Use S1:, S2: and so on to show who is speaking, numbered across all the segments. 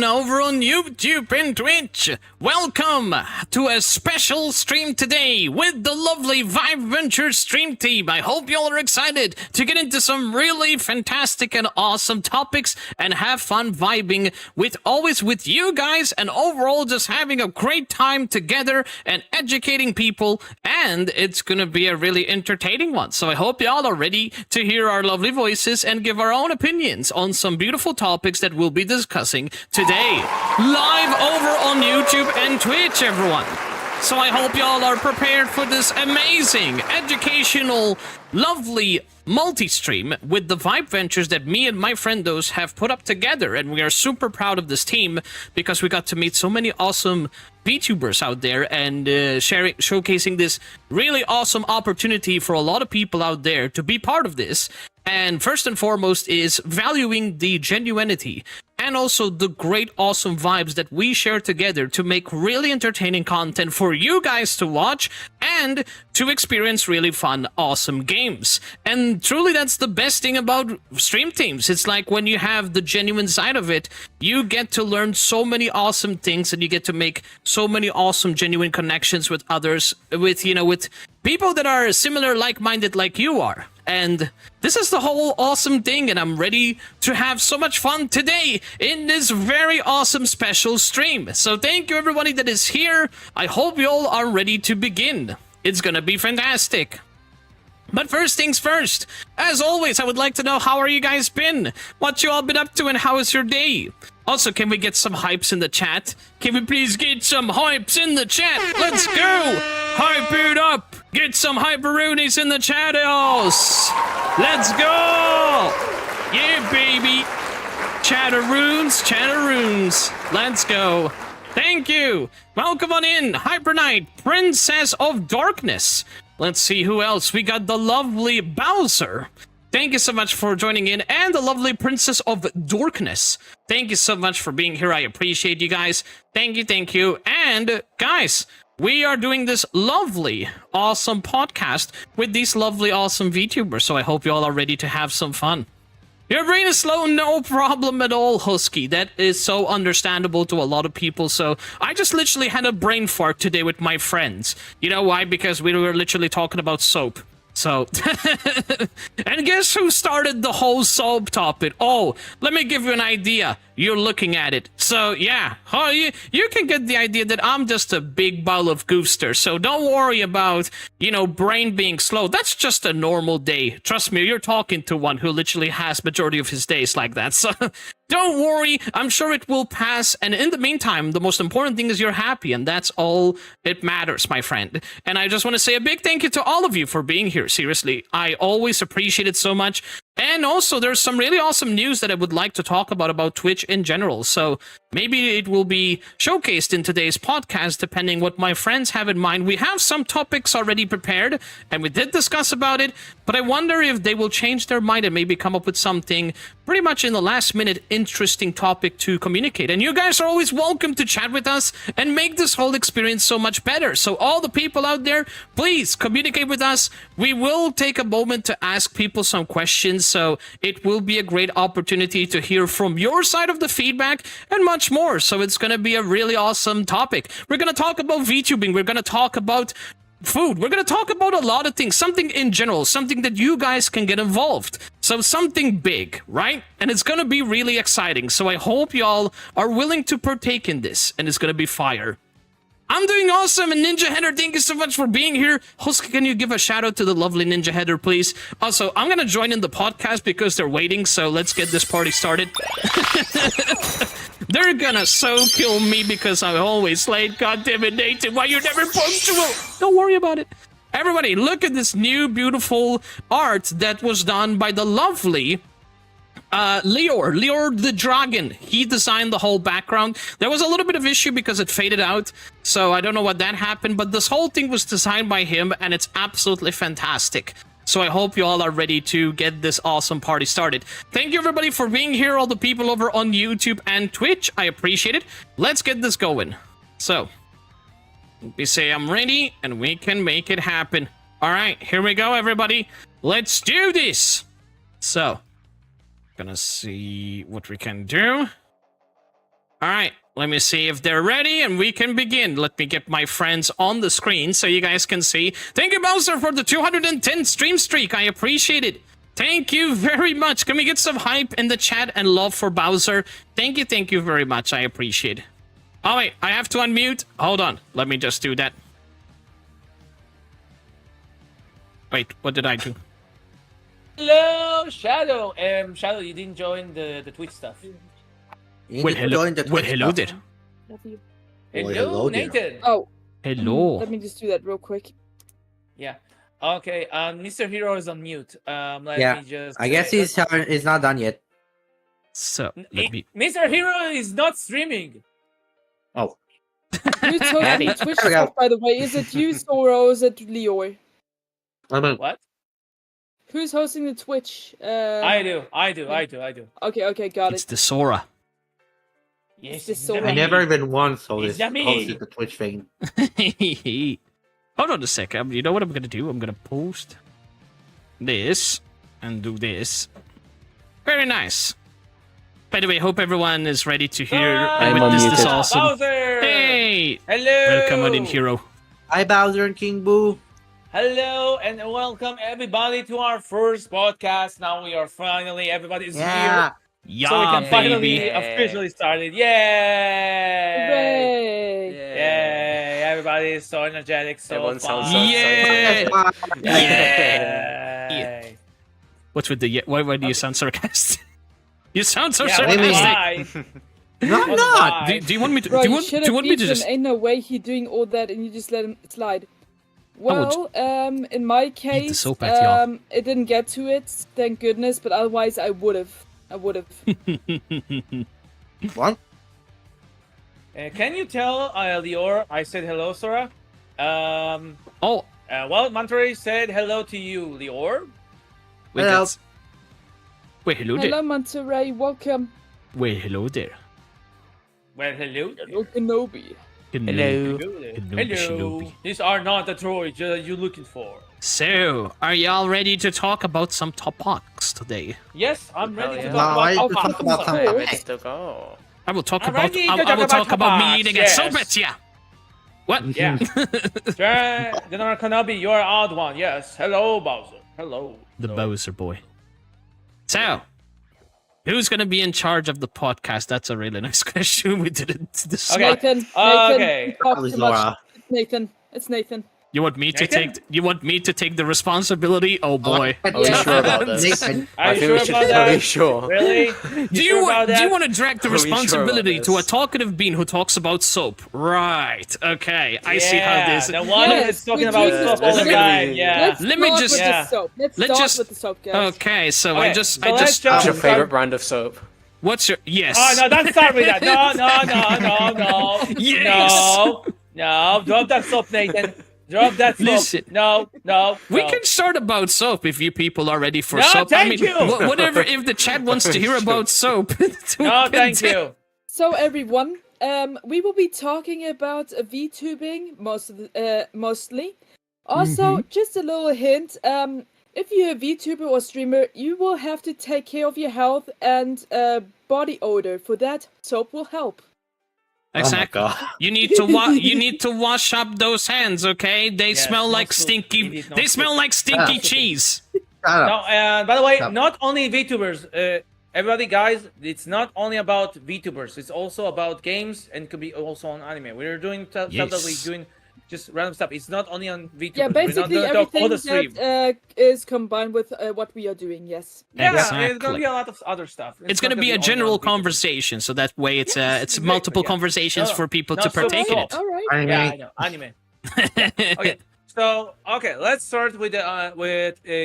S1: over on YouTube and Twitch. Welcome to a special stream today with the lovely Vibe Ventures stream team. I hope you all are excited to get into some really fantastic and awesome topics and have fun vibing with you guys, and overall just having a great time together and educating people, and it's gonna be a really entertaining one. So I hope y'all are ready to hear our lovely voices and give our own opinions on some beautiful topics that we'll be discussing today, live over on YouTube and Twitch, everyone. So I hope y'all are prepared for this amazing, educational, lovely multi-stream with the Vibe Ventures that me and my friendos have put up together, and we are super proud of this team because we got to meet so many awesome VTubers out there and showcasing this really awesome opportunity for a lot of people out there to be part of this. And first and foremost is valuing the genuinity and also the great awesome vibes that we share together to make really entertaining content for you guys to watch and to experience really fun, awesome games. And truly that's the best thing about stream teams. It's like when you have the genuine side of it, you get to learn so many awesome things and you get to make so many awesome genuine connections with others, with people that are similar, like-minded like you are. And this is the whole awesome thing, and I'm ready to have so much fun today in this very awesome special stream. So thank you everybody that is here. I hope you all are ready to begin. It's gonna be fantastic. But first things first, as always, I would like to know how are you guys been? What you all been up to and how is your day? Also, can we get some hypes in the chat? Can we please get some hypes in the chat? Let's go! Hype it up! Get some hyperoonies in the chat house! Let's go! Yeah, baby! Chatteroons! Let's go! Thank you! Welcome on in, Hyper Knight, Princess of Darkness. Let's see who else. We got the lovely Bowser. Thank you so much for joining in, and the lovely Princess of Darkness. Thank you so much for being here. I appreciate you guys. Thank you. And guys, we are doing this lovely, awesome podcast with these lovely, awesome VTubers. So I hope you all are ready to have some fun. Your brain is slow, no problem at all, Husky. That is so understandable to a lot of people. So I just literally had a brain fart today with my friends. You know why? Because we were literally talking about soap. So, and guess who started the whole soap topic? Oh, let me give you an idea. You're looking at it. So, yeah, you can get the idea that I'm just a big ball of goofster. So don't worry about, brain being slow. That's just a normal day. Trust me, you're talking to one who literally has majority of his days like that. So don't worry. I'm sure it will pass. And in the meantime, the most important thing is you're happy. And that's all it matters, my friend. And I just want to say a big thank you to all of you for being here. Seriously, I always appreciate it so much. And also, there's some really awesome news that I would like to talk about Twitch in general. So maybe it will be showcased in today's podcast, depending what my friends have in mind. We have some topics already prepared, and we did discuss about it. But I wonder if they will change their mind and maybe come up with something pretty much in the last minute interesting topic to communicate. And you guys are always welcome to chat with us and make this whole experience so much better. So all the people out there, please communicate with us. We will take a moment to ask people some questions. So it will be a great opportunity to hear from your side of the feedback and much more. So it's going to be a really awesome topic. We're going to talk about VTubing. We're going to talk about food. We're going to talk about a lot of things, something in general, something that you guys can get involved. So something big, right? And it's going to be really exciting. So I hope y'all are willing to partake in this, and it's going to be fire. I'm doing awesome, and Ninja Header, thank you so much for being here. Husky, can you give a shout out to the lovely Ninja Header, please? Also, I'm gonna join in the podcast because they're waiting, so let's get this party started. They're gonna so kill me because I'm always late. God damn it, Nathan, why you're never punctual? Don't worry about it. Everybody, look at this new beautiful art that was done by the lovely Leor the Dragon. He designed the whole background. There was a little bit of issue because it faded out, so I don't know what that happened, but this whole thing was designed by him, and it's absolutely fantastic. So I hope you all are ready to get this awesome party started. Thank you everybody for being here, all the people over on YouTube and Twitch. I appreciate it. Let's get this going. So, let me say I'm ready, and we can make it happen. Alright, here we go everybody. Let's do this! So, gonna see what we can do. Alright, let me see if they're ready and we can begin. Let me get my friends on the screen so you guys can see. Thank you, Bowser, for the 210 stream streak. I appreciate it. Thank you very much. Can we get some hype in the chat and love for Bowser? Thank you very much. I appreciate it. Oh wait, I have to unmute. Hold on, let me just do that. Wait, what did I do?
S2: Hello, Shadow. Shadow, you didn't join the Twitch stuff.
S1: Wait, hello. Wait, hello there.
S2: Hello, Nathan.
S3: Oh.
S1: Hello.
S3: Let me just do that real quick.
S2: Yeah. Okay. Mr. Hero is on mute. Let me just.
S4: I guess he's not done yet.
S1: So let me.
S2: Mr. Hero is not streaming.
S4: Oh.
S3: Who's hosting the Twitch stuff, by the way? Is it you, Sora, or is it Leoy?
S2: What?
S3: Who's hosting the Twitch?
S2: I do.
S3: Okay, got
S1: It's
S3: it.
S1: the Sora.
S2: Yes,
S3: It's Sora.
S4: I never even once hosted
S2: me.
S4: the Twitch thing.
S1: Hold on a second. You know what I'm gonna do? I'm gonna post this and do this. Very nice. By the way, hope everyone is ready to hear and witness this awesome.
S2: Bowser!
S1: Hey!
S2: Hello!
S1: Welcome on in, Hero.
S4: Hi, Bowser and King Boo.
S2: Hello and welcome everybody to our first podcast. Now we are finally, everybody's here.
S1: Yeah,
S2: So we can finally
S1: baby.
S2: officially start it. Yay!
S3: Hooray!
S2: Yay! Everybody is so energetic, so
S5: Everyone
S2: fun.
S5: sounds so
S1: Yeah!
S2: Yay!
S1: What's with the why do you sound sarcastic? You sound so
S2: Yeah,
S1: sarcastic.
S2: why?
S4: No, I'm
S2: What
S4: not.
S2: vibe.
S1: Do you want me to?
S3: Bro,
S1: do you
S3: you
S1: want?
S3: should
S1: Do you
S3: have
S1: want me
S3: beat
S1: to
S3: him.
S1: just?
S3: Ain't no way he doing all that and you just let him slide.
S1: would-
S3: Well, in my case,
S1: soap at y'all.
S3: it didn't get to it, thank goodness, but otherwise I would've.
S4: What?
S2: Can you tell Lior I said hello, Sora?
S1: Oh,
S2: Well, Monterey said hello to you, Lior.
S1: wait,
S4: Hello.
S1: that's. Wait, hello
S3: Hello,
S1: there.
S3: Monterey, welcome.
S1: Wait, hello there.
S2: Well, hello.
S3: Hello, Kenobi.
S1: Hello.
S2: Hello.
S1: Shinobi.
S2: These are not the droids you're looking for.
S1: So, are y'all ready to talk about some topics today?
S2: Yes, I'm ready to
S5: yeah.
S2: talk
S4: No, I
S2: about
S4: need to talk about
S3: Of
S4: something.
S3: course.
S5: Let's go.
S1: I will talk
S2: I'm
S1: about.
S2: ready to
S1: I will
S2: talk
S1: talk
S2: about
S1: about me
S2: topics,
S1: eating
S2: yes.
S1: at Soapets. Yeah. What?
S2: Yeah. General Kenobi, you're odd one. Yes. Hello, Bowser. Hello.
S1: The
S2: Hello.
S1: Bowser boy. So, who's gonna be in charge of the podcast? That's a really nice question. We didn't decide.
S2: Okay.
S3: Nathan,
S2: Okay.
S3: you talk
S4: Probably
S3: too much.
S4: Zora.
S3: It's Nathan. It's Nathan.
S1: You want me to
S2: Nathan?
S1: take? You want me to take the responsibility? Oh boy.
S5: Are we
S3: Yeah.
S5: sure about this?
S4: Nathan,
S2: Are
S5: I
S2: you
S5: think
S2: sure
S5: we should.
S2: about
S5: Are we
S2: that?
S5: sure?
S2: Really?
S1: Do
S2: sure
S1: you
S2: about
S1: want? Do you
S2: that?
S1: want to direct the
S5: Are we sure about
S1: responsibility to a
S5: this?
S1: talkative bean who talks about soap? Right. Okay. I see how
S2: Yeah,
S1: this.
S2: The one
S3: Yes,
S2: that's talking
S3: we
S2: about
S3: do
S2: stuff
S3: this.
S2: all the
S5: This is
S2: time.
S5: gonna be-
S2: Yeah.
S3: Let's
S1: Let me
S3: start
S1: just-
S3: with
S2: Yeah.
S3: the soap. Let's
S1: let's
S3: start
S1: just-
S3: with the soap, guys.
S1: Okay. So
S2: Okay,
S1: I just.
S2: so let's
S5: What's
S2: jump-
S5: your
S2: Start-
S5: favorite brand of soap?
S1: What's your yes?
S2: Oh no! Don't start with that. No.
S1: Yes.
S2: No. Drop that soap, Nathan. Drop that soap.
S1: Listen.
S2: No.
S1: We
S2: no.
S1: can start about soap if you people are ready for
S2: No,
S1: soap.
S2: thank you.
S1: Whatever. If the chat wants to hear about soap,
S2: No, thank you.
S3: So everyone, we will be talking about VTubing mostly. Also, just a little hint. If you're a VTuber or streamer, you will have to take care of your health and body odor. For that, soap will help.
S1: Exactly.
S4: Oh my god.
S1: You need to you need to wash up those hands, okay? They
S2: Yes,
S1: smell
S2: no
S1: like
S2: soap.
S1: stinky.
S2: Indeed, no
S1: They smell
S2: soap.
S1: like stinky
S4: Ah.
S1: cheese.
S4: Shut
S2: No,
S4: up.
S2: and by the way,
S4: Stop.
S2: not only VTubers. Everybody, guys, it's not only about VTubers. It's also about games and could be also on anime. We're doing stuff that we're
S1: Yes.
S2: doing, just random stuff. It's not only on VTubers.
S3: Yeah, basically
S2: we're not gonna talk all
S3: everything
S2: the stream.
S3: that is combined with what we are doing. Yes.
S2: Yeah, it's
S1: Exactly.
S2: gonna be a lot of other stuff.
S1: It's going to
S2: not
S1: be a
S2: only
S1: general
S2: on VTubers.
S1: conversation, so that way it's
S2: Yes,
S1: it's
S2: exactly,
S1: multiple
S2: yeah.
S1: conversations
S2: No,
S1: for people
S2: no,
S1: to
S2: so
S1: partake in
S2: soap.
S1: it.
S3: All right.
S4: Anime.
S2: Yeah, I know, anime. Okay, so let's start with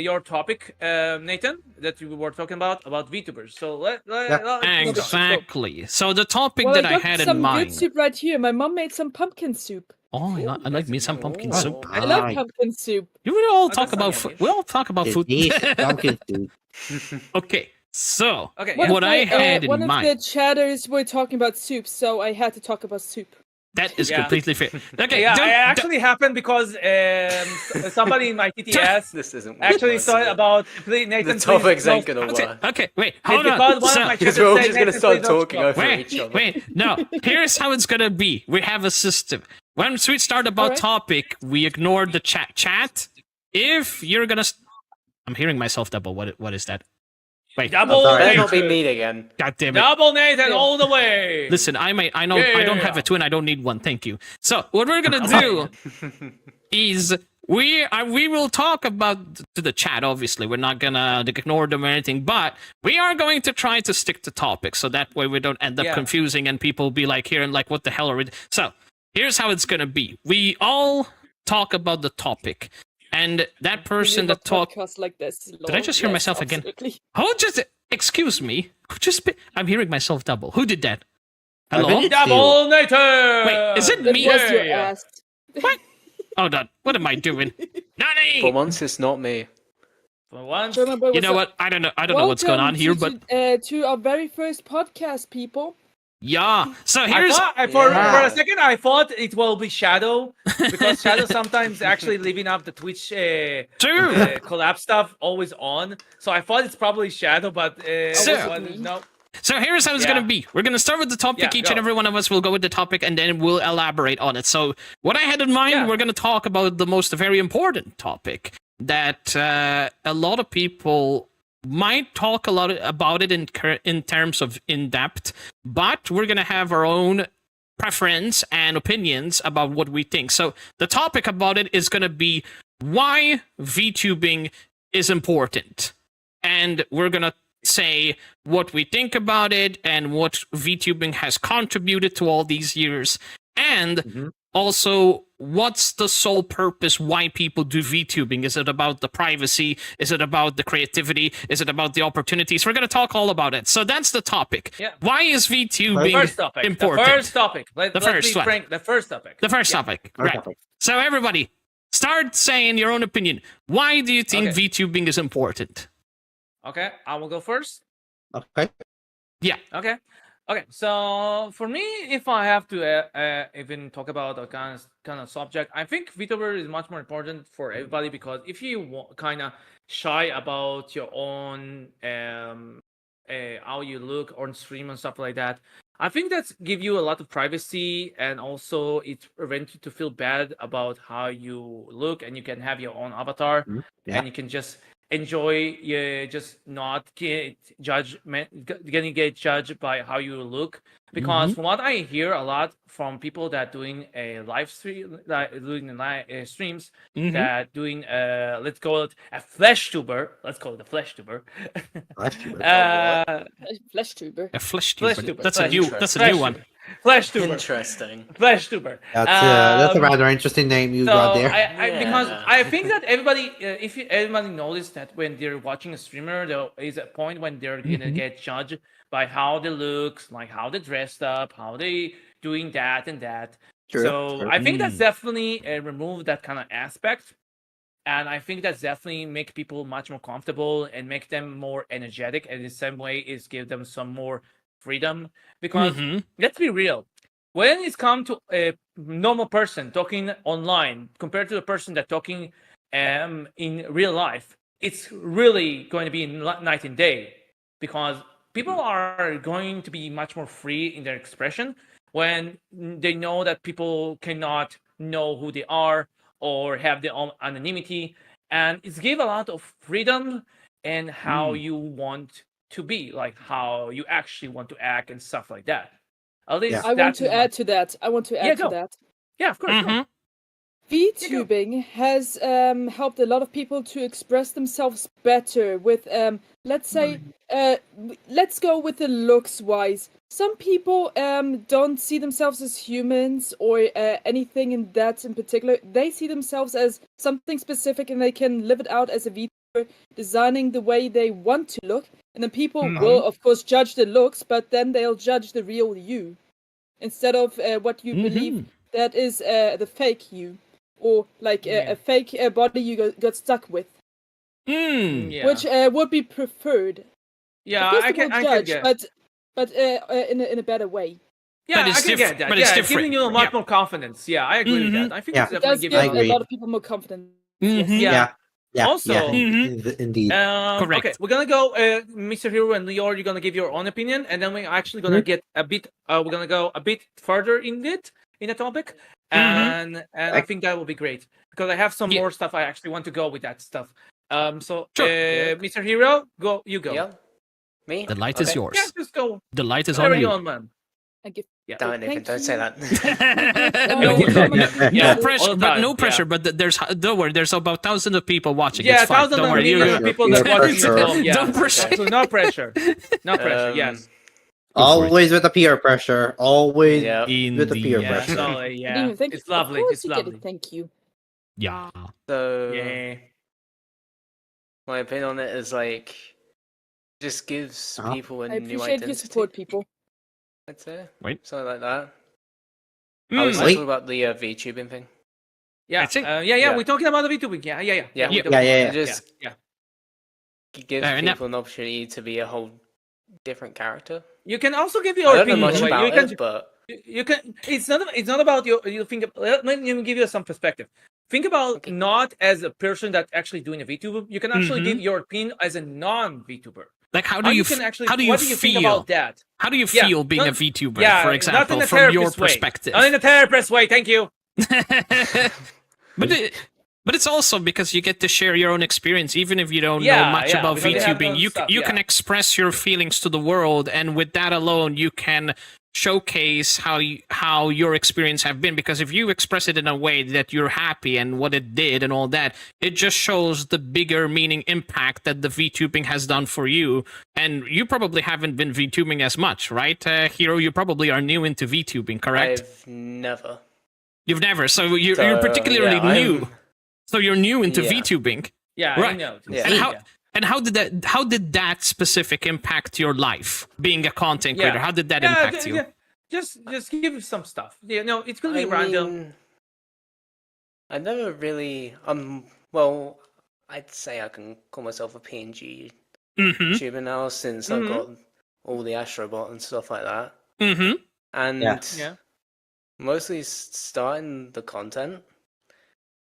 S2: your topic, Nathan, that you were talking about VTubers. So let's go.
S1: Exactly. So the topic
S3: Well,
S1: that
S3: I
S1: I
S3: got
S1: had
S3: some
S1: in
S3: good
S1: mind.
S3: soup right here. My mom made some pumpkin soup.
S1: Oh, I like me some pumpkin
S5: Oh.
S1: soup.
S3: I love
S4: Right.
S3: pumpkin soup.
S1: You will all
S2: Oh,
S1: talk
S2: that's
S1: about
S2: not
S1: food.
S2: yummy.
S1: We all talk about food.
S4: Denise, pumpkin soup.
S1: Okay, so
S2: Okay,
S3: One
S2: yeah.
S1: what
S3: of
S1: I
S3: the,
S1: had in
S3: one of
S1: mind.
S3: the chatters were talking about soup, so I had to talk about soup.
S1: That is
S2: Yeah.
S1: completely fair. Okay,
S2: Yeah,
S1: don't-
S2: it actually happened because somebody in my TTS
S5: This isn't
S2: actually
S5: working.
S2: thought about Nathan.
S5: The
S2: please,
S5: topics
S2: no,
S5: ain't gonna
S1: Okay,
S5: work.
S1: okay, wait,
S2: It's
S1: hold
S2: because
S1: on.
S2: one
S1: So-
S2: of my
S5: Because
S2: chatters
S5: we're all
S2: said,
S5: just gonna
S2: "Nathan,
S5: start
S2: please don't
S5: talking
S2: stop."
S5: over each other.
S1: Wait, no. Here's how it's gonna be. We have a system. Once we start about
S3: Alright.
S1: topic, we ignore the chat. If you're gonna, I'm hearing myself double. What is that? Wait,
S2: Double
S4: sorry.
S5: Better not be
S2: Nathan.
S5: me again.
S1: God damn it!
S2: Double Nathan
S3: Yeah.
S2: all the way.
S1: Listen, I know I don't have
S2: Yeah.
S1: a twin. I don't need one. Thank you. So what we're gonna do is we will talk about to the chat. Obviously, we're not gonna ignore them or anything, but we are going to try to stick to topics, so that way we don't end up
S2: Yeah.
S1: confusing and people be like here and like, what the hell are we? So here's how it's gonna be. We all talk about the topic, and that person
S3: We need
S1: that
S3: a
S1: talk.
S3: podcast like this.
S1: Did I just hear myself again?
S3: Absolutely.
S1: Who just? Excuse me. Who just? I'm hearing myself double. Who did that?
S4: I
S1: Hello.
S4: think
S2: Double Nathan.
S1: Wait, is it
S3: That
S1: me?
S3: was your
S2: Yeah.
S3: ass.
S1: Hold on. What am I doing?
S5: For
S1: Nani!
S5: once, it's not me.
S2: For once.
S3: Remember,
S1: You know what? I don't know. I don't know what's going on here, but
S3: to our very first podcast, people.
S1: yeah. So
S2: I
S1: here's
S2: thought,
S5: Yeah.
S2: for a second, I thought it will be Shadow because Shadow sometimes actually leaving up the Twitch
S1: true.
S2: collab stuff always on. So I thought it's probably Shadow, but
S1: So-
S2: no.
S1: So here's how it's
S2: Yeah.
S1: gonna be. We're gonna start with the topic.
S2: Yeah,
S1: Each and
S2: go.
S1: every one of us will go with the topic, and then we'll elaborate on it. So what I had in mind,
S2: Yeah.
S1: we're gonna talk about the most very important topic that a lot of people might talk a lot about it in terms of in depth, but we're gonna have our own preference and opinions about what we think. So the topic about it is gonna be why VTubing is important, and we're gonna say what we think about it and what VTubing has contributed to all these years, and
S4: Mhm.
S1: also what's the sole purpose why people do VTubing. Is it about the privacy? Is it about the creativity? Is it about the opportunities? We're going to talk all about it. So that's the topic.
S2: Yeah.
S1: Why is VTubing
S2: First topic.
S1: important?
S2: The first topic. Let's
S1: first
S2: be
S1: one.
S2: frank. The first topic.
S1: The first
S2: Yeah.
S1: topic.
S4: First
S1: Right.
S4: topic.
S1: So everybody, start saying your own opinion. Why do you think
S2: Okay.
S1: VTubing is important?
S2: Okay, I will go first.
S4: Okay.
S2: Okay. Okay. So for me, if I have to even talk about a kind of subject, I think VTuber is much more important for everybody because if you kind of shy about your own how you look on stream and stuff like that, I think that's give you a lot of privacy and also it prevents you to feel bad about how you look and you can have your own avatar
S4: Yeah.
S2: and you can just enjoy just not getting judged by how you look because from what I hear a lot from people that doing a live stream doing streams that doing let's call it a flesh tuber, let's call it a flesh tuber.
S4: Flesh tuber.
S3: Flesh tuber.
S1: A flesh
S2: Flesh
S1: tuber.
S2: tuber.
S1: That's
S2: Flesh
S1: a new.
S5: tuber.
S1: That's a
S2: Flesh
S1: new one.
S2: tuber. Flesh tuber.
S5: Interesting.
S2: Flesh tuber.
S4: That's a rather interesting name you got there.
S2: Because
S5: Yeah.
S2: I think that everybody, everybody noticed that when they're watching a streamer, there is a point when they're gonna get judged by how they look, like how they dressed up, how they doing that and that.
S4: True,
S2: So
S4: true.
S2: I think that's definitely remove that kind of aspect, and I think that's definitely make people much more comfortable and make them more energetic. And the same way is give them some more freedom because let's be real. When it's come to a normal person talking online compared to a person that talking in real life, it's really going to be night and day because people are going to be much more free in their expression when they know that people cannot know who they are or have their own anonymity, and it's give a lot of freedom and how you want to be, like how you actually want to act and stuff like that. At least
S3: I want to add to that.
S2: go. Yeah, of course. Go.
S3: VTubing has helped a lot of people to express themselves better with, let's say, let's go with the looks wise. Some people don't see themselves as humans or anything in that in particular. They see themselves as something specific and they can live it out as a VTuber, designing the way they want to look. And then people will, of course, judge the looks, but then they'll judge the real you instead of what you believe that is the fake you. Or like a fake body you got stuck with, which would be preferred.
S2: Yeah,
S3: of course,
S2: I
S3: they
S2: can
S3: will judge,
S2: get.
S3: but in a better way.
S2: Yeah,
S1: But it's
S2: I can get that.
S1: but it's
S2: Yeah,
S1: different.
S2: giving you a much
S1: Yeah.
S2: more confidence. Yeah, I agree with that. I think
S4: Yeah.
S2: it's
S3: It
S2: definitely
S3: does
S2: giving
S3: give
S4: I
S2: you
S3: a
S4: agree.
S3: lot of people more confidence.
S2: Yeah.
S4: Yeah.
S2: Also,
S4: Indeed.
S1: Correct.
S2: Okay, we're gonna go, Mr. Hero and Lior. You're gonna give your own opinion, and then we're actually gonna get a bit. We're gonna go a bit further in the topic, and I think that will be great because I have some more stuff I actually want to go with that stuff. So, Mr. Hero, go. You go.
S5: Yeah. Me?
S1: The light is yours.
S2: Yeah, just go.
S1: The light is on
S2: Carry
S1: you.
S2: on, man.
S3: I give.
S5: Don't even,
S3: Thank
S5: don't say
S3: you.
S5: that.
S1: no,
S4: Yeah.
S1: no pressure,
S2: All the
S1: but
S2: time,
S1: no pressure. But there's don't worry. There's about thousands of people watching.
S2: Yeah,
S1: it's fine.
S2: thousands
S1: Don't
S2: of
S1: worry.
S2: millions of people that
S4: Peer
S2: watch this
S4: pressure.
S2: film. Yeah,
S1: Don't pressure.
S2: So no pressure. No pressure. Yes.
S4: Always with the peer pressure. Always
S5: Yeah.
S4: with the peer
S2: Yeah.
S4: pressure.
S2: So yeah,
S3: Thank
S2: it's
S3: you.
S2: lovely.
S3: Of course
S2: It's
S3: you get
S2: lovely.
S3: it. Thank you.
S1: Yeah.
S5: So,
S2: Yeah.
S5: my opinion on it is like, just gives people a
S3: I
S5: new
S3: appreciate
S5: identity.
S3: your support, people.
S5: I'd say.
S1: Wait.
S5: Something like that. I was
S4: Wait.
S5: talking about the VTubing thing.
S2: Yeah.
S1: I think-
S2: Yeah. We're talking about the VTubing. Yeah.
S5: Yeah.
S4: Yeah.
S5: It just
S2: Yeah.
S5: gives
S1: Fair enough.
S5: people an opportunity to be a whole different character.
S2: You can also give
S5: I
S2: your
S5: don't know
S2: opinion.
S5: much
S2: Like,
S5: about
S2: you can.
S5: it, but
S2: You can. It's not about your. You think. Let me give you some perspective. Think about not as a person that actually doing a VTuber. You can actually give your opinion as a non-VTuber.
S1: Like how do you
S2: can actually?
S1: how do you
S2: what do you think
S1: feel
S2: about that?
S1: How do you
S2: Yeah,
S1: feel being a
S2: not-
S1: VTuber,
S2: Yeah,
S1: for
S2: not in
S1: example,
S2: a
S1: from your
S2: therapist way.
S1: perspective?
S2: Not in a therapist way. Thank you.
S1: but But it's also because you get to share your own experience, even if you don't know
S2: Yeah,
S1: much
S2: yeah,
S1: about
S2: because they have
S1: VTubing.
S2: their own
S1: You
S2: stuff,
S1: you
S2: yeah.
S1: can express your feelings to the world, and with that alone, you can showcase how your experience have been. Because if you express it in a way that you're happy and what it did and all that, it just shows the bigger meaning impact that the VTubing has done for you. And you probably haven't been VTubing as much, right, Hero? You probably are new into VTubing, correct?
S5: I've never.
S1: You've never, so you're
S5: So,
S1: particularly
S5: yeah,
S1: new. So you're new into
S5: Yeah.
S1: VTubing.
S2: Yeah,
S1: Right.
S2: I know.
S5: Yeah.
S1: And how did that specific impact your life being a content creator? How did that impact you?
S2: Just give some stuff. Yeah, no, it's gonna be
S5: I
S2: random.
S5: mean, I never really. Well, I'd say I can call myself a PNG
S1: Mm-hmm.
S5: YouTuber now since I've got all the Astrobot and stuff like that.
S1: Mm-hmm.
S5: And
S2: Yeah.
S5: mostly starting the content,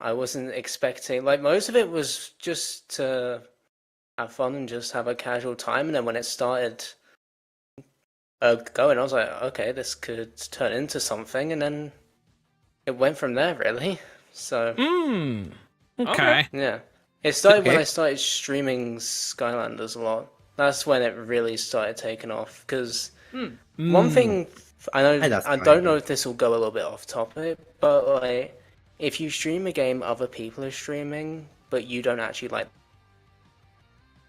S5: I wasn't expecting. Like most of it was just to have fun and just have a casual time. And then when it started going, I was like, okay, this could turn into something. And then it went from there, really. So
S1: Okay.
S5: yeah, it started when
S4: Okay.
S5: I started streaming Skylanders a lot. That's when it really started taking off. Because one thing I know,
S4: Hey, that's
S5: I
S4: fine.
S5: don't know if this will go a little bit off topic, but like, if you stream a game other people are streaming, but you don't actually like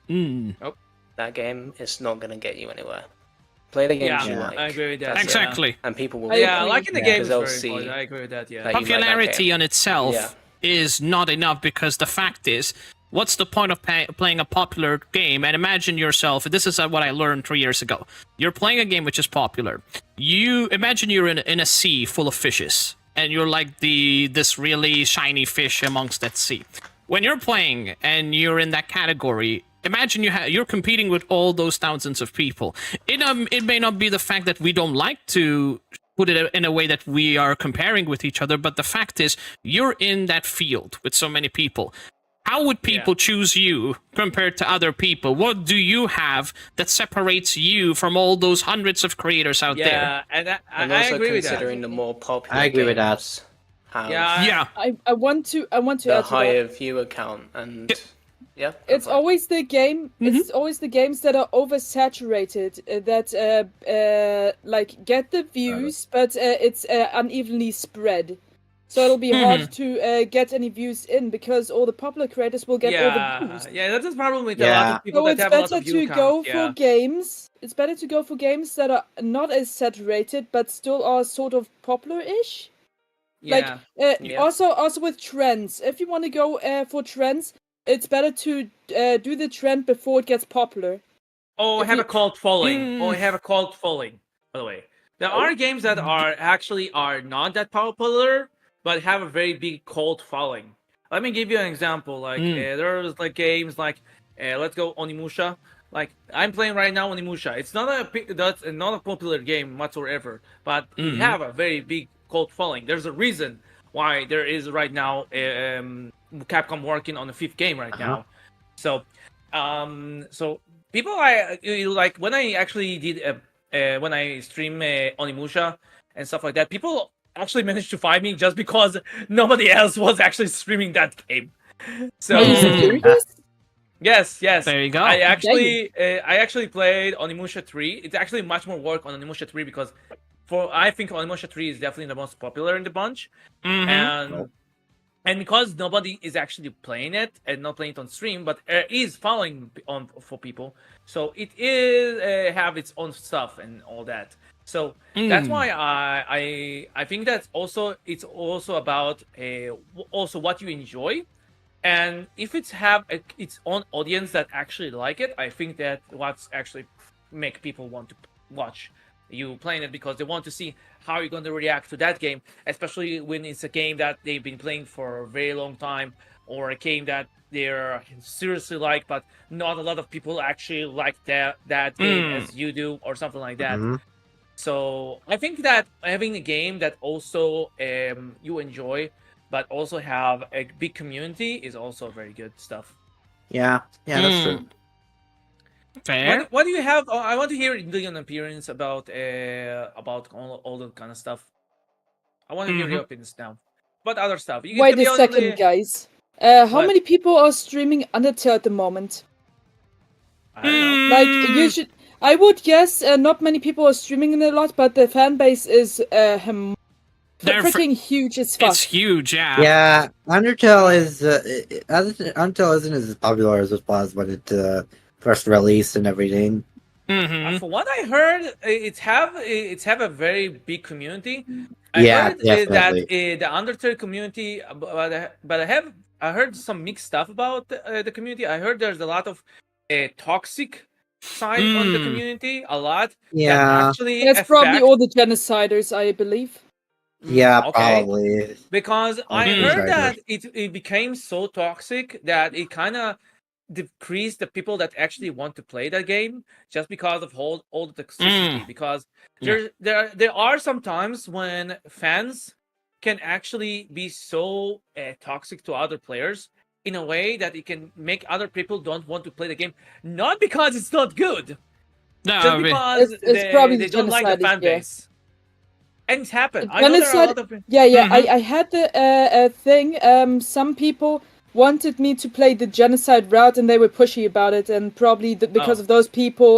S5: that game, it's not gonna get you anywhere. Play the games you
S2: Yeah,
S5: like.
S2: I agree with that.
S5: That's it.
S1: Exactly.
S5: And people will.
S2: Yeah,
S3: agree.
S2: liking the
S4: Yeah.
S2: game is
S5: They'll
S2: very
S5: see
S2: important. I agree with that. Yeah.
S5: that you like that
S1: Popularity
S5: game.
S1: on itself
S5: Yeah.
S1: is not enough, because the fact is, what's the point of playing a popular game? And imagine yourself, this is what I learned 3 years ago. You're playing a game which is popular. You imagine you're in a sea full of fishes, and you're like this really shiny fish amongst that sea. When you're playing and you're in that category, imagine you're competing with all those thousands of people. It may not be the fact that we don't like to put it in a way that we are comparing with each other, but the fact is, you're in that field with so many people. How would people choose you compared to other people? What do you have that separates you from all those hundreds of creators out there?
S2: Yeah, and
S5: And
S2: I
S5: also
S2: agree with that.
S5: considering the more popular
S4: I agree with that.
S5: games have
S2: Yeah,
S1: Yeah.
S3: I want to
S5: the
S3: add to that.
S5: higher viewer count, and yeah,
S3: It's
S5: fine.
S3: always the game. It's always the games that are oversaturated that like get the views, but it's unevenly spread. So it'll be hard to get any views in because all the popular creators will get all the views.
S2: yeah, that's the problem with a lot
S4: Yeah.
S2: of people
S3: So
S2: that
S3: it's
S2: have a lot
S3: better
S2: of view
S3: to go
S2: counts.
S3: for games. It's better to go for games that are not as saturated, but still are sort of popular-ish.
S2: Yeah.
S3: Like also with trends. If you want to go for trends, it's better to do the trend before it gets popular.
S2: Oh,
S3: if
S2: have
S3: you-
S2: a cult following. Oh, have a cult following. By the way, there are games that are not that popular, but have a very big cult following. Let me give you an example. Like there's like games like let's go Onimusha. Like I'm playing right now Onimusha. It's not not a popular game whatsoever, but it have a very big cult following. There's a reason why there is right now Capcom working on the 5th game right now. So people like when I actually did when I stream Onimusha and stuff like that, people actually managed to find me just because nobody else was actually streaming that game. So
S3: Are you serious?
S2: yes.
S1: There you go.
S2: I actually played Onimusha 3. It's actually much more work on Onimusha 3 because I think Onimusha 3 is definitely the most popular in the bunch. And because nobody is actually playing it and not playing it on stream, but is following on for people, so it is have its own stuff and all that. So that's why I think that's also it's also about also what you enjoy, and if it's have its own audience that actually like it, I think that what's actually make people want to watch you playing it because they want to see how you're going to react to that game, especially when it's a game that they've been playing for a very long time, or a game that they're seriously like, but not a lot of people actually like that game as you do, or something like that. So I think that having a game that also you enjoy, but also have a big community is also very good stuff.
S4: Yeah, that's true.
S1: Fair.
S2: What do you have? I want to hear your appearance about all that kind of stuff. I want to hear your opinions now. What other stuff?
S3: Wait a second, guys. How
S2: What?
S3: many people are streaming Undertale at the moment?
S2: I don't know.
S3: Like you should. I would guess not many people are streaming it a lot, but the fan base is
S1: They're
S3: freaking huge as fuck.
S1: It's huge, yeah.
S4: Yeah, Undertale is Undertale isn't as popular as it was when it first released and everything.
S1: Mm-hmm.
S2: For what I heard, it's have a very big community. I
S4: Yeah,
S2: heard that
S4: definitely.
S2: the Undertale community, but I heard some mixed stuff about the community. I heard there's a lot of toxic side on the
S1: Mm.
S2: community, a lot that
S4: Yeah,
S2: actually
S3: That's probably
S2: affect.
S3: all the genociders, I believe.
S4: yeah,
S2: Okay,
S4: probably.
S2: because
S4: All
S2: I
S4: the
S2: heard
S4: designers.
S2: that it became so toxic that it kind of decrease the people that actually want to play that game just because of all the toxicity. Because
S1: Yeah.
S2: there are some times when fans can actually be so toxic to other players in a way that it can make other people don't want to play the game, not because it's not good, just
S1: No,
S2: because
S3: It's probably
S2: they
S3: the
S2: don't like the
S3: genociders,
S2: fan
S3: yeah.
S2: base. And it's happened. I know there are a lot of
S3: Yeah,
S1: Mhm.
S3: I had the thing. Some people wanted me to play the genocide route, and they were pushy about it. And probably because
S2: Oh.
S3: of those people,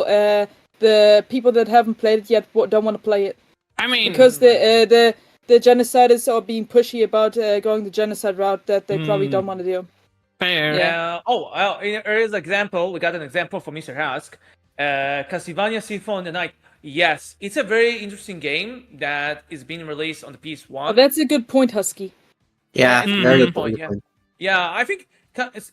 S3: the people that haven't played it yet don't want to play it
S1: I mean,
S3: because the genociders are being pushy about going the genocide route that they probably don't want to do.
S1: fair.
S3: Yeah.
S2: Here is an example. We got an example from Mr. Hask. Castlevania Symphony of the Night. Yes, it's a very interesting game that is being released on the PS1.
S3: Oh, that's a good point, Husky.
S4: Yeah,
S2: it's a
S4: very
S2: good
S4: good
S2: point.
S4: point.
S2: Yeah, I think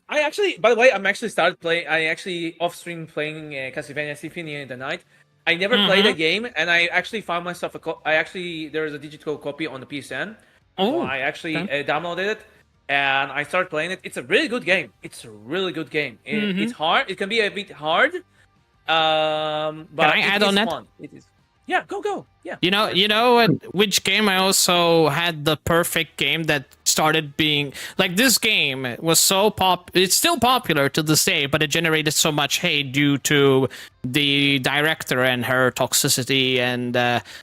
S2: I actually. By the way, I'm actually started playing. I actually off stream playing Castlevania Symphony of the Night. I never played the game, and I actually found myself there is a digital copy on the PSN. So
S1: Oh,
S2: I actually
S1: okay.
S2: downloaded it and I started playing it. It's a really good game. It's a really good game. It's hard. It can be a bit hard, but
S1: I
S2: it
S1: add
S2: is
S1: on that?
S2: fun. It is. Yeah, go. Yeah.
S1: You know which game I also had the perfect game that started being like this game was so it's still popular to this day, but it generated so much hate due to the director and her toxicity and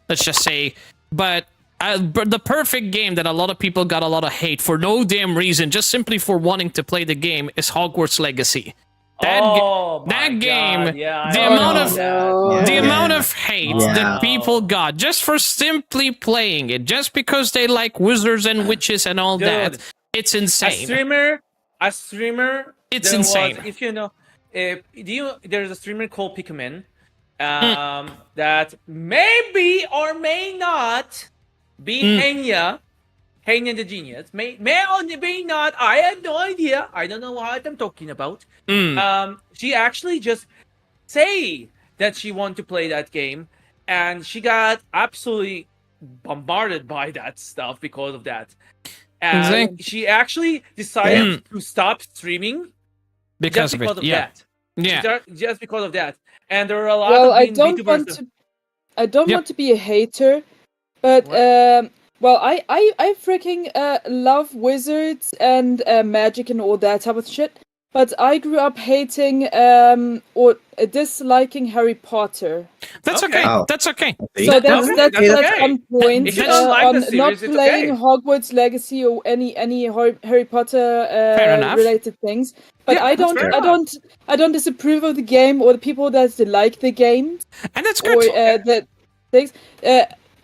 S1: let's just say, but the perfect game that a lot of people got a lot of hate for no damn reason, just simply for wanting to play the game, is Hogwarts Legacy. That game,
S2: yeah,
S1: the
S2: I
S1: amount
S2: know
S1: of
S2: that.
S1: the
S4: Yeah.
S1: amount of hate
S4: Yeah.
S1: that people got just for simply playing it, just because they like wizards and witches and all that,
S2: Dude,
S1: it's
S2: a
S1: insane.
S2: streamer.
S1: It's
S2: there
S1: insane.
S2: Was, if you know, there's a streamer called Pikmin,
S1: Hmm.
S2: that maybe or may not be Henya the genius. May or may not. I have no idea. I don't know what I'm talking about. She actually just say that she want to play that game, and she got absolutely bombarded by that stuff because of that. And
S1: Exactly.
S2: she actually decided to stop streaming
S1: Because
S2: just
S1: of
S2: because
S1: it,
S2: of
S1: yeah.
S2: that.
S1: Yeah.
S2: Just because of that. And there are a lot
S3: Well,
S2: of
S3: I
S2: being
S3: don't
S2: VTubers.
S3: want to. I don't
S1: Yep.
S3: want to be a hater, but well, I freaking love wizards and magic and all that type of shit. But I grew up hating or disliking Harry Potter.
S1: That's
S2: Okay.
S1: okay.
S4: Oh.
S1: That's okay.
S3: So that's
S2: okay, that's okay.
S3: on point.
S2: If you don't like the
S3: On not
S2: series, it's
S3: playing
S2: okay.
S3: Hogwarts Legacy or any Harry Potter
S1: Fair enough.
S3: related things. But
S2: Yeah,
S3: I
S2: that's
S3: don't
S2: fair
S3: I
S2: enough.
S3: don't disapprove of the game or the people that like the game
S1: And that's
S3: or
S1: good.
S3: the things.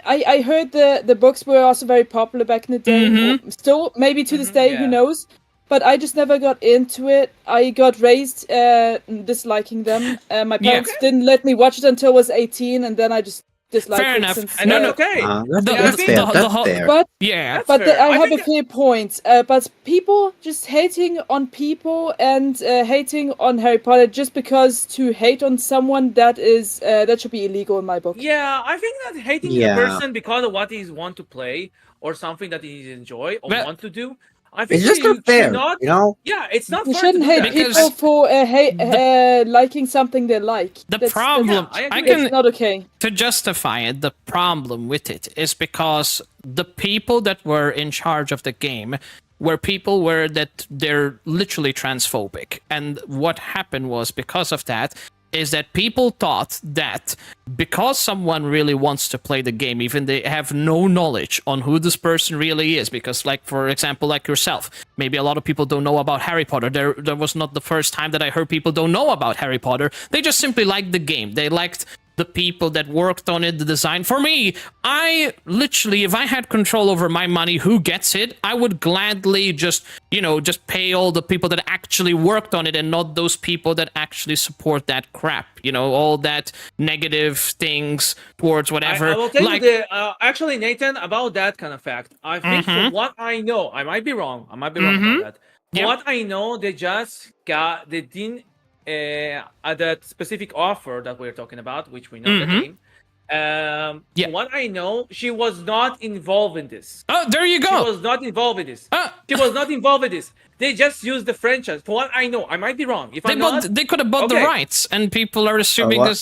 S3: I heard the books were also very popular back in the day. Or still, maybe to this day, who
S2: yeah.
S3: knows? But I just never got into it. I got raised disliking them. My parents didn't let me watch it until I was 18, and then I just disliked
S1: Fair
S3: it
S1: think-
S3: since.
S2: And
S1: No,
S2: that's
S1: no.
S2: okay.
S4: That's
S2: I
S4: fair.
S2: think
S4: That's fair.
S3: But
S1: Yeah.
S2: That's
S3: but
S2: fair.
S3: I have a
S2: think
S3: fair point. But people just hating on people and hating on Harry Potter just because to hate on someone that is that should be illegal in my book.
S2: Yeah, I think that hating
S4: Yeah.
S2: a person because of what he want to play or something that he enjoy or
S1: Well,
S2: want to do, I think
S4: It's just
S2: you
S4: not fair,
S2: should not.
S4: you know?
S2: Yeah, it's not
S3: You
S2: fair to
S3: shouldn't
S2: do
S3: hate
S2: that.
S1: Because
S3: people for liking something they like.
S1: The
S3: That's-
S1: problem,
S2: I
S1: I
S2: agree.
S1: can
S3: It's not okay.
S1: to justify it, the problem with it is because the people that were in charge of the game were people that they're literally transphobic. And what happened was, because of that, is that people thought that because someone really wants to play the game, even they have no knowledge on who this person really is, because like, for example, like yourself, maybe a lot of people don't know about Harry Potter. There was not the first time that I heard people don't know about Harry Potter. They just simply liked the game. They liked the people that worked on it, the design. For me, I literally, if I had control over my money, who gets it, I would gladly just pay all the people that actually worked on it and not those people that actually support that crap, all that negative things towards whatever.
S2: I will tell you actually, Nathan, about that kind of fact. I think from what I know, I might be wrong. About that. From what I know, they didn't at that specific offer that we're talking about, which we know the name. From what I know, she was not involved in this.
S1: Oh, there you go.
S2: She was not involved in this. She was not involved in this. They just used the franchise. For what I know, I might be wrong. If
S1: they could have bought the rights, and people are assuming this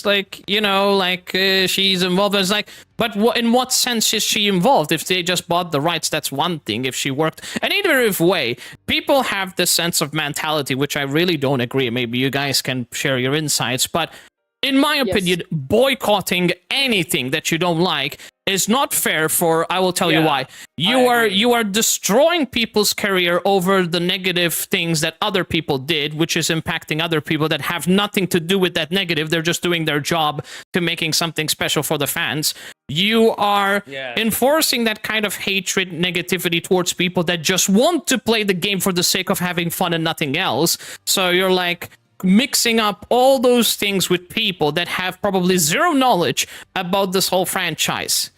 S1: she's involved. It's like, but in what sense is she involved? If they just bought the rights, that's one thing. If she worked, and either way, people have this sense of mentality, which I really don't agree. Maybe you guys can share your insights, but in my opinion, boycotting anything that you don't like is not fair. I will tell you why. You are destroying people's career over the negative things that other people did, which is impacting other people that have nothing to do with that negative. They're just doing their job to making something special for the fans. You are enforcing that kind of hatred, negativity towards people that just want to play the game for the sake of having fun and nothing else. So you're like mixing up all those things with people that have probably zero knowledge about this whole franchise.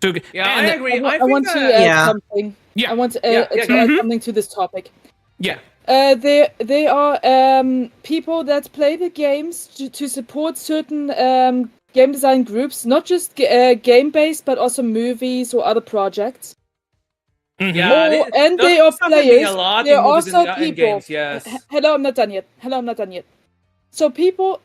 S2: I agree.
S3: I want to add something. I want to add something to this topic.
S1: Yeah.
S3: There are people that play the games to support certain game design groups, not just game-based, but also movies or other projects. And they are players. There are also people. Hello, I'm not done yet. So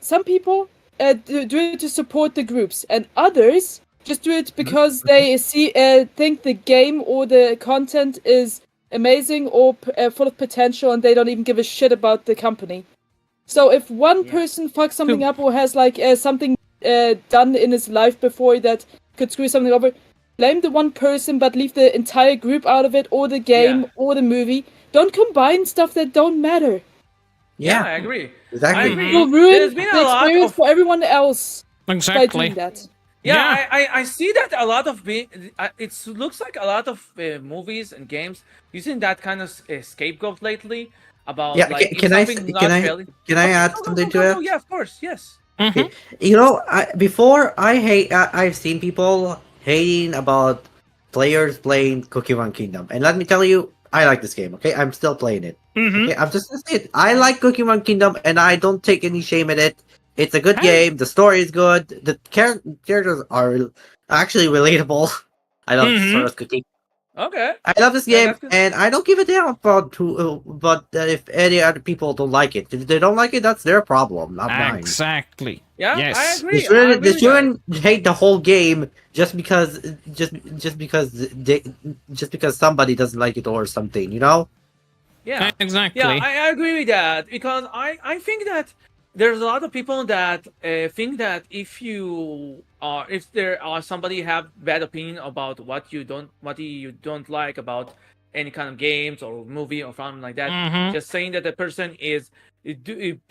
S3: some people do it to support the groups, and others just do it because they think the game or the content is amazing or full of potential, and they don't even give a shit about the company. So if one person fucks something up or has something done in his life before that could screw something over, blame the one person, but leave the entire group out of it, or the game, or the movie. Don't combine stuff that don't matter.
S5: Yeah,
S2: I agree.
S4: Exactly.
S2: I agree.
S3: You'll ruin the experience for everyone else by doing that.
S2: I see that a lot of it looks like a lot of movies and games using that kind of scapegoat lately about
S4: can I add something to it?
S2: Yeah, of course, yes.
S4: Okay. I've seen people hating about players playing Pokemon Kingdom, and let me tell you, I like this game. Okay, I'm still playing it. Okay, I'm just gonna say it. I like Pokemon Kingdom, and I don't take any shame in it. It's a good game. The story is good. The characters are actually relatable. I love Sora's cooking.
S2: Okay.
S4: I love this game, and I don't give a damn about if any other people don't like it. If they don't like it, that's their problem, not mine.
S1: Exactly.
S2: Yeah,
S1: yes.
S2: I agree.
S4: They shouldn't hate the whole game just because somebody doesn't like it or something, you know?
S2: Yeah,
S1: exactly.
S2: Yeah, I agree with that, because I think that there's a lot of people that think that if there are somebody have bad opinion about what you don't like about any kind of games or movie or something like that, just saying that the person is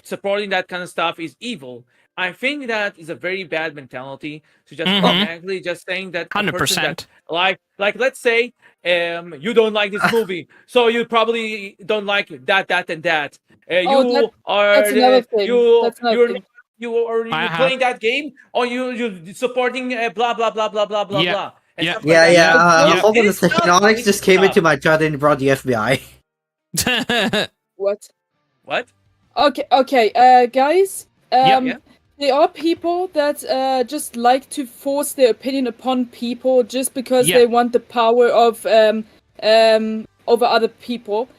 S2: supporting that kind of stuff is evil. I think that is a very bad mentality to just automatically just saying that
S1: 100%.
S2: Like let's say you don't like this movie, so you probably don't like that and that.
S3: That's another thing.
S2: You're playing that game, or you supporting blah blah blah blah blah blah blah.
S4: Hold on a second. Onyx just came into my chat and brought the FBI.
S3: What? Okay, guys. There are people that just like to force their opinion upon people just because they want the power of over other people.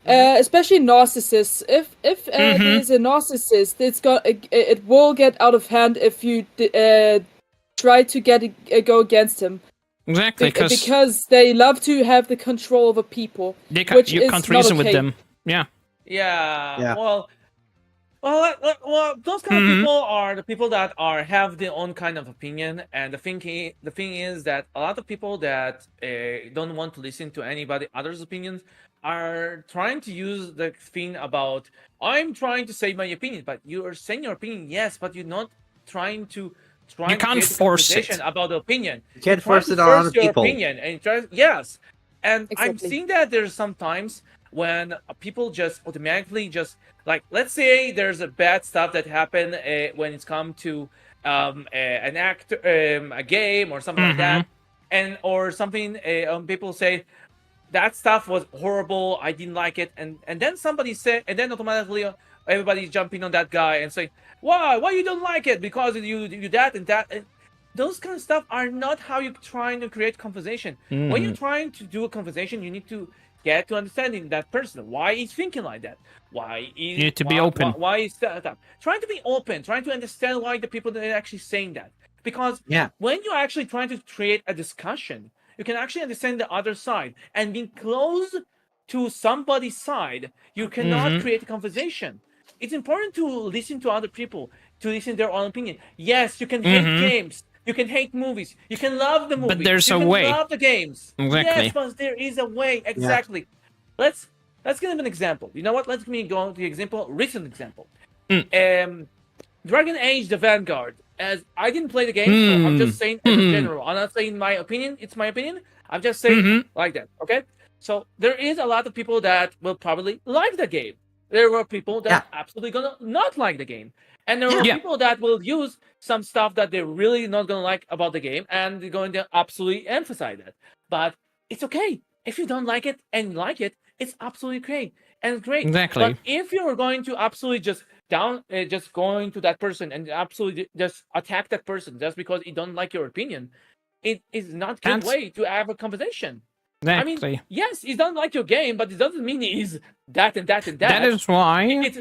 S3: Especially narcissists. If there's a narcissist, it will get out of hand if you try to go against him.
S1: Exactly,
S3: because they love to have the control over people.
S1: You can't reason with them. Yeah.
S2: Well, Well, those kind of
S1: Mhm.
S2: people are the people that have their own kind of opinion, and the thing is that a lot of people that don't want to listen to anybody other's opinions are trying to use the thing about I'm trying to say my opinion, but you are saying your opinion, yes, but you're not trying to
S1: You can't
S2: create a
S1: force
S2: conversation
S1: it.
S2: about the opinion.
S4: You
S2: You're
S4: can't
S2: trying
S4: force
S2: to
S4: it on other
S2: force your
S4: people.
S2: opinion, and you try, yes, and I'm
S3: Exactly.
S2: seeing that there's sometimes when people just automatically just like let's say there's a bad stuff that happened when it's come to an act a game or something like
S1: Mhm.
S2: that, and or something people say that stuff was horrible, I didn't like it, and then somebody said, and then automatically everybody's jumping on that guy and saying why you don't like it because you that and that, and those kind of stuff are not how you're trying to create conversation. When you're
S1: Mhm.
S2: trying to do a conversation, you need to get to understanding that person, why he's thinking like that,
S1: You need to be open.
S2: why is that, trying to be open, trying to understand why the people that are actually saying that, because
S4: Yeah.
S2: when you're actually trying to create a discussion, you can actually understand the other side, and being close to somebody's side, you cannot
S1: Mhm.
S2: create a conversation. It's important to listen to other people, to listen to their own opinion. Yes, you can hate
S1: Mhm.
S2: games, you can hate movies, you can love the
S1: But
S2: movies,
S1: there's
S2: you
S1: a
S2: can
S1: way.
S2: love the games. Yes,
S1: Exactly.
S2: but there is a way.
S4: Yeah.
S2: Exactly. Let's give an example. You know what? Let me go to the example, recent example.
S1: Mm.
S2: Dragon Age: The Vanguard. As I didn't play the game, so I'm
S1: Hmm.
S2: just saying as a
S1: Hmm.
S2: general. I'm not saying my opinion. It's my opinion. I'm just saying
S1: Mhm.
S2: like that. Okay. So there is a lot of people that will probably like the game. There were people
S4: Yeah.
S2: that absolutely gonna not like the game, and there were
S4: Yeah.
S1: Yeah.
S2: people that will use some stuff that they're really not gonna like about the game, and they're going to absolutely emphasize that. But it's okay if you don't like it and like it. It's absolutely great and great.
S1: Exactly.
S2: But if you're going to absolutely just going to that person and absolutely just attack that person just because he don't like your opinion, it is not good
S1: Can't.
S2: way to have a conversation. I mean,
S1: Exactly.
S2: yes, he doesn't like your game, but it doesn't mean he's that and that and
S1: That
S2: that.
S1: is why.
S2: It's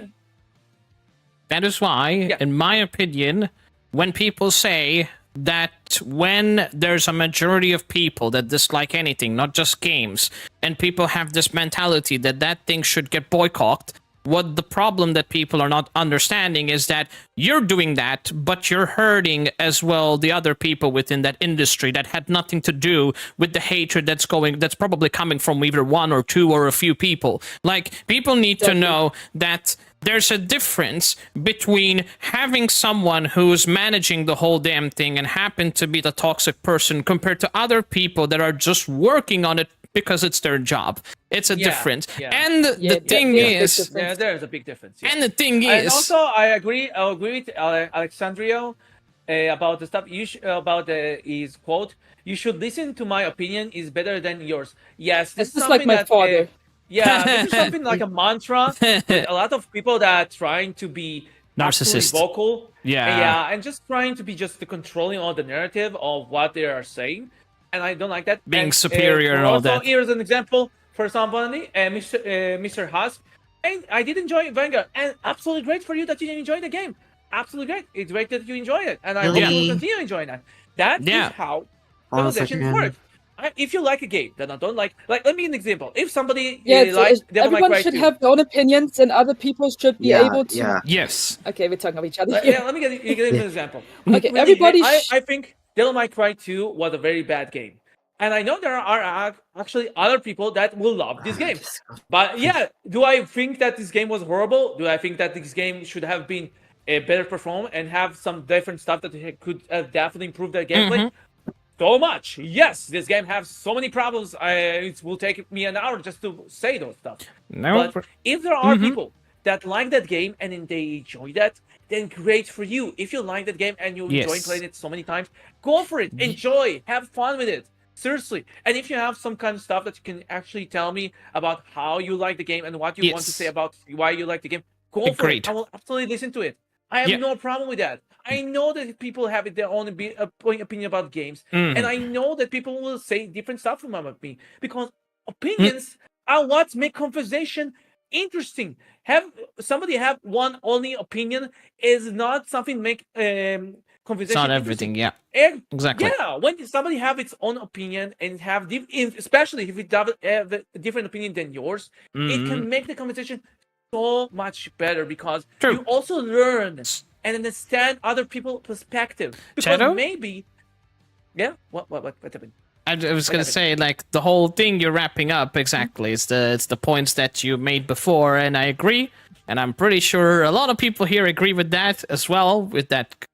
S1: That is why,
S2: yeah,
S1: in my opinion, when people say that when there's a majority of people that dislike anything, not just games, and people have this mentality that that thing should get boycotted, what the problem that people are not understanding is that you're doing that, but you're hurting as well the other people within that industry that had nothing to do with the hatred that's probably coming from either one or two or a few people. Like, people need to
S3: Exactly.
S1: know that there's a difference between having someone who's managing the whole damn thing and happen to be the toxic person compared to other people that are just working on it because it's their job. It's a difference.
S2: yeah.
S1: And
S3: Yeah,
S1: the thing
S3: there's a big
S1: is,
S3: difference.
S2: There's a big difference. Yeah.
S1: and the thing
S2: And
S1: is,
S2: also, I agree with Alexandria about the stuff about his quote. You should listen to my opinion is better than yours. Yes, this
S3: It's
S2: is
S3: just like
S2: something
S3: my
S2: that.
S3: father.
S2: Yeah, this is something like a mantra with a lot of people that are trying to be absolutely
S1: narcissist.
S2: vocal. And
S1: Yeah.
S2: yeah, and just trying to be just the controlling all the narrative of what they are saying. And I don't like that.
S1: Being
S2: And
S1: superior and
S2: for
S1: all
S2: also,
S1: that.
S2: here's an example for somebody, Mr. Husk. And I did enjoy Vanguard, and absolutely great for you that you enjoyed the game. Absolutely great. It's great that you enjoy it, and I hope you will
S4: Really?
S2: continue enjoying that. That is
S1: Yeah.
S2: how
S4: Hold on a
S2: conversations
S4: second.
S2: work. If you like a game that I don't like, let me give an example. If somebody
S3: Yeah,
S2: likes Devil May
S3: everyone
S2: Cry
S3: should
S2: 2,
S3: have their own opinions, and other people should be
S4: Yeah.
S3: able to.
S4: Yeah.
S1: Yes.
S3: Okay, we're talking about each other
S2: yeah,
S3: here.
S2: let me give you an example.
S3: Okay,
S2: Really,
S3: everybody.
S2: I think Devil May Cry 2 was a very bad game. And I know there are actually other people that will love this game. But yeah, do I think that this game was horrible? Do I think that this game should have been a better performed and have some different stuff that could definitely improve the gameplay? So much. Yes, this game has so many problems. It will take me an hour just to say those stuff.
S1: No.
S2: But if there are people that like that game and then they enjoy that, then great for you. If you like that game and you enjoy
S1: Yes.
S2: playing it so many times, go for it. Enjoy. Have fun with it. Seriously. And if you have some kind of stuff that you can actually tell me about how you like the game and what you want to
S1: Yes.
S2: say about why you like the game, go for
S1: Agreed.
S2: it. I will absolutely listen to it. I have
S1: Yeah.
S2: no problem with that. I know that people have their own opinion about games, and I know that people will say different stuff about me because opinions are what make conversation interesting. Have somebody have one only opinion is not something make conversation.
S1: It's not
S2: interesting.
S1: everything. Yeah.
S2: And
S1: Exactly.
S2: yeah, when somebody have its own opinion and especially if it have a different opinion than yours, it can make the conversation so much better because
S1: True.
S2: you also learn and understand other people's perspective. Because
S1: Shadow?
S2: maybe, yeah. What happened?
S1: I was gonna
S2: happened?
S1: say, like, the whole thing you're wrapping up exactly. It's the points that you made before, and I agree. And I'm pretty sure a lot of people here agree with that as well, with that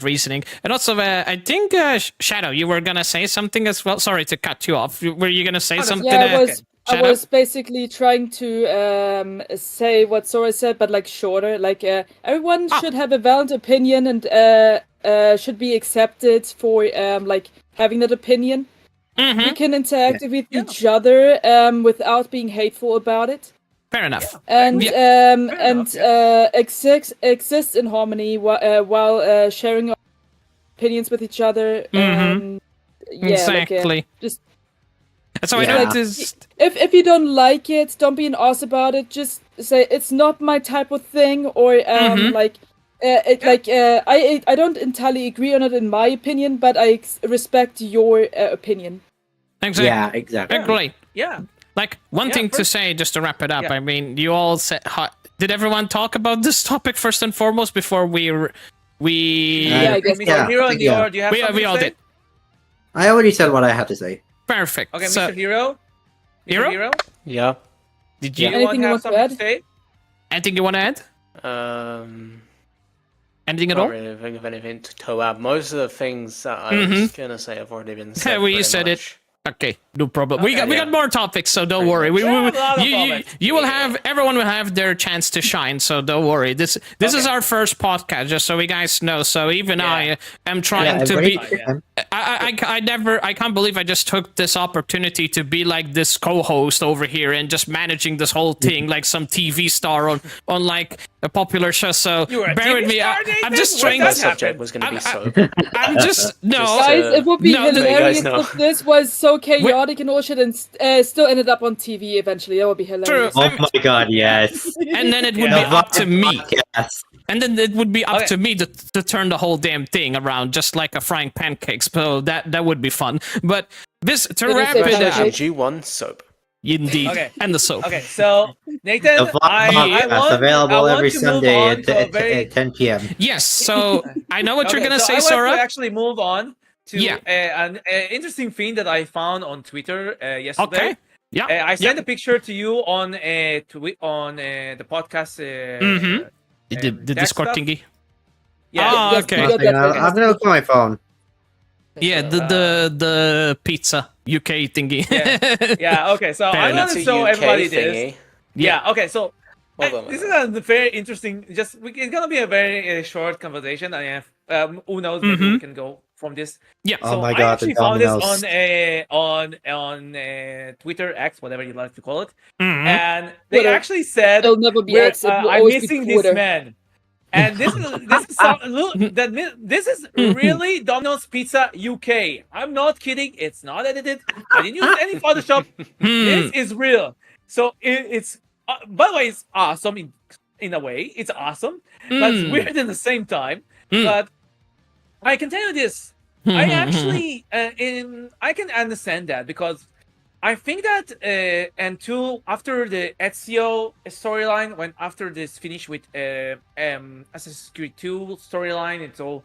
S1: reasoning. And also, I think Shadow, you were gonna say something as well. Sorry to cut you off. Were you gonna say
S2: no,
S1: something?
S3: Yeah, I
S1: Shadow?
S3: was basically trying to say what Sora said, but like shorter. Like everyone should have a valid opinion and should be accepted for like having that opinion.
S1: Mm-hmm.
S3: We can interact with each other without being hateful about it.
S1: Fair enough.
S3: And
S1: Yeah.
S3: exist in harmony while sharing our opinions with each other.
S1: Mm-hmm.
S3: Yeah,
S1: Exactly.
S3: like just
S1: So I
S4: Yeah.
S1: noticed.
S3: if you don't like it, don't be an ass about it. Just say it's not my type of thing, or like I don't entirely agree on it in my opinion, but I respect your opinion.
S1: Exactly.
S4: Yeah, exactly.
S2: Yeah.
S1: Like, one thing to
S2: first-
S1: say, just to wrap it up,
S2: Yeah.
S1: I mean, you all said... Did everyone talk about this topic first and foremost before we...
S3: Yeah, I guess
S2: Mr.
S4: yeah,
S2: Hero and
S4: yeah.
S2: Dior, do you have something
S1: we
S2: to
S1: all
S2: say?
S1: did.
S4: I already said what I had to say.
S1: Perfect.
S2: Okay,
S1: So,
S2: Mr. Hero. Mr.
S1: Hero?
S2: Hero,
S5: Yeah.
S1: did
S2: do
S1: you...
S2: you
S3: Anything you
S2: have
S3: want to
S2: something
S3: add?
S2: to say?
S1: Anything you want to add? Anything at
S5: Not
S1: all?
S5: really think of anything to add. Most of the things that I
S1: Mhm.
S5: was gonna say have already been said.
S1: Well, you
S5: pretty
S1: said it.
S5: much.
S1: Okay, no problem. we
S2: Okay,
S1: got more topics, so don't
S5: Pretty
S1: worry.
S5: much.
S2: We have a lot of
S1: You
S2: topics.
S1: will have everyone will have their chance to shine, so don't worry. This is
S2: Okay.
S1: our first podcast, just so you guys know. So even
S2: Yeah.
S1: I am trying
S4: Yeah,
S1: to
S4: everybody-
S1: be. I can't believe I just took this opportunity to be like this co-host over here and just managing this whole thing like some TV star on like a popular show. So
S2: You were a
S1: bear
S2: TV
S1: with me.
S2: star,
S1: I'm
S2: Nathan?
S1: just
S2: When
S1: trying.
S2: that
S5: My
S2: happened?
S5: subject was gonna be soap.
S1: I'm just no.
S3: Guys, it would be
S1: No, let you
S3: hilarious
S5: guys know.
S3: if this was so chaotic and all shit and still ended up on TV eventually. That would be hilarious.
S4: Oh my god, yes.
S1: And then it would
S2: Yeah.
S1: be up to me.
S4: Yes.
S1: And then it would be up
S2: Okay.
S1: to me to turn the whole damn thing around, just like a frying pancakes. So that would be fun. But this to
S3: Did I
S1: wrap
S3: say
S1: it up,
S3: pancakes?
S5: G1 soap.
S1: indeed,
S2: Okay.
S1: and the soap.
S2: Okay, so Nathan,
S4: The podcast available every Sunday at 10 p.m.
S1: Yes. So I know what you're gonna say,
S2: I want
S1: Sora.
S2: to actually move on to
S1: Yeah.
S2: an interesting thing that I found on Twitter yesterday.
S1: Okay. Yeah.
S2: I sent a picture to you on the podcast.
S1: The
S2: text
S1: Discord
S2: stuff.
S1: thingy.
S2: Yeah.
S1: Ah,
S3: Yes,
S1: okay.
S3: we got that
S4: I'm gonna look at my phone.
S1: Yeah. The pizza UK thingy.
S2: Yeah. Okay. So
S1: Fair
S2: I'm
S1: enough.
S2: gonna
S5: It's a
S2: show
S5: UK
S2: everybody this.
S5: thingy.
S2: Yeah. Okay. So
S5: Hold on a
S2: this is
S5: minute.
S2: a very interesting. It's gonna be a very short conversation. I have. Who knows? Maybe we can go from this.
S1: Yeah.
S4: Oh
S2: So
S4: my
S2: I
S4: god,
S2: actually
S4: the
S2: found this
S4: dominoes.
S2: on Twitter X, whatever you like to call it,
S1: Mhm.
S2: and they
S3: Twitter.
S2: actually said,
S3: It'll never be X. It will
S2: "I'm
S3: always be
S2: missing this
S3: Twitter.
S2: man." And this is this is really Domino's Pizza UK. I'm not kidding. It's not edited. I didn't use any Photoshop. This is real. So it's by the way, it's awesome in a way. It's awesome, but it's weird in the same time. But I can tell you this. I actually I can understand that because I think that after the Ezio storyline, when after this finish with Assassin's Creed 2 storyline, it's all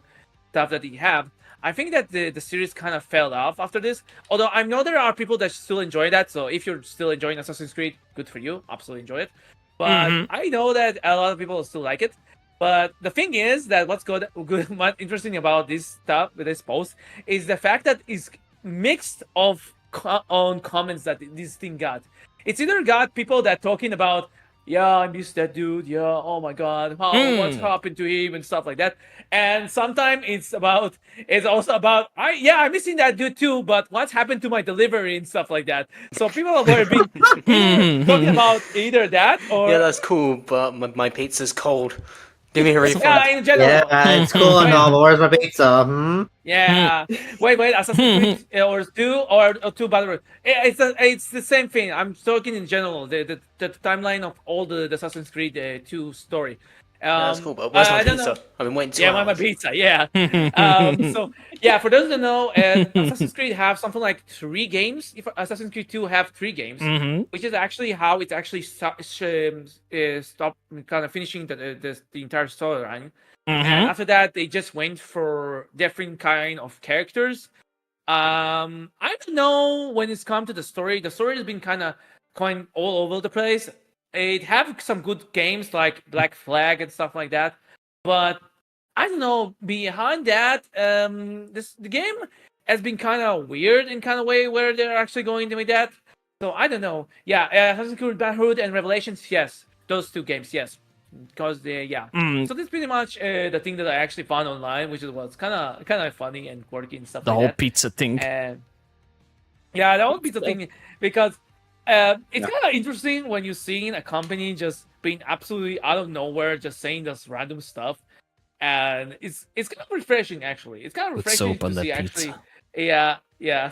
S2: stuff that you have. I think that the series kind of fell off after this. Although I know there are people that still enjoy that. So if you're still enjoying Assassin's Creed, good for you. Absolutely enjoy it. But I know that a lot of people still like it. But the thing is that what's good, what interesting about this stuff with this post is the fact that it's mixed of on comments that this thing got. It's either got people that talking about, yeah, I miss that dude, yeah, oh my god, what's happened to him and stuff like that. And sometimes it's also about I'm missing that dude too, but what's happened to my delivery and stuff like that. So people were being talking about either that or
S5: Yeah, that's cool, but my pizza's cold. Give me a refund.
S2: yeah, in general.
S4: Yeah, it's cool and all, but where's my pizza?
S2: Yeah. Wait. Assassin's Creed or 2 Battle Royale. It's the same thing. I'm talking in general. The timeline of all the Assassin's Creed 2 story.
S5: That's cool, but where's my
S2: I don't
S5: pizza?
S2: know.
S5: I've been waiting 2
S2: Yeah, my
S5: hours.
S2: pizza. Yeah. So yeah, for those who don't know, Assassin's Creed have something like 3 games. If Assassin's Creed 2 have 3 games, which is actually how it's actually stop kind of finishing the entire storyline. And after that, they just went for different kind of characters. I don't know when it's come to the story. The story has been kind of going all over the place. It have some good games like Black Flag and stuff like that, but I don't know. Behind that, the game has been kind of weird in kind of way where they're actually going with that. So I don't know. Yeah, Assassin's Creed Brotherhood and Revelations, yes, those 2 games, yes, because they So that's pretty much the thing that I actually found online, which was kind of funny and quirky and stuff
S1: The
S2: like
S1: whole
S2: that.
S1: pizza thing.
S2: And yeah, that would be the thing because it's kind of interesting when you're seeing a company just being absolutely out of nowhere, just saying this random stuff, and it's kind of refreshing actually. It's kind of
S1: With
S2: refreshing
S1: soap on
S2: to
S1: the
S2: see
S1: pizza.
S2: actually. Yeah.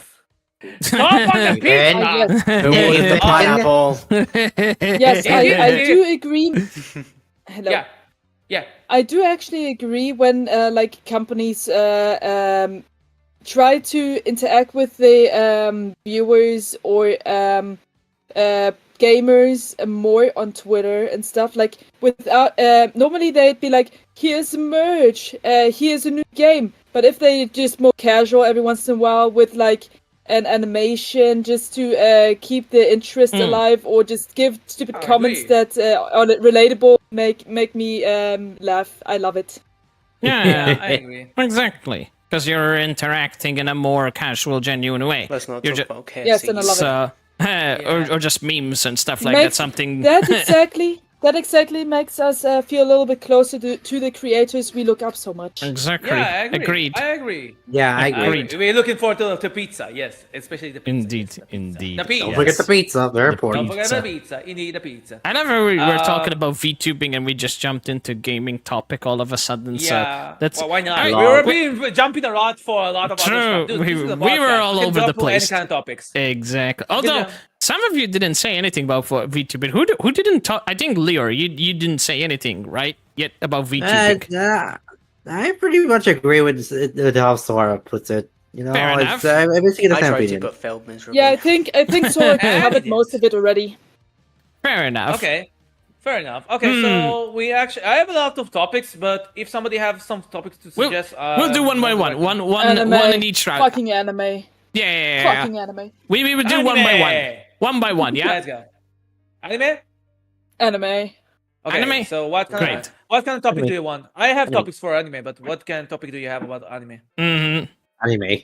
S2: Stop on the pizza.
S3: Yes.
S5: Who will eat the pineapple?
S3: Yes, I do agree. Hello.
S2: Yeah.
S3: I do actually agree when like companies try to interact with the viewers or gamers more on Twitter and stuff. Like without normally they'd be like, "Here's merch, here's a new game." But if they just more casual every once in a while with like an animation just to keep the interest alive, or just give stupid comments
S2: agree.
S3: that are relatable, make me laugh. I love it.
S2: Yeah, I agree.
S1: Exactly. Because you're interacting in a more casual, genuine way.
S5: Let's not
S1: You're
S5: talk
S1: ju-
S5: about KFC.
S3: Yes, and I love it.
S1: So, or just memes and stuff like that.
S3: Makes-
S1: Something
S3: That exactly makes us feel a little bit closer to the creators we look up so much.
S1: exactly.
S2: Yeah, I agree.
S1: Agreed.
S2: I agree.
S4: Yeah, I
S2: I
S4: agree.
S2: agree. We're looking forward to pizza. Yes, especially the pizza.
S1: Indeed,
S2: yes, the pizza.
S1: indeed.
S2: The pizza.
S4: Don't forget the pizza. Very
S1: The
S4: important.
S2: Don't forget
S1: pizza.
S2: the pizza. You need the pizza.
S1: I never we were talking
S2: Uh,
S1: about VTubing and we just jumped into gaming topic all of a sudden.
S2: Yeah.
S1: So that's
S2: well, why not?
S1: I-
S2: We were being jumping around for a lot of
S1: True.
S2: other stuff. Dude,
S1: We-
S2: this is a
S1: we were
S2: podcast.
S1: all
S2: You can
S1: over the
S2: jump to
S1: place.
S2: Any kind of topics.
S1: exactly. Although
S2: Yeah.
S1: some of you didn't say anything about VTubing. Who didn't talk? I think Leo, you didn't say anything right yet about VTubing.
S4: I pretty much agree with how Sora puts it. You know,
S1: Fair
S4: it's
S1: enough.
S4: I'm basically the
S5: I
S4: same
S5: tried to,
S4: opinion.
S5: but failed miserably.
S3: Yeah, I think Sora covered
S2: Yes.
S3: most of it already.
S1: Fair enough.
S2: Okay. Fair enough. Okay, so I have a lot of topics, but if somebody have some topics to
S1: We'll,
S2: suggest,
S1: we'll do one by one. One in each round.
S3: Fucking anime.
S1: Yeah.
S3: Fucking anime.
S1: We will do one by one.
S2: Anime.
S1: One by one, yeah?
S2: Let's go. Anime?
S3: Anime.
S2: Okay,
S1: Anime?
S2: so what kind
S1: Great.
S2: of topic
S4: Anime.
S2: do you want? I have
S4: Anime.
S2: topics for anime, but what kind of topic do you have about anime?
S1: Mm-hmm.
S4: Anime.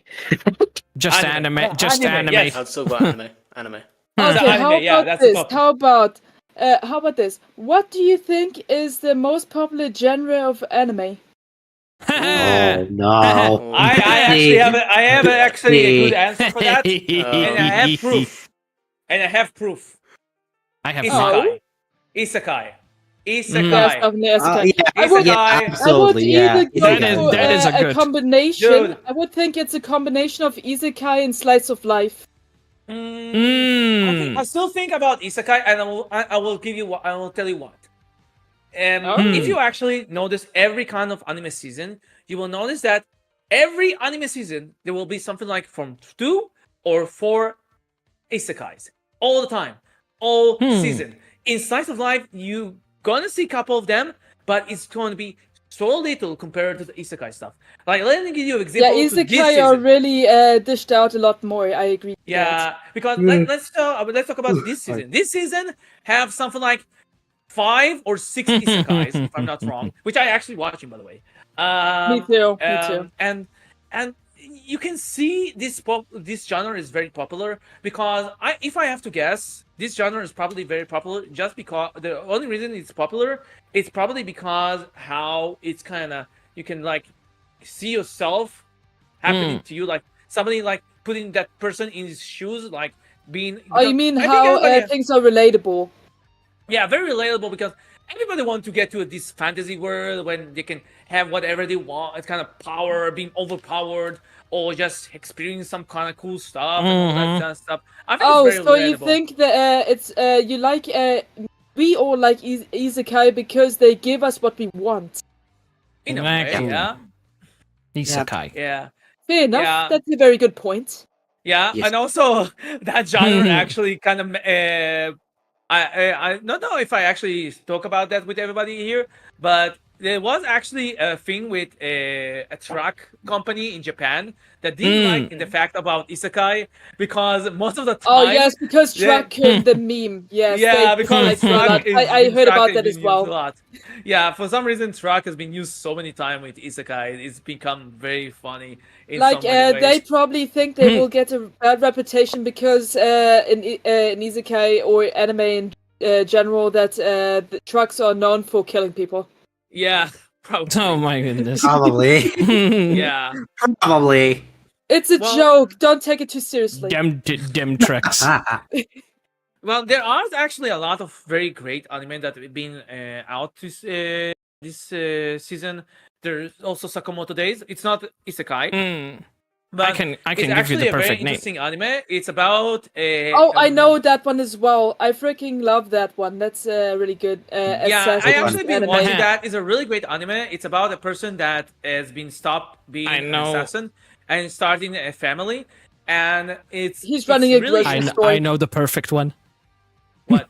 S1: Just
S2: Anime.
S1: anime. Just
S2: Anime,
S1: anime.
S2: yes.
S5: I'd still go anime. Anime.
S3: Okay,
S2: So
S3: how
S2: anime, yeah,
S3: about
S2: that's the
S3: this?
S2: topic.
S3: How about this? What do you think is the most popular genre of anime?
S4: Oh no!
S2: I actually have actually a good answer for that, and I have proof.
S1: I have
S3: Oh.
S1: not.
S2: Isekai.
S3: Yes,
S2: Isekai.
S3: definitely isekai.
S4: Yeah,
S3: I would-
S2: Isekai.
S3: I would
S4: absolutely.
S3: either
S4: Yeah,
S3: go
S1: That is-
S3: for
S1: that is a
S3: a
S1: good-
S3: combination.
S2: Dude.
S3: I would think it's a combination of isekai and slice of life.
S1: Mm.
S2: I still think about isekai, and I will give you what I will tell you what.
S3: Okay.
S2: If you actually notice every kind of anime season, you will notice that every anime season there will be something like from 2 or 4 isekais all the time, all season. In Slice of Life, you gonna see a couple of them, but it's going to be so little compared to the isekai stuff. Like, let me give you an
S3: Yeah,
S2: example. to this
S3: isekai are
S2: season.
S3: really dished out a lot more. I agree. with that.
S2: Yeah, because
S4: Mm.
S2: let's talk about this season. This season have something like 5 or 6 isekais, if I'm not wrong, which I actually watching, by the way.
S3: Me too. Me too.
S2: And you can see this genre is very popular because if I have to guess, this genre is probably very popular just because the only reason it's popular is probably because how it's kind of you can like see yourself happening to you, like somebody like putting that person in his shoes, like being.
S3: Oh, you mean
S2: I think
S3: how
S2: everybody-
S3: things are relatable?
S2: Yeah, very relatable because everybody wants to get to this fantasy world when they can have whatever they want. It's kind of power, being overpowered, or just experience some kind of cool stuff and all that kind of stuff. I think
S3: Oh,
S2: it's very
S3: so
S2: relatable.
S3: you think that it's you like we all like isekai because they give us what we want.
S2: In a way,
S1: Exactly.
S2: yeah.
S1: Isekai.
S2: Yeah.
S3: Fair enough.
S2: Yeah.
S3: That's a very good point.
S2: Yeah,
S4: Yes.
S2: and also that genre actually kind of. I don't know if I actually talk about that with everybody here, but there was actually a thing with a truck company in Japan that didn't like the fact about isekai because most of the time.
S3: Oh yes, because
S2: Yeah.
S3: truck killed the meme. Yes,
S2: Yeah,
S3: they
S2: because
S3: dislike it a lot.
S2: truck is
S3: I heard
S2: truck
S3: about
S2: has
S3: that
S2: been
S3: as
S2: used
S3: well.
S2: a lot. Yeah, for some reason, truck has been used so many times with isekai. It's become very funny in
S3: Like
S2: so many
S3: they
S2: ways.
S3: probably think they will get a bad reputation because in isekai or anime in general that the trucks are known for killing people.
S2: Yeah, probably.
S1: Oh my goodness.
S4: Probably.
S2: Yeah.
S4: Probably.
S3: It's a
S2: Well-
S3: joke. Don't take it too seriously.
S1: Dem trucks.
S2: Well, there are actually a lot of very great anime that have been out this season. There's also Sakamoto Days. It's not isekai,
S1: Mm.
S2: but
S1: I can
S2: it's
S1: give you
S2: actually
S1: the
S2: a very
S1: perfect name.
S2: interesting anime. It's about
S3: Oh, I know that one as well. I freaking love that one. That's really good.
S2: Yeah, I
S3: assassin
S2: actually been
S3: anime.
S2: watching that. It's a really great anime. It's about a person that has been stopped being
S1: I
S2: an
S1: know.
S2: assassin and starting a family, and
S3: He's running a
S2: really
S3: grocery
S1: I,
S3: store.
S1: I know the perfect one.
S2: what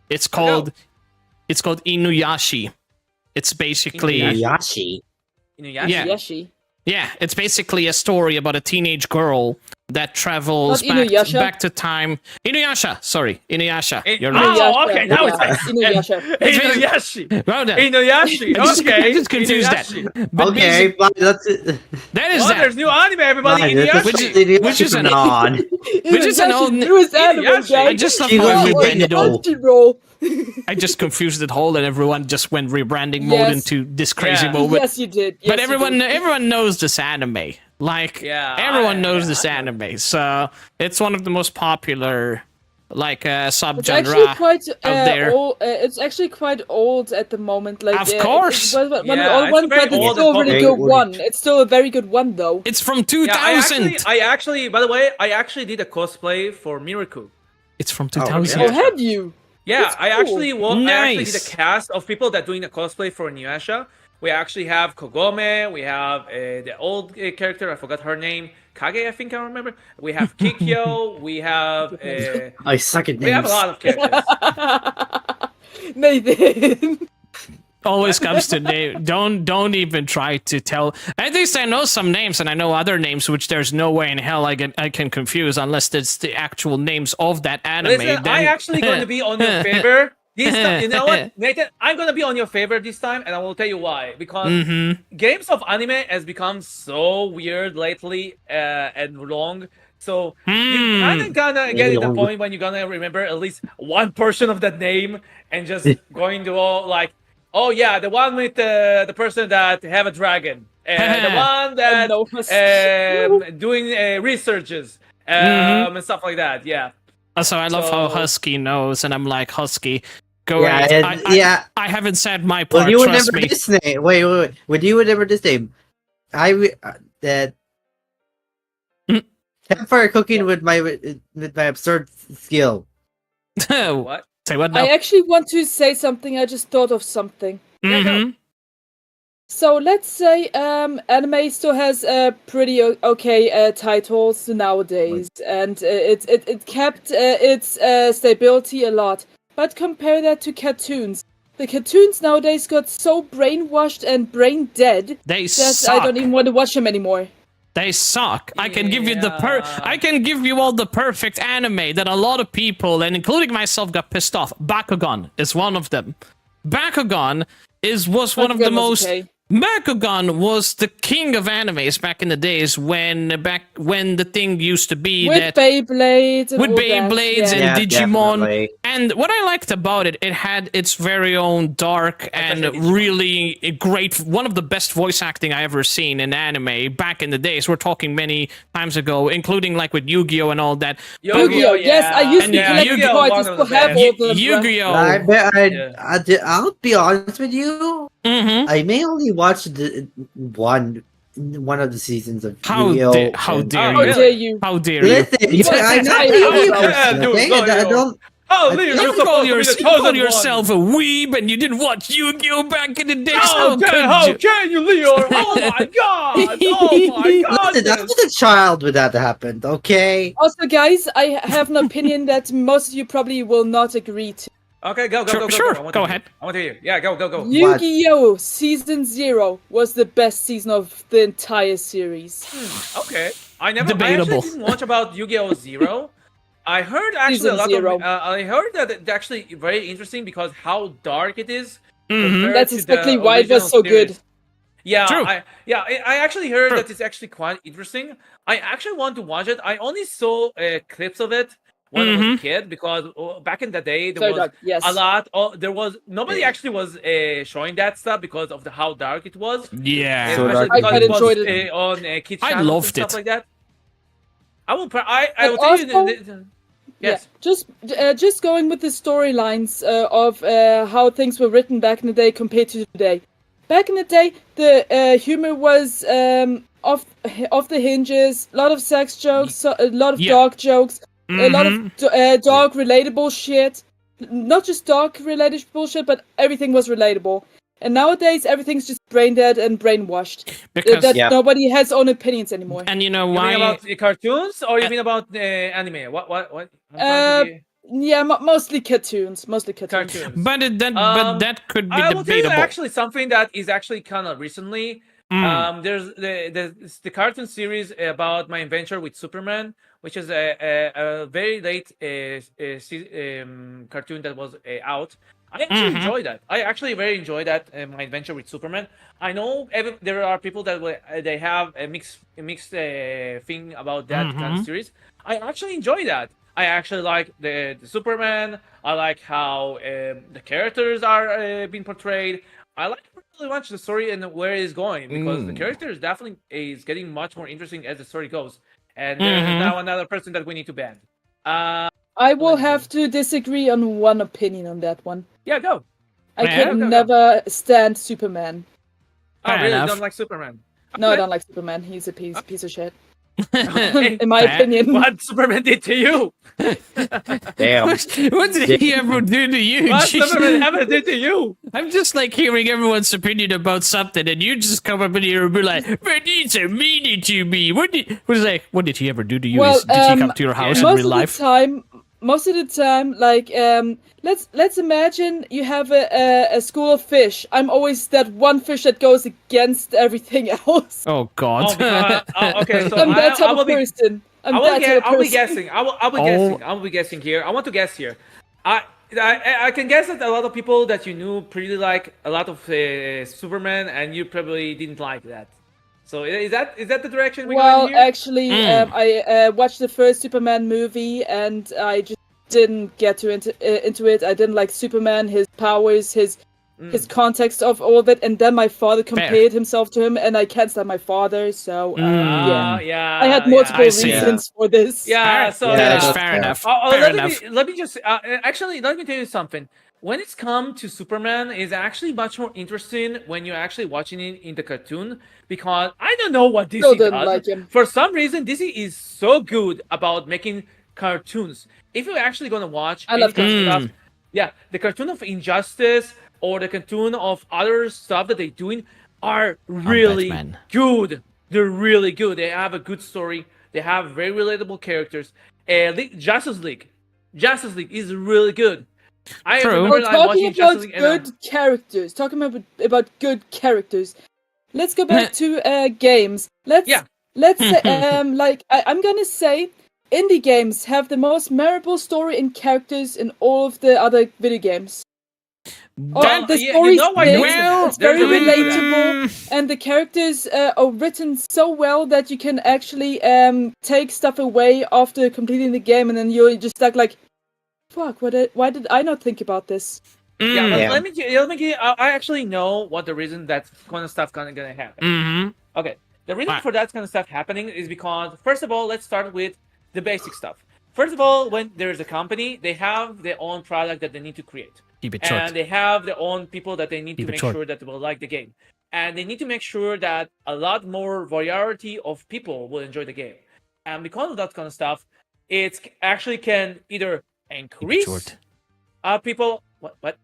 S1: It's called Inuyasha. It's basically
S4: Yashi.
S2: Inuyasha.
S1: Yeah.
S3: Yashi.
S1: yeah, it's basically a story about a teenage girl that travels
S3: Not Inuyasha.
S1: back to time. Inuyasha, sorry, Inuyasha. You're
S2: Oh,
S1: right.
S2: okay, now it
S3: yeah,
S2: makes sense.
S3: Inuyasha.
S2: Inuyasha.
S1: Well done.
S2: Inuyasha.
S1: I just,
S2: Okay.
S1: I just confused
S2: Inuyasha.
S1: that. But
S4: Okay, but that's it.
S1: that is
S2: Oh,
S1: that.
S2: there's new anime, everybody.
S4: Fine,
S2: Inuyasha.
S1: Which is an-
S4: on.
S1: Which is an old-
S3: Newest anime,
S2: Inuyasha.
S3: guys.
S1: I just love
S4: She
S1: how
S4: was
S1: we
S4: a
S1: rebranded all.
S3: Crunchyroll.
S1: I just confused it whole, and everyone just went rebranding mode
S3: Yes.
S1: into this crazy
S2: Yeah.
S1: moment.
S3: Yes, you did. Yes,
S1: But
S3: you
S1: everyone
S3: did.
S1: everyone knows this anime. Like
S2: Yeah,
S1: everyone knows
S2: yeah,
S1: this
S2: I know.
S1: anime. So it's one of the most popular like
S3: It's actually
S1: subgenre
S3: quite
S1: out there.
S3: old. It's actually quite old at the moment. Like,
S1: Of course.
S3: one of the
S2: Yeah,
S3: old
S2: it's
S3: ones,
S2: very
S3: but it's
S2: old
S3: still a
S2: and
S3: really
S4: popular.
S3: good one. It's still a very good one, though.
S1: It's from
S2: Yeah,
S1: 2000.
S2: I actually, by the way, I actually did a cosplay for Miracle.
S1: It's from
S4: Oh,
S1: 2000.
S3: Oh,
S2: yeah.
S3: have you?
S2: Yeah,
S3: That's
S2: I
S3: cool.
S2: actually I actually did
S1: Nice.
S2: a cast of people that doing a cosplay for Inuyasha. We actually have Kogome. We have the old character. I forgot her name. Kage, I think I remember. We have Kikyo. We have
S4: I suck at names.
S2: we have a lot of characters.
S3: Nathan.
S1: Always comes to name. Don't even try to tell. At least I know some names, and I know other names, which there's no way in hell I can confuse unless it's the actual names of that anime.
S2: Listen, I
S1: then-
S2: actually going to be on your favor this time. You know what, Nathan? I'm going to be on your favor this time, and I will tell you why. Because
S1: Mhm.
S2: games of anime has become so weird lately and long. So you kind of gonna get to the
S4: Long.
S2: point when you're gonna remember at least one portion of that name and just going to all like, oh yeah, the one with the person that have a dragon, the one that
S3: no.
S2: doing researches and stuff like that. Yeah.
S1: Also, I love how
S2: So-
S1: Husky knows, and I'm like, Husky, go
S4: Yeah,
S1: away.
S4: and- yeah.
S1: I haven't said my
S4: Well,
S1: part,
S4: you would
S1: trust
S4: never
S1: me.
S4: this name. Wait. When you would never this name, that
S1: Mm.
S4: campfire cooking with my absurd skill.
S2: What?
S1: Say what
S3: I
S1: now?
S3: actually want to say something. I just thought of something.
S1: Mhm.
S3: So let's say anime still has pretty okay titles nowadays, and it kept its stability a lot. But compare that to cartoons. The cartoons nowadays got so brainwashed and brain dead
S1: They
S3: that
S1: suck.
S3: I don't even want to watch them anymore.
S1: They suck. I can give you
S2: Yeah.
S1: I can give you all the perfect anime that a lot of people, and including myself, got pissed off. Bakugan is one of them. Bakugan was one of the
S3: Bakugan was
S1: most.
S3: okay.
S1: Bakugan was the king of animes back in the days when the thing used to be
S3: With
S1: that
S3: Beyblades and
S1: with
S3: all that,
S1: Beyblades
S3: yeah.
S1: and Digimon.
S4: definitely.
S1: And what I liked about it, it had its very own dark and really great, one of the best voice acting I ever seen in anime back in the days. We're talking many times ago, including like with Yu-Gi-Oh and all that.
S3: Yu-Gi-Oh! Yes, I used
S1: And
S3: to collect
S1: Yu-Gi-Oh!
S3: the cards. I
S2: one
S3: still
S2: of the
S3: have
S2: best.
S3: all of them.
S1: Yu-Gi-Oh!
S4: I bet
S2: Yeah.
S4: I'll be honest with you.
S1: Mm-hmm.
S4: I may only watch the one of the seasons of
S1: How
S4: Yu-Gi-Oh!
S1: how
S4: and-
S1: dare
S2: Oh,
S3: How
S1: you?
S2: really?
S3: dare you?
S1: How dare you?
S4: Listen, I'm not
S3: Yeah,
S4: a Yu-Gi-Oh!
S3: yeah,
S4: person,
S2: dude,
S4: okay?
S2: no,
S4: I
S2: no.
S4: don't.
S2: Oh,
S4: I-
S2: Lee,
S4: you
S2: you're
S1: You
S2: supposed
S1: call,
S2: to be the
S1: you call
S2: chosen
S1: yourself
S2: one.
S1: a weeb and you didn't watch Yu-Gi-Oh back in the day.
S2: Oh, how can you, Leo? Oh my god! Oh my god!
S4: Listen, I was a child when that happened, okay?
S3: Also, guys, I have an opinion that most of you probably will not agree to.
S2: Okay, go.
S1: Sure,
S2: I want
S1: go
S2: to hear.
S1: ahead.
S2: I want to hear. Yeah, go.
S3: Yu-Gi-Oh! Season 0 was the best season of the entire series.
S2: Okay. I
S1: Debatable.
S2: actually didn't watch about Yu-Gi-Oh! Zero. I heard actually
S3: Season
S2: a lot
S3: zero.
S2: of. I heard that it's actually very interesting because how dark it is.
S1: Mhm.
S2: compared
S3: That's
S2: to
S3: exactly
S2: the
S3: why it was
S2: original
S3: so good.
S2: series. Yeah,
S1: True.
S2: I actually heard
S1: True.
S2: that it's actually quite interesting. I actually want to watch it. I only saw clips of it when I was a kid because back in the day there
S3: So
S2: was
S3: dark, yes.
S2: a lot. There was nobody actually was showing that stuff because of how dark it was.
S1: Yeah.
S4: So
S2: Especially
S4: dark.
S2: because
S3: I
S2: it was
S3: enjoyed it.
S2: on kids
S1: I
S2: channels
S1: loved
S2: and stuff
S1: it.
S2: like that. I will. I
S3: But
S2: will tell you.
S3: also-
S2: Yes.
S3: Yeah, just going with the storylines of how things were written back in the day compared to today. Back in the day, the humor was off the hinges. A lot of sex jokes, a lot of
S1: Yeah.
S3: dog jokes, a lot of
S1: Mhm.
S3: dog relatable shit. Not just dog related bullshit, but everything was relatable. And nowadays, everything's just brain dead and brainwashed.
S1: Because
S3: That
S4: Yeah.
S3: nobody has own opinions anymore.
S1: and you know
S2: You mean
S1: why?
S2: about cartoons or you
S1: Uh,
S2: mean about anime? What? I'm trying to be
S3: Yeah, mostly cartoons. Mostly cartoons.
S2: cartoons.
S1: But but
S2: Um,
S1: that could be
S2: I will tell you
S1: debatable.
S2: actually something that is actually kind of recently. There's the cartoon series about my adventure with Superman, which is a very late cartoon that was out. I actually enjoy that. I actually very enjoy that my adventure with Superman. I know there are people that they have a mixed thing about that kind of series. I actually enjoy that. I actually like the Superman. I like how the characters are being portrayed. I like really much the story and where it's going because the character is definitely is getting much more interesting as the story goes. And there's now another person that we need to ban.
S3: I will have to disagree on one opinion on that one.
S2: Yeah, go.
S3: I
S1: Yeah,
S3: could
S2: go.
S3: never stand Superman.
S2: Oh,
S1: Fair
S2: really?
S1: enough.
S2: Don't like Superman?
S3: No, I
S2: Okay.
S3: don't like Superman. He's a piece of shit.
S2: Okay.
S3: In my
S1: Fair.
S3: opinion.
S2: What Superman did to you?
S4: Damn.
S1: What did he ever do to you?
S2: What
S1: Jeez.
S2: Superman ever did to you?
S1: I'm just like hearing everyone's opinion about something, and you just come up in here and be like, "But he's a meanie to me." What did he ever do to you?
S3: Well,
S1: Did he come to your house in
S3: most
S1: real
S3: of
S1: life?
S3: the time, like let's imagine you have a school of fish. I'm always that one fish that goes against everything else.
S1: Oh God.
S2: Okay, so
S3: I'm that
S2: I
S3: type
S2: will
S3: of
S2: be.
S3: person. I'm
S2: I will
S3: that type of
S2: I'll be
S3: person.
S2: guessing. I'll be guessing. I'll be guessing here. I want to guess here. I can guess that a lot of people that you knew pretty like a lot of Superman, and you probably didn't like that. So is that the direction we're
S3: Well,
S2: going here?
S3: actually, I watched the first Superman movie and I just didn't get into it. I didn't like Superman, his powers, his context of all of it, and then my father compared himself to him, and I can't stand my father. So
S2: Yeah.
S3: I had multiple
S1: I see.
S3: reasons for this.
S2: Yeah. So
S1: that is
S4: that's
S1: fair
S4: fair.
S1: enough. Fair enough.
S2: let me just actually let me tell you something. When it's come to Superman, is actually much more interesting when you're actually watching it in the cartoon because I don't know what
S3: Still
S2: DC
S3: didn't
S2: does.
S3: like him.
S2: For some reason, DC is so good about making cartoons. If you're actually gonna watch,
S3: I love
S2: any kind of
S1: cartoons.
S2: stuff, yeah, the cartoon of Injustice or the cartoon of other stuff that they're doing are really
S1: Batman.
S2: good. They're really good. They have a good story. They have very relatable characters. Justice League is really good. I
S1: True.
S2: remember
S3: Well,
S2: like,
S3: talking
S2: watching
S3: about
S2: Justice League.
S3: good characters, about good characters. Let's go back to games. Let's say, I'm gonna say, indie games have the most memorable story and characters in all of the other video games.
S2: Well,
S3: The
S2: you
S3: story's
S2: know why
S3: big,
S2: there's a-
S3: it's very
S2: there's a reason for that.
S3: relatable, and the characters are written so well that you can actually take stuff away after completing the game, and then you're just like, fuck, why did I not think about this?
S2: Yeah, but
S4: Yeah.
S2: let me. I actually know what the reason that kind of stuff gonna happen.
S1: Mm-hmm.
S2: Okay, the reason
S1: Right.
S2: for that kind of stuff happening is because first of all, let's start with the basic stuff. First of all, when there's a company, they have their own product that they need to create.
S1: Keep it short.
S2: And they have their own people that they need
S1: Keep
S2: to
S1: it
S2: make
S1: short.
S2: sure that they will like the game. And they need to make sure that a lot more variety of people will enjoy the game. And because of that kind of stuff, it actually can either increase
S1: short.
S2: people. What?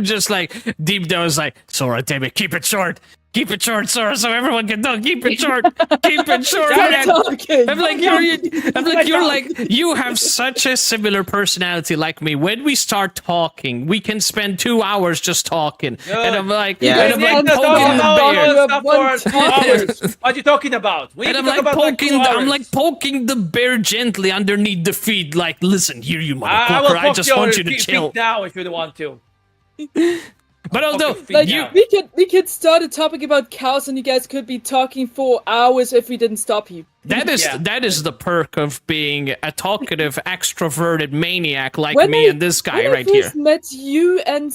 S1: Just like deep down is like, Sora, damn it, keep it short. Keep it short, Sora, so everyone can talk. Keep it short. Keep it short.
S2: Stop
S1: man.
S3: talking.
S1: I'm like you're like you have such a similar personality like me. When we start talking, we can spend 2 hours just talking, and I'm like,
S4: Yeah.
S1: and I'm like
S3: Nick,
S1: poking the bear.
S2: Stop
S3: One
S2: for 2
S3: time.
S2: hours. What are you talking about? We
S1: And
S2: need
S1: I'm
S2: to talk
S1: like
S2: about
S1: poking,
S2: 2 hours.
S1: I'm like poking the bear gently underneath the feet. Like, listen, here, you
S2: I will
S1: motherfucker. I
S2: poke
S1: just
S2: your
S1: want you to
S2: feet
S1: chill.
S2: now if you want to.
S1: But although
S2: Okay, feet
S3: Like
S2: now.
S3: we could start a topic about cows, and you guys could be talking for hours if we didn't stop you.
S1: that is the perk of being a talkative, extroverted maniac like
S3: When
S1: me
S3: I-
S1: and this guy
S3: when
S1: right
S3: I
S1: here.
S3: first met you and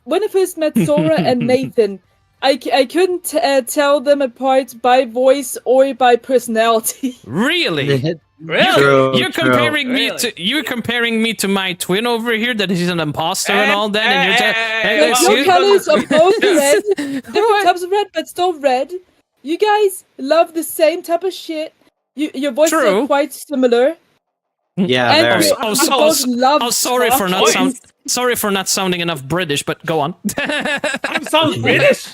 S3: when I first met Sora and Nathan, I couldn't tell them apart by voice or by personality.
S1: Really?
S2: Really?
S4: True,
S1: You're
S4: true.
S1: comparing me to my twin over here that he's an imposter and all that, and you're
S2: Hey,
S3: Like,
S2: well,
S3: your
S2: we-
S3: colors are both red, different
S1: What?
S3: types of red, but still red. You guys love the same type of shit. Your voices
S1: True.
S3: are quite similar.
S4: Yeah,
S3: And
S4: very.
S3: you both love
S1: sorry for not
S3: talking.
S1: sorry for not sounding enough British, but go on.
S2: I sound British?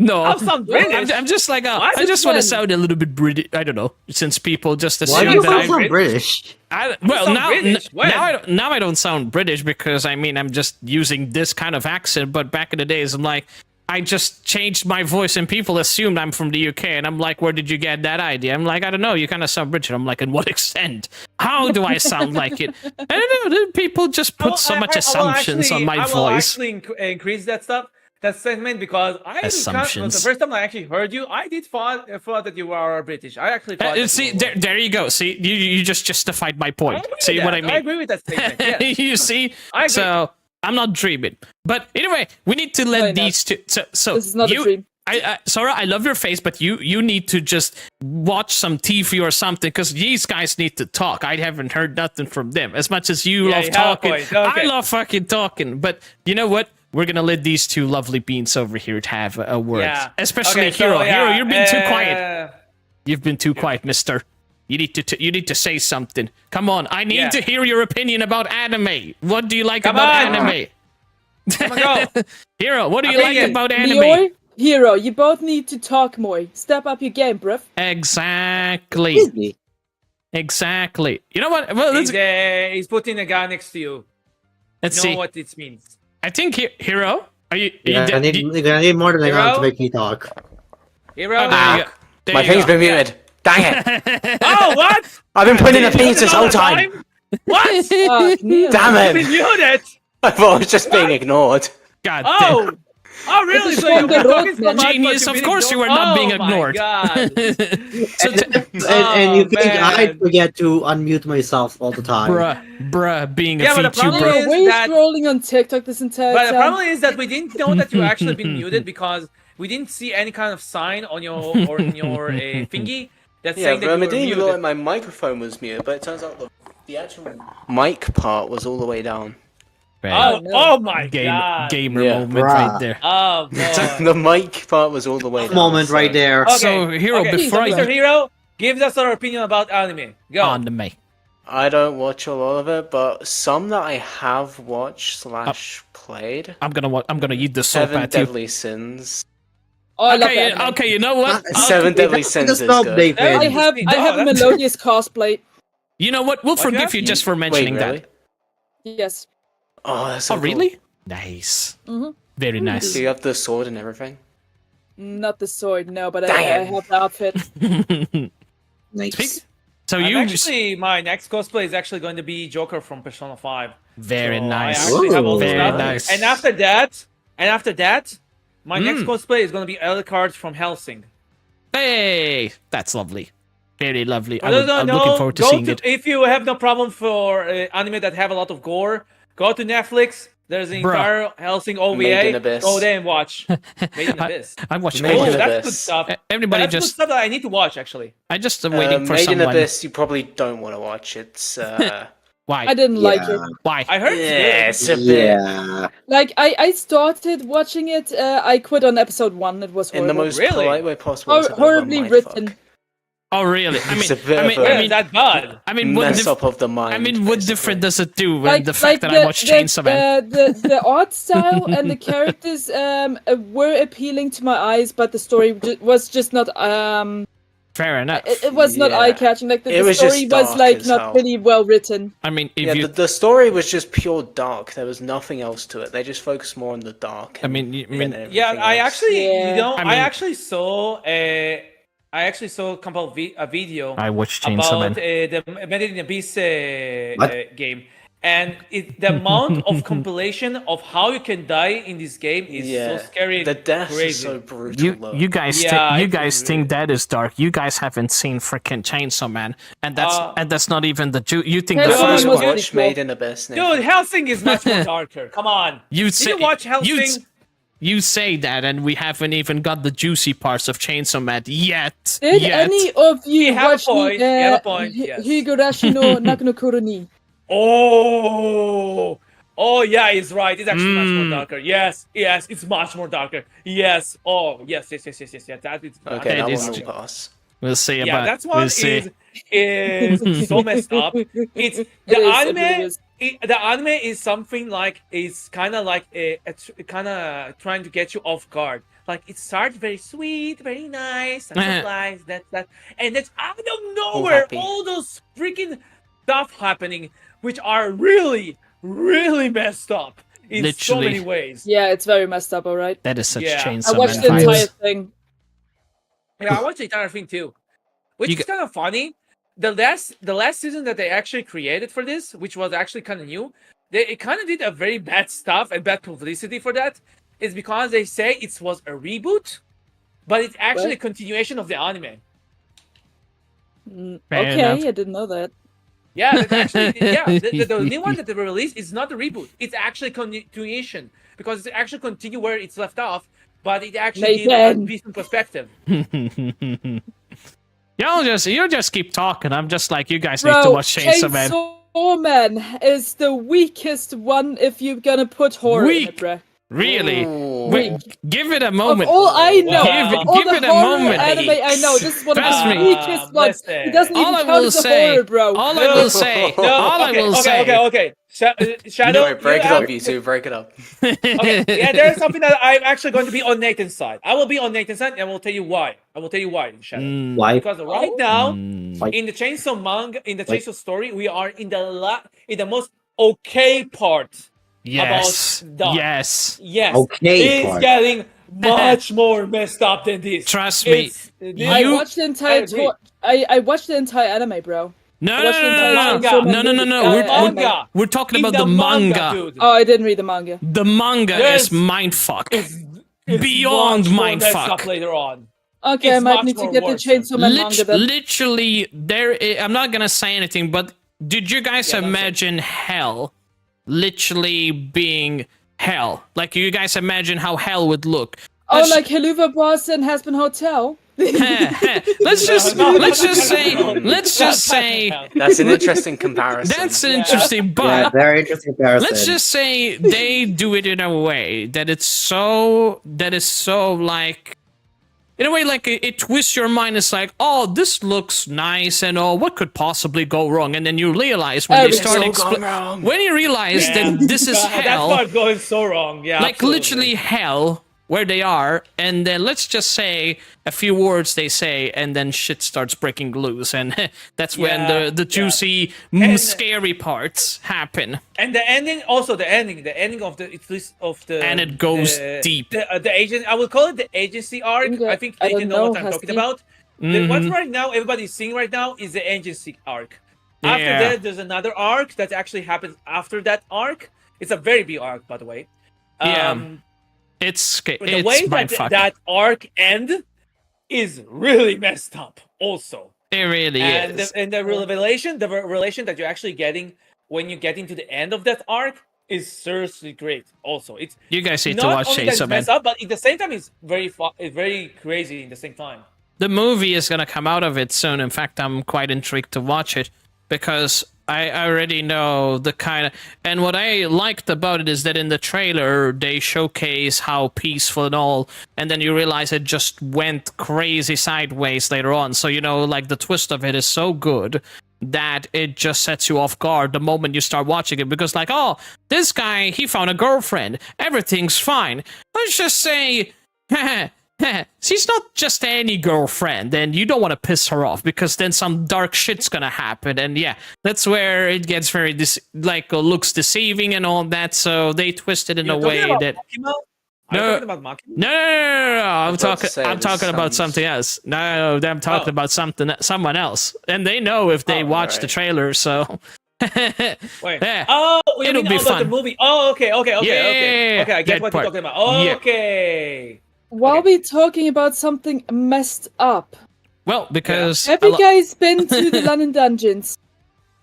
S1: No,
S2: I sound British?
S1: I'm just like
S2: What?
S1: I just want to
S3: When?
S1: sound a little bit British. I don't know, since people just
S4: Why
S1: assume
S4: do you
S1: that
S4: sound
S1: I'm
S4: so British?
S1: well
S2: sound
S1: now
S2: British. When?
S1: now I don't sound British because I mean I'm just using this kind of accent. But back in the days, I'm like I just changed my voice and people assumed I'm from the UK, and I'm like, where did you get that idea? I'm like, I don't know. You kind of sound British. I'm like, in what extent? How do I sound like it? I don't know. People just put so much assumptions on my
S2: I will
S1: voice.
S2: actually increase that stuff, that segment, because
S1: Assumptions.
S2: the first time I actually heard you, I did thought that you were British. I actually thought. that
S1: See,
S2: you were.
S1: there you go. See, you just justified my
S2: I
S1: point.
S2: agree
S1: See
S2: with
S1: what
S2: that.
S1: I mean?
S2: I agree with that statement. Yes.
S1: You see?
S2: I agree.
S1: So I'm not dreaming. But anyway, we need to
S3: No,
S1: let
S3: you're not.
S1: these two. So
S3: This is not
S1: you,
S3: a dream.
S1: Sora, I love your face, but you need to just watch some TV or something because these guys need to talk. I haven't heard nothing from them. As much as you
S2: Yeah,
S1: love
S2: you have a
S1: talking,
S2: point. Okay.
S1: I love fucking talking. But you know what? We're gonna let these two lovely beans over here to have a word.
S2: Yeah.
S1: Especially
S2: Okay, so,
S1: Hero.
S2: yeah,
S1: Hero, you're being too quiet.
S2: uh,
S1: You've been too quiet, mister. You need to say something. Come on, I need
S2: Yeah.
S1: to hear your opinion about anime. What do you like
S2: Come
S1: about
S2: on.
S1: anime?
S2: Come on, go.
S1: Hero, what do you
S2: Opinion.
S1: like about anime?
S3: Lior, Hero, you both need to talk more. Step up your game, bruv.
S1: Exactly.
S4: Disney.
S1: Exactly. You know what? Well,
S2: He's putting a guy next to you.
S1: let's
S2: You
S1: see.
S2: know what it means.
S1: I think Hero, are you?
S4: Yeah, I
S1: you
S4: need more than
S2: Hero?
S4: enough to make me talk.
S2: Hero.
S1: oh, there you go. There
S5: My
S1: you
S5: thing's
S1: go.
S5: been muted. Dang it!
S2: Oh, what?
S5: I've been putting in
S2: You
S5: opinions this whole
S2: another
S5: time.
S2: What?
S3: Neil.
S5: Damn
S2: You've been
S5: it!
S2: muted.
S5: I thought I was just being ignored.
S1: God
S2: Oh.
S1: damn.
S2: Oh, really?
S3: It's
S2: So you've
S3: from
S2: been
S3: the
S2: talking so
S3: road,
S2: much, but
S1: Genius,
S2: you've
S1: of
S2: been
S1: course you
S2: ignored?
S1: were not being
S2: Oh my
S1: ignored.
S2: God.
S1: So
S4: And you think
S2: man.
S4: I forget to unmute myself all the time?
S1: bruh, being a
S2: Yeah, but the problem
S1: VTuber.
S2: is
S3: Were you
S2: that-
S3: scrolling on TikTok this entire
S2: But the
S3: time?
S2: problem is that we didn't know that you actually been muted because we didn't see any kind of sign on your thingy that's
S5: Yeah,
S2: saying that you were
S5: Romadine
S2: muted.
S5: thought my microphone was muted, but it turns out the actual mic part was all the way down.
S2: Oh,
S3: no.
S2: oh my God.
S1: Gamer
S5: Yeah.
S1: moment
S4: Bruh.
S1: right there.
S2: Oh, boy.
S5: The mic part was all the way down.
S4: Moment right there.
S2: Okay.
S1: So, Hero,
S2: okay.
S1: before
S2: so Mr. Hero gives us our opinion about anime. Go.
S1: on the May.
S5: I don't watch a lot of it, but some that I have watched / played.
S1: I'm gonna eat the soap
S5: Seven
S1: at you.
S5: Deadly Sins.
S3: Oh, I love
S1: Okay,
S3: that.
S1: okay, you know what?
S5: Seven Deadly Sins is
S4: Stop,
S5: good.
S4: David.
S3: I have a
S2: that's-
S3: melodious cosplay.
S1: You know what? We'll
S2: What you
S1: forgive
S2: have?
S1: you just for
S5: Wait,
S1: mentioning
S5: really?
S1: that.
S3: Yes.
S5: Oh, that's so
S1: Oh,
S5: cool.
S1: really? Nice.
S3: Mhm.
S1: Very nice.
S5: Do you have the sword and everything?
S3: Not the sword, no, but I
S5: Dang it.
S3: have the outfit.
S4: Nice.
S1: So
S2: I'm
S1: you just
S2: actually, my next cosplay is actually going to be Joker from Persona 5.
S1: very
S2: So
S1: nice.
S2: I actually have all the
S1: Very
S2: stuff.
S1: nice.
S2: And after that, my next cosplay is going to be Alucard from Helsing.
S1: Hey, that's lovely. Very lovely.
S2: For those who
S1: I'm
S2: don't
S1: looking
S2: know,
S1: forward to
S2: go
S1: seeing
S2: to,
S1: it.
S2: if you have no problem for anime that have a lot of gore, go to Netflix. There's an
S1: Bruh.
S2: entire Helsing OVA.
S5: Made in Abyss.
S2: Go there and watch. Made in Abyss.
S1: I'm watching.
S5: Made
S2: Oh,
S5: in
S2: that's
S5: Abyss.
S2: good stuff.
S1: Everybody
S2: That's good
S1: just.
S2: stuff that I need to watch, actually.
S1: I just am waiting for
S5: Made in
S1: someone.
S5: Abyss, you probably don't want to watch. It's
S1: Why?
S3: I didn't like it.
S1: Why?
S2: I heard it's
S5: yeah,
S2: good.
S5: it's a bit
S4: Yeah.
S3: Like I started watching it. I quit on episode 1. It was
S5: in
S3: horrible.
S5: the most
S2: Really?
S5: polite way possible. it's a bit of a
S3: Horribly
S5: mindfuck.
S3: written.
S1: Oh, really?
S5: It's a bit of a-
S2: Where is that bad?
S1: I mean, what
S5: Mess up of the mind.
S1: I mean, what
S5: basically.
S1: different does it do with the fact that I watched
S3: the,
S1: Chainsaw Man?
S3: the art style and the characters were appealing to my eyes, but the story was just not
S1: Fair enough.
S3: it was not
S5: Yeah.
S3: eye catching. Like
S5: It
S3: the
S5: was
S3: story
S5: just
S3: was
S5: dark
S3: like
S5: as
S3: not
S5: hell.
S3: really well written.
S1: I mean, if
S5: Yeah,
S1: you,
S5: the story was just pure dark. There was nothing else to it. They just focused more on the dark.
S1: I mean,
S2: Yeah, I actually, you know,
S1: I
S2: I,
S1: mean-
S2: actually saw a couple of a video
S1: I watched Chainsaw
S2: about
S1: Man.
S2: the Made in Abyss
S4: What?
S2: game, and the amount of compilation of how you can die in this game is so scary. And
S5: The death
S2: crazy.
S5: is so brutal. though.
S1: You guys,
S2: Yeah,
S1: you
S2: it's
S1: guys
S2: really-
S1: think that is dark. You guys haven't seen freaking Chainsaw Man, and that's not even the you think
S3: Yeah,
S1: the
S3: Chainsaw Man
S1: first
S3: was
S1: one.
S3: pretty
S5: Watch
S3: cool.
S5: Made in Abyss.
S2: Dude, Helsing is much more darker. Come on.
S1: You
S2: Did
S1: say
S2: you watch
S1: you,
S2: Helsing?
S1: you say that, and we haven't even got the juicy parts of Chainsaw Man yet.
S3: Did
S1: yet.
S3: any of you
S2: have a
S3: watch
S2: point,
S3: the
S2: you have a point, yes.
S3: Higurashi no Nakunokuroni?
S2: Oh yeah, he's right. It's actually much more darker. Yes, it's much more darker. Yes. Oh, yes. That is
S5: Okay,
S1: That
S5: that
S1: is
S5: one
S1: true.
S5: will pass.
S1: We'll see
S2: yeah,
S1: about.
S2: that one
S1: we'll see.
S2: is so messed up. It's the
S3: It is, it
S2: anime.
S3: really is.
S2: The anime is something like it's kind of like kind of trying to get you off guard. Like it starts very sweet, very nice, and supplies that, and then out of nowhere,
S5: happy.
S2: all those freaking stuff happening, which are really, really messed up in so
S1: Literally.
S2: many ways.
S3: Yeah, it's very messed up. All right.
S1: That is such
S2: Yeah.
S1: Chainsaw
S3: I watched
S1: Man
S3: the
S1: vibes.
S3: entire thing.
S2: Yeah, I watched the entire thing too, which
S1: You
S2: is kind of funny. The last season that they actually created for this, which was actually kind of new, they kind of did a very bad stuff and bad publicity for that. Is because they say it was a reboot, but it's actually a
S3: What?
S2: continuation of the anime.
S1: Fair
S3: Okay,
S1: enough.
S3: I didn't know that.
S2: Yeah, that's actually the new one that they released is not a reboot. It's actually continuation because it actually continue where it's left off, but it actually gives a
S3: Nathan.
S2: decent perspective.
S1: You just keep talking. I'm just like, you guys need to
S3: Bro,
S1: watch Chainsaw Man.
S3: Chainsaw Man is the weakest one if you're gonna put horror in it,
S1: Weak?
S3: bruh.
S1: Really?
S5: Ooh.
S1: Wait, give it a
S3: Of
S1: moment.
S3: all I know,
S2: Give
S3: of all
S1: give
S3: the
S1: it a
S3: horror
S1: moment.
S3: anime I know, this is one of
S1: Trust
S3: the
S1: me.
S3: weakest ones.
S2: Listen.
S3: It doesn't even
S1: All I
S3: count
S1: will
S3: as a
S1: say,
S3: horror, bro.
S1: all I will say,
S2: No,
S1: all I will say.
S2: Okay. Shadow,
S5: No, break it
S2: you
S5: up,
S2: have-
S5: you two. Break it up.
S2: Okay, yeah, there's something that I'm actually going to be on Nathan's side. I will be on Nathan's side, and I will tell you why. Shadow.
S1: Mm,
S4: Why?
S2: Because right now,
S4: Why?
S2: in the Chainsaw manga, in the
S4: Like-
S2: Chainsaw story, we are in the most okay part.
S1: yes,
S2: About dog.
S1: yes.
S2: Yes,
S4: Okay
S2: it's
S4: part.
S2: getting much more messed up than this.
S1: Trust me,
S3: I
S1: You-
S3: watched the entire
S2: agree.
S3: I watched the entire anime, bro.
S1: No,
S3: I
S1: no,
S3: watched the entire
S1: no,
S3: Chainsaw
S1: no,
S3: Man
S1: no, no,
S3: movie.
S1: no. We're
S2: manga.
S1: we're talking
S2: In
S1: about the manga.
S2: dude.
S3: Oh, I didn't read the manga.
S1: The manga
S2: Yes.
S1: is mindfuck.
S2: It's
S1: Beyond
S2: much more messed
S1: mindfuck.
S2: up later on.
S3: Okay,
S2: It's
S3: I might
S2: much
S3: need to
S2: more
S3: get the
S2: worse.
S3: Chainsaw Man manga then.
S1: Literally, I'm not gonna say anything, but did you guys
S2: Yeah, don't say.
S1: imagine hell literally being hell? Like, you guys imagine how hell would look?
S3: Oh,
S1: Let's-
S3: like Helluva Boss and Hasbin Hotel.
S1: let's just
S2: No,
S1: let's just
S2: no,
S1: say
S2: no, no.
S1: let's just say
S5: That's an interesting comparison.
S1: that's an
S2: Yeah.
S1: interesting,
S4: Yeah,
S1: but
S4: very interesting comparison.
S1: let's just say they do it in a way that is so like, in a way, like it twists your mind. It's like, oh, this looks nice, and oh, what could possibly go wrong? And then you realize when you
S3: Everything.
S1: start
S5: It's all gone wrong.
S1: when you realize that this is
S2: That
S1: hell,
S2: part going so wrong. Yeah,
S1: like
S2: absolutely.
S1: literally hell where they are, and then let's just say a few words they say, and then shit starts breaking loose, and that's when
S2: Yeah,
S1: the juicy,
S2: And-
S1: scary parts happen.
S2: And the ending, also the ending of the at least of the
S1: And it goes deep.
S2: The agent, I will call it the agency arc.
S3: Okay,
S2: I think
S3: I
S2: they
S3: don't
S2: know what
S3: know,
S2: I'm talking
S3: Husky.
S2: about.
S1: Mhm.
S2: What right now everybody's seeing right now is the agency arc. After
S1: Yeah.
S2: that, there's another arc that actually happens after that arc. It's a very big arc, by the way.
S1: Yeah. It's
S2: But the
S1: it's
S2: way
S1: mindfuck.
S2: that arc end is really messed up. Also.
S1: It really
S2: And
S1: is.
S2: the revelation that you're actually getting when you get into the end of that arc is seriously great. Also, it's
S1: You guys need to
S2: not
S1: watch
S2: only that it's
S1: Chainsaw Man.
S2: messed up, but at the same time, it's very crazy. In the same time,
S1: The movie is gonna come out of it soon. In fact, I'm quite intrigued to watch it because I already know the kind of, and what I liked about it is that in the trailer they showcase how peaceful and all, and then you realize it just went crazy sideways later on. So like the twist of it is so good that it just sets you off guard the moment you start watching it, because like, oh, this guy, he found a girlfriend, everything's fine. Let's just say, she's not just any girlfriend, and you don't want to piss her off because then some dark shit's gonna happen, and yeah, that's where it gets very looks deceiving and all that. So they twist it in a way that.
S2: Are you talking about Makima?
S1: No. I'm talking.
S5: say
S1: I'm
S5: this
S1: talking about
S5: sounds-
S1: something else. No, I'm talking about someone else, and they know if they watch the
S5: alright.
S1: trailer. So.
S2: Wait.
S1: Yeah.
S2: Oh, you
S1: It'll
S2: mean
S1: be
S2: about
S1: fun.
S2: the movie? Oh, okay.
S1: Yeah,
S2: Okay, I get
S1: that
S2: what
S1: part.
S2: you're talking about.
S1: Yeah.
S2: Okay.
S3: While
S2: Okay.
S3: we're talking about something messed up,
S1: Well, because
S3: have you guys been to the London dungeons?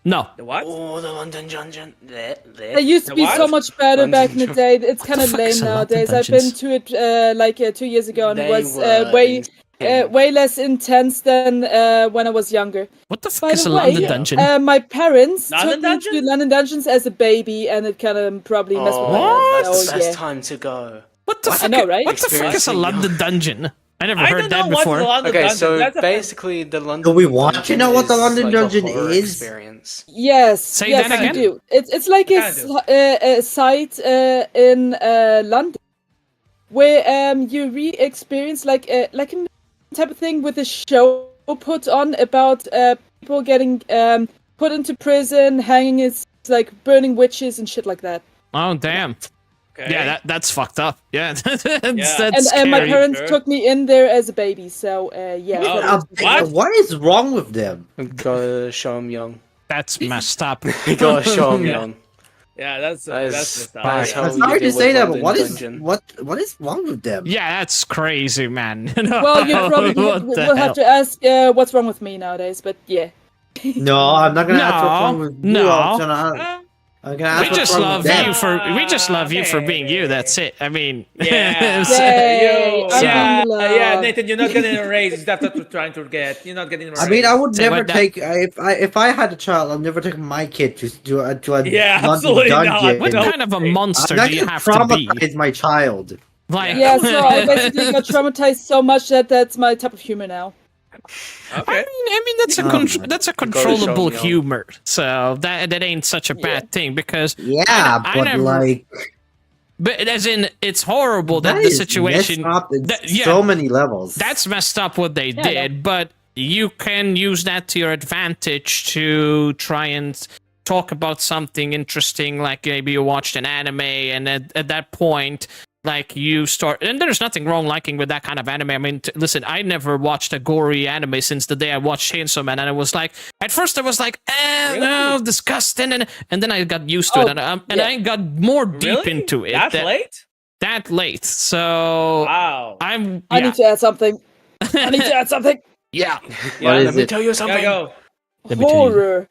S1: no.
S2: The what?
S5: Oh, the London Dungeon.
S3: They used to
S2: The
S3: be so
S2: what?
S3: much better
S5: London
S3: back in the
S5: Dun-
S3: day. It's kind
S1: the
S3: of
S1: fuck
S3: lame
S1: is a London
S3: nowadays. I've been
S1: Dungeons?
S3: to it 2 years ago, and it
S5: They
S3: was
S5: were
S3: way less intense than when I was younger.
S1: What the fuck
S3: By
S1: is
S3: the
S1: a
S3: way,
S1: London dungeon?
S3: my parents
S2: London
S3: took me to
S2: Dungeon?
S3: London Dungeons as a baby, and it kind of probably messed with my
S5: Oh,
S3: head.
S5: that's
S3: So
S5: the best
S3: yeah.
S5: time to go.
S1: What the
S3: I
S1: fuck?
S3: know, right?
S1: What the fuck is a
S5: Experiencing
S1: London dungeon? I never
S2: I
S1: heard
S2: don't
S1: that
S2: know what's
S1: before.
S2: the London
S5: Okay,
S2: Dungeon.
S5: so
S2: That's a
S5: basically the London.
S4: Do we want to
S5: Dungeon
S4: know what the
S5: is
S4: London
S5: like a
S4: Dungeon
S5: horror
S4: is?
S5: Experience.
S3: Yes,
S1: Say
S3: yes,
S1: that
S3: I
S1: again?
S3: do. It's like
S2: I kinda
S3: a site in London where you re-experience like a type of thing with a show put on about people getting put into prison, hanging, it's like burning witches and shit like that.
S1: Oh damn.
S2: Okay.
S1: Yeah, that's fucked up. Yeah, that's
S2: Yeah.
S1: that's
S3: And my
S1: scary.
S3: parents
S2: Sure.
S3: took me in there as a baby, so yeah.
S2: Oh, what?
S4: What is wrong with them?
S5: Gotta show 'em young.
S1: That's messed up.
S5: Gotta show 'em
S2: Yeah.
S5: young.
S2: Yeah, that's
S5: That is-
S2: messed up.
S5: that is
S2: Yeah.
S5: how
S4: I'm
S5: you
S4: sorry
S5: deal
S4: to say
S5: with
S4: that, but
S5: London
S4: what is wrong with them?
S1: Yeah, that's crazy, man.
S3: Well, you probably
S1: What the
S3: will have
S1: hell?
S3: to ask what's wrong with me nowadays, but yeah.
S4: No, I'm not gonna ask what's wrong
S1: No,
S4: with you.
S1: no.
S4: I'm gonna ask
S1: We
S4: what's
S1: just
S4: wrong
S1: love
S4: with them.
S1: you for being you. That's it. I mean,
S2: Yeah.
S3: Yay,
S2: You,
S3: I'm
S2: yeah,
S3: in love.
S2: yeah, Nathan, you're not getting a raise. That's what we're trying to get. You're not getting a raise.
S4: I mean, I would
S1: Say
S4: never
S1: what that-
S4: take if I had a child. I'll never take my kid to a
S2: Yeah,
S4: London
S2: absolutely not.
S4: dungeon.
S1: what
S2: No.
S1: kind of a monster
S4: I'm not
S1: do you
S4: gonna
S1: have to be?
S4: traumatize my child.
S1: Like,
S3: Yeah, so I basically got traumatized so much that that's my type of humor now.
S2: Okay.
S1: I mean that's a
S4: Oh,
S1: that's a
S5: gotta show
S1: controllable
S5: me out.
S1: humor. So that ain't such a bad thing because
S4: Yeah,
S1: I
S4: but
S1: never-
S4: like
S1: but as in it's horrible that
S4: that
S1: the
S4: is
S1: situation
S4: messed up in
S1: yeah.
S4: so many levels.
S1: that's messed up what they
S3: Yeah, I know.
S1: did, but you can use that to your advantage to try and talk about something interesting, like maybe you watched an anime and at that point like you start, and there's nothing wrong liking with that kind of anime. I mean, listen, I never watched a gory anime since the day I watched Chainsaw Man, and I was like, at first I was like, no, disgusting, and then I got used to
S3: Oh,
S1: it, and
S3: yeah.
S1: I got more deep
S2: Really?
S1: into it.
S2: That late?
S1: That late. So
S2: Wow.
S1: I'm.
S3: I
S1: Yeah.
S3: need to add something. I need to add something.
S1: Yeah.
S5: Yeah,
S4: is
S5: let me
S4: it?
S5: tell you
S2: Gotta
S5: something.
S2: go.
S1: Let me tell you.
S3: Horror.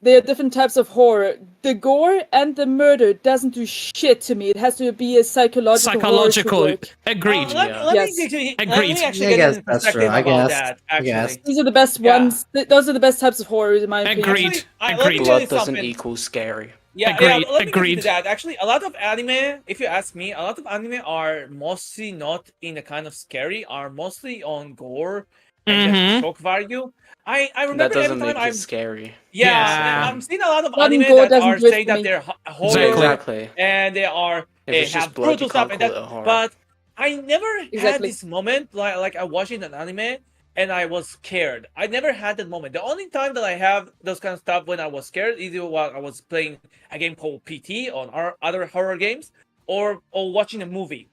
S3: There are different types of horror. The gore and the murder doesn't do shit to me. It has to be a psychological horror to work.
S1: Agreed.
S2: Let
S5: Yeah.
S2: me
S3: Yes.
S2: let
S1: Agreed.
S2: me actually
S4: Yeah, I
S2: get
S4: guess
S2: in
S4: that's
S2: perspective
S4: true. I
S2: about
S4: guess.
S2: that.
S4: I guess.
S2: Actually,
S3: These are the best
S2: Yeah.
S3: ones. Those are the best types of horror, in my opinion.
S1: Agreed.
S2: Actually, let me
S1: Agreed.
S2: tell you
S5: Blood doesn't
S2: something.
S5: equal scary.
S2: Yeah,
S1: Agreed,
S2: yeah. Let me get
S1: agreed.
S2: into that. Actually, a lot of anime, if you ask me, a lot of anime are mostly not in a kind of scary, are mostly on gore and
S1: Mhm.
S2: just shock value. I
S5: That
S2: remember every
S5: doesn't
S2: time
S5: make
S2: I'm
S5: it scary.
S1: Yeah.
S2: I'm seeing a lot of
S3: Blood and
S2: anime
S3: gore
S2: that
S3: doesn't
S2: are
S3: do it
S2: saying
S3: for
S2: that
S3: me.
S2: they're horror
S5: Exactly.
S2: and they are
S5: If
S2: they
S5: it's just
S2: have
S5: blood,
S2: brutal
S5: you
S2: stuff
S5: can't
S2: and
S5: call
S2: that.
S5: it horror.
S2: But I never had
S3: Exactly.
S2: this moment like I watching an anime and I was scared. I never had that moment. The only time that I have those kind of stuff when I was scared either while I was playing a game called PT on our other horror games or watching a movie.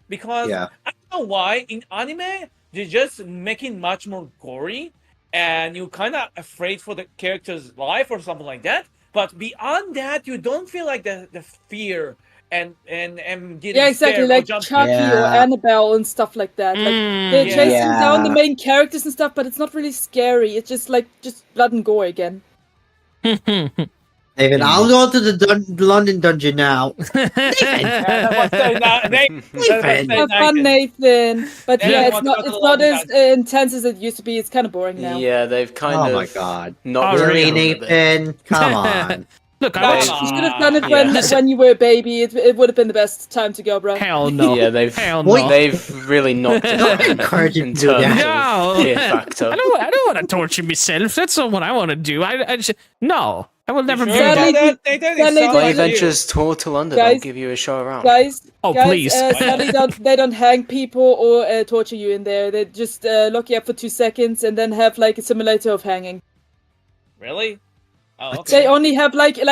S2: Because
S4: Yeah.
S2: I don't know why in anime they're just making much more gory and you're kind of afraid for the character's life or something like that. But beyond that, you don't feel like the fear and getting
S3: Yeah, exactly.
S2: scared or
S3: Like
S2: jump.
S3: Chucky or
S4: Yeah.
S3: Annabelle and stuff like that. Like
S1: Mm.
S3: they're
S2: Yeah.
S3: chasing down the
S4: Yeah.
S3: main characters and stuff, but it's not really scary. It's just blood and gore again.
S4: David, I'll go to the London dungeon now.
S3: Have fun, Nathan. But
S2: Nathan
S3: yeah,
S2: wants to go to
S3: it's
S2: the
S3: not
S2: London
S3: as
S2: dungeon.
S3: intense as it used to be. It's kind of boring now.
S5: Yeah, they've kind
S4: Oh
S5: of
S4: my god.
S5: not
S1: Oh,
S4: Really,
S1: really?
S5: a bit.
S4: Nathan? Come on.
S1: Look, I
S2: Come
S1: watched.
S2: on.
S3: You should have done it
S5: Yeah.
S3: when you were a baby. It would have been the best time to go, bro.
S1: Hell no.
S5: Yeah, they've
S1: Hell
S4: Wait.
S1: no.
S5: they've really knocked it
S4: Don't
S5: down
S4: encourage him
S5: in
S4: to do
S5: terms
S4: that.
S1: No,
S5: of fear factor.
S1: I don't want to torture myself. That's not what I want to do. I just, no, I will never
S2: Sure,
S1: do
S3: Sadly,
S1: that.
S2: Nathan,
S3: sadly,
S2: it sounds
S3: they-
S5: Play
S2: like you.
S5: Ventures Tour to London.
S3: Guys-
S5: I'll give you a show around.
S3: Guys,
S1: Oh,
S3: guys,
S1: please.
S3: sadly, they don't hang people or torture you in there. They just lock you up for 2 seconds and then have like a simulator of hanging.
S2: Really? Oh,
S3: They
S2: okay.
S3: only have like a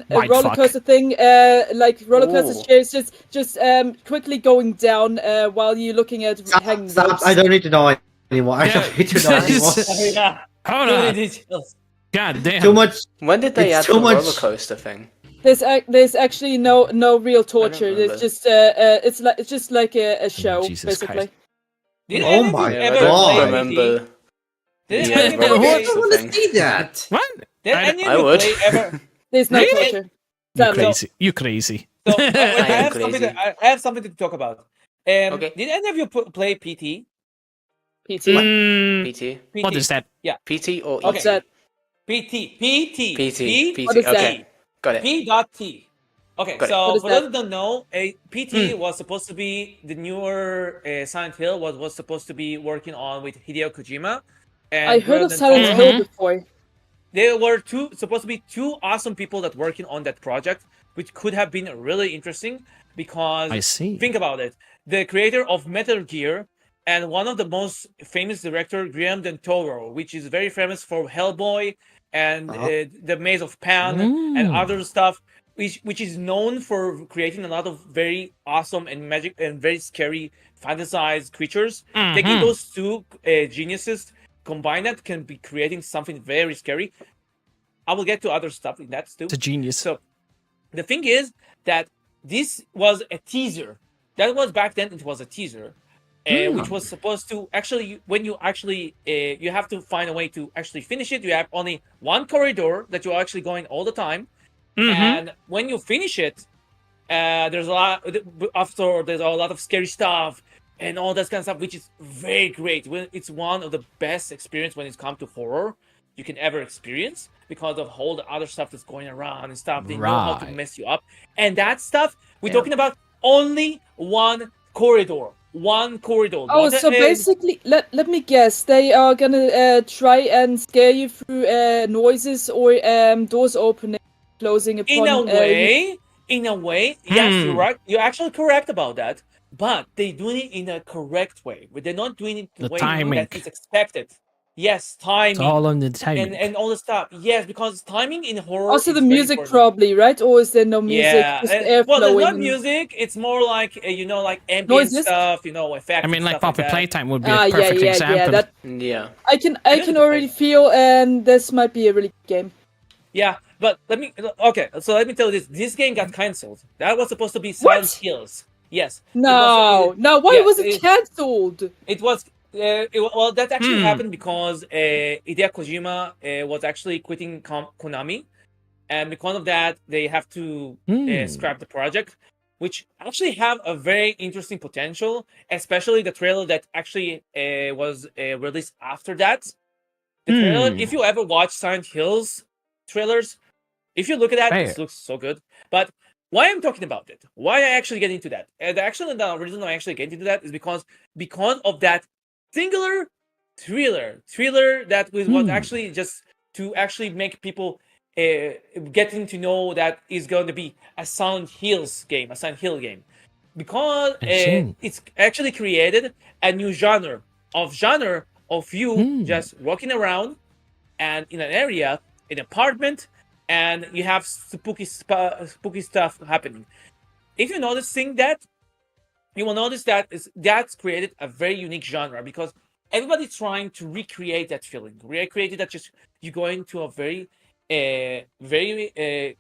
S1: White
S3: roller
S1: fuck.
S3: coaster thing, like roller coaster
S5: Ooh.
S3: chairs, just quickly going down while you're looking at hanging
S4: Stop.
S3: ropes.
S4: I don't need to know anymore. I
S1: Yeah.
S4: don't need to know anymore.
S2: Yeah.
S1: Hold
S2: Too many
S1: on.
S2: details.
S1: God damn.
S4: Too much.
S5: When did they
S4: It's
S5: add
S4: too
S5: the
S4: much-
S5: roller coaster thing?
S3: There's actually no real torture.
S5: remember.
S3: There's just it's just like a show
S1: Jesus
S3: basically.
S1: Christ.
S2: Did
S4: Oh
S2: any of
S4: my
S2: you
S5: Yeah,
S2: ever
S5: I don't
S2: play
S5: remember.
S2: PT? Did
S5: Yeah,
S2: any of you
S5: roller
S2: play?
S4: I
S5: coaster
S4: want to
S5: thing.
S4: see that.
S1: What?
S2: Did
S1: I-
S2: any
S5: I
S2: of you
S5: would.
S2: play ever?
S3: There's no
S2: Really?
S3: torture.
S1: You
S3: Sadly.
S1: crazy. You crazy.
S2: So I
S5: am
S2: have something.
S5: crazy.
S2: I have something to talk about.
S5: Okay.
S2: Did any of you play PT?
S3: PT.
S5: PT?
S2: PT.
S1: What is that?
S5: PT or ET?
S3: What's that?
S2: PT. PT.
S5: PT.
S3: What is
S5: Okay. Got it.
S2: P.T. Okay,
S5: Got it.
S2: so
S3: What is
S2: for
S3: that?
S2: those who don't know, PT was supposed to be the newer Silent Hill was supposed to be working on with Hideo Kojima. And
S3: I heard of
S2: Guillermo
S3: Silent
S2: del
S1: Mhm.
S2: Toro.
S3: Hill before.
S2: There were supposed to be two awesome people that working on that project, which could have been really interesting because
S1: I see.
S2: think about it. The creator of Metal Gear and one of the most famous director, Guillermo del Toro, which is very famous for Hellboy and the Maze of Pan and other stuff, which is known for creating a lot of very awesome and magic and very scary fantasized creatures. Taking those two geniuses, combine that can be creating something very scary. I will get to other stuff in that too.
S1: It's a genius.
S2: So the thing is that this was a teaser. That was back then. It was a teaser, which was supposed to actually, when you actually, you have to find a way to actually finish it. You have only one corridor that you're actually going all the time, and when you finish it, there's a lot. After there's a lot of scary stuff and all that kind of stuff, which is very great. It's one of the best experience when it comes to horror you can ever experience because of all the other stuff that's going around and stuff. They know how to
S1: Right.
S2: mess you up. And that stuff, we're talking about only one corridor. One corridor.
S3: Oh,
S2: Not
S3: so
S2: a-
S3: basically, let me guess. They are gonna try and scare you through noises or doors opening, closing upon.
S2: in a way, yes, you're right. You're actually correct about that. But they're doing it in a correct way. But they're not doing it the
S1: The
S2: way
S1: timing.
S2: that is expected. Yes, timing.
S1: It's all on the timing.
S2: and all the stuff. Yes, because timing in horror.
S3: Also,
S2: is
S3: the
S2: very
S3: music
S2: important.
S3: probably, right? Or is there no music?
S2: Yeah,
S3: Just
S2: and-
S3: air
S2: well, there's
S3: flowing.
S2: not music. It's more like like ambient
S3: Noises?
S2: stuff, effects.
S1: I mean,
S2: and
S1: like
S2: stuff
S1: Poppy
S2: that.
S1: Playtime would be
S3: Ah,
S1: a
S3: yeah,
S1: perfect
S3: yeah,
S1: example.
S3: yeah. That
S5: Yeah.
S3: I can already feel, and this might be a really good game.
S2: Yeah, but let me tell you this. This game got cancelled. That was supposed to be Silent
S3: What?
S2: Hills. Yes.
S3: No, no. Why
S2: yeah,
S3: was it cancelled?
S2: It was. Well, that actually happened because Hideo Kojima was actually quitting Konami, and because of that, they have to scrap the project, which actually have a very interesting potential, especially the trailer that actually was released after that. The trailer, if you ever watch Silent Hills trailers, if you look at that,
S1: Fair.
S2: it looks so good. But why I'm talking about it, why I actually get into that, and actually the reason I actually get into that is because of that singular thriller that was actually just to actually make people getting to know that is going to be a Silent Hill game, because
S1: I see.
S2: it's actually created a new genre of you just walking around and in an area, an apartment, and you have spooky stuff happening. If you're noticing that, you will notice that that's created a very unique genre because everybody's trying to recreate that feeling. Recreate that just you go into a very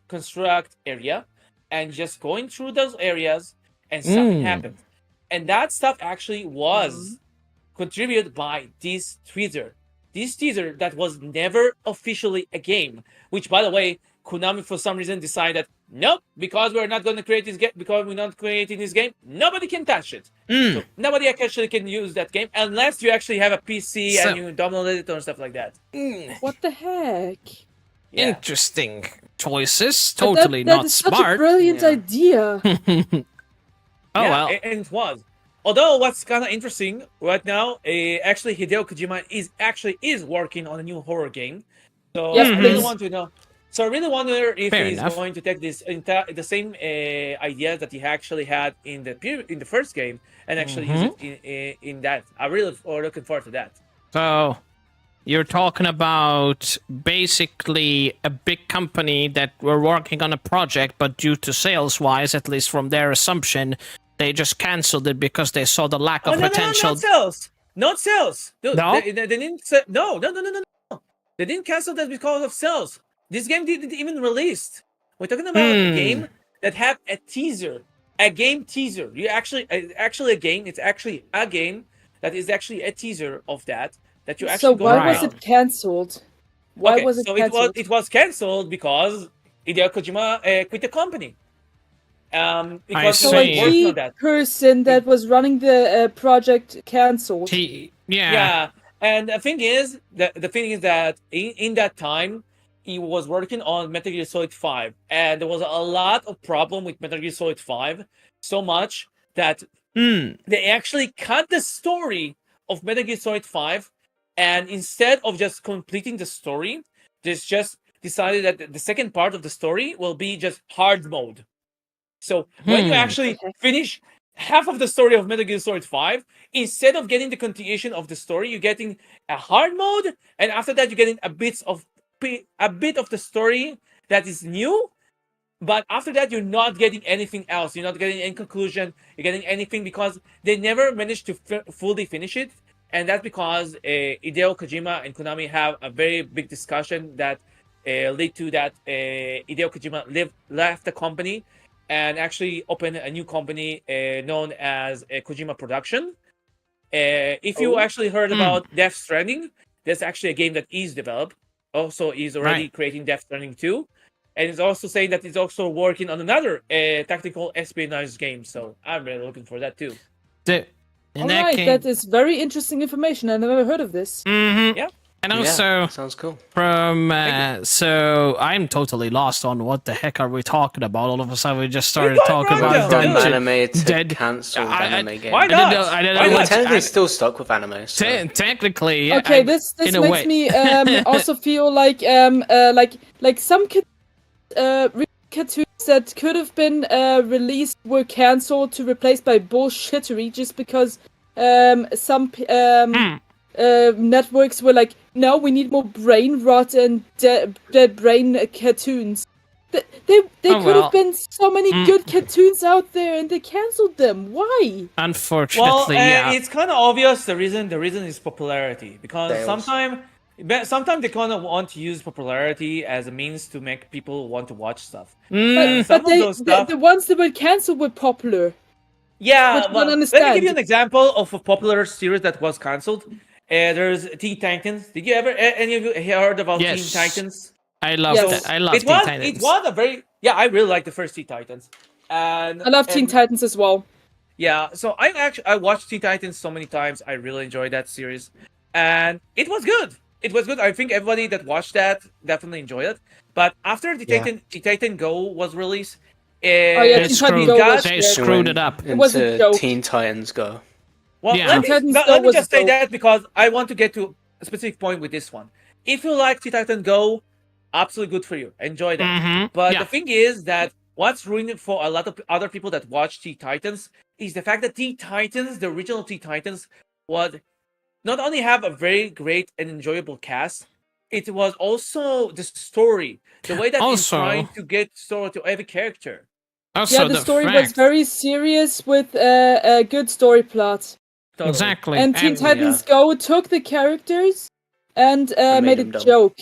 S2: construct area and just going through those areas and something happens. And that stuff actually was contributed by this teaser. This teaser that was never officially a game, which by the way, Konami for some reason decided, nope, because we're not going to create this game, because we're not creating this game, nobody can touch it. So nobody actually can use that game unless you actually have a PC
S1: So-
S2: and you download it or stuff like that.
S3: What the heck?
S2: Yeah.
S1: Interesting choices.
S3: But
S1: Totally
S3: that
S1: not
S3: is such a
S1: smart.
S3: brilliant
S5: Yeah.
S3: idea.
S1: Oh
S2: Yeah,
S1: well.
S2: and it was. Although what's kind of interesting right now, actually Hideo Kojima is working on a new horror game. So
S3: Yes,
S2: I really
S3: please.
S2: want to know. So I really wonder if
S1: Fair
S2: he's
S1: enough.
S2: going to take this the same ideas that he actually had in the first game and actually use it in that. I really looking forward to that.
S1: So you're talking about basically a big company that were working on a project, but due to sales-wise, at least from their assumption, they just canceled it because they saw the lack of potential.
S2: not sales. Not sales. Dude,
S1: No?
S2: they didn't say, no. They didn't cancel that because of sales. This game didn't even release. We're talking about a game that had a teaser, a game teaser. You actually a game. It's actually a game that is actually a teaser of that you actually
S3: So
S2: go
S3: why
S2: around.
S3: was it cancelled? Why
S2: Okay,
S3: was it
S2: so
S3: cancelled?
S2: it was cancelled because Hideo Kojima quit the company. Because
S1: see.
S2: he
S3: So a
S2: was working
S3: key
S2: on that.
S3: person that was running the project cancelled.
S2: Yeah, and the thing is that in that time he was working on Metal Gear Solid 5, and there was a lot of problem with Metal Gear Solid 5, so much that they actually cut the story of Metal Gear Solid 5, and instead of just completing the story, they just decided that the second part of the story will be just hard mode. So when you actually finish half of the story of Metal Gear Solid 5, instead of getting the continuation of the story, you're getting a hard mode, and after that you're getting a bit of the story that is new. But after that, you're not getting anything else. You're not getting any conclusion. You're getting anything because they never managed to fully finish it, and that's because Hideo Kojima and Konami have a very big discussion that lead to that Hideo Kojima left the company and actually opened a new company known as Kojima Production. If you actually heard about Death Stranding, there's actually a game that is developed. Also, is already creating Death Stranding 2. And it's also saying that it's also working on another tactical espionage game. So I'm really looking for that too.
S3: Alright, that is very interesting information. I never heard of this.
S2: Yeah.
S1: And also,
S5: sounds cool.
S1: So I'm totally lost on what the heck are we talking about. All of a sudden, we just started
S2: got
S1: talking
S2: right
S1: about
S2: though.
S5: From
S1: Dungeon.
S5: anime to
S1: Dead-
S5: cancelled
S1: I-
S5: anime game.
S2: Why not?
S1: I don't
S2: Why
S1: know.
S5: Well,
S2: not?
S5: technically still stuck with anime. So.
S1: Technically, yeah,
S3: Okay, this
S1: in a
S3: makes
S1: way.
S3: me also feel like some cartoons that could have been released were cancelled to replace by bullshittery just because some networks were like, no, we need more brain rot and dead brain cartoons. There could
S1: well.
S3: have been so many good cartoons out there, and they cancelled them. Why?
S1: Unfortunately, yeah.
S2: It's kind of obvious. The reason is popularity, because
S5: Sales.
S2: sometimes they kind of want to use popularity as a means to make people want to watch stuff.
S3: But
S2: Some of those stuff,
S3: the ones that were cancelled were popular.
S2: yeah.
S3: which I
S2: Well,
S3: don't
S2: let me give
S3: understand.
S2: you an example of a popular series that was cancelled. There's Teen Titans. Did you ever any of you heard about
S1: Yes.
S2: Teen Titans?
S1: I love
S3: Yes.
S1: that. I love
S2: It
S1: Teen
S2: was
S1: Titans.
S2: it was a very I really like the first Teen Titans. And
S3: I love Teen Titans as well.
S2: Yeah, so I watched Teen Titans so many times. I really enjoyed that series, and it was good. It was good. I think everybody that watched that definitely enjoyed it. But after Teen Titan Go was released,
S3: yeah,
S1: They
S3: Teen Titans
S1: screwed,
S3: Go was
S1: they
S3: good.
S1: screwed it up.
S3: It was a
S5: Into
S3: joke.
S5: Teen Titans Go.
S2: well,
S1: Yeah.
S2: let me,
S3: Teen Titans
S2: let
S3: Go
S2: me
S3: was
S2: just say
S3: dope.
S2: that because I want to get to a specific point with this one. If you like Teen Titan Go, absolutely good for you. Enjoy that.
S1: Mhm,
S2: But
S1: yeah.
S2: the thing is that what's ruining for a lot of other people that watch Teen Titans is the fact that Teen Titans, the original Teen Titans, would not only have a very great and enjoyable cast, it was also the story, the way that he's
S1: Also-
S2: trying to get story to every character.
S1: Also,
S3: Yeah, the story was
S1: fact-
S3: very serious with a good story plot.
S2: Totally.
S1: Exactly.
S3: And Teen
S1: and-
S3: Titans Go took the characters and made
S5: made
S3: a
S5: them dumb.
S3: joke.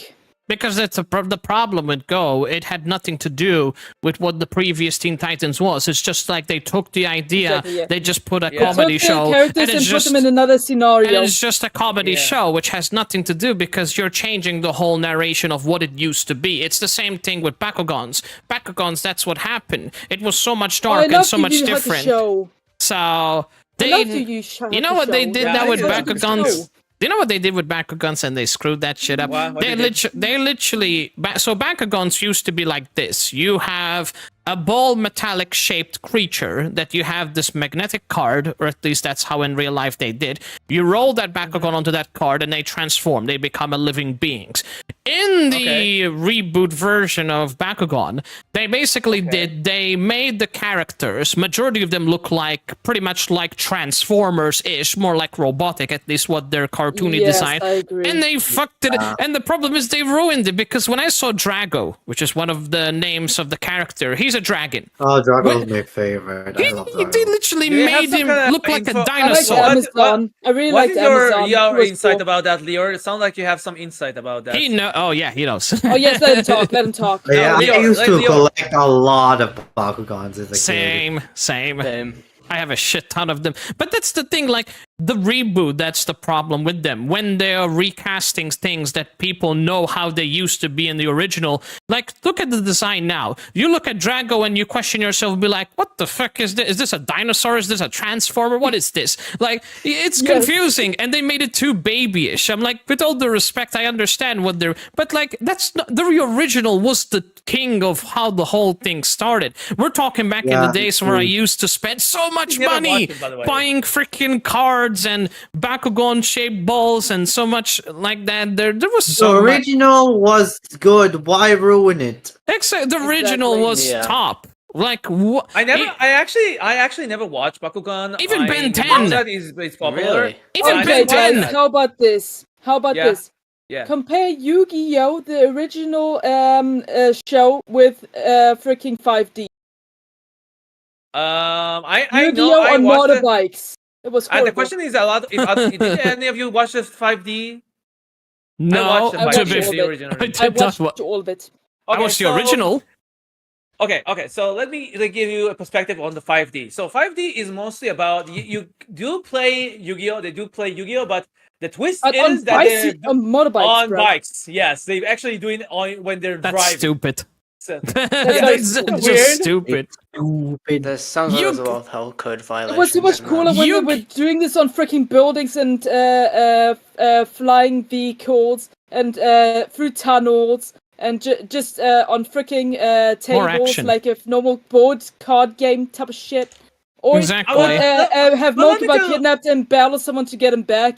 S1: Because that's the problem with Go. It had nothing to do with what the previous Teen Titans was. It's just like they took the idea,
S3: Exactly, yeah.
S1: they just put a
S2: Yeah.
S1: comedy
S3: Took the
S1: show,
S3: characters
S1: and it's
S3: and
S1: just
S3: put them in another
S1: and
S3: scenario.
S1: it's just a comedy
S2: Yeah.
S1: show, which has nothing to do because you're changing the whole narration of what it used to be. It's the same thing with Bakugans. Bakugans, that's what happened. It was so much
S3: Oh, I
S1: dark and
S3: love
S1: so
S3: the
S1: much
S3: Yu Yu
S1: different.
S3: Hakusho.
S1: So
S3: I
S1: they,
S3: love the Yu Yu
S1: you know what they
S3: Hakusho.
S1: did
S2: Yeah,
S1: that
S2: I
S1: with
S2: think
S3: Such a good
S1: Bakugans?
S3: show.
S1: Do you know what they did with Bakugans and they screwed that shit up?
S2: What
S1: They,
S2: they did?
S1: they literally... So Bakugans used to be like this. You have a ball metallic shaped creature that you have this magnetic card, or at least that's how in real life they did. You roll that Bakugan onto that card and they transform. They become a living beings. In the reboot version of Bakugan, they basically they made the characters, majority of them look like, pretty much like Transformers-ish, more like robotic, at least what their cartoony
S3: Yes,
S1: design.
S3: I agree.
S1: And they fucked it. And the problem is they ruined it, because when I saw Drago, which is one of the names of the character, he's a dragon.
S4: Oh, Drago's my favorite. I love
S1: They
S4: Drago.
S1: literally
S2: Do you have
S1: made
S2: some
S1: him
S2: kinda
S1: look like a
S2: info-
S3: I like
S1: dinosaur.
S2: What-
S3: Amazon. I really
S2: What
S3: like
S2: is your
S3: Amazon. It was
S2: insight
S3: cool.
S2: about that, Lior? It sounds like you have some insight about that.
S1: He know. Oh yeah, he knows.
S3: Oh yes, let him talk. Let him talk.
S4: Yeah,
S2: Leo,
S4: I used to
S2: Leo.
S4: collect a lot of Bakugans as a kid.
S1: Same.
S5: Same.
S1: I have a shit ton of them. But that's the thing, like, the reboot, that's the problem with them. When they're recasting things that people know how they used to be in the original, like, look at the design now. You look at Drago and you question yourself and be like, what the fuck is this? Is this a dinosaur? Is this a transformer? What is this? Like, it's
S3: Yes.
S1: confusing, and they made it too babyish. I'm like, with all the respect, I understand what they're... But, like, that's not... The original was the king of how the whole thing started. We're talking back in the
S4: Yeah,
S1: days where I used to spend so much
S2: never
S1: money
S2: watched it, by the way.
S1: buying freaking cards and Bakugan shaped balls and so much like that. There was
S4: The
S1: so much.
S4: original was good. Why ruin it?
S1: Except the original
S3: Exactly.
S1: was
S5: Yeah.
S1: top. Like what?
S2: I actually never watched Bakugan.
S1: Even
S2: I
S1: Ben
S2: know
S1: 10.
S2: that it's popular.
S5: Really?
S1: Even
S2: I
S1: Ben
S2: never watched
S1: 10.
S2: that.
S3: How about this? How about
S2: Yeah.
S3: this?
S2: Yeah.
S3: Compare Yu-Gi-Oh, the original show with freaking 5D.
S2: I
S3: Yu-Gi-Oh
S2: know I
S3: on
S2: watched it.
S3: motorbikes. It was
S2: And
S3: horrible.
S2: the question is a lot. Did any of you watch the 5D?
S1: No,
S2: watched
S3: I
S2: the
S1: to
S2: 5D,
S1: be
S3: watched
S2: the
S3: all of
S2: original.
S1: I
S3: I
S1: did not
S3: watched
S1: wa-
S3: all of it.
S1: I watched the original.
S2: Okay, so let me give you a perspective on the 5D. So 5D is mostly about you do play Yu-Gi-Oh. They do play Yu-Gi-Oh, but the twist
S3: But
S2: is
S3: on
S2: that they're
S3: bikes, on motorbikes,
S2: on
S3: bro.
S2: bikes. Yes, they actually doing it on when they're
S1: That's
S2: driving.
S1: stupid.
S2: So-
S1: That's
S3: so
S1: just
S2: weird.
S1: stupid.
S4: Stupid.
S5: There sounds like
S1: You
S5: there's a
S1: c-
S5: lot of hell code
S3: It
S5: violations.
S3: was so much
S5: in that.
S3: cooler when
S1: You
S3: they were
S1: c-
S3: doing this on freaking buildings and flying vehicles and through tunnels and just on freaking tables
S1: action.
S3: like a normal board card game type of shit. Or
S1: Exactly.
S3: or have
S2: But let me
S3: Mokuba
S2: tell-
S3: kidnapped and battle someone to get him back.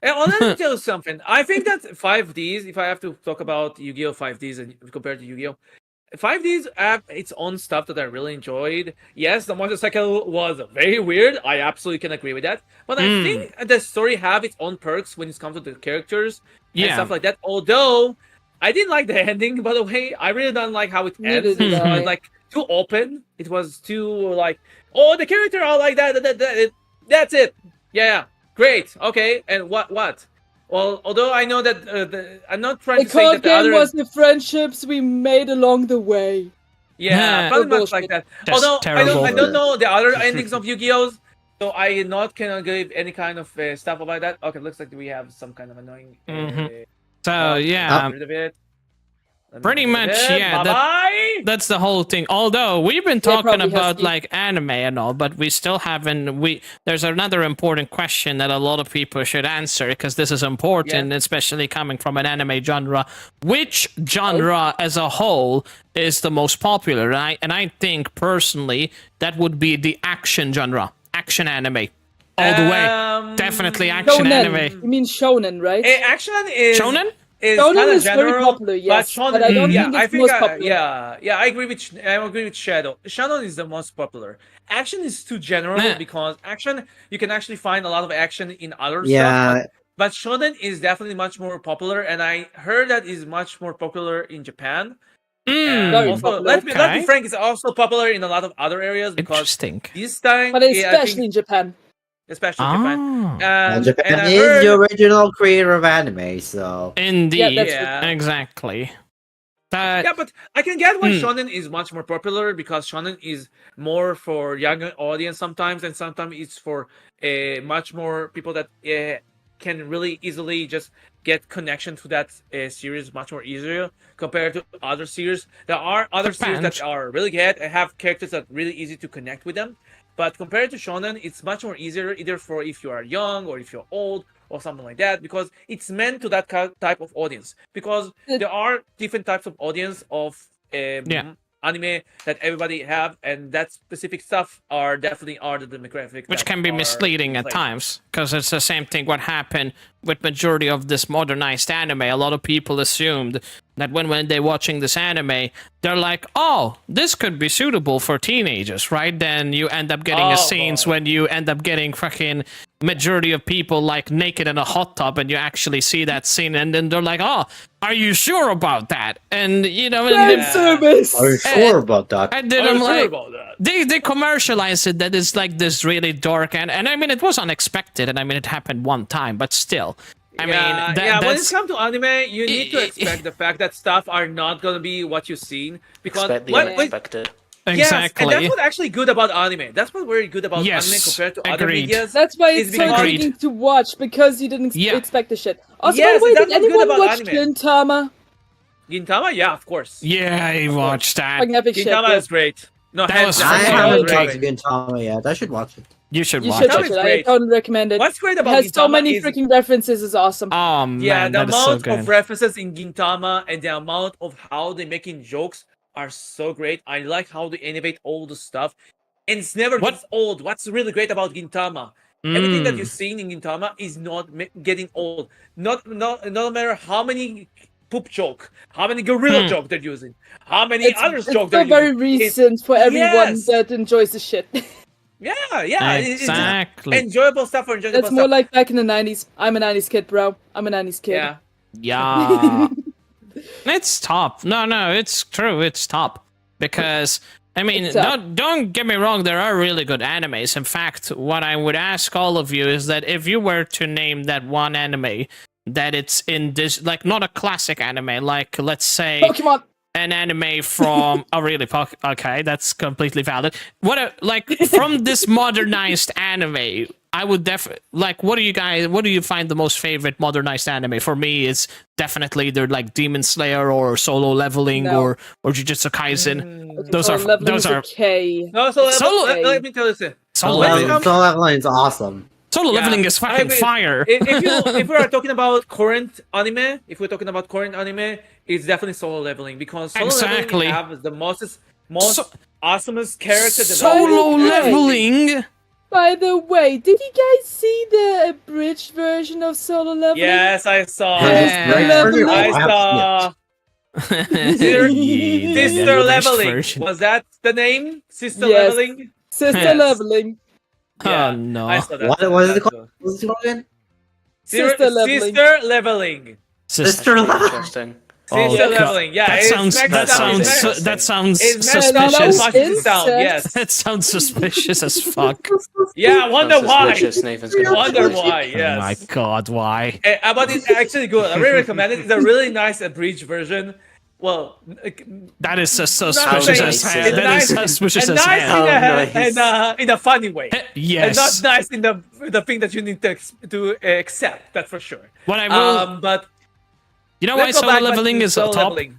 S2: And let me tell you something. I think that 5Ds, if I have to talk about Yu-Gi-Oh 5Ds and compared to Yu-Gi-Oh, 5Ds have its own stuff that I really enjoyed. Yes, the motorcycle was very weird. I absolutely can agree with that. But I think the story have its own perks when it comes to the characters and
S1: Yeah.
S2: stuff like that. Although I didn't like the ending, by the way. I really don't like how it
S3: Neither
S2: ends.
S3: did
S2: It
S3: I.
S2: was like too open. It was too like, oh, the character are like that. That's it. Yeah. Great. Okay. And what? Well, although I know that I'm not trying
S3: The
S2: to say
S3: card
S2: that the
S3: game
S2: other
S3: was the friendships we made along the way.
S2: yeah,
S1: Yeah.
S2: pretty much
S3: Bullshit.
S2: like that.
S1: That's
S2: Although
S1: terrible.
S2: I don't know the other endings of Yu-Gi-Oh's, so I cannot give any kind of stuff about that. Okay, looks like we have some kind of annoying.
S1: Mhm. So
S2: Get
S1: yeah,
S2: rid of it. Let me
S1: pretty
S2: get rid of
S1: much,
S2: it.
S1: yeah,
S2: Bye-bye.
S1: that's the whole thing. Although we've been talking
S3: probably has
S1: about
S3: to.
S1: like anime and all, but we still haven't. There's another important question that a lot of people should answer, because this is important, especially coming from an anime genre. Which genre as a whole is the most popular? Right? And I think personally that would be the action genre, action anime, all the way. Definitely action
S3: Shonen.
S1: anime.
S3: You mean shonen, right?
S2: Action is
S1: Shonen?
S2: Is
S3: Shonen
S2: kind of
S3: is very
S2: general,
S3: popular, yes,
S2: but Shonen,
S3: but I don't
S2: yeah,
S3: think
S2: I
S3: it's
S2: think
S3: most popular.
S2: yeah, I agree with Shadow. Shonen is the most popular. Action is too general
S1: Nah.
S2: because action you can actually find a lot of action in other
S4: Yeah.
S2: stuff. But Shonen is definitely much more popular, and I heard that is much more popular in Japan. And
S3: Very
S2: also,
S3: popular.
S2: let's be
S1: Okay.
S2: frank, it's also popular in a lot of other areas because
S1: Interesting.
S2: this time,
S3: But
S2: yeah, I
S3: especially
S2: think,
S3: in Japan.
S2: especially Japan.
S1: Ah,
S4: Japan
S2: and I
S4: is
S2: heard,
S4: the original creator of anime, so
S1: indeed.
S3: that's
S2: yeah,
S1: Exactly. That
S2: yeah, but I can get why
S1: Mm.
S2: shonen is much more popular because shonen is more for younger audience sometimes, and sometimes it's for much more people that can really easily just get connection to that series much more easier compared to other series. There are other series that
S1: depends.
S2: are really good and have characters that really easy to connect with them, but compared to shonen, it's much more easier either for if you are young or if you're old or something like that because it's meant to that type of audience because there are different types of audience of
S1: Yeah.
S2: anime that everybody have, and that specific stuff are definitely are the demographic
S1: Which
S2: that
S1: can be
S2: are
S1: misleading at
S2: played.
S1: times, because it's the same thing what happened with majority of this modernized anime. A lot of people assumed that when they're watching this anime, they're like, oh, this could be suitable for teenagers, right? Then you end up getting a
S2: Oh,
S1: scenes
S2: boy.
S1: when you end up getting fucking majority of people like naked in a hot tub, and you actually see that scene, and then they're like, oh, are you sure about that? And you know, and
S3: Fan
S1: then,
S2: Yeah.
S3: service.
S4: are you sure about that?
S1: and then
S2: Are
S1: I'm
S2: you sure
S1: like,
S2: about that?
S1: they commercialized it that it's like this really dark and I mean it was unexpected and I mean it happened one time but still I mean
S2: Yeah, when it
S1: that's
S2: comes to anime, you need to
S1: I-
S2: expect the fact that stuff are not gonna be what you've seen because
S5: Expect the
S2: when,
S5: unexpected.
S2: yes, and
S1: exactly
S2: that's what's actually good about anime. That's what's very good about
S1: Yes,
S2: anime compared to other
S1: agreed.
S2: medias.
S3: That's why
S2: is
S3: it's so
S2: because-
S3: intriguing to watch because you didn't
S1: Yeah.
S3: expect the shit. Also,
S2: Yes,
S3: by the way,
S2: that's
S3: did
S2: what's good
S3: anyone
S2: about
S3: watch
S2: anime.
S3: Gintama?
S2: Gintama, yeah, of course.
S1: yeah I watched that
S3: Fucking epic shit.
S2: Gintama
S3: bro.
S2: is great. No,
S1: That
S2: hands
S1: was
S2: down,
S4: I
S1: fucking
S2: Gintama
S4: haven't
S2: is
S1: okay.
S4: watched
S2: great.
S4: Gintama yet. I should watch it.
S1: you should
S3: You
S1: watch
S3: should
S2: Gintama
S1: it
S3: watch
S2: is
S3: it. I
S2: great.
S3: totally recommend it.
S2: What's great
S3: It
S2: about
S3: has so
S2: Gintama
S3: many
S2: is
S3: freaking references. It's awesome.
S1: oh man
S2: yeah, the
S1: that is so
S2: amount
S1: good
S2: of references in Gintama and the amount of how they're making jokes are so great. I like how they innovate all the stuff, and it's never
S1: What-
S2: gets old. What's really great about Gintama? Everything that
S1: Mm.
S2: you've seen in Gintama is not getting old. No matter how many poop joke, how many gorilla joke they're using, how many
S3: It's
S2: others
S3: still
S2: joke they're
S3: very
S2: using.
S3: recent for everyone
S2: yes.
S3: that enjoys the shit.
S2: Yeah, it's just
S1: exactly
S2: enjoyable stuff for enjoyable
S3: That's more
S2: stuff.
S3: like back in the 90s. I'm a 90s kid, bro. I'm a 90s kid.
S2: Yeah.
S1: yeah it's top no it's true it's top because I mean
S3: It's top.
S1: don't get me wrong there are really good animes in fact what I would ask all of you is that if you were to name that one anime that it's in this like not a classic anime like let's say
S3: Pokemon.
S1: an anime from oh really okay that's completely valid like from this modernized anime I would like what do you find the most favorite modernized anime? For me it's definitely either like Demon Slayer or Solo Leveling
S3: No.
S1: or Jujutsu Kaisen.
S2: Mm.
S1: Those
S3: So
S1: are
S3: leveling
S1: those
S3: is
S1: are
S3: okay.
S2: No, so
S1: Solo-
S2: let me tell you this.
S1: Solo
S2: When it
S1: Leveling.
S2: comes-
S4: Solo Leveling is awesome.
S1: Solo
S2: Yeah,
S1: Leveling is
S2: I
S1: fucking
S2: agree.
S1: fire.
S2: If we are talking about current anime, it's definitely Solo Leveling because Solo
S1: Exactly.
S2: Leveling have the most
S1: So-
S2: awesomest character
S1: Solo
S2: development.
S1: Leveling.
S3: By the way, did you guys see the abridged version of Solo Leveling?
S2: Yes, I saw.
S1: Yeah.
S2: it.
S3: Leveling.
S2: I saw. Sister
S1: The abridged
S2: Leveling.
S1: version.
S2: Was that the name? Sister
S3: Yes.
S2: Leveling.
S3: Sister
S1: Yes.
S3: Leveling.
S1: Oh no.
S2: I saw that.
S4: What is it
S2: That's
S4: called?
S2: good.
S4: What's it called again?
S3: Sister Leveling.
S2: Sister Leveling.
S4: Sister Leveling.
S5: Interesting.
S1: Oh,
S2: Sister
S1: God.
S2: Leveling. Yeah,
S1: That
S2: it
S1: sounds
S2: smacks
S1: that
S2: down.
S1: sounds
S5: Interesting.
S1: that sounds
S2: It matches
S3: Suspicious.
S2: as
S1: suspicious.
S2: much as it sounds.
S3: Incest.
S2: Yes.
S1: That sounds suspicious as fuck.
S2: Yeah, I wonder
S5: Sounds
S2: why.
S5: suspicious. Nathan's gonna
S2: Wonder
S5: watch it.
S2: why.
S1: Oh my
S2: Yes.
S1: god, why?
S2: But it's actually good. I really recommend it. It's a really nice abridged version. Well,
S1: That is as
S2: not
S1: suspicious
S2: saying-
S1: as
S5: nice,
S1: hell.
S5: yeah.
S1: That is
S2: nice-
S1: suspicious
S2: and
S1: as
S2: nice
S1: hell.
S5: Nice.
S2: in a funny way. And
S1: Yes.
S2: not nice in the thing that you need to accept. That's for sure.
S1: What I will,
S2: But
S1: you know why
S2: let's go
S1: solo
S2: back
S1: leveling
S2: to
S1: is
S2: Solo
S1: top?
S2: Leveling.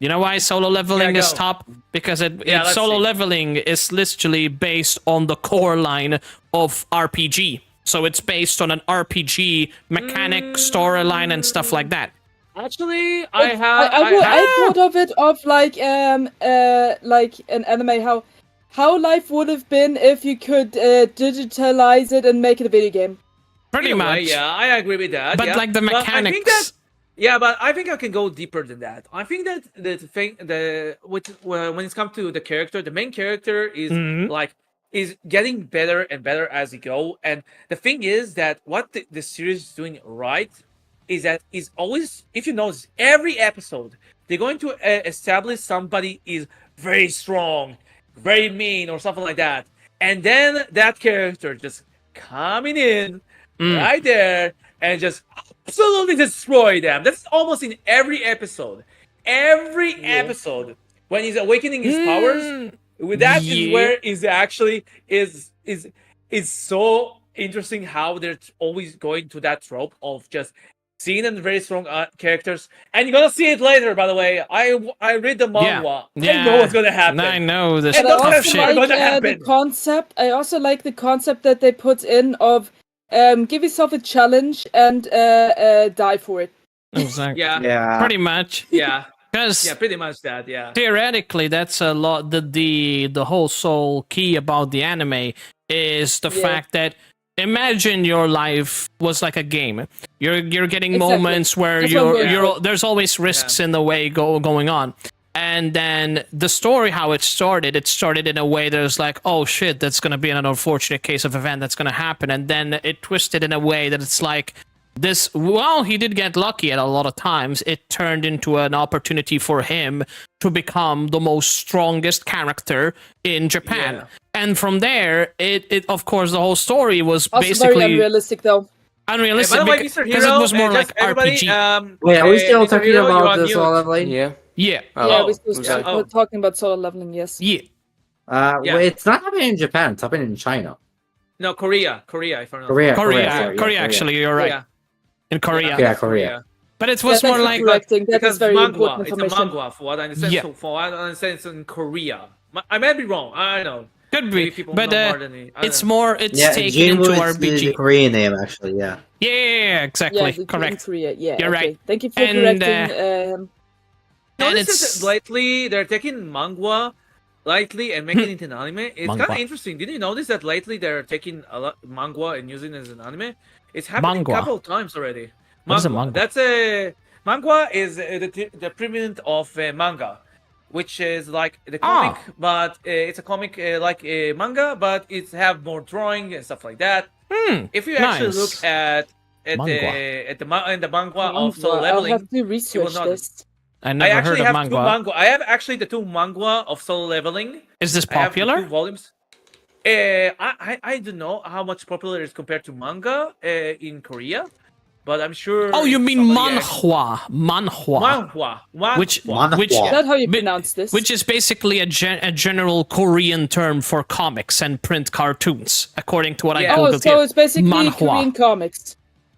S1: You know why solo leveling
S2: Yeah,
S1: is
S2: go.
S1: top? Because
S2: Yeah, let's
S1: solo
S2: see.
S1: leveling is literally based on the core line of RPG. So it's based on an RPG mechanic, storyline, and stuff like that.
S2: Actually,
S3: I thought of it of like an anime how life would have been if you could digitalize it and make it a video game.
S1: Pretty
S2: in a way,
S1: much.
S2: yeah, I agree with that.
S1: But
S2: yeah.
S1: like the
S2: But I think
S1: mechanics.
S2: that, yeah, but I think I can go deeper than that. I think that when it comes to the character, the main character is
S1: Mhm.
S2: is getting better and better as he go. And the thing is that what the series is doing right is that is always, if you notice, every episode they're going to establish somebody is very strong, very mean, or something like that, and then that character just coming in
S1: Mm.
S2: right there and just absolutely destroy them. That's almost in every episode. Every episode when he's awakening his powers, that is
S1: Yeah.
S2: where is actually is so interesting how they're always going to that trope of just seeing them very strong characters, and you're gonna see it later. By the way, I read the manga. I know what's gonna happen.
S1: I know this
S2: And
S3: But I
S2: those
S1: tough
S3: also
S2: shit.
S1: shit.
S2: Are
S3: like
S2: gonna happen.
S3: the concept. I also like the concept that they put in of give yourself a challenge and die for it.
S1: Exactly.
S2: Yeah,
S4: Yeah.
S1: Pretty much.
S2: yeah,
S1: Because
S2: yeah, pretty much that. Yeah,
S1: theoretically, that's a lot. The whole sole key about the anime is the
S3: Yeah.
S1: fact that imagine your life was like a game. You're getting
S3: Exactly.
S1: moments where
S3: That's what I'm going
S1: you're
S3: for.
S1: there's always risks in the way going on. And then the story, how it started in a way that was like, oh shit, that's gonna be an unfortunate case of event that's gonna happen, and then it twisted in a way that it's like this. Well, he did get lucky at a lot of times. It turned into an opportunity for him to become the most strongest character in Japan.
S2: Yeah.
S1: And from there, it of course the whole story was
S3: Also
S1: basically
S3: very unrealistic though.
S1: unrealistic
S2: by the way,
S1: because
S2: Mr. Hero,
S1: it was more
S2: just
S1: like
S2: everybody,
S1: RPG.
S4: Wait, are we still
S2: Mr.
S4: talking
S2: Hero, you're
S4: about
S2: on
S4: the
S2: mute.
S4: solo leveling?
S5: Yeah.
S1: Yeah,
S5: Oh,
S3: Yeah, we're still
S5: okay.
S2: Oh.
S3: talking about solo leveling. Yes.
S1: yeah.
S2: Yeah.
S4: Well, it's not happening in Japan. It's happening in China.
S2: No, Korea, if I'm not
S4: Korea.
S1: Korea,
S4: sorry,
S1: Korea,
S4: yeah,
S1: actually, you're right.
S2: Yeah.
S1: In Korea.
S4: Yeah, Korea.
S1: But it
S3: Yeah,
S1: was more
S3: thanks for
S1: like
S3: correcting. That is
S2: Because
S3: very
S2: manga,
S3: important
S2: it's a
S3: information.
S2: manga, for what I understand.
S1: Yeah.
S2: So for what I understand, it's in Korea. I might be wrong. I don't know.
S1: could
S2: Maybe
S1: be,
S2: people
S1: but
S2: know more than me. I
S1: it's
S2: don't know.
S1: more it's
S4: Yeah,
S1: taken
S4: Jinwoo
S1: into
S4: is the
S1: RPG.
S4: Korean name, actually. Yeah.
S1: Yeah, exactly,
S3: Yeah, in
S1: correct.
S3: Korea. Yeah,
S1: You're
S3: okay.
S1: right.
S3: Thank you for
S1: And,
S3: correcting.
S1: And
S2: Notice
S1: it's
S2: that lately they're taking manga lightly and making it an anime. It's kind
S1: Manga.
S2: of interesting. Did you notice that lately they're taking a lot manga and using it as an anime? It's happened
S1: Manga.
S2: a couple of times already.
S1: What is a manga?
S2: That's a manga is the equivalent of manga, which is like the comic, but it's a comic like a manga, but it's have more drawing and stuff like that. If you actually
S1: nice.
S2: look at
S1: Manga.
S2: the manga of
S3: Manga.
S2: Solo
S3: I'll
S2: Leveling,
S3: have to research
S2: not-
S3: this.
S1: I
S2: I
S1: never heard
S2: actually
S1: of
S2: have
S1: manga.
S2: two manga. I have actually the two manga of Solo Leveling.
S1: Is this
S2: I have the
S1: popular?
S2: 2 volumes. I don't know how much popular it is compared to manga in Korea, but I'm sure.
S1: Oh, you mean
S2: somebody
S1: manhwa? Manhwa.
S2: Manhwa.
S1: Which
S4: Manhwa.
S1: which
S3: Is that how you
S1: Bi-
S3: pronounce this?
S1: which is basically a general Korean term for comics and print cartoons, according to what
S2: Yeah.
S1: I
S3: Oh,
S1: googled
S3: so
S1: here.
S3: it's basically
S1: Manhwa.
S3: Korean comics.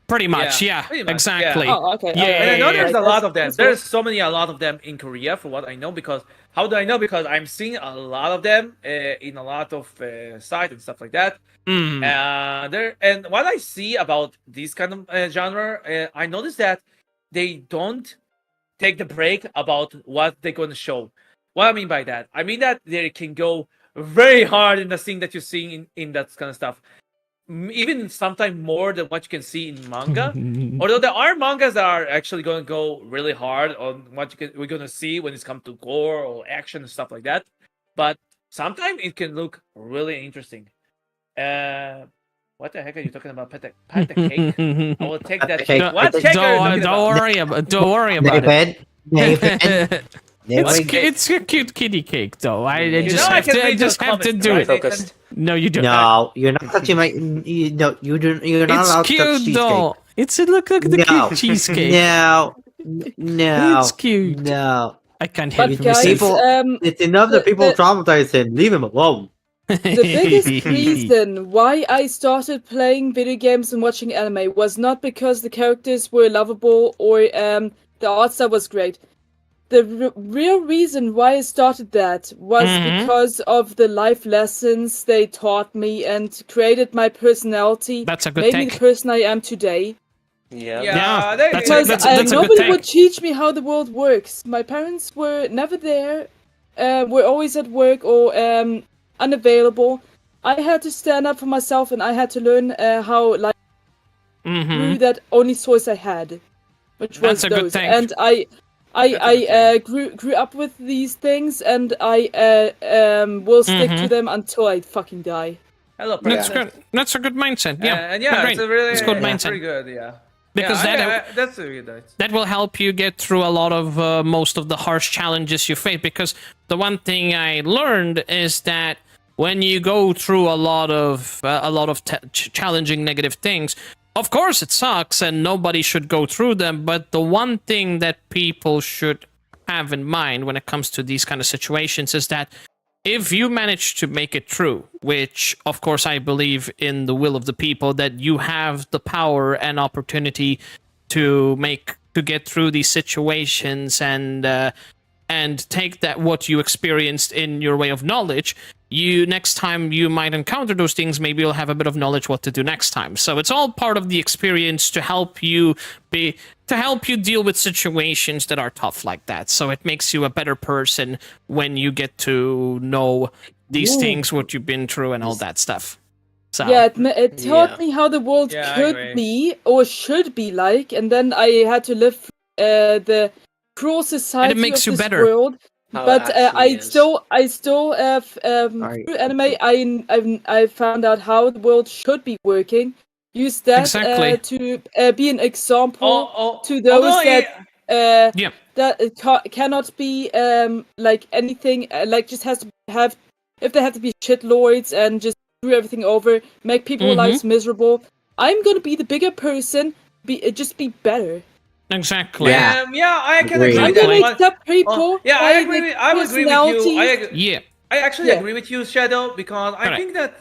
S1: Pretty much,
S2: Yeah,
S1: yeah,
S2: pretty much,
S1: exactly.
S3: Oh, okay.
S1: Yeah,
S2: And I know there's a
S3: Right,
S2: lot of them.
S3: that's
S2: There's a lot of them in Korea, for what I know. Because how do I know? Because I'm seeing a lot of them in a lot of sites and stuff like that.
S1: Mm.
S2: And what I see about this kind of genre, I noticed that they don't take the break about what they're going to show. What I mean by that, I mean that they can go very hard in the scene that you're seeing in that kind of stuff. Even sometimes more than what you can see in manga. Although there are mangas that are actually going to go really hard on what we're going to see when it's come to gore or action and stuff like that. But sometimes it can look really interesting. What the heck are you talking about? Pata cake? I will take that.
S4: Cake.
S2: What cake are you talking
S1: Don't
S2: about?
S1: worry about. Don't worry about it.
S4: David.
S1: It's a cute kitty cake, though. I just
S2: know I
S1: have
S2: can
S1: to. I
S2: read
S1: just
S2: those
S1: have to
S2: comments,
S1: do
S2: right?
S1: it.
S5: Focused.
S1: No, you don't.
S4: No, you're not touching my. No, you don't. You're not allowed
S1: It's
S4: to touch
S1: cute,
S4: cheesecake.
S1: though. It's look at the
S4: No.
S1: cute cheesecake.
S4: No, no,
S1: It's cute.
S4: no.
S1: I can't help
S3: But
S1: it.
S3: guys,
S4: People- It's enough that people
S3: the-
S4: traumatize him. Leave him alone.
S3: the biggest reason why I started playing video games and watching anime was not because the characters were lovable or the art style was great. The real reason why I started that was
S1: Mhm.
S3: because of the life lessons they taught me and created my personality.
S1: That's a good
S3: made me
S1: take.
S3: the person I am today.
S5: Yeah.
S1: Yeah,
S2: there
S1: that's
S2: you
S1: a-
S2: go.
S3: Because
S1: that's a good
S3: nobody
S1: take.
S3: would teach me how the world works. My parents were never there. Were always at work or unavailable. I had to stand up for myself, and I had to learn how life
S1: Mhm.
S3: grew. That only choice I had, which was
S1: That's a good
S3: those.
S1: thing.
S3: And I grew up with these things, and I will stick to
S1: Mhm.
S3: them until I fucking die.
S2: Hello,
S1: That's
S2: President.
S1: good. That's a good mindset. Yeah,
S2: And yeah,
S1: Agreed.
S2: it's a really
S1: It's good
S2: yeah,
S1: mindset.
S2: pretty good. Yeah,
S1: Because
S2: that's a really nice.
S1: that will help you get through a lot of most of the harsh challenges you face. Because the one thing I learned is that when you go through a lot of challenging negative things. Of course, it sucks, and nobody should go through them. But the one thing that people should have in mind when it comes to these kind of situations is that if you manage to make it through, which of course I believe in the will of the people, that you have the power and opportunity to get through these situations and take that what you experienced in your way of knowledge, you next time you might encounter those things, maybe you'll have a bit of knowledge what to do next time. So it's all part of the experience to help you deal with situations that are tough like that. So it makes you a better person when you get to know these things, what you've been through, and all that stuff. So
S3: Yeah, it taught
S5: Yeah.
S3: me how the world
S2: Yeah, I
S3: could
S2: agree.
S3: be or should be like, and then I had to live the cruel society
S1: makes
S3: of
S1: you
S3: this
S1: better.
S3: world.
S5: How it
S3: But
S5: actually is.
S3: I still
S4: Sorry.
S3: through anime, I found out how the world should be working. Use that
S1: Exactly.
S3: to be an example to those
S2: although
S3: that
S1: yeah,
S3: that it cannot be like anything like just has to have if they have to be shitlords and just screw everything over, make people lives miserable. I'm gonna be the bigger person, just be better.
S1: exactly.
S4: Yeah.
S2: I can
S4: Agree.
S2: agree
S3: I'm
S2: with that.
S3: gonna
S2: but-
S3: accept people.
S2: yeah,
S3: by
S2: I agree.
S3: their
S2: I would agree with you.
S3: personalities.
S1: Yeah.
S2: I actually
S3: Yeah.
S2: agree with you, Shadow, because I
S1: Correct.
S2: think that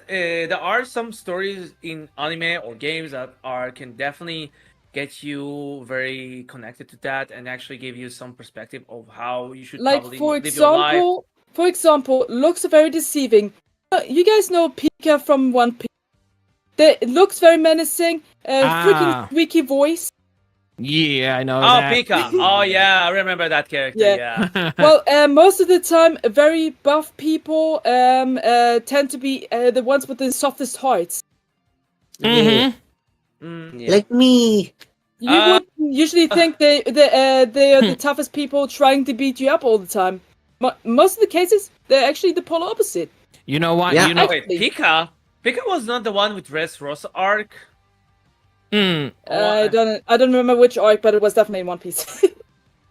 S2: there are some stories in anime or games that can definitely get you very connected to that and actually give you some perspective of how you should
S3: Like
S2: probably
S3: for
S2: live your life.
S3: example, looks are very deceiving. You guys know Pika from One Piece. It looks very menacing. Freaking squeaky voice.
S1: Yeah, I know
S2: Oh,
S1: that.
S2: Pika. Oh, yeah, I remember that character.
S3: Yeah.
S2: Yeah.
S3: Well, most of the time, very buff people tend to be the ones with the softest hearts.
S1: Mhm.
S5: Yeah.
S4: Like me.
S3: You would usually think they are the toughest people trying to beat you up all the time. Most of the cases, they're actually the polar opposite.
S1: You know what?
S4: Yeah.
S1: You know.
S2: Wait, Pika? Pika was not the one with Rosa arc?
S1: Mm,
S3: I don't remember which arc, but it was definitely in One Piece.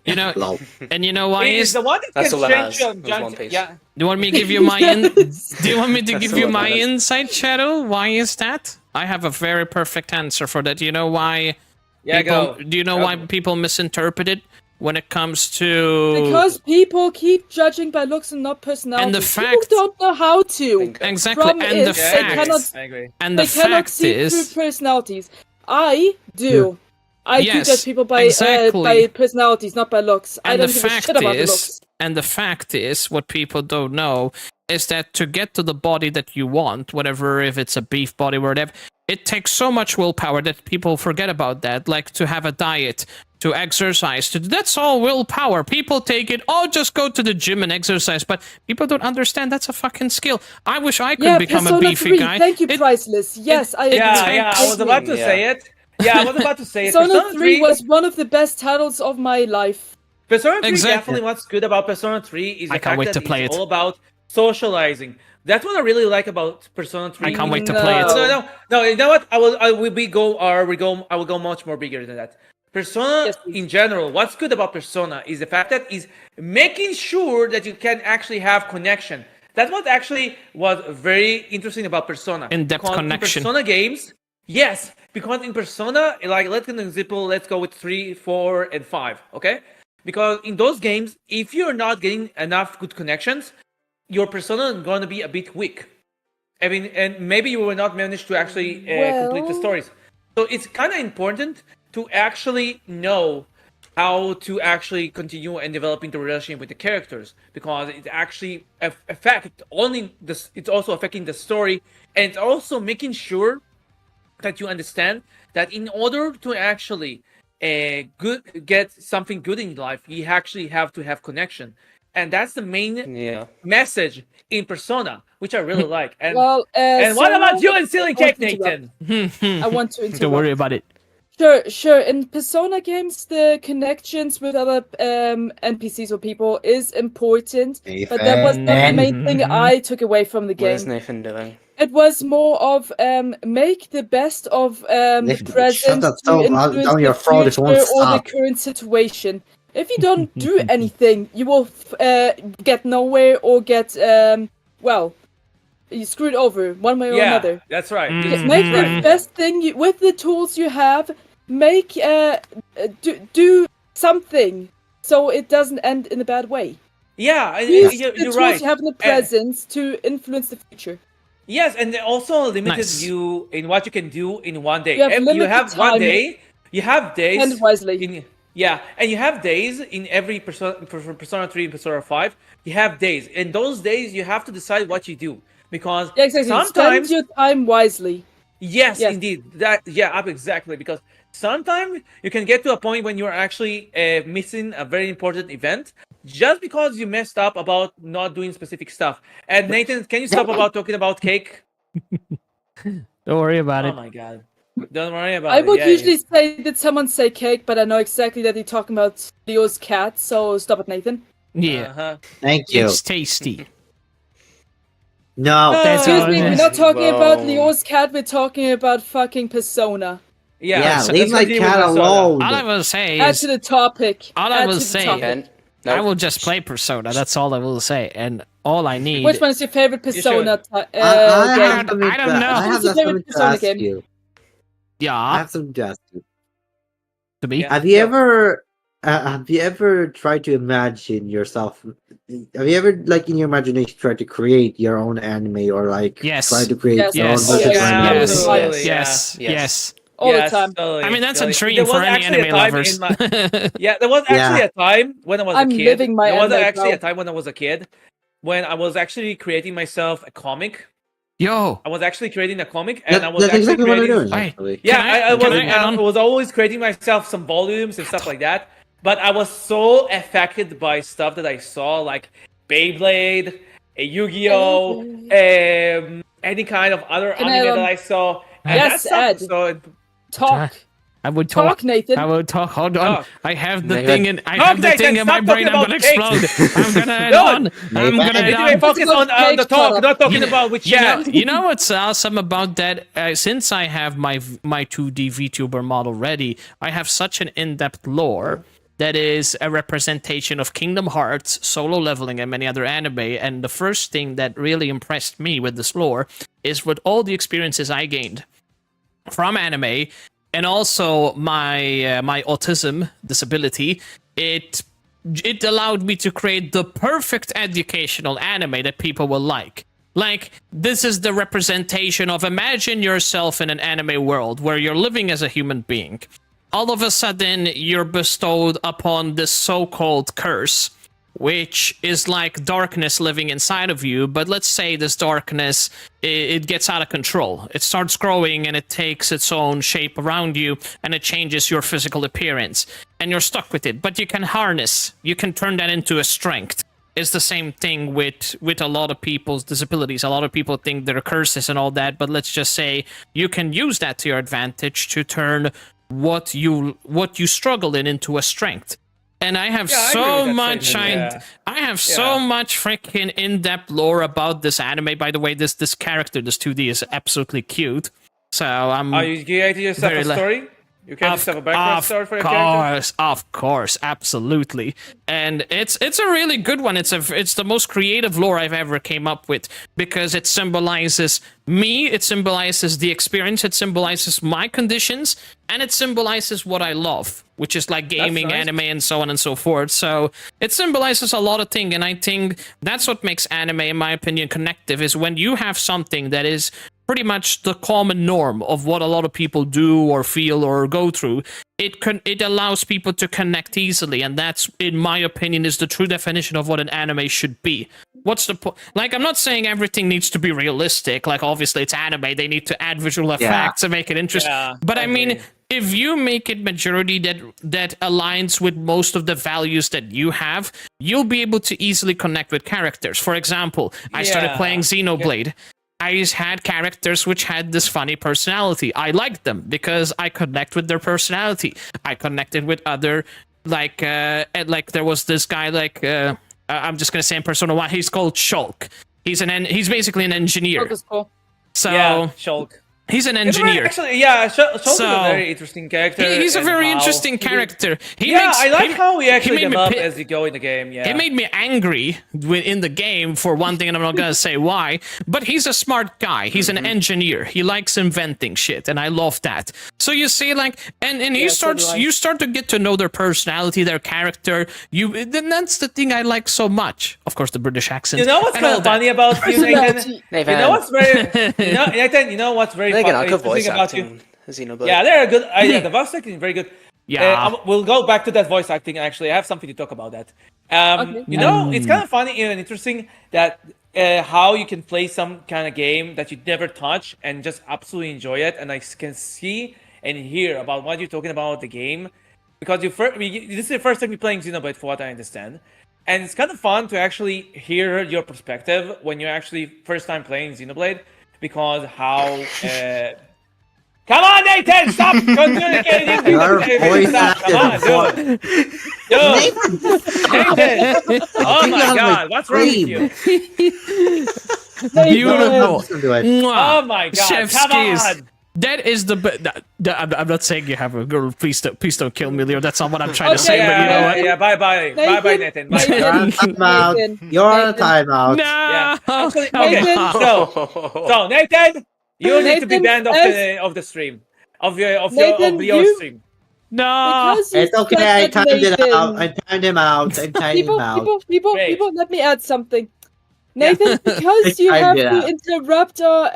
S1: you know.
S4: Lol.
S1: And you know why
S2: It is
S1: is?
S2: the one that
S5: That's
S2: can
S5: all it
S2: change
S5: has.
S2: your
S5: It was
S2: giant-
S5: One Piece.
S2: Yeah.
S1: Do you want me to give you my
S3: Yes.
S1: Do you want me to
S5: That's
S1: give
S5: the
S1: you
S5: one
S1: my
S5: that has-
S1: insight, Shadow? Why is that? I have a very perfect answer for that. You know why?
S2: Yeah,
S1: People,
S2: go.
S1: do you know
S2: Go.
S1: why people misinterpret it when it comes to?
S3: Because people keep judging by looks and not personality.
S1: And the
S3: People
S1: fact-
S3: don't know how to.
S5: Bingo.
S1: Exactly,
S3: Problem
S1: and the
S3: is,
S2: Yeah,
S3: they
S2: I agree.
S3: cannot
S2: I agree.
S1: and the
S3: they cannot
S1: fact
S3: see
S1: is,
S3: through personalities. I do. I do
S1: Yes,
S3: judge people by
S1: exactly.
S3: personalities, not by looks. I
S1: and
S3: don't
S1: the
S3: give a
S1: fact
S3: shit about the
S1: is,
S3: looks.
S1: and the fact is, what people don't know is that to get to the body that you want, whatever, if it's a beef body or whatever, it takes so much willpower that people forget about that. Like to have a diet, to exercise, that's all willpower. People take it, oh, just go to the gym and exercise, but people don't understand that's a fucking skill. I wish I could
S3: Yeah,
S1: become a
S3: Persona
S1: beefy
S3: 3.
S1: guy.
S3: Thank you,
S1: It-
S3: Priceless. Yes, I agree.
S2: Yeah, I was about to
S5: Yeah.
S2: say it. Yeah, I was about to say it.
S3: Persona 3 was one of the best titles of my life.
S2: Persona 3
S1: Exactly.
S2: definitely what's good about Persona 3 is the
S1: I can't
S2: fact
S1: wait
S2: that
S1: to play
S2: it's
S1: it.
S2: all about socializing. That's what I really like about Persona 3.
S1: I can't wait to play it.
S2: No. You know what? I will go much more bigger than that. Persona
S3: Yes, please.
S2: in general, what's good about Persona is the fact that is making sure that you can actually have connection. That's what actually was very interesting about Persona.
S1: In-depth
S2: Because
S1: connection.
S2: In Persona games, yes, because in Persona, like let's get an example. Let's go with 3, 4, and 5. Okay, because in those games, if you're not getting enough good connections, your persona is going to be a bit weak. I mean, and maybe you will not manage to actually complete the
S3: Well-
S2: stories. So it's kind of important to actually know how to actually continue and developing the relationship with the characters, because it actually it's also affecting the story, and it's also making sure that you understand that in order to actually get something good in life, you actually have to have connection, and that's the main
S5: Yeah.
S2: message in Persona, which I really like. And
S3: Well,
S2: and what
S3: so
S2: about
S3: now-
S2: you and Silly Cake,
S3: want to interrupt.
S2: Nathan?
S3: I want to interrupt.
S1: Don't worry about it.
S3: Sure. In Persona games, the connections with other NPCs or people is important, but that was not the main thing I took away from the
S5: What is
S3: game.
S5: Nathan doing?
S3: It was more of make the best of the
S4: Nathan,
S3: present
S4: shut that
S3: to
S4: so
S3: influence
S4: down
S3: the
S4: your throat if you won't
S3: future or the
S4: stop.
S3: current situation. If you don't do anything, you will get nowhere or get screwed over one way or
S2: Yeah,
S3: another.
S2: that's right.
S1: Mm.
S2: Just
S3: Make the
S2: screwed.
S3: best thing with the tools you have. Make do something so it doesn't end in a bad way.
S2: Yeah,
S3: Use the
S2: you're
S3: tools
S2: right.
S3: you have in the present to influence the future.
S2: Yes, and they also limited
S1: Nice.
S2: you in what you can do in one day.
S3: You have
S2: You
S3: limited
S2: have one
S3: time.
S2: day. You have days.
S3: Spend wisely.
S2: And you have days in every Persona 3 and Persona 5. You have days. In those days, you have to decide what you do because
S3: Yeah, exactly.
S2: sometimes,
S3: Spend your time wisely.
S2: yes,
S3: Yes.
S2: indeed, exactly because sometimes you can get to a point when you're actually missing a very important event just because you messed up about not doing specific stuff. And Nathan, can you stop about talking about cake?
S1: Don't worry about
S2: Oh
S1: it.
S2: my god. Don't worry about
S3: I
S2: it.
S3: would
S2: Yeah,
S3: usually say, did someone say cake? But I know exactly that you're talking about Leo's cat, so stop it, Nathan.
S1: Yeah,
S2: Uh-huh.
S4: Thank you.
S1: it's tasty.
S4: No.
S1: That's
S3: Excuse
S1: all
S3: me,
S1: it
S3: we're
S1: is.
S3: not talking about
S5: Whoa.
S3: Leo's cat, we're talking about fucking Persona.
S4: Yeah,
S1: so
S4: leave
S2: let's
S4: my
S2: continue with
S4: cat
S2: Persona.
S4: alone.
S1: All I will say
S3: Add
S1: is
S3: to the topic.
S1: All I
S3: Add
S1: will
S3: to the
S1: say-
S3: topic.
S5: Ken?
S1: I
S5: No.
S1: will just play Persona. That's all I will say, and all I need.
S3: Which one is your favorite
S2: should.
S3: Persona
S4: I
S3: game?
S4: have something
S1: I don't
S4: to-
S1: know.
S4: I have
S3: What's your
S4: something
S3: favorite
S4: to
S3: Persona
S4: ask
S3: game?
S4: you. I
S1: Yeah,
S4: have something to ask you.
S1: to be.
S2: Yeah.
S4: Have you
S2: Go.
S4: ever tried to imagine yourself? Have you ever, like, in your imagination, tried to create your own anime or like
S1: Yes.
S4: try to create
S3: Yes.
S4: your
S1: Yes.
S4: own
S3: Oh,
S4: version
S3: yes.
S4: of anime?
S1: Yes.
S2: Absolutely,
S1: Yes.
S5: yeah.
S1: Yes.
S3: All
S2: Yes,
S3: the time.
S2: totally,
S1: I mean, that's a
S2: totally.
S1: dream
S2: There
S1: for
S2: was
S1: any
S2: actually a
S1: anime
S2: time
S1: lovers.
S2: in my Yeah, there was actually a time when I was
S3: I'm
S2: a kid.
S3: living my
S2: There was
S3: anime,
S2: actually
S3: bro.
S2: a time when I was a kid when I was actually creating myself a comic.
S1: Yo,
S2: I was actually creating a comic, and I was
S4: That's
S2: actually
S4: exactly what I'm
S2: creating.
S4: doing.
S1: Hey,
S4: Actually.
S2: Yeah,
S1: Can I-
S2: I was.
S1: can I add
S2: I
S1: on?
S2: was always creating myself some volumes and stuff like that. But I was so affected by stuff that I saw, like Beyblade, Yu-Gi-Oh, any kind of other
S3: Can I
S2: anime
S3: add
S2: that
S3: on?
S2: I saw. And
S3: Yes,
S2: that stuff,
S3: Ed.
S2: so
S3: Talk.
S1: I would
S3: Talk,
S1: talk.
S3: Nathan.
S1: I would talk. Hold on.
S2: Talk.
S1: I have the
S5: Nathan.
S1: thing in. I
S2: Talk,
S1: have the thing
S2: Nathan,
S1: in my
S2: stop
S1: brain.
S2: talking
S1: I'm gonna
S2: about cakes.
S1: explode. I'm gonna add
S2: No.
S1: on. I'm gonna
S4: Nathan.
S1: add
S2: Need to
S1: on.
S2: focus on the
S3: Cake,
S2: talk,
S3: shut
S2: not
S3: up.
S2: talking about which chat.
S1: You know what's awesome about that? Since I have my 2D VTuber model ready, I have such an in-depth lore that is a representation of Kingdom Hearts, Solo Leveling, and many other anime. And the first thing that really impressed me with this lore is with all the experiences I gained from anime, and also my autism disability. It allowed me to create the perfect educational anime that people will like. Like, this is the representation of, imagine yourself in an anime world where you're living as a human being. All of a sudden, you're bestowed upon this so-called curse, which is like darkness living inside of you. But let's say this darkness, it gets out of control. It starts growing and it takes its own shape around you, and it changes your physical appearance, and you're stuck with it. But you can harness, you can turn that into a strength. It's the same thing with a lot of people's disabilities. A lot of people think they're curses and all that, but let's just say you can use that to your advantage to turn what you struggle in into a strength. And I have
S2: Yeah, I agree
S1: so
S2: with that
S1: much
S2: statement, yeah.
S1: I have so much freaking in-depth lore about this anime. By the way, this character, this 2D, is absolutely cute. So I'm
S2: Are you creating yourself
S1: Very
S2: a
S1: le-
S2: story? You create yourself a background story for your character?
S1: Of course, absolutely, and it's a really good one. It's the most creative lore I've ever came up with because it symbolizes me, it symbolizes the experience, it symbolizes my conditions, and it symbolizes what I love, which is like gaming,
S2: nice.
S1: anime, and so on and so forth. So it symbolizes a lot of things, and I think that's what makes anime, in my opinion, connective. Is when you have something that is pretty much the common norm of what a lot of people do or feel or go through. It allows people to connect easily, and that's, in my opinion, is the true definition of what an anime should be. What's the point? Like, I'm not saying everything needs to be realistic. Like, obviously, it's anime; they need to add visual effects and make it interesting.
S2: Yeah,
S1: but I mean,
S2: agree.
S1: if you make it majority that aligns with most of the values that you have, you'll be able to easily connect with characters. For example, I started
S2: Yeah.
S1: playing Xenoblade. I had characters which had this funny personality. I liked them because I connect with their personality. I connected with other, like there was this guy, I'm just gonna say in Persona 1, he's called Shulk. He's basically an engineer.
S3: Focus, cool.
S1: So
S2: Yeah, Shulk.
S1: He's an
S2: It's a very-
S1: engineer.
S2: Actually, yeah, Schultz is
S1: So,
S2: a very interesting character.
S1: He's a
S2: and
S1: very
S2: how
S1: interesting
S2: he-
S1: character.
S2: I like how he actually
S1: made me
S2: developed
S1: pi-
S2: as you go in the game. Yeah,
S1: He made me angry in the game for one thing, and I'm not gonna say why. But he's a smart guy. He's an engineer. He likes inventing shit, and I love that. So you see, like, and he
S3: so do I.
S1: you start to get to know their personality, their character. Then that's the thing I like so much. Of course, the British accent.
S2: You know what's
S1: and
S2: kind
S1: all
S2: of
S1: that.
S2: funny about you, Nathan?
S3: Personality.
S5: Nathan.
S2: You know what's very, Nathan. You know what's very
S5: Again, I
S2: funny
S5: could voice
S2: about you?
S5: acting Xenoblade.
S2: Yeah, they're good. Yeah, the voice acting is very good.
S1: Yeah.
S2: We'll go back to that voice acting. Actually, I have something to talk about that.
S3: Okay.
S2: You know, it's kind of funny and interesting that how you can play some kind of game that you never touch and just absolutely enjoy it, and I can see and hear about what you're talking about the game because this is the first time you're playing Xenoblade, for what I understand. And it's kind of fun to actually hear your perspective when you're actually first time playing Xenoblade, because how. Come on, Nathan! Stop communicating!
S4: Your voice
S2: Stop! Come on,
S4: acting
S2: dude! Nathan! Oh my God! What's wrong with you?
S1: Beautiful.
S4: Listen to it.
S1: Mwah.
S2: Oh my God!
S1: Chef's
S2: Come
S1: kiss.
S2: on!
S1: That is the I'm not saying you have a girl. Please don't kill me, Leo. That's not what I'm trying to say.
S3: Okay,
S1: But you know
S2: Yeah,
S1: what?
S2: yeah. Bye, Nathan. Bye.
S4: You're on timeout.
S3: Nathan,
S4: You're on a
S3: Nathan.
S4: timeout.
S1: No.
S2: Yeah. Actually,
S1: Come
S2: okay.
S1: on.
S2: So Nathan, you need to be
S3: Nathan,
S2: banned of the stream of
S3: Nathan,
S2: Leo's
S3: you-
S2: stream.
S1: No.
S3: Because you
S4: It's okay.
S3: said
S4: I
S3: that,
S4: timed it
S3: Nathan.
S4: out. I timed him out. I timed him out.
S3: People, let me add something. Nathan, because you
S4: I
S3: have
S4: did
S3: to
S4: that.
S3: interrupt our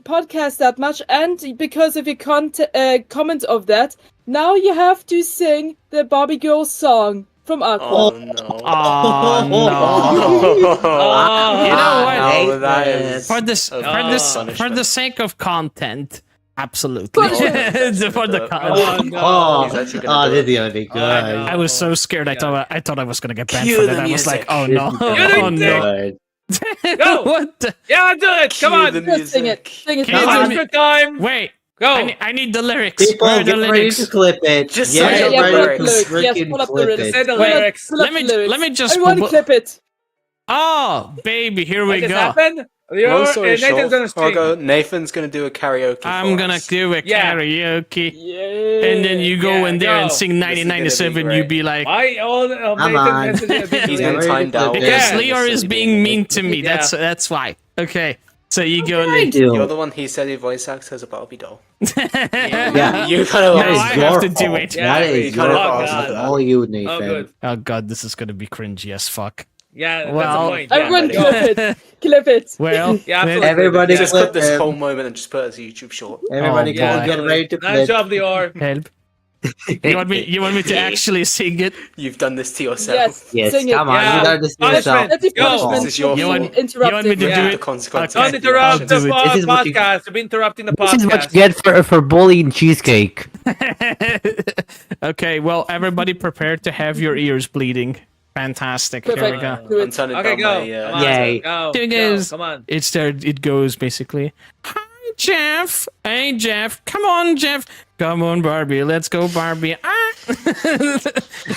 S3: podcast that much, and because of your comment of that, now you have to sing the Barbie Girl song from Aqua.
S5: Oh no.
S1: Oh no.
S2: Oh,
S1: You know what?
S5: Oh, that is
S1: For this,
S5: a
S1: for
S5: punishment.
S1: the sake of content, absolutely.
S3: Punishment.
S1: For the
S5: Oh,
S1: content.
S2: no.
S4: Oh,
S5: He's actually gonna do
S4: this
S5: it.
S4: is gonna be good.
S2: I know.
S1: I was so scared. I thought I was gonna get banned
S5: Cue
S1: for
S5: the
S1: that. I was like,
S5: music.
S1: oh
S4: This
S1: no,
S4: is gonna
S2: You
S4: be
S1: oh
S2: didn't
S1: no.
S4: good.
S2: Go.
S1: What? The?
S2: Yeah, do it. Come
S5: Cue
S2: on.
S5: the
S3: Just sing it.
S5: music.
S3: Sing it.
S1: Can you
S3: Come
S1: do
S3: on.
S1: me-
S2: Extra time.
S1: Wait.
S2: Go.
S1: I need the lyrics.
S4: People,
S1: Where are the
S4: get ready
S1: lyrics?
S4: to clip it.
S5: Just
S4: Get
S5: say
S3: Yeah,
S5: the
S3: yeah, pull up the
S5: lyrics.
S3: lyrics. Yes,
S4: freaking
S3: pull up the
S4: clip
S3: lyrics.
S2: Say the
S1: Wait,
S2: lyrics.
S3: Pull up
S1: Let me
S3: the lyrics.
S1: let me just.
S3: I want to clip it.
S1: Oh, baby, here we
S2: What just
S1: go.
S2: happened?
S5: Long story
S2: Nathan's
S5: short,
S2: gonna
S5: I'll
S2: stream.
S5: go. Nathan's gonna do a karaoke.
S1: I'm
S5: for
S1: gonna
S5: us.
S1: do a
S2: Yeah.
S1: karaoke.
S3: Yeah.
S1: And then you go
S2: Yeah,
S1: in there and
S2: go.
S1: sing
S5: This is gonna be
S1: 1997.
S5: great.
S1: You be like,
S2: Why all of
S4: Come
S2: Nathan's
S4: on.
S2: messages are
S5: He's
S2: being
S5: been
S4: Yeah,
S5: timed out.
S1: because
S2: Yeah.
S1: Leor is being mean to me.
S2: Yeah.
S1: That's why. Okay, so you go.
S3: Okay.
S1: Lee.
S5: You're
S4: You're
S5: the one he said he voice acts as a Barbie doll.
S4: Yeah.
S5: You kind of
S1: No,
S4: That is
S1: I
S4: your
S1: have to do
S4: fault.
S1: it.
S2: Yeah,
S4: That
S5: you
S4: is
S5: kinda
S4: your
S5: lost
S4: fault.
S2: it.
S4: All you,
S2: Oh,
S4: Nathan.
S2: good.
S1: Oh god, this is gonna be cringy as fuck.
S2: Yeah,
S1: Well,
S2: that's the point.
S3: Everyone
S2: Yeah,
S3: clip it. Clip it.
S1: Well,
S2: Yeah, absolutely.
S4: Everybody
S5: Just
S4: clip
S5: clip this
S4: him.
S5: whole moment and just put it as a YouTube short.
S4: Everybody,
S1: Oh,
S4: go
S1: boy.
S4: get ready to
S2: Nice
S4: clip.
S2: job, Lior.
S1: help. You want me to actually sing it?
S5: You've done this to yourself.
S3: Yes.
S4: Yes,
S3: Sing it.
S4: come on.
S2: Yeah.
S4: You gotta just do
S2: Punishment.
S4: yourself.
S3: That's the
S2: Go.
S3: punishment.
S5: This is your
S3: for
S5: fault.
S3: being interrupted.
S1: You want me to
S2: Yeah.
S1: do
S5: The
S1: it?
S5: consequences.
S2: Don't
S1: Okay.
S2: interrupt
S1: I'll
S2: the
S1: do it.
S4: This is what you-
S2: podcast. You've been interrupting the
S4: This is what you
S2: podcast.
S4: get for bullying cheesecake.
S1: Okay, well, everybody prepare to have your ears bleeding. Fantastic. Here we
S3: Perfect.
S1: go.
S3: Do
S5: I'm
S3: it.
S5: turning
S2: Okay,
S5: down
S2: go.
S5: my,
S2: Come on.
S4: Yay.
S2: Go.
S1: Here it
S2: Go.
S1: goes.
S2: Come on.
S1: It's there. It goes basically. Hi, Jeff. Hey, Jeff. Come on, Jeff. Come on, Barbie. Let's go, Barbie. Ah.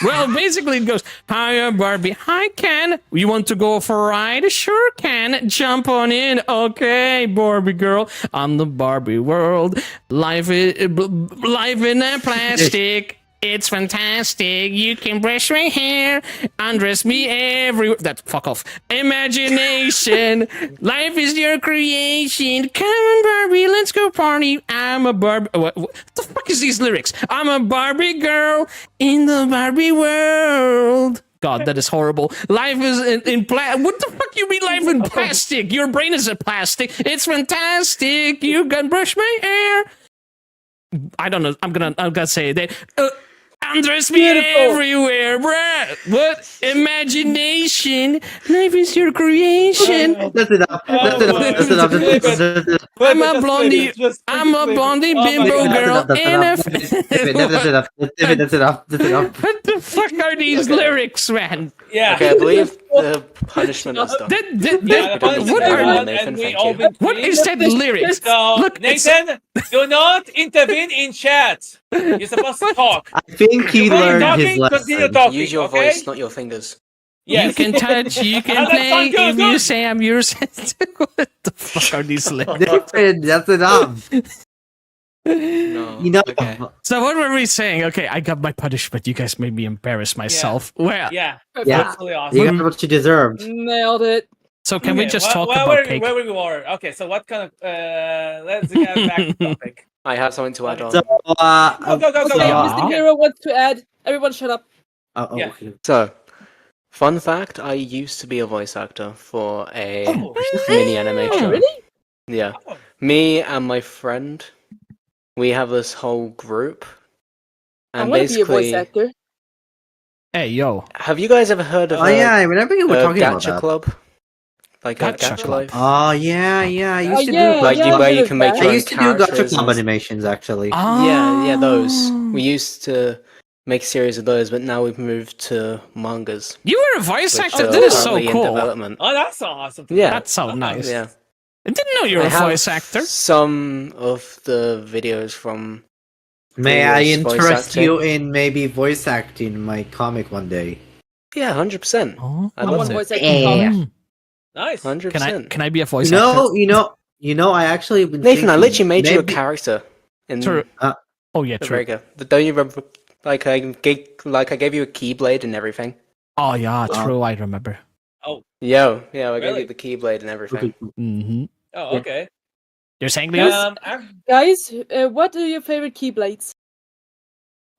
S1: Well, basically it goes. Hiya, Barbie. Hi, Ken. You want to go for a ride? Sure, Ken. Jump on in. Okay, Barbie girl. On the Barbie world, life in a plastic. It's fantastic. You can brush my hair, undress me everywhere. That fuck off. Imagination. Life is your creation. Come on, Barbie. Let's go party. I'm a Barbie. What the fuck is these lyrics? I'm a Barbie girl in the Barbie world. God, that is horrible. Life is in What the fuck you mean life in plastic? Your brain is a plastic. It's fantastic. You can brush my hair. I don't know. I'm gonna say that. Undress me
S3: Beautiful.
S1: everywhere, bruh. What? Imagination. Life is your creation.
S4: That's enough. That's enough. That's enough. That's enough.
S1: I'm a blondie. I'm a blondie bimbo girl. In a.
S4: That's enough. That's enough. That's enough.
S1: What the fuck are these lyrics, man?
S2: Yeah.
S5: Okay, I believe the punishment is done.
S2: Yeah,
S1: What are?
S5: Nathan,
S2: and we
S5: thank
S2: all
S5: you.
S2: been
S1: What
S2: pleased.
S1: is that lyrics?
S2: So,
S1: Look, it's-
S2: Nathan, do not intervene in chat. You're supposed to talk.
S4: I think he
S2: When you're
S4: learned his
S2: talking, continue
S4: lesson.
S2: talking.
S5: Use your
S2: okay?
S5: voice, not your fingers.
S1: You
S2: Yes.
S1: can touch, you can
S2: That's
S1: play,
S2: fine,
S1: if
S2: go,
S1: you
S2: go.
S1: say I'm yours. What the fuck are these lyrics?
S4: That's enough.
S5: No.
S4: You know,
S5: Okay.
S1: So what were we saying? Okay, I got my punishment. You guys made me embarrass myself. Well,
S2: Yeah,
S4: Yeah.
S2: absolutely awesome.
S4: you got what you deserved.
S3: Nailed it.
S1: so can we
S2: Okay,
S1: just
S2: wh-
S1: talk
S2: where
S1: about
S2: were
S1: cake?
S2: where we were? Okay, so what kind of let's get back to topic.
S5: I have something to add on.
S4: So,
S2: Go, go, go, go,
S3: Okay,
S2: go.
S1: Yeah.
S3: Mr. Hero wants to add. Everyone shut up.
S2: Yeah.
S4: okay.
S5: So, fun fact: I used to be a voice actor for a
S2: Oh,
S5: mini anime show.
S3: Really?
S5: Yeah,
S2: oh.
S5: me and my friend, we have this whole group,
S3: I
S5: and
S3: want to be a voice
S5: basically,
S3: actor.
S1: Hey, yo.
S5: have you guys ever heard of
S4: Oh yeah, I remember you were
S5: a
S4: talking about
S5: gacha
S4: that.
S5: club? Like a
S1: Gacha
S5: gacha
S1: club.
S5: life?
S4: Oh yeah, I used to
S3: yeah,
S4: do
S5: Like
S3: yeah,
S5: where
S3: I've
S5: you
S3: heard
S5: can
S3: of
S5: make
S3: that.
S5: your
S4: I
S5: own
S4: used to do gacha
S5: characters
S4: club
S5: and
S4: animations actually.
S5: yeah, those.
S1: Oh.
S5: We used to make series of those, but now we've moved to mangas,
S1: You were a voice
S5: which
S1: actor.
S5: are
S1: That is so
S5: currently in
S1: cool.
S5: development.
S2: Oh, that's awesome. to
S5: Yeah.
S2: know.
S1: That's so
S2: Okay.
S1: nice.
S5: Yeah,
S1: I didn't know you were
S5: I
S1: a
S5: have
S1: voice actor.
S5: some of the videos from.
S4: May I
S5: previous voice
S4: interest
S5: acting.
S4: you in maybe voice acting my comic one day?
S5: Yeah, 100%.
S1: Oh.
S5: I'd
S3: I
S5: love
S3: want
S5: to.
S3: voice acting
S4: Yeah.
S3: comics.
S2: Nice.
S5: 100%.
S1: Can I be a voice
S4: You
S1: actor?
S4: know, I actually been
S5: Nathan, I
S4: thinking,
S5: literally made you a
S4: maybe-
S5: character in
S1: True. Oh yeah,
S5: the
S1: true.
S5: Vega. But don't you remember? I gave you a keyblade and everything.
S1: Oh yeah, true. I remember.
S5: Yeah, I gave
S2: Really?
S5: you the keyblade and everything.
S1: Mm-hmm.
S2: Oh, okay.
S1: You're saying, Leo?
S3: Guys, what are your favorite keyblades?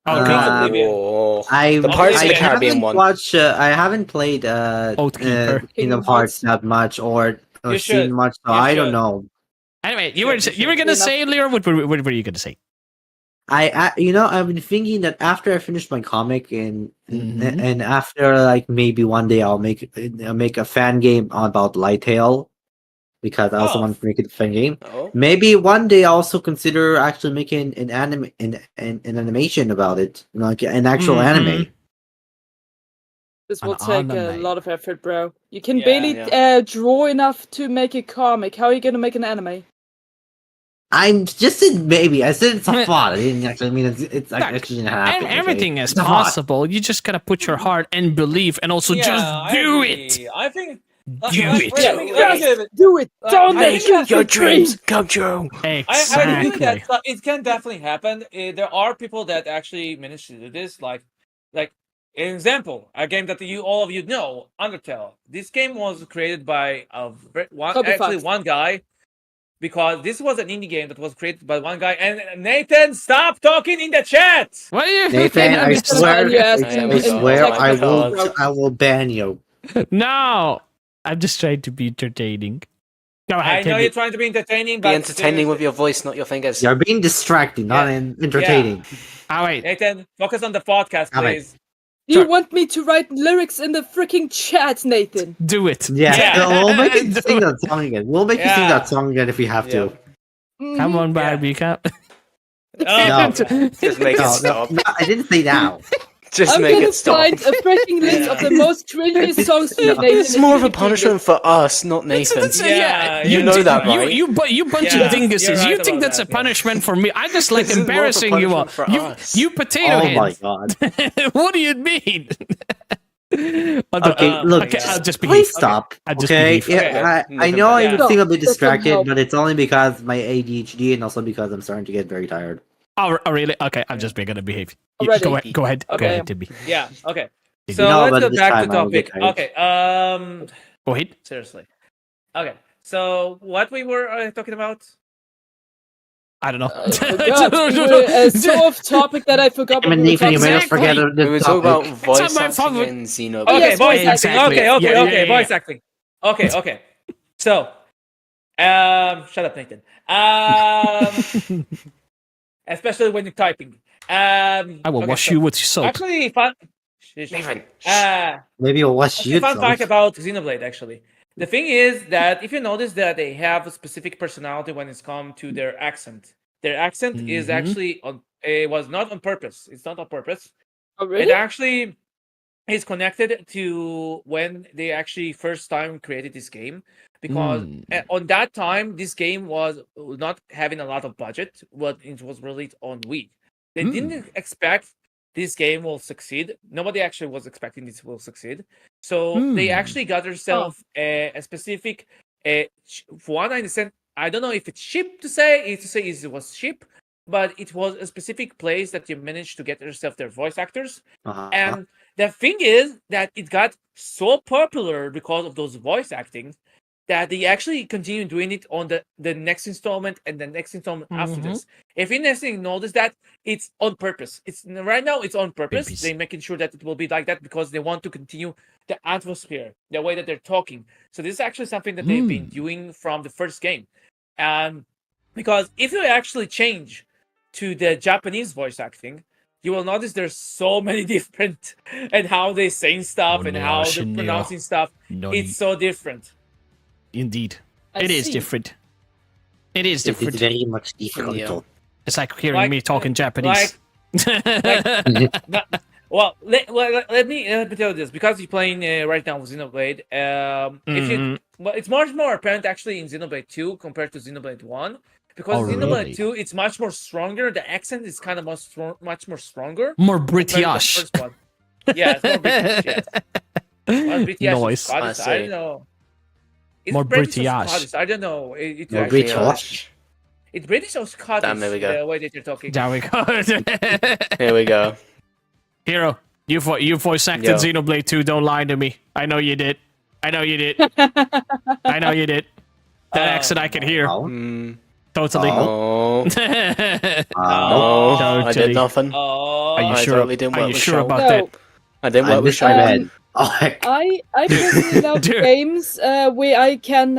S1: Oh,
S2: Kings
S1: God.
S2: Oblivion.
S5: Oh,
S4: I
S5: the Pirates of the
S2: I
S5: Caribbean
S4: haven't
S5: one.
S4: watched. I haven't played
S1: Oathkeeper.
S4: Kingdom
S3: Kingdom
S4: Hearts that much or
S2: You
S4: seen
S2: should.
S4: much. So
S2: You
S4: I don't
S2: should.
S4: know.
S1: Anyway,
S2: you
S1: you
S2: should.
S1: were gonna
S3: Fair
S1: say, Leo? What were you gonna say?
S4: I've been thinking that after I finish my comic
S1: Mhm.
S4: and after like maybe one day I'll make a fan game about Lightail because I also
S2: Oh.
S4: want to make it a fan game.
S5: Oh,
S4: Maybe one day I'll also consider actually making an animation about it, like an actual
S1: Mhm.
S4: anime.
S3: This
S1: An
S3: will take a
S1: anime.
S3: lot of effort, bro. You can
S2: Yeah,
S3: barely draw enough to make a comic. How are you gonna make an anime?
S4: I'm just said maybe. I said it's a thought. I didn't actually mean it's
S1: Look,
S4: actually gonna happen. okay?
S1: Everything is
S4: It's a thought.
S1: possible. You just gotta put your heart and believe, and also
S2: Yeah,
S1: just
S2: I
S1: do
S2: agree.
S1: it.
S2: I think.
S1: Do it.
S2: Let me give it.
S3: Do it! Don't
S2: I
S3: make
S2: think
S3: it a dream!
S5: come true.
S2: I think
S1: Exactly.
S2: that it can definitely happen. There are people that actually manage to do this. Like an example, a game that all of you know, Undertale. This game was created by
S3: Copy Fox.
S2: one guy, because this was an indie game that was created by one guy. And Nathan, stop talking in the chat.
S1: What are you?
S4: Nathan,
S3: I'm
S4: I
S3: just gonna
S4: swear,
S3: ban your ass
S5: I am
S3: in
S5: so-
S4: swear,
S5: oh my God.
S4: I will ban you.
S1: No, I'm just trying to be entertaining. Go ahead,
S2: I know
S1: Timmy.
S2: you're trying to be entertaining,
S5: Be
S2: but
S5: entertaining with your voice, not your fingers.
S4: You're being distracting, not
S2: Yeah.
S4: entertaining.
S1: Oh wait,
S2: Nathan, focus on the podcast,
S4: Damn it.
S2: please.
S3: Do you want me to write lyrics in the freaking chat, Nathan?
S1: do it.
S4: Yeah,
S2: Yeah.
S4: we'll make you
S1: Do
S4: sing
S1: it.
S4: that song again. We'll make you sing
S2: Yeah.
S4: that song again if we have to.
S1: Come on, Barbie. Come.
S2: Oh,
S4: No.
S5: Just make it
S4: No,
S5: stop.
S4: no, I didn't say now.
S5: Just
S3: I'm
S5: make
S3: gonna
S5: it stop.
S3: find a freaking list of the most cringiest songs to
S4: No.
S3: Nathan.
S5: It's more of a punishment for us, not Nathan.
S2: Yeah,
S5: You know that, right?
S1: You bunch
S2: Yeah,
S1: of dinguses.
S2: you're right
S1: you think
S2: about
S1: that's
S2: that,
S1: a
S2: yeah.
S1: punishment for me? I just like
S5: This is more of a
S1: embarrassing you all.
S5: punishment for us.
S1: You potato
S4: Oh my
S1: heads.
S4: god.
S1: What do you mean?
S4: Okay, look,
S1: Okay, I'll just behave.
S4: please stop.
S1: I'll just
S4: Okay,
S1: behave.
S4: yeah,
S2: Okay.
S4: I know I
S2: Yeah.
S4: would seem a bit
S3: Just some
S4: distracted,
S3: help.
S4: but it's only because my ADHD and also because I'm starting to get very tired.
S1: Oh, really? Okay, I'm just gonna behave.
S3: Already.
S1: Go ahead. Go ahead. Go
S3: Okay.
S1: ahead, Timmy.
S2: Yeah, okay.
S1: Did
S2: So
S4: you know,
S2: let's
S4: but
S2: go
S4: this
S2: back to
S4: time I will get
S2: topic.
S4: tired.
S2: Okay,
S1: Go ahead.
S2: seriously. Okay, so what we were talking about?
S1: I don't know.
S3: I forgot. We were so off topic that I forgot.
S4: I mean,
S3: what we were
S4: Nathan, you made us
S1: Exactly.
S4: forget
S5: We
S4: the
S5: were talking about
S4: topic.
S5: voice
S1: not my
S5: acting
S1: fault.
S5: in Xenoblade.
S2: Okay,
S3: yes,
S2: voice
S3: voice
S2: acting.
S1: acting.
S2: Okay, okay,
S1: Yeah,
S2: okay,
S1: yeah,
S2: voice
S1: yeah.
S2: acting. Okay. So, shut up, Nathan. Especially when you're typing.
S1: I will wash you with soap.
S2: Actually, fun.
S5: Nathan,
S4: Maybe you'll watch
S2: Actually, fun
S4: YouTube.
S2: fact about Xenoblade. Actually, the thing is that if you notice that they have a specific personality when it's come to their accent. Their accent is
S1: Mhm.
S2: actually it was not on purpose. It's not on purpose.
S3: Oh,
S2: It
S3: really?
S2: actually is connected to when they actually first time created this game, because on that time this game was not having a lot of budget, but it was released on Wii. They didn't expect this game will succeed. Nobody actually was expecting this will succeed. So they actually got themselves a specific for one I understand. I don't know if it's cheap to say. It was cheap, but it was a specific place that you managed to get yourself their voice actors.
S4: Uh-huh.
S2: And the thing is that it got so popular because of those voice acting that they actually continue doing it on the next installment and the next installment after this. If you necessarily notice that, it's on purpose. It's right now it's on purpose.
S1: Babies.
S2: They're making sure that it will be like that because they want to continue the atmosphere, the way that they're talking. So this is actually something that they've been doing from the first game. And because if you actually change to the Japanese voice acting, you will notice there's so many different and how they saying stuff and how they're pronouncing stuff. It's so different.
S1: Indeed.
S3: I
S1: It is
S3: see.
S1: different. It is
S4: It is
S1: different.
S4: very much difficult.
S5: Yeah.
S1: It's like hearing
S2: Like-
S1: me talking Japanese.
S2: Well, let me tell you this, because you're playing right now with Xenoblade. If you, well, it's much more apparent actually in Xenoblade 2 compared to Xenoblade 1, because
S1: Oh,
S2: Xenoblade
S1: really?
S2: 2 it's much more stronger. The accent is kind of much more stronger.
S1: More
S2: compared to the
S1: British.
S2: first one. Yeah, it's more British. Yes. Well, British or
S1: Nice.
S2: Scottish,
S5: I
S2: I
S5: see.
S2: don't know. It's
S1: More
S2: British or
S1: British.
S2: Scottish, I don't know. It's
S4: More
S2: actually-
S4: British.
S2: It's British or Scottish.
S5: Damn, there we go.
S2: The way that you're talking.
S1: There we go.
S5: Here we go.
S1: Hero, you voice acted
S5: Yo.
S1: Xenoblade 2. Don't lie to me. I know you did. I know you did. I know you did. That accent I can hear.
S4: Oh.
S5: Mm,
S1: Totally.
S5: oh,
S4: Oh.
S5: I did
S1: Totally.
S5: nothing.
S2: Oh,
S1: Are you
S5: I
S1: sure?
S5: totally didn't
S1: Are
S5: work
S1: you
S5: with
S1: sure
S5: Shell.
S1: about
S3: So,
S1: that?
S5: I didn't
S4: I
S5: work with Shell.
S4: misread. Oh, heck.
S3: I personally love
S1: Dude.
S3: games where I can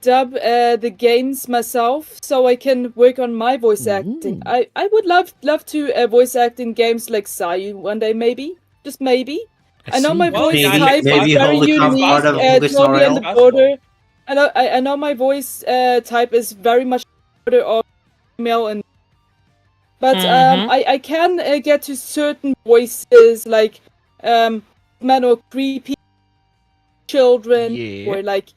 S3: dub the games myself, so I can work on my voice acting. I would love to voice act in games like Sayu one day, maybe, just maybe. I know my
S1: see.
S2: Well,
S3: voice
S2: yeah,
S3: type
S4: maybe
S3: is very
S4: hold the
S3: unique,
S4: part of Focus
S3: totally on the
S2: Royale.
S3: border. I know my voice type is very much border of female and. But I can get to certain voices like man or creepy children
S1: Yeah.
S3: or like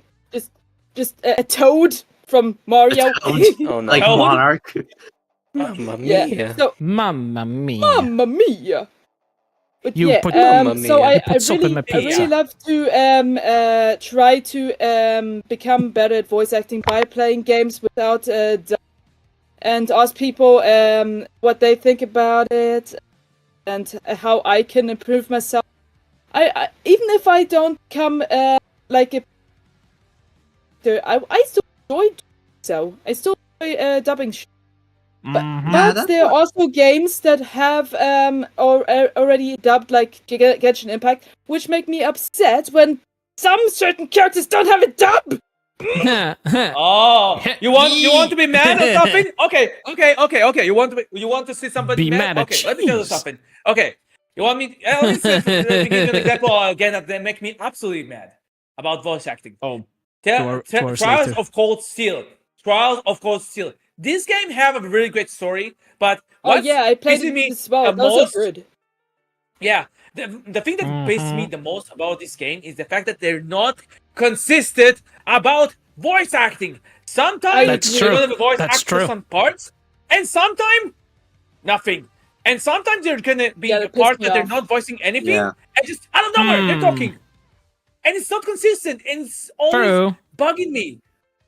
S3: just a toad from Mario.
S5: Oh no.
S4: Like
S2: Oh.
S4: Monarch.
S5: Mamma
S3: yeah.
S5: mia.
S3: So
S1: Mamma mia.
S3: Mamma mia. But
S1: You
S3: yeah,
S1: put
S5: Mamma
S3: so
S5: mia.
S3: I,
S5: You
S1: put soap in my
S3: I really
S1: pizza.
S3: love to try to become better at voice acting by playing games without dub and ask people what they think about it and how I can improve myself. I even if I don't come like a I still enjoy doing so. I still enjoy dubbing.
S1: Mhm.
S4: Yeah,
S3: But
S4: that's
S3: there are also games that have already dubbed like Genshin Impact, which make me upset when some certain characters don't have a dub.
S2: Oh, you want to be mad or something? Okay. You want to see somebody
S1: Be mad at
S2: Okay, let me tell you
S1: cheese.
S2: something. Okay, you want me? Let me give you an example again that make me absolutely mad about voice acting.
S1: Oh, Towards
S2: Trials
S1: later.
S2: of Cold Steel. Trials of Cold Steel. This game have a really great story, but
S3: Oh
S2: what's
S3: yeah, I played
S2: pissing me
S3: it as well.
S2: the
S3: Those
S2: most-
S3: are good.
S2: Yeah, the thing that pisses me
S1: Mhm.
S2: the most about this game is the fact that they're not consistent about voice acting. Sometimes
S1: That's
S2: they're
S1: true.
S2: gonna be voice
S1: That's
S2: act for
S1: true.
S2: some parts, and sometimes nothing. And sometimes they're gonna be
S3: Yeah,
S2: a
S3: that pissed
S2: part
S3: me
S2: that they're
S3: off.
S2: not voicing anything,
S4: Yeah.
S2: and just out of nowhere they're
S1: Hmm.
S2: talking, and it's not consistent, and it's always
S1: True.
S2: bugging me.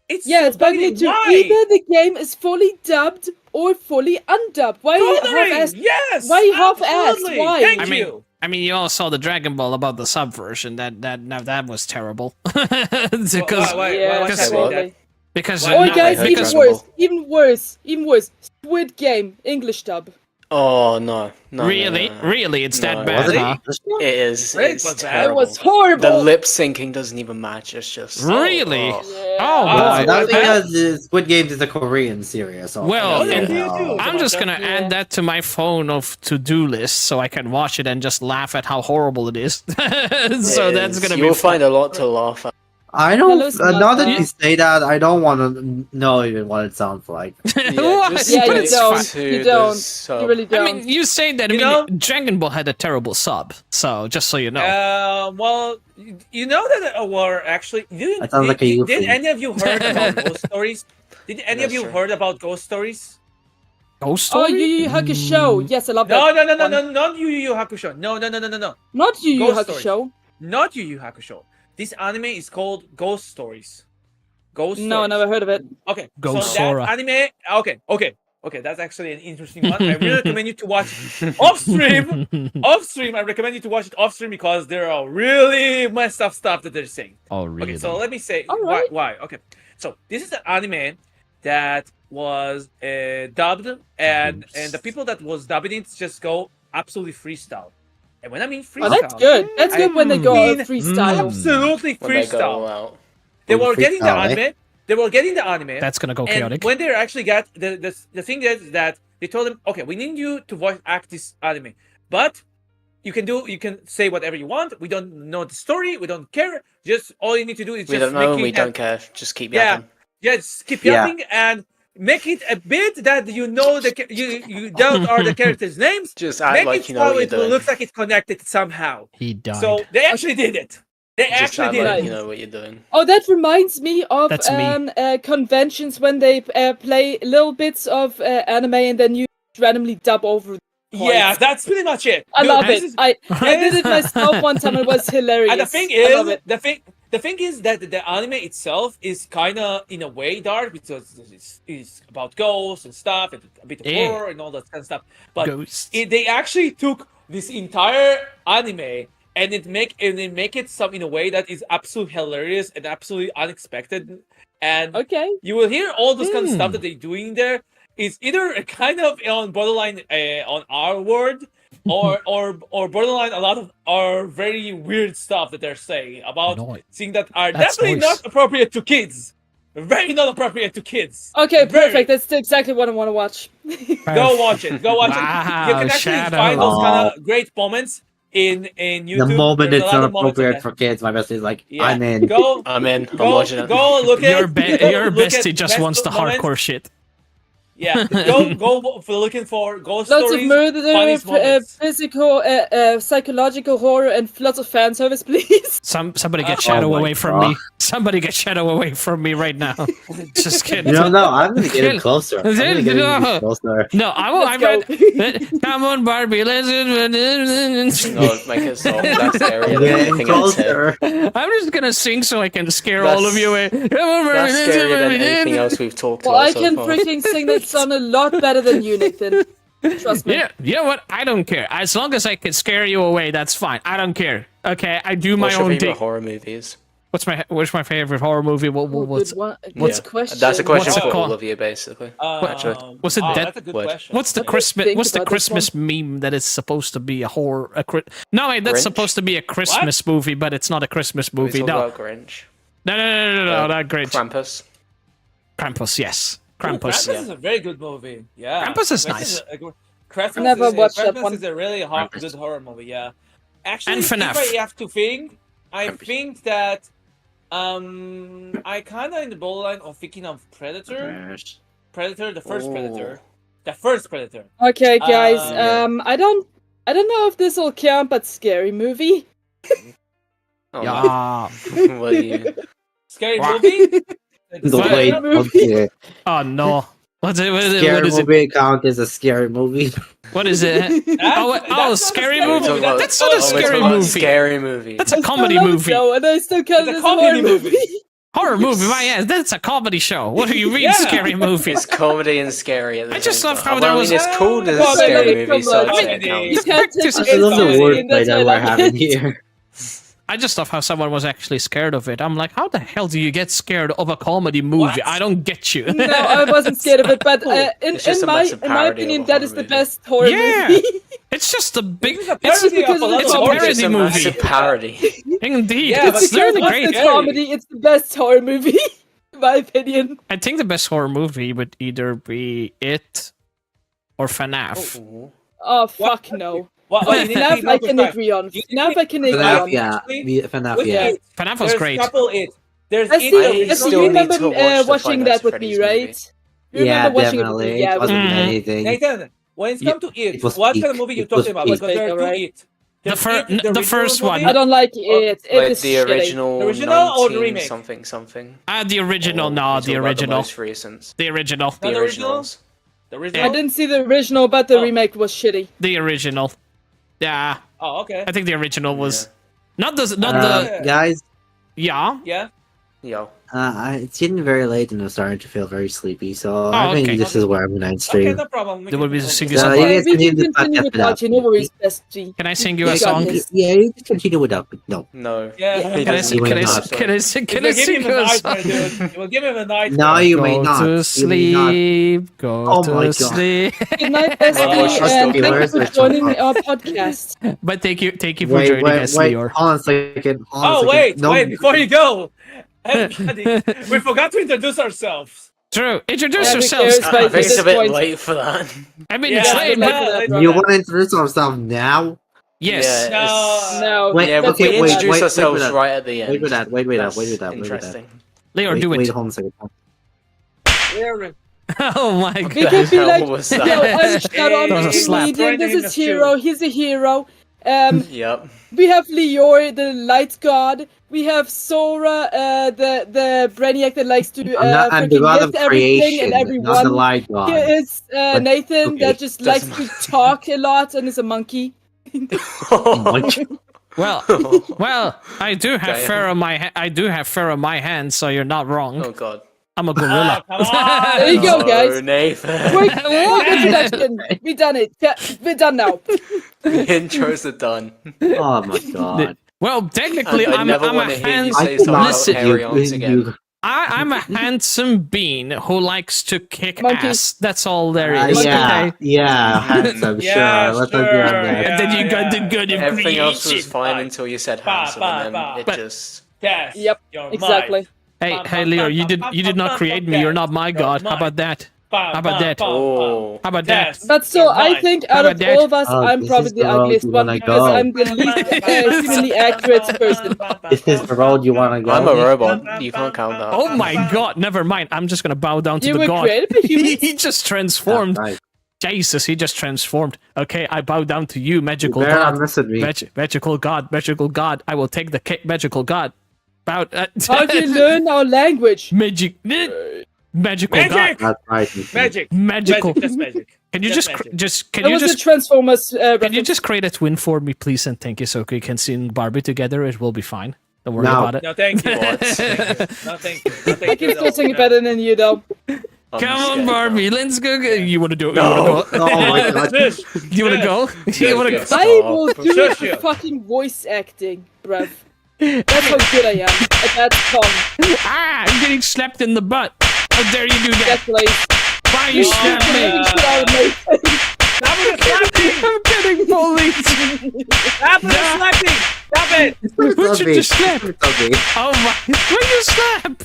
S3: Yeah,
S2: so
S3: it's bugging me too.
S2: Why?
S3: Either the game is fully dubbed or fully undubbed. Why
S2: Totally.
S3: half-assed?
S2: Yes.
S3: Why half-assed?
S2: absolutely.
S3: Why?
S2: Thank
S1: I mean,
S2: you.
S1: you all saw the Dragon Ball about the subversion. That was terrible.
S2: Why-
S1: Because
S2: why-
S3: Yeah,
S2: what's
S1: because-
S2: happening
S3: totally.
S1: because
S2: Why-
S3: Or
S2: not-
S3: guys,
S5: heard
S3: even
S5: Dragon
S3: worse,
S5: Ball.
S3: even worse. Squid Game English dub.
S5: Oh no. No.
S1: really,
S5: no, no.
S1: really, it's
S5: No,
S1: that
S5: it
S1: bad,
S4: wasn't
S1: huh?
S5: It is.
S2: It
S5: It's
S2: was bad.
S3: It
S5: terrible.
S3: was horrible.
S5: The lip syncing doesn't even match. It's just
S1: Really?
S5: oh.
S3: Yeah.
S1: Oh,
S4: Well,
S1: boy.
S4: that's
S2: okay.
S4: because Squid Games is a Korean series. So
S1: Well,
S2: Oh,
S1: and-
S2: you do.
S1: I'm just gonna
S3: Yeah.
S1: add that to my phone of to-do list so I can watch it and just laugh at how horrible it is. So
S5: It
S1: that's
S5: is.
S1: gonna be
S5: You'll
S1: fun.
S5: find a lot to laugh at.
S4: I don't.
S3: Hello,
S4: Now that
S3: Samantha.
S4: you say that, I don't want to know even what it sounds like.
S1: What?
S5: just
S3: Yeah,
S1: But
S3: you
S1: it's
S3: don't.
S1: fine.
S3: You don't.
S5: So,
S3: You really
S1: I
S3: don't.
S1: mean, you say that. I
S2: You
S1: mean,
S2: know-
S1: Dragon Ball had a terrible sub. So just so you know.
S2: Well, you know that were actually.
S4: That sounds like a
S2: did
S4: euphemism.
S2: any of you heard about ghost stories? Did any of
S5: That's
S2: you
S5: true.
S2: heard about ghost stories?
S1: Ghost
S3: Oh,
S1: Story?
S3: Yu Yu Hakusho. Yes, I love
S2: No,
S3: that.
S2: no,
S3: one.
S2: not Yu Yu Hakusho. No.
S3: Not Yu Yu
S2: Ghost stories.
S3: Hakusho.
S2: Not Yu Yu Hakusho. This anime is called Ghost Stories. Ghost
S3: No, I
S2: Stories.
S3: never heard of it.
S2: Okay.
S1: Ghost
S2: so
S1: Sora.
S2: that anime. Okay. Okay, that's actually an interesting one. I really recommend you to watch off stream. Off stream, I recommend you to watch it off stream because there are really messed up stuff that they're saying.
S1: Oh, really?
S2: Okay, so let me say
S3: All right.
S2: why. Okay, so this is an anime that was dubbed, and the people that was dubbing it just go absolutely freestyle. And when I mean freestyle,
S3: Oh, that's good. That's good when they go
S2: mean
S3: freestyle.
S2: absolutely
S5: When they go all
S2: freestyle.
S5: out.
S2: They
S4: Oh,
S2: were getting the
S4: freestyle, eh?
S2: anime. They were getting the anime.
S1: That's gonna go
S2: And
S1: chaotic.
S2: when they actually got the thing is that they told them, okay, we need you to voice act this anime, but you can say whatever you want. We don't know the story. We don't care. Just all you need to do is
S5: We
S2: just
S5: don't know.
S2: make
S5: We
S2: it
S5: don't care. Just keep
S2: Yeah.
S5: yapping.
S2: just keep
S4: Yeah.
S2: yapping and make it a bit that you know you don't are the characters' names.
S5: Just act
S2: Make
S5: like
S2: it
S5: you know
S2: so
S5: what you're
S2: it
S5: doing.
S2: looks like it's connected somehow.
S1: He died.
S2: So they actually did it. They
S5: Just
S2: actually
S5: act
S2: did
S5: like
S2: it.
S5: you know what you're doing.
S3: Oh, that reminds me of
S1: That's me.
S3: conventions when they play little bits of anime and then you randomly dub over.
S2: Yeah,
S3: points.
S2: that's pretty much it.
S3: I
S2: Dude,
S3: love
S2: this
S3: it.
S2: is-
S3: I did it myself one time. It was hilarious.
S2: And the thing
S3: I love
S2: is,
S3: it.
S2: the thing is that the anime itself is kind of in a way dark because it's about ghosts and stuff and a bit of
S1: Yeah.
S2: horror and all that kind of stuff. But
S1: Ghosts.
S2: they actually took this entire anime and they make it some in a way that is absolutely hilarious and absolutely unexpected. And
S3: Okay.
S2: you will hear all those kind of stuff
S1: Hmm.
S2: that they're doing there. It's either a kind of on borderline on our word, or borderline a lot of our very weird stuff that they're saying about
S1: Nice.
S2: things that are
S1: That's
S2: definitely
S1: nice.
S2: not appropriate to kids. Very not appropriate to kids.
S3: Okay,
S2: Very.
S3: perfect. That's exactly what I want to watch.
S2: Go watch it. Go watch it. You
S1: Wow,
S2: can actually
S1: Shadow.
S2: find those kind of great moments in YouTube.
S4: The moment
S2: There's a
S4: it's
S2: lot
S4: not
S2: of moments of
S4: appropriate
S2: that.
S4: for kids, my best is like,
S2: Yeah.
S4: I'm in.
S2: Go
S5: I'm in. I'm
S2: go
S5: watching it.
S2: go look at
S1: Your
S2: look
S1: bestie
S2: at
S1: just wants the
S2: best moments.
S1: hardcore shit.
S2: Yeah, go for looking for ghost
S3: Lots
S2: stories.
S3: of murder,
S2: funniest moments.
S3: physical, psychological horror, and lots of fan service, please.
S1: Somebody get
S2: Oh
S1: Shadow
S4: my
S1: away from
S4: God.
S1: me. Somebody get Shadow away from me right now. Just kidding.
S4: No, I'm gonna get him closer. I'm gonna get him closer.
S1: No, I will.
S3: Let's go.
S1: Come on, Barbie. Let's.
S5: No, make it stop. That's scarier than
S4: Get
S5: anything else here.
S4: closer.
S1: I'm just gonna sing so I can scare all of you away. Come on, Barbie.
S5: That's scarier than anything else we've talked
S3: Well,
S5: about
S3: I
S5: so
S3: can
S5: far.
S3: freaking sing that song a lot better than you, Nathan. Trust me.
S1: Yeah, you know what? I don't care. As long as I can scare you away, that's fine. I don't care. Okay, I do my
S5: What's your
S1: own
S5: favorite
S1: thing.
S5: horror movies?
S1: What's my favorite horror movie?
S3: Ooh,
S1: What's
S3: good one.
S1: what's-
S3: Good question.
S5: That's a question
S1: What's it
S5: for
S1: called?
S5: all of you, basically.
S1: what's it
S2: oh,
S1: that-
S2: that's a good
S5: what?
S2: question.
S1: what's the
S3: What do you
S1: Christmas?
S3: think
S1: What's the
S3: about this
S1: Christmas meme that is supposed to be a horror? No, wait, that's
S5: Grinch?
S1: supposed to be a Christmas movie, but it's not a Christmas
S5: We
S1: movie.
S5: talk
S1: No,
S5: about Grinch.
S1: no, not Grinch.
S5: Krampus.
S1: Krampus, yes,
S2: Krampus
S1: Krampus.
S2: is a very good movie. Yeah,
S1: Krampus is nice.
S2: Krampus
S3: Never watched that
S2: Krampus
S3: one.
S2: is a really good horror movie. Yeah, actually,
S1: And
S2: if
S1: FNAF.
S2: I have to think, I think that I kind of in the borderline of thinking of Predator. Predator, the first
S5: Ooh.
S2: Predator, the first Predator.
S3: Okay, guys.
S2: Yeah.
S3: I don't know if this will count, but scary movie.
S5: Oh,
S1: Yeah.
S5: no. What are you?
S2: Scary
S1: Wow.
S2: movie.
S4: The
S1: What?
S4: wait, okay.
S1: Oh no. What's it? What is it?
S4: Scary
S1: What is it?
S4: movie count as a scary movie.
S1: What is it?
S2: That's not a
S1: scary
S5: We're
S1: movie.
S5: talking about-
S1: That's not a
S5: we're talking
S1: scary
S5: about
S1: movie.
S5: Scary movie.
S1: That's a
S3: I still
S1: comedy
S3: love it,
S1: movie.
S3: though, and I still count
S2: It's
S3: it
S2: a
S3: as a horror
S2: comedy
S3: movie.
S2: movie.
S1: Horror movie, my ass. That's a comedy show. What do you mean,
S2: Yeah.
S1: scary movie?
S5: It's comedy and scary at the
S1: I just
S5: same
S1: love
S5: time.
S1: how there
S5: Well,
S1: was-
S5: I mean, it's called as a
S3: Comedy,
S5: scary
S3: come
S5: movie, so
S3: on.
S5: I'd say it
S2: Comedy.
S5: counts.
S3: You can't take
S1: Practice
S3: it
S1: is-
S4: I love the
S3: seriously, and
S4: wordplay
S3: that's
S4: that
S3: why I
S4: we're
S3: love
S4: having
S3: it.
S4: here.
S1: I just love how someone was actually scared of it. I'm like, how the hell do you get scared of a comedy movie?
S2: What?
S1: I don't get you.
S3: No, I wasn't scared of it, but
S5: It's just a massive
S3: in my
S5: parody
S3: opinion,
S5: of a
S3: that is
S5: horror
S3: the
S5: movie.
S3: best horror
S1: Yeah.
S3: movie.
S1: It's just a big.
S2: It's a
S1: It's,
S2: parody
S3: because
S2: of a lot
S3: it's
S2: of
S3: a
S2: horror.
S1: parody
S5: It's a
S1: movie.
S5: massive parody.
S1: indeed.
S2: Yeah,
S1: it's
S2: but
S1: really
S2: what's
S1: great.
S3: The
S2: scary?
S3: comedy, it's the best horror movie, in my opinion.
S1: I think the best horror movie would either be It or FNAF.
S5: Ooh.
S3: Oh, fuck no.
S2: Well, you need to
S3: FNAF
S2: be
S3: I can
S2: more
S3: agree on.
S2: You
S3: FNAF I can agree
S4: FNAF,
S3: on.
S4: yeah.
S2: Actually,
S4: FNAF,
S2: With
S4: yeah.
S2: it,
S1: FNAF was
S2: there's
S1: great.
S2: couple it. There's
S3: I
S2: it.
S3: see,
S2: the
S5: I
S3: you
S2: original
S5: still need
S3: remember
S5: to watch the
S3: watching
S5: Five
S3: that
S5: Nights at
S3: with me,
S5: Freddy's movie.
S3: right? You
S4: Yeah,
S3: remember watching it with
S4: definitely.
S3: me? Yeah,
S4: It wasn't
S1: Mhm.
S4: anything.
S2: Nathan, when it's
S4: Yeah,
S2: come to it,
S4: it was
S2: what kind of
S4: peak.
S2: movie you
S4: It was
S2: talking about?
S4: peak.
S2: Because there are two
S3: Alright.
S2: it.
S1: The
S2: There's
S1: fir-
S2: It, the
S1: the
S2: original
S1: first
S2: movie,
S1: one.
S3: I don't like it. It
S5: Like
S3: is
S5: the
S3: shitty.
S5: original,
S2: The original or the
S5: 19
S2: remake?
S5: something.
S1: The original,
S5: Or
S1: no,
S5: we talk
S1: the
S5: about
S1: original.
S5: most recent.
S1: The original.
S2: Not
S5: The
S2: the original?
S5: originals.
S2: The
S3: I
S2: original?
S3: didn't see the original, but the
S2: Oh.
S3: remake was shitty.
S1: The original. Yeah,
S2: Oh, okay.
S1: I think the original was
S5: Yeah.
S1: not the
S2: Yeah.
S4: Guys,
S1: yeah.
S2: Yeah.
S5: Yo.
S4: It's getting very late and I'm starting to feel very sleepy, so I think
S1: okay.
S4: this is where I'm gonna end
S2: Okay,
S4: stream.
S2: no problem. We
S1: There
S2: can
S1: will be
S2: focus.
S1: singing
S4: So
S1: song.
S4: you
S3: Okay,
S4: guys
S3: we can
S4: continue the
S3: continue
S4: podcast
S3: without
S4: without
S3: you.
S4: me.
S3: No worries, Best G.
S1: Can I sing you
S3: You
S1: a
S3: got
S1: song?
S3: this.
S4: Yeah, you can continue without me. No.
S5: No.
S2: Yeah.
S5: He
S1: Can I
S5: doesn't
S1: sing?
S4: You
S1: Can I
S4: will
S1: sing?
S4: not.
S1: Can I sing? Can I
S2: You'll give
S1: sing
S2: him
S1: you
S2: a
S1: a
S2: nightmare,
S1: song?
S2: dude. You will give him a nightmare.
S4: No, you may
S1: Go
S4: not.
S1: to
S4: You may not.
S1: sleep. Go
S4: Oh my
S1: to
S4: God.
S1: sleep.
S3: Good night, Best
S5: My voice
S3: G,
S5: is
S3: and
S5: still
S3: thank you
S4: where's
S3: for
S4: my
S3: joining
S4: song?
S3: our podcast.
S1: But thank you for joining us,
S4: Wait,
S1: Lior.
S4: hold on a second. Hold on a
S2: Oh,
S4: second.
S2: wait,
S4: No,
S2: wait, before you go. Everybody, we forgot to introduce ourselves.
S1: True. Introduce
S3: Yeah, who
S1: yourselves.
S3: cares?
S5: I
S3: But
S5: think
S3: at
S5: it's
S3: this
S5: a bit
S3: point-
S5: late for that.
S1: I mean,
S2: Yeah,
S1: it's
S3: I
S1: late,
S3: would
S1: but
S3: like to
S2: late
S3: that.
S4: You
S2: for
S4: want to introduce ourselves now?
S1: yes.
S5: Yeah. it's-
S3: No,
S4: Wait,
S5: Yeah,
S3: that's
S5: we
S4: okay,
S3: not
S4: wait,
S3: bad.
S5: introduce
S4: wait
S5: ourselves
S4: with that.
S5: right at the end.
S4: Wait with that. Wait with that.
S5: That's
S4: Wait with that. Wait with that.
S5: Interesting.
S1: Lior, do
S4: Wait,
S1: it.
S4: hold on a second.
S1: Oh my
S3: We
S1: god.
S5: The
S3: could be
S5: hell
S3: like,
S5: was
S3: no,
S5: that?
S3: I'm Shadow,
S1: That was
S3: I'm
S1: a
S3: a
S1: slap.
S3: comedian, this
S2: Joining
S3: is
S2: the
S3: Hero, he's a hero.
S5: Yep.
S3: We have Lior, the light god. We have Sora, the brainiac that likes to
S4: I'm the
S3: freaking
S4: god of
S3: lift everything
S4: creation,
S3: and
S4: not the
S3: everyone.
S4: light god.
S3: Here is
S4: But-
S3: Nathan
S4: okay.
S3: that just likes
S5: Doesn't
S3: to talk a lot and is a monkey.
S1: Well, I do have
S5: Damn.
S1: fur on my I do have fur on my hands, so you're not wrong.
S5: Oh god.
S1: I'm a gorilla.
S2: Come on.
S3: There you go, guys.
S5: Nathan.
S3: Quick introduction. We done it. Yeah, we're done now.
S5: The intros are done.
S4: Oh my god.
S1: Well, technically,
S5: I
S1: I'm
S5: never
S1: a
S5: want to hear you
S1: hands.
S5: say
S4: I
S5: something about
S1: listen,
S5: hairy arms again.
S1: I'm a handsome bean who likes to kick
S3: Monkey.
S1: ass. That's all there is.
S4: yeah,
S1: Okay.
S4: yeah, handsome,
S2: Yeah,
S4: sure. Let's
S2: sure,
S4: agree on that.
S1: And then you got the
S2: yeah.
S1: good of
S5: Everything else was
S1: creation.
S5: fine until you said handsome, and then it
S1: But-
S5: just.
S2: Yes.
S3: Yep,
S2: you're
S3: exactly.
S1: Hey, Leo, you did not create me. You're not my god. How about that? How about that?
S5: Oh.
S1: How about that?
S3: But still, I think out
S1: How
S3: of
S1: about that?
S3: all of us,
S4: Oh,
S3: I'm
S4: this
S3: probably
S4: is
S3: the
S4: the road
S3: ugliest
S4: you
S3: one
S4: wanna
S3: because
S4: go.
S3: I'm the least humanly accurate person.
S4: Is this the road you want to go?
S5: I'm a robot. You can't count that.
S1: Oh my god, never mind. I'm just gonna bow down to
S3: You
S1: the
S3: were
S1: god.
S3: created by humans.
S1: He just transformed.
S4: Right.
S1: Jesus, he just transformed. Okay, I bow down to you, magical
S4: You better not
S1: god.
S4: mess with me.
S1: Magical god, magical god. I will take the magical god. Bow.
S3: How do you learn our language?
S1: Magic. Magical
S2: Magic!
S1: god.
S4: That's right. Ethan.
S2: Magic.
S1: Magical.
S2: Magic. Just magic.
S1: Can you
S2: Just
S1: just
S2: magic.
S1: can
S3: That
S1: you
S3: was a
S1: just
S3: Transformers
S1: can you
S3: reference.
S1: just create a twin for me, please, and thank you, so we can sing Barbie together. It will be fine. Don't worry
S4: No.
S1: about it.
S2: No, thank you.
S5: What?
S2: No, thank you. No, thank
S3: I can
S2: you.
S3: still sing it better than you, though.
S5: I'm
S1: Come
S5: scared
S1: on,
S5: now.
S1: Barbie. Let's go. You want to do it?
S5: No.
S1: You want to go?
S4: Oh my god.
S2: Shush.
S1: You want to go? You want to
S5: Yes.
S1: go?
S3: I will do
S2: Shush
S3: it
S2: you.
S3: for fucking voice acting, bruv. That's how good I am at that song.
S1: Ah, I'm getting slapped in the butt. How dare you do that?
S3: That's like,
S1: Why you slap me?
S3: shit out of my face.
S2: Stop with the slapping!
S1: I'm getting bullied.
S2: Stop with the slapping! Stop it!
S1: What you just slap?
S4: It's okay.
S1: Oh my! Why you slap?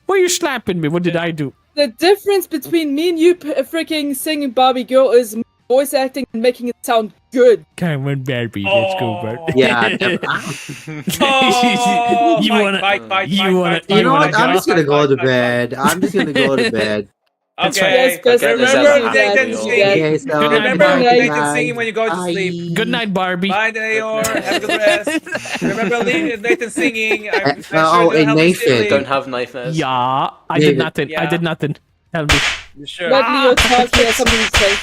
S1: Why you slapping me? What did I do?
S3: The difference between me and you freaking singing Barbie Girl is voice acting and making it sound good.
S1: Come on, Barbie. Let's go, Barbie.
S4: Yeah.
S2: Oh,
S1: You
S2: fight,
S1: wanna-
S2: fight, fight,
S1: you
S2: fight,
S1: wanna-
S2: fight,
S1: you
S4: You know
S1: wanna
S4: what? I'm
S1: go?
S4: just gonna go to
S2: Fight, fight,
S4: bed. I'm just gonna go to bed.
S1: That's
S2: Okay.
S1: right.
S3: Yes, best
S5: Okay,
S3: friend.
S2: Remember
S5: Lisa.
S2: Nathan
S5: Yeah.
S2: singing.
S4: Okay, so
S1: Good night,
S2: Remember
S1: Barbie.
S2: Nathan singing when you go to sleep.
S1: Good night, Barbie.
S2: Bye, Nayor. Have a good rest. Remember Nathan singing. I'm sure
S4: oh,
S2: you'll
S4: and
S2: help me
S4: Nathan.
S2: sleep.
S5: Don't have nightmares.
S1: Yeah, I
S4: David.
S1: did nothing. I
S2: Yeah.
S1: did nothing. Tell me.
S2: You sure?
S3: Let Leo talk, he has something to say.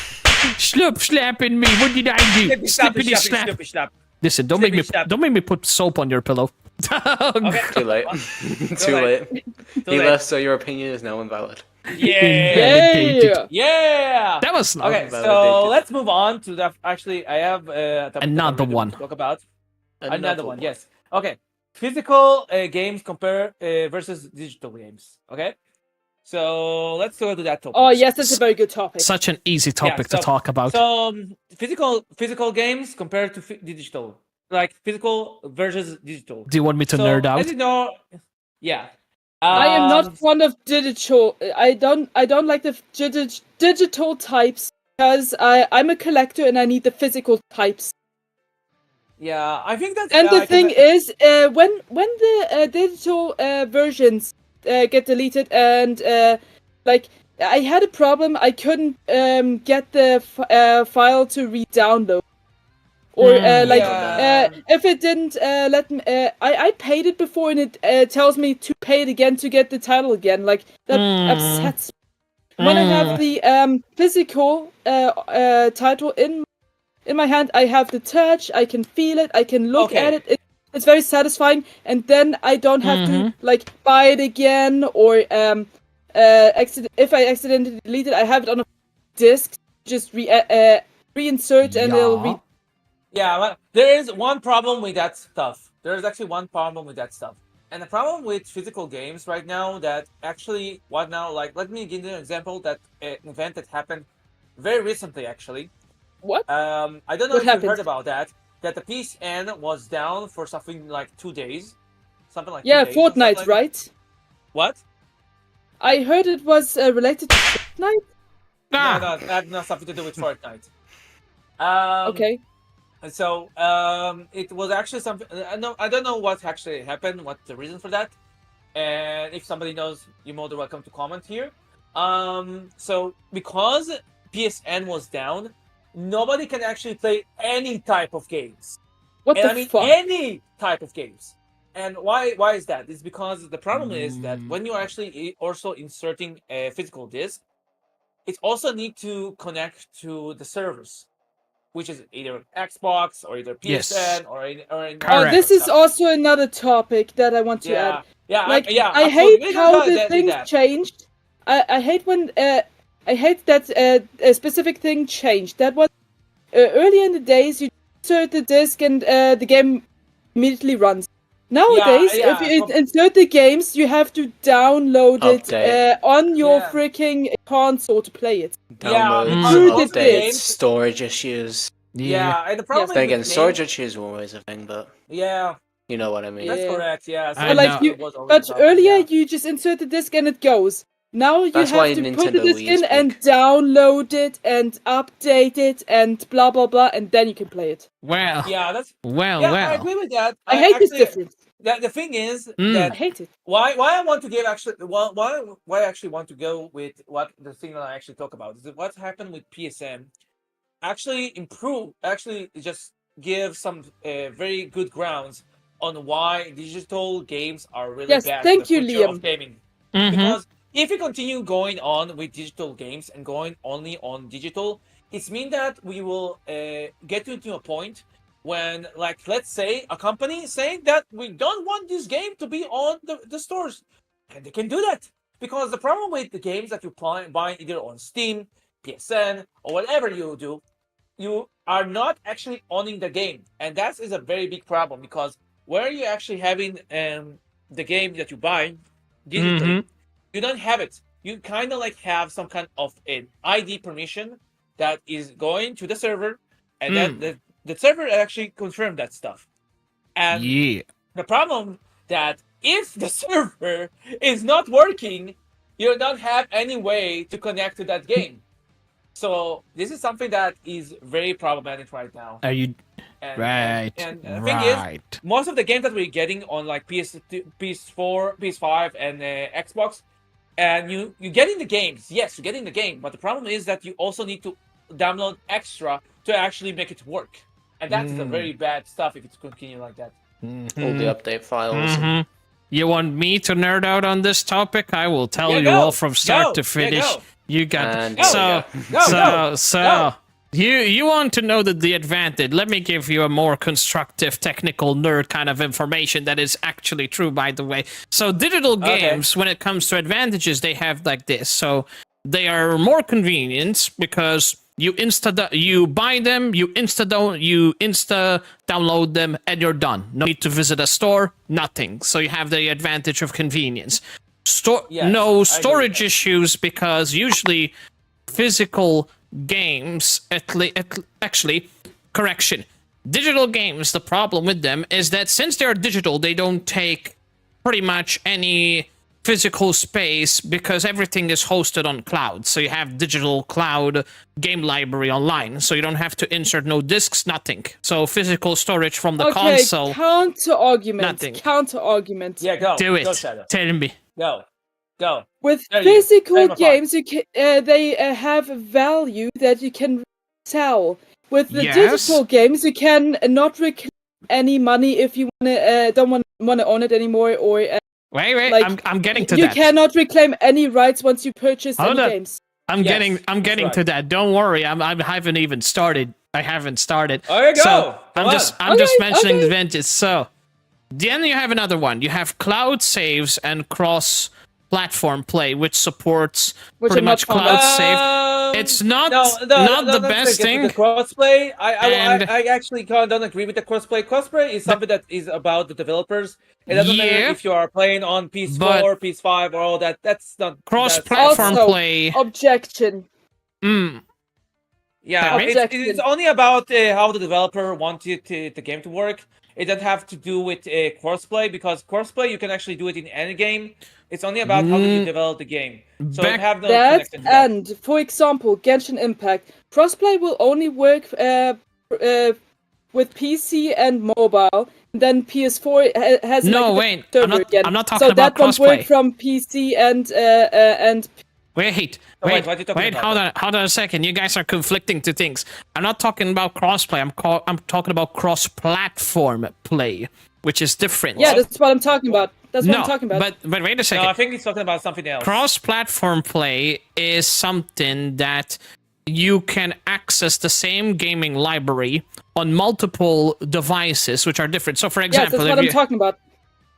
S1: Slapping me. What did I do?
S2: Slippy, slappy,
S1: Slippity
S2: slappy,
S1: slap.
S2: slippy, slap.
S1: Listen, don't make me.
S2: Slippy slap.
S1: Don't make me put soap on your pillow.
S2: Okay.
S5: Too late. Too
S2: late.
S5: late.
S2: Too
S5: He
S2: late.
S5: left, so your opinion is now invalid.
S2: Yeah.
S3: Yeah.
S2: Yeah.
S1: That was not.
S2: Okay, so
S5: Validated.
S2: let's move on to the. Actually, I have a topic that
S1: Another
S2: I'm going to
S1: one.
S2: Talk about another one. Yes. Okay. Physical games compare versus digital games. Okay. So let's go to that topic.
S3: Oh, yes, that's a very good topic.
S1: Such an easy topic to
S2: so-
S1: talk about.
S2: So physical games compared to digital, like physical versus digital.
S1: Do you want me to
S2: So,
S1: nerd out?
S2: as you know, yeah.
S3: I am
S2: Um,
S3: not fond of digital. I don't like the digital types because I'm a collector and I need the physical types.
S2: Yeah, I think that's.
S3: And the
S2: like,
S3: thing is, when the digital versions get deleted and like I had a problem, I couldn't get the file to re-download. Or like
S2: Yeah.
S3: if it didn't let me, I paid it before and it tells me to pay it again to get the title again. Like that upsets me. When I have the physical title in my hand, I have the touch. I can feel it. I can look
S2: Okay.
S3: at it. it's very satisfying, and then I don't have to like buy it again or if I accidentally delete it, I have it on a disk. Just reinsert and it'll read.
S2: Yeah, but there is one problem with that stuff. There is actually one problem with that stuff. And the problem with physical games right now that actually what now, like, let me give you an example that an event that happened very recently actually.
S3: What?
S2: I don't know
S3: What
S2: if you
S3: happened?
S2: heard about that. That the PSN was down for something like 2 days. Something like 2
S3: Yeah,
S2: days or something
S3: Fortnite,
S2: like
S3: right?
S2: What?
S3: I heard it was related to Fortnite.
S1: Ah,
S2: No, that had nothing to do with Fortnite.
S3: Okay.
S2: And so it was actually something. I don't know what actually happened. What's the reason for that? And if somebody knows, you're more than welcome to comment here. So because PSN was down, nobody can actually play any type of games.
S3: What
S2: And
S3: the
S2: I mean
S3: fuck?
S2: any type of games. And why is that? It's because the problem is that when you're actually also inserting a physical disk, it also need to connect to the servers, which is either Xbox or either PSN
S1: Yes.
S2: or
S1: Correct.
S3: This is also another topic that I want to add.
S2: Yeah,
S3: Like,
S2: yeah.
S3: I
S2: absolutely. We
S3: hate
S2: can
S3: how
S2: go
S3: the
S2: ahead with
S3: things
S2: that.
S3: changed. I hate when I hate that a specific thing changed. That was earlier in the days. You insert the disc and the game immediately runs. Nowadays, if you insert the games, you have to download it
S5: Update.
S3: on your
S2: Yeah.
S3: freaking console to play it.
S5: Downloads,
S3: Through the
S5: updates,
S3: disc.
S5: storage issues.
S2: Yeah, and the problem
S5: Then
S2: is
S5: again,
S2: with
S5: storage
S2: games-
S5: issues were always a thing, but
S2: Yeah,
S5: you know what I mean.
S2: that's
S3: Yeah.
S2: correct. Yeah,
S1: I
S3: But like
S1: know.
S3: you,
S2: it was always
S3: but
S2: a problem,
S3: earlier
S2: yeah.
S3: you just insert the disc and it goes. Now you
S5: That's why
S3: have to put
S5: Nintendo
S3: the disc
S5: Wii is
S3: in and
S5: big.
S3: download it and update it and blah blah blah, and then you can play it.
S1: well,
S2: Yeah, that's
S1: well,
S2: yeah. I
S1: well.
S2: agree with that.
S3: I hate this
S2: actually,
S3: difference.
S2: The thing is
S3: I
S2: that
S3: hate it.
S2: why I want to give actually why I actually want to go with what the thing that I actually talk about is that what happened with PSN actually just give some very good grounds on why digital games are really
S3: Yes,
S2: bad
S3: thank
S2: for
S3: you,
S2: the future
S3: Liam.
S2: of gaming.
S1: Mhm.
S2: Because if we continue going on with digital games and going only on digital, it's mean that we will get into a point when, like, let's say a company is saying that we don't want this game to be on the stores, and they can do that. Because the problem with the games that you buy either on Steam, PSN, or whatever you do, you are not actually owning the game, and that is a very big problem. Because where you actually having the game that you buy digitally, you don't have it. You kind of like have some kind of an ID permission that is going to the server, and then the server actually confirmed that stuff. And
S1: Yeah.
S2: the problem that if the server is not working, you don't have any way to connect to that game. So this is something that is very problematic right now.
S1: Are you
S2: And,
S1: right?
S2: And the thing is,
S1: Right.
S2: most of the games that we're getting on like PS4, PS5, and Xbox, and you're getting the games. Yes, you're getting the game, but the problem is that you also need to download extra to actually make it work, and that's the very bad stuff if it's continue like that.
S5: All the update files.
S1: You want me to nerd out on this topic? I will tell
S2: Yeah,
S1: you
S2: go.
S1: all from start
S2: Go.
S1: to
S2: Yeah,
S1: finish.
S2: go.
S1: You got
S5: And
S1: so
S2: Go. Go.
S1: you want to know the advantage. Let me give you a more constructive technical nerd kind of information that is actually true, by the way. So digital games, when it comes to advantages, they have like this. So they are more convenient because you buy them, you insta download them, and you're done. No need to visit a store, nothing. So you have the advantage of convenience.
S2: Yes,
S1: No
S2: I agree with
S1: storage
S2: that.
S1: issues because usually physical games, digital games, the problem with them is that since they're digital, they don't take pretty much any physical space because everything is hosted on cloud. So you have digital cloud game library online, so you don't have to insert no disks, nothing. So physical storage from the
S3: Okay,
S1: console.
S3: counter argument.
S1: Nothing.
S3: Counter argument.
S2: Yeah, go.
S1: Do it.
S2: Go, Shadow.
S1: Tell me.
S2: Go.
S3: With
S2: There you go.
S3: physical
S2: Frame of
S3: games, you can they have a value that you can sell. With the
S1: Yes.
S3: digital games, you can not reclaim any money if you don't want to own it anymore, or
S1: Wait,
S3: like,
S1: I'm getting to
S3: you
S1: that.
S3: cannot reclaim any rights once you purchase
S1: Hold
S3: any
S1: up.
S3: games.
S1: I'm
S2: Yes,
S1: getting
S2: that's right.
S1: to that. Don't worry. I haven't even started. I haven't started.
S2: There you go.
S1: So
S2: Come
S1: I'm just
S2: on.
S1: mentioning
S3: Okay.
S1: the advantages. So Then you have another one. You have cloud saves and cross-platform play, which supports
S3: Which
S1: pretty
S3: I'm not
S1: much
S3: fond
S1: cloud
S3: of.
S1: save. It's not not the
S2: let's
S1: best
S2: get to
S1: thing.
S2: the crossplay.
S1: And-
S2: I actually don't agree with the crossplay. Crossplay is something that is about the developers. It doesn't matter
S1: Yeah.
S2: if you are playing on PS4,
S1: But-
S2: PS5, or all that. That's not
S1: Cross-platform
S3: Also-
S1: play.
S3: Objection.
S2: Yeah,
S3: Objection.
S2: it's only about how the developer wanted the game to work. It doesn't have to do with crossplay, because crossplay you can actually do it in any game. It's only about how you develop the game. So
S1: Back-
S2: have no
S3: That
S2: connection to that.
S3: and, for example, Genshin Impact crossplay will only work with PC and mobile. Then PS4 has
S1: No,
S3: like a
S1: wait.
S3: server again.
S1: I'm not talking
S3: so
S1: about
S3: that won't
S1: crossplay.
S3: work from PC and
S1: Wait,
S2: Oh,
S1: wait,
S2: what are you talking
S1: wait!
S2: about
S1: Hold on a second. You guys are conflicting two things. I'm not talking about crossplay. I'm talking about cross-platform play, which is different.
S3: yeah, that's what I'm talking about. That's what I'm talking about.
S1: but wait a
S2: No,
S1: second.
S2: I think he's talking about something else.
S1: Cross-platform play is something that you can access the same gaming library on multiple devices, which are different. So, for
S3: yes,
S1: example,
S3: that's what I'm talking about.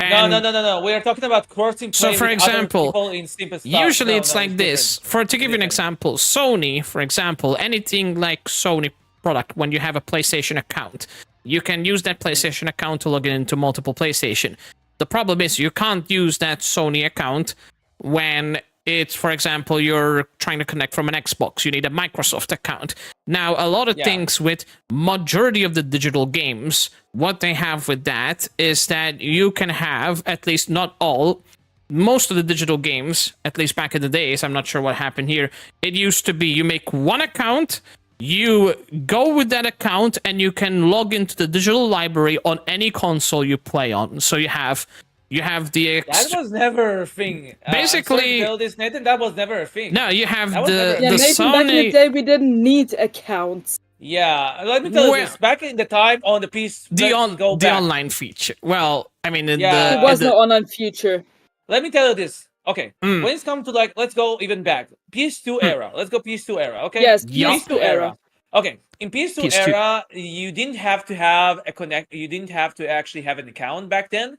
S2: No. We are talking about crossing play
S1: So, for
S2: with
S1: example,
S2: other people in Steam stuff.
S1: usually
S2: No,
S1: it's
S2: no,
S1: like this.
S2: different.
S1: To give you an example, Sony, for example, anything like Sony product, when you have a PlayStation account, you can use that PlayStation account to log in into multiple PlayStation. The problem is you can't use that Sony account when it's, for example, you're trying to connect from an Xbox. You need a Microsoft account. Now, a lot of things with majority of the digital games, what they have with that is that you can have, at least not all, most of the digital games, at least back in the days, I'm not sure what happened here, it used to be you make one account, you go with that account, and you can log into the digital library on any console you play on. So you have the...
S2: That was never a thing.
S1: Basically-
S2: build this, Nathan. That was never a thing.
S1: No, you have
S2: That was never-
S1: the
S3: Yeah, Nathan, back in the
S1: Sony...
S3: day, we didn't need accounts.
S2: Yeah, let me tell you
S1: Well-
S2: this. Back in the time on the piece,
S1: The
S2: go back.
S1: online feature. Well, I mean, in
S2: Yeah.
S3: There was
S1: the,
S3: no online feature.
S2: Let me tell you this. Okay,
S1: Mm.
S2: when it's come to like, let's go even back. PS2 era. Let's go PS2 era. Okay.
S3: Yes,
S1: Yeah.
S3: PS2 era.
S2: Okay, in PS2,
S1: PS2.
S2: era, you didn't have to have a connect. You didn't have to actually have an account back then.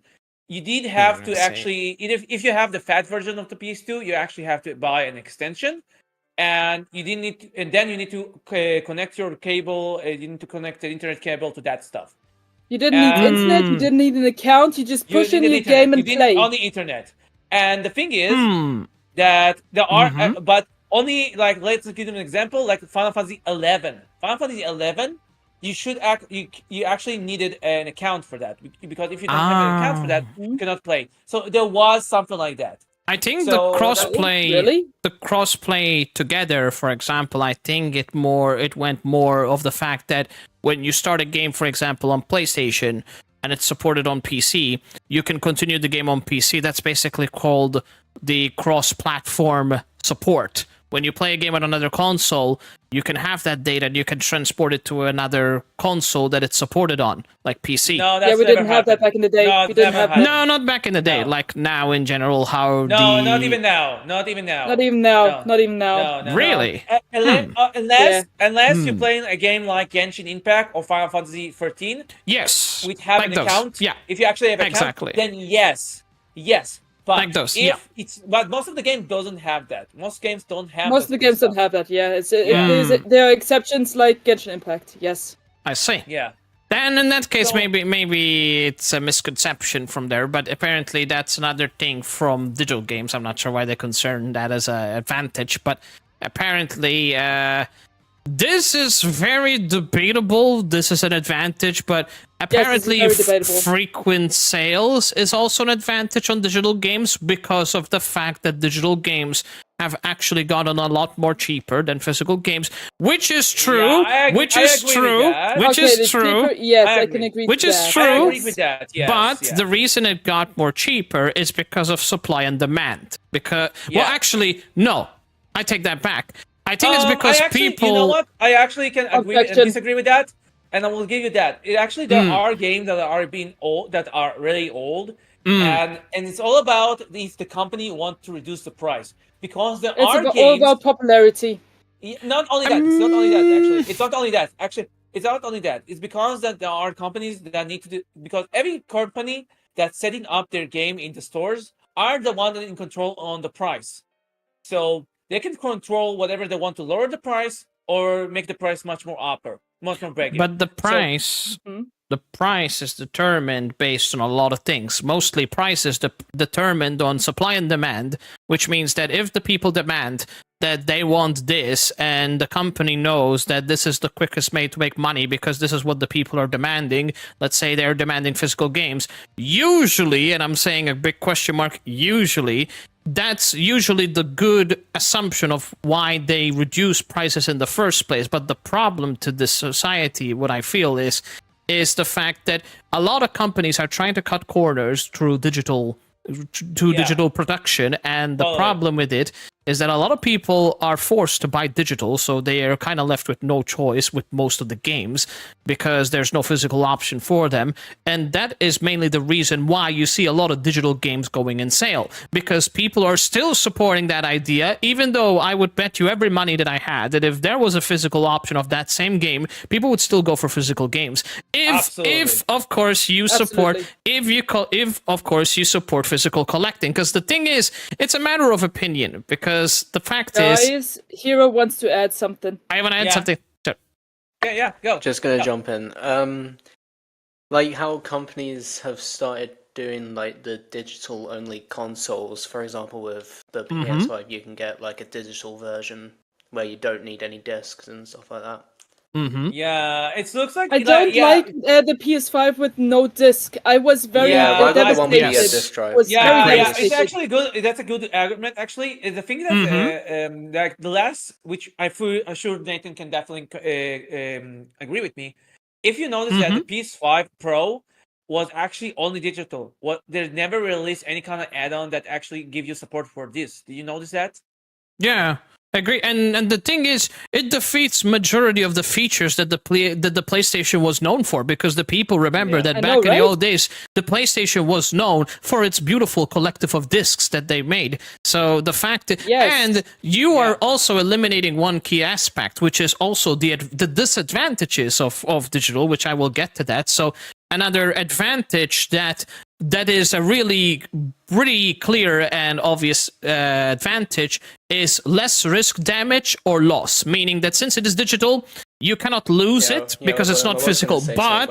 S2: You did have to
S1: I see.
S2: actually, if you have the fat version of the PS2, you actually have to buy an extension, and you didn't need. And then you need to connect your cable. You need to connect the internet cable to that stuff.
S3: You didn't need internet, you didn't need an account, you just push in
S2: needed
S3: your
S2: internet.
S3: game
S2: You
S3: and
S2: did it
S3: play.
S2: on the internet. And the thing is
S1: Hmm.
S2: that there are, but only like, let's give them an example, like Final Fantasy 11. Final Fantasy 11, you should you actually needed an account for that, because if you don't have an account for that, you cannot play. So there was something like that.
S1: I think
S2: So
S1: the
S2: that-
S1: crossplay,
S3: Really?
S1: the crossplay together, for example, I think it went more of the fact that when you start a game, for example, on PlayStation and it's supported on PC, you can continue the game on PC. That's basically called the cross-platform support. When you play a game on another console, you can have that data and you can transport it to another console that it's supported on, like PC.
S2: No, that's
S3: Yeah, we
S2: never
S3: didn't have that
S2: happened.
S3: back in the day.
S2: No,
S3: We didn't
S2: never
S3: have
S2: happened.
S1: No, not back in the day.
S2: No.
S1: Like now, in general, how
S2: No, not even now. Not even now.
S3: Not even now.
S2: No.
S3: Not even now.
S2: No,
S1: Really?
S2: Unless
S3: Yeah.
S2: you're playing a game like Genshin Impact or Final Fantasy 13,
S1: Yes,
S2: with have
S1: like
S2: an
S1: those.
S2: account.
S1: Yeah,
S2: If you actually have an
S1: Exactly.
S2: account, then yes. But
S1: Like those,
S2: if
S1: yeah.
S2: but most of the game doesn't have that. Most games don't have.
S3: Most of the games don't have that, yeah.
S2: Yeah.
S3: There are exceptions like Genshin Impact, yes.
S1: I see.
S2: Yeah.
S1: Then in that case,
S2: So-
S1: maybe it's a misconception from there, but apparently that's another thing from digital games. I'm not sure why they concern that as an advantage, but apparently this is very debatable. This is an advantage, but apparently
S3: very debatable.
S1: frequent sales is also an advantage on digital games because of the fact that digital games have actually gotten a lot more cheaper than physical games, which is true.
S2: Yeah, I agree with that.
S1: Which
S3: Okay,
S1: is
S3: the
S1: true.
S3: cheaper- yes,
S2: I
S3: I
S2: agree.
S3: can agree
S1: Which
S3: to
S1: is
S3: that.
S1: true.
S2: I agree with that. Yes,
S1: But
S2: yeah.
S1: the reason it got more cheaper is because of supply and demand. Well,
S2: Yeah.
S1: actually, no. I take that back. I think it's
S2: I
S1: because
S2: actually,
S1: people.
S2: You know what? I actually can agree and
S3: Objection.
S2: disagree with that, and I will give you that. It actually there are games that are being old, that are really old, and it's all about if the company want to reduce the price, because there
S3: It's
S2: are
S3: all
S2: games.
S3: about popularity.
S2: Not only that. It's not only that. Actually, it's not only that. Actually, it's not only that. It's because that there are companies that need to do, because every company that setting up their game in the stores are the ones in control on the price. So they can control whatever they want to lower the price or make the price much more bigger.
S1: But the price, the price is determined based on a lot of things. Mostly, price is determined on supply and demand, which means that if the people demand that they want this, and the company knows that this is the quickest way to make money because this is what the people are demanding. Let's say they're demanding physical games. Usually, and I'm saying a big question mark, usually, that's usually the good assumption of why they reduce prices in the first place. But the problem to this society, what I feel is the fact that a lot of companies are trying to cut corners through digital production, and the problem with it is that a lot of people are forced to buy digital, so they are kind of left with no choice with most of the games because there's no physical option for them. And that is mainly the reason why you see a lot of digital games going in sale, because people are still supporting that idea, even though I would bet you every money that I had that if there was a physical option of that same game, people would still go for physical games. If of course you support if of course you support physical collecting, because the thing is, it's a matter of opinion, because the fact is,
S3: Hero wants to add something.
S1: I want to add something. Sure.
S2: Yeah, go.
S5: Just gonna jump in. Like how companies have started doing like the digital only consoles. For example, with the PS5, you can get like a digital version where you don't need any discs and stuff like that.
S2: Yeah, it looks like
S3: I don't like the PS5 with no disc. I was very
S5: I got one with a
S3: devastated.
S5: disc drive.
S3: Was very
S2: it's
S3: devastated.
S2: actually good. That's a good argument. Actually, the thing that like the last, which I'm sure Nathan can definitely agree with me. If you notice that the PS5 Pro was actually only digital, they never released any kind of add-on that actually give you support for this. Did you notice that?
S1: Yeah. I agree, and the thing is, it defeats majority of the features that the PlayStation was known for, because the people remember that back in the old days, the PlayStation was known for its beautiful collective of discs that they made. So the fact that, and you are also eliminating one key aspect, which is also the disadvantages of digital, which I will get to that. So another advantage that is a really pretty clear and obvious advantage is less risk damage or loss, meaning that since it is digital, you cannot lose it because it's not physical. But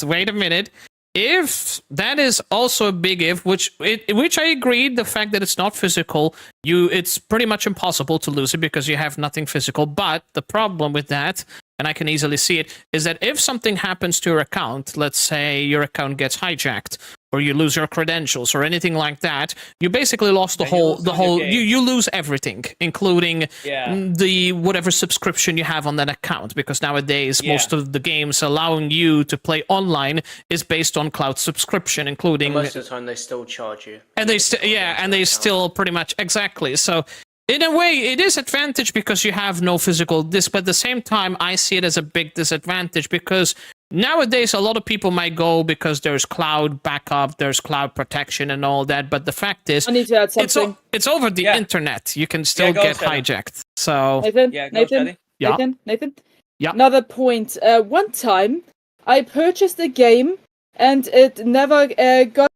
S1: wait a minute. If that is also a big if, which I agree, the fact that it's not physical, it's pretty much impossible to lose it because you have nothing physical. But the problem with that, and I can easily see it, is that if something happens to your account, let's say your account gets hijacked, or you lose your credentials, or anything like that, you basically lost you lose everything, including the whatever subscription you have on that account, because nowadays most of the games allowing you to play online is based on cloud subscription, including.
S5: And most of the time they still charge you.
S1: And they still pretty much exactly. So in a way, it is advantage because you have no physical disc, but at the same time, I see it as a big disadvantage because nowadays a lot of people might go because there's cloud backup, there's cloud protection and all that, but the fact is,
S3: I need to add something.
S1: It's over the internet. You can still get hijacked. So
S3: Nathan.
S1: Yeah.
S3: Another point. One time, I purchased a game and it never got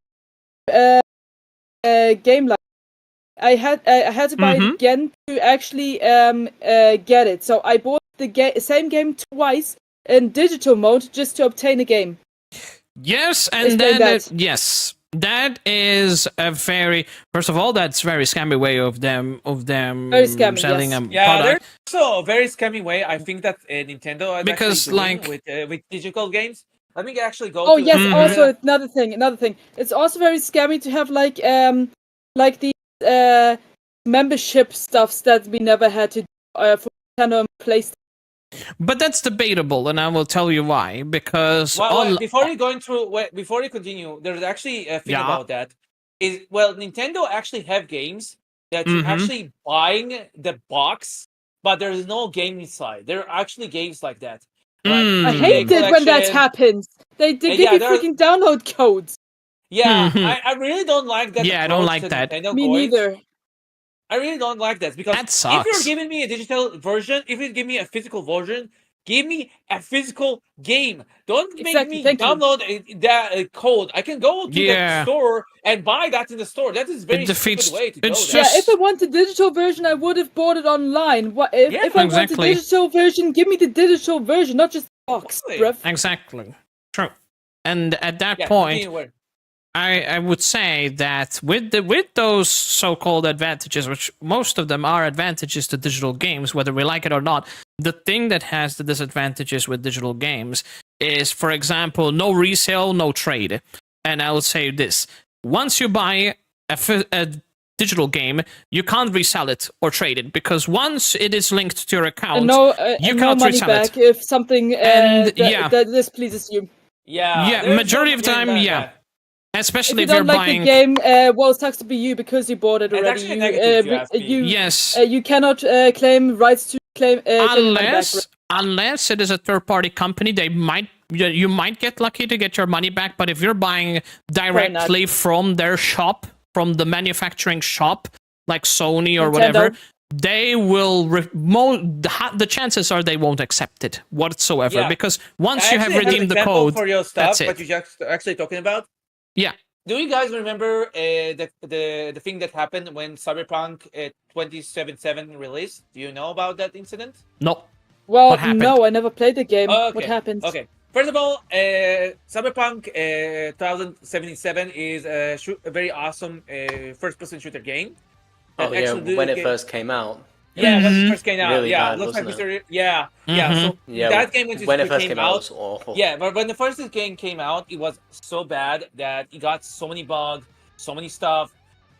S3: game license. I had to buy it again to actually get it. So I bought the same game twice in digital mode just to obtain a game.
S1: Yes, and then that is a very, first of all, that's very scammy way of them
S3: very scammy,
S1: selling a
S2: product.
S1: product.
S2: There's also a very scammy way. I think that Nintendo is
S1: because
S2: like with digital games. Let me actually go.
S3: Oh yes, also another thing. It's also very scammy to have like these membership stuffs that we never had to do for Nintendo and PlayStation.
S1: But that's debatable, and I will tell you why. Because
S2: before you continue, there's actually a thing about that. Nintendo actually have games that you're actually buying the box, but there's no game inside. There are actually games like that.
S3: I hate it when that happens. They give you freaking download codes.
S2: Yeah, I really don't like that.
S1: Yeah, I don't like that.
S3: Me neither.
S2: I really don't like that because
S1: that sucks.
S2: If you're giving me a digital version, if you give me a physical version, Give me a physical game. Don't make
S3: Exactly,
S2: me
S3: thank you.
S2: download that code. I can go to
S1: Yeah.
S2: the store and buy that in the store. That is very
S1: defeats-
S2: stupid way to go
S1: it's
S2: there.
S3: Yeah, if I
S1: just-
S3: want the digital version, I would have bought it online. If I want
S1: Exactly.
S3: the digital version, give me the digital version, not just the box,
S2: Exactly.
S3: bruv.
S1: Exactly. True. And at that
S2: Yeah,
S1: point,
S2: continue where-
S1: I would say that with those so-called advantages, which most of them are advantages to digital games, whether we like it or not, the thing that has the disadvantages with digital games is, for example, no resale, no trade. And I would say this: once you buy a digital game, you can't resell it or trade it, because once it is linked to your account,
S3: And no,
S1: you
S3: and no
S1: cannot
S3: money
S1: resell
S3: back
S1: it.
S3: if something
S1: And, yeah.
S3: that displeases you.
S2: Yeah,
S1: Yeah, majority of the time,
S2: getting
S1: yeah.
S2: that.
S1: Especially
S3: If you
S1: if you're
S3: don't like
S1: buying.
S3: the game, well, it sucks to be you because you bought it
S2: It's
S3: already.
S2: actually negative, if you ask me.
S1: Yes.
S3: You cannot claim rights to claim your money back.
S1: Unless it is a third party company, you might get lucky to get your money back, but if you're buying directly from their shop, from the manufacturing shop, like Sony or
S3: Nintendo.
S1: whatever, they will the chances are they won't accept it whatsoever,
S2: Yeah.
S1: because once
S2: I
S1: you have
S2: actually
S1: redeemed
S2: an
S1: the
S2: example
S1: code,
S2: for your stuff,
S1: that's it.
S2: what you're actually talking about.
S1: Yeah.
S2: Do you guys remember the thing that happened when Cyberpunk 2077 released? Do you know about that incident?
S1: No.
S3: Well,
S1: What happened?
S3: no, I never played the game.
S2: Okay.
S3: What happened?
S2: Okay. First of all, Cyberpunk 2077 is a very awesome first-person shooter game.
S5: Oh
S2: that
S5: yeah,
S2: actually
S5: when it
S2: get-
S5: first came out.
S2: Yeah, when
S1: Mhm.
S2: it first came out.
S5: Really
S2: Yeah,
S5: bad,
S2: looks like
S5: wasn't it?
S2: Mr. Yeah, yeah.
S1: Mhm.
S2: So
S5: Yeah,
S2: that game
S5: when it first came out, it was awful.
S2: Yeah, but when the first game came out, it was so bad that it got so many bugs, so many stuff,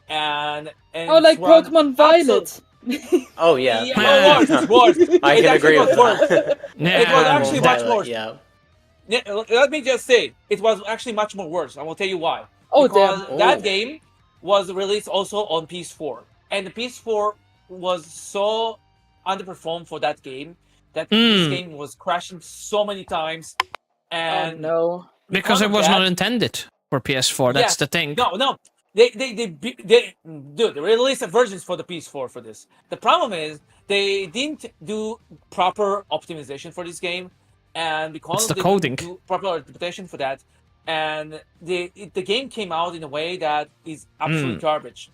S2: and
S3: Oh, like
S2: it's run
S3: Pokemon
S2: absolute-
S3: Violet.
S5: Oh yeah.
S2: Yeah, worse, worse.
S5: I
S2: It
S5: can
S2: actually
S5: agree
S2: was
S5: with
S2: worse.
S5: that.
S1: Yeah.
S2: It was actually much
S5: Violet,
S2: worse.
S5: Yeah.
S2: Yeah, let me just say, it was actually much more worse. I will tell you why.
S3: Oh,
S2: Because
S3: damn.
S2: that
S5: Oh.
S2: game was released also on PS4, and the PS4 was so underperformed for that game that this game was crashing so many times.
S3: Oh
S2: And
S3: no.
S1: Because it
S2: of
S1: was
S2: that-
S1: not intended for PS4. That's
S2: Yeah.
S1: the thing.
S2: No, they released versions for the PS4 for this. The problem is they didn't do proper optimization for this game, and because
S1: It's the
S2: they
S1: coding.
S2: didn't do proper optimization for that, and the game came out in a way that is absolute garbage.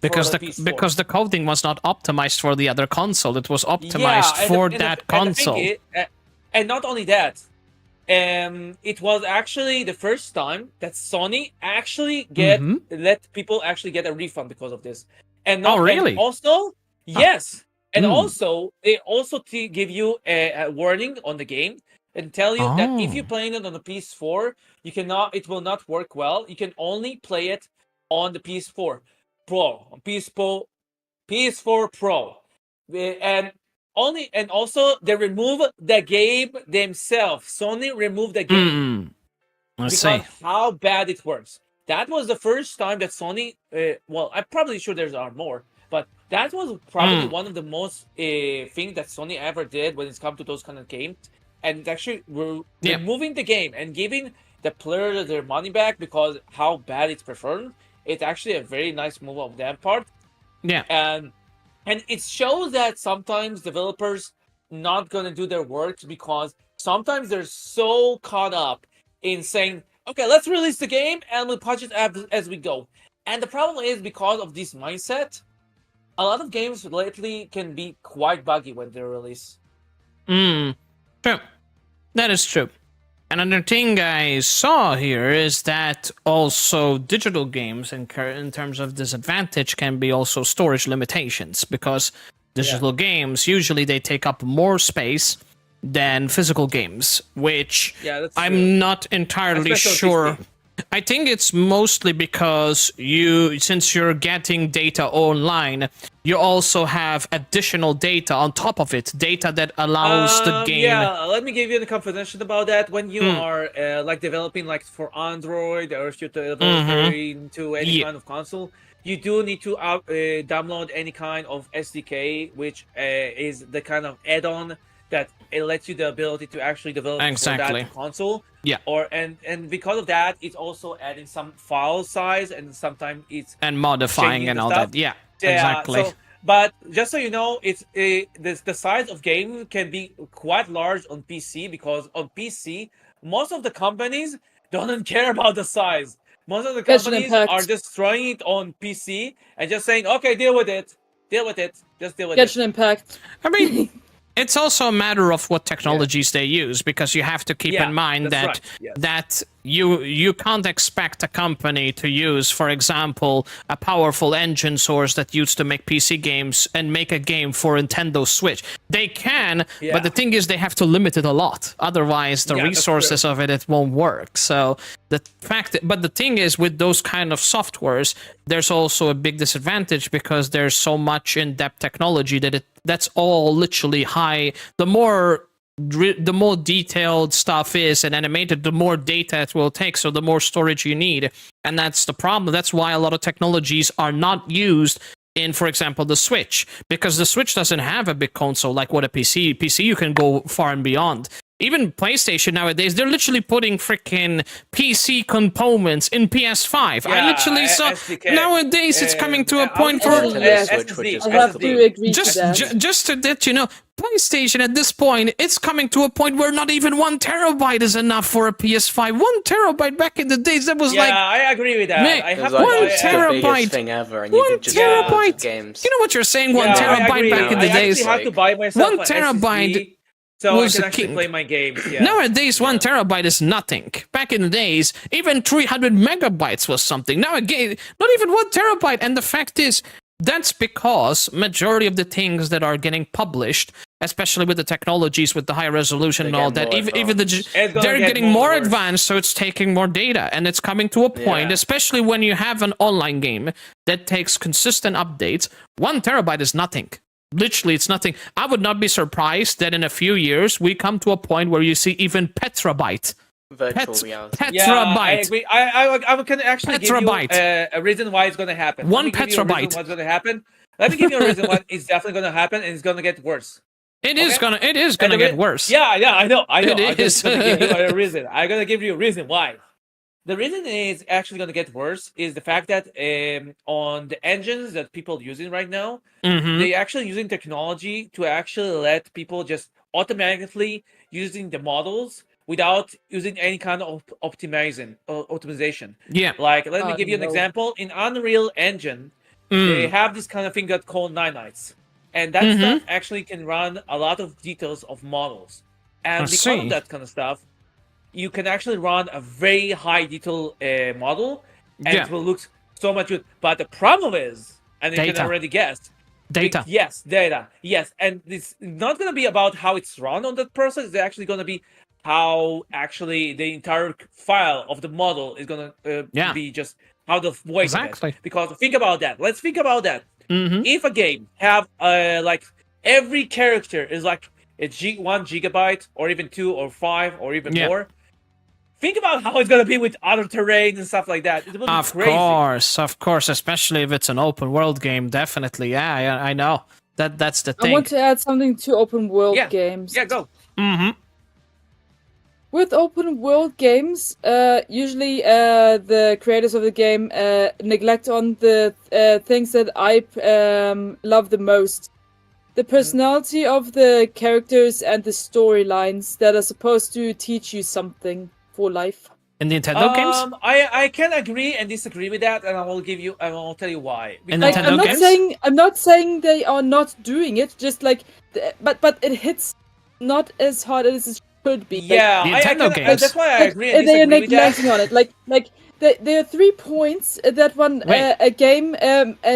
S1: Because
S2: for
S1: the
S2: PS4.
S1: because the coding was not optimized for the other console. It was optimized
S2: and
S1: for
S2: the-
S1: that
S2: and the thing
S1: console.
S2: and not only that, it was actually the first time that Sony actually let people actually get a refund because of this. And not,
S1: Oh, really?
S2: And also, yes, and
S1: Hmm.
S2: also they also give you a warning on the game and tell you that if you're
S1: Oh.
S2: playing it on the PS4, you cannot. It will not work well. You can only play it on the PS4 Pro, on PS4 Pro, and also they remove the game themselves. Sony removed the game
S1: Let's
S2: because
S1: see.
S2: how bad it works. That was the first time that Sony. Well, I'm probably sure there's are more, but that was probably one of the most thing that Sony ever did when it's come to those kind of games. And it's actually removing the game and giving the player their money back because how bad it's performed. It's actually a very nice move of that part.
S1: Yeah.
S2: And it shows that sometimes developers not gonna do their work because sometimes they're so caught up in saying, okay, let's release the game and we'll patch it as we go. And the problem is because of this mindset, a lot of games lately can be quite buggy when they're released.
S1: True. That is true. Another thing I saw here is that also digital games in terms of disadvantage can be also storage limitations, because digital games usually they take up more space than physical games, which
S2: Yeah, that's
S1: I'm
S2: true.
S1: not entirely
S2: Especially on
S1: sure.
S2: PC.
S1: I think it's mostly because since you're getting data online, you also have additional data on top of it, data that allows the game.
S2: Yeah, let me give you the confidential about that. When you are like developing like for Android or if you're developing into any kind of console, you do need to download any kind of SDK, which is the kind of add-on that it lets you the ability to actually develop for
S1: Exactly.
S2: that console.
S1: Yeah.
S2: And because of that, it's also adding some file size and sometimes it's
S1: And modifying
S2: changing
S1: and
S2: the
S1: all
S2: stuff.
S1: that. Yeah,
S2: yeah,
S1: exactly.
S2: So But just so you know, the size of game can be quite large on PC because on PC, most of the companies don't care about the size. Most of the
S3: Genshin
S2: companies
S3: Impact.
S2: are just throwing it on PC and just saying, "Okay, deal with it, just deal with it."
S3: Genshin Impact.
S1: I mean, it's also a matter of what technologies they use, because you have to keep
S2: Yeah,
S1: in mind
S2: that's
S1: that
S2: right, yes.
S1: that you can't expect a company to use, for example, a powerful engine source that used to make PC games and make a game for Nintendo Switch. They can,
S2: Yeah.
S1: but the thing is they have to limit it a lot. Otherwise, the
S2: Yeah, that's
S1: resources
S2: true.
S1: of it won't work. So but the thing is, with those kind of softwares, there's also a big disadvantage because there's so much in-depth technology that's all literally high. The more detailed stuff is and animated, the more data it will take, so the more storage you need. And that's the problem. That's why a lot of technologies are not used in, for example, the Switch, because the Switch doesn't have a big console like what a PC you can go far and beyond. Even PlayStation nowadays, they're literally putting freaking PC components in PS5. I literally saw
S2: SDK.
S1: nowadays it's coming to a point
S3: where-
S5: Nintendo
S3: Yes.
S5: Switch, which is
S3: I have
S5: better.
S3: to agree
S1: just
S3: to that.
S1: just to let you know, PlayStation at this point, it's coming to a point where not even 1 terabyte is enough for a PS5. 1 terabyte back in the days, that was like,
S2: I agree with that.
S1: Mate,
S2: I
S5: It
S2: have
S5: was
S2: to
S5: like
S1: one
S2: buy-
S5: the
S1: terabyte.
S5: biggest thing ever, and you
S1: 1
S5: could just get loads of
S1: terabyte.
S5: games.
S1: You know what you're saying? 1
S2: Yeah, I
S1: terabyte
S2: agree.
S1: back in the
S2: I
S1: days.
S2: actually have to buy myself
S1: 1
S2: an
S1: terabyte
S2: SSD so I
S1: was
S2: can
S1: a
S2: actually
S1: king.
S2: play my games. Yeah.
S1: Nowadays, 1 terabyte is nothing. Back in the days, even 300 megabytes was something. Now again, not even 1 terabyte. And the fact is, that's because majority of the things that are getting published, especially with the technologies with the high resolution and
S5: They're
S1: all
S5: getting
S1: that,
S5: more
S1: even
S2: It's gonna
S1: they're
S2: get
S1: getting more
S2: worse.
S1: advanced, so it's taking more data, and it's coming to a point,
S5: Yeah.
S1: especially when you have an online game that takes consistent updates. 1 terabyte is nothing. Literally, it's nothing. I would not be surprised that in a few years we come to a point where you see even petabyte.
S5: Virtual reality.
S2: Yeah, I
S1: Petabyte.
S2: agree. I can actually
S1: Petabyte.
S2: give you a reason why it's going to happen.
S1: 1
S2: Let me give you a reason
S1: petabyte.
S2: what's going to happen. Let me give you a reason why it's definitely going to happen, and it's going to get worse.
S1: It is
S2: Okay.
S1: gonna
S2: And the
S1: get worse.
S2: Yeah, I know.
S1: It
S2: I'm just
S1: is.
S2: going to give you a reason. I'm going to give you a reason why. The reason is actually going to get worse is the fact that on the engines that people are using right now,
S1: Mhm.
S2: they're actually using technology to actually let people just automatically using the models without using any kind of optimization.
S1: Yeah.
S2: Like, let me
S3: Oh,
S2: give you an
S3: no.
S2: example. In Unreal Engine,
S1: Mm.
S2: they have this kind of thing that's called nanites. And that
S1: Mhm.
S2: stuff actually can run a lot of details of models. And
S1: I
S2: because
S1: see.
S2: of that kind of stuff, you can actually run a very high detail model, and
S1: Yeah.
S2: it will look so much good. But the problem is, and you
S1: Data.
S2: can already guess,
S1: Data.
S2: Yes, data. Yes, and it's not going to be about how it's run on that process. It's actually going to be how actually the entire file of the model is going to
S1: Yeah.
S2: be just how the weight
S1: Exactly.
S2: of it. Because think about that. Let's think about that.
S1: Mhm.
S2: If a game have like every character is like 1 gigabyte or even 2 or 5 or even
S1: Yeah.
S2: more, think about how it's going to be with other terrain and stuff like that. It will be
S1: Of
S2: crazy.
S1: course, especially if it's an open world game, definitely. Yeah, I know. That's the
S3: I
S1: thing.
S3: want to add something to open world
S2: Yeah.
S3: games.
S2: Yeah, go.
S1: Mhm.
S3: With open world games, usually the creators of the game neglect on the things that I love the most. The personality of the characters and the storylines that are supposed to teach you something for life.
S1: In the Nintendo games?
S2: I can agree and disagree with that, and I will tell you why.
S1: In
S3: Like
S1: Nintendo
S3: I'm not
S1: games?
S3: saying they are not doing it, just like but it hits not as hard as it should be.
S2: Yeah,
S1: The Nintendo games.
S2: That's why I
S3: Like,
S2: agree and
S3: they are
S2: disagree with that.
S3: neglecting on it. Like there are 3 points that one
S1: Wait.
S3: a game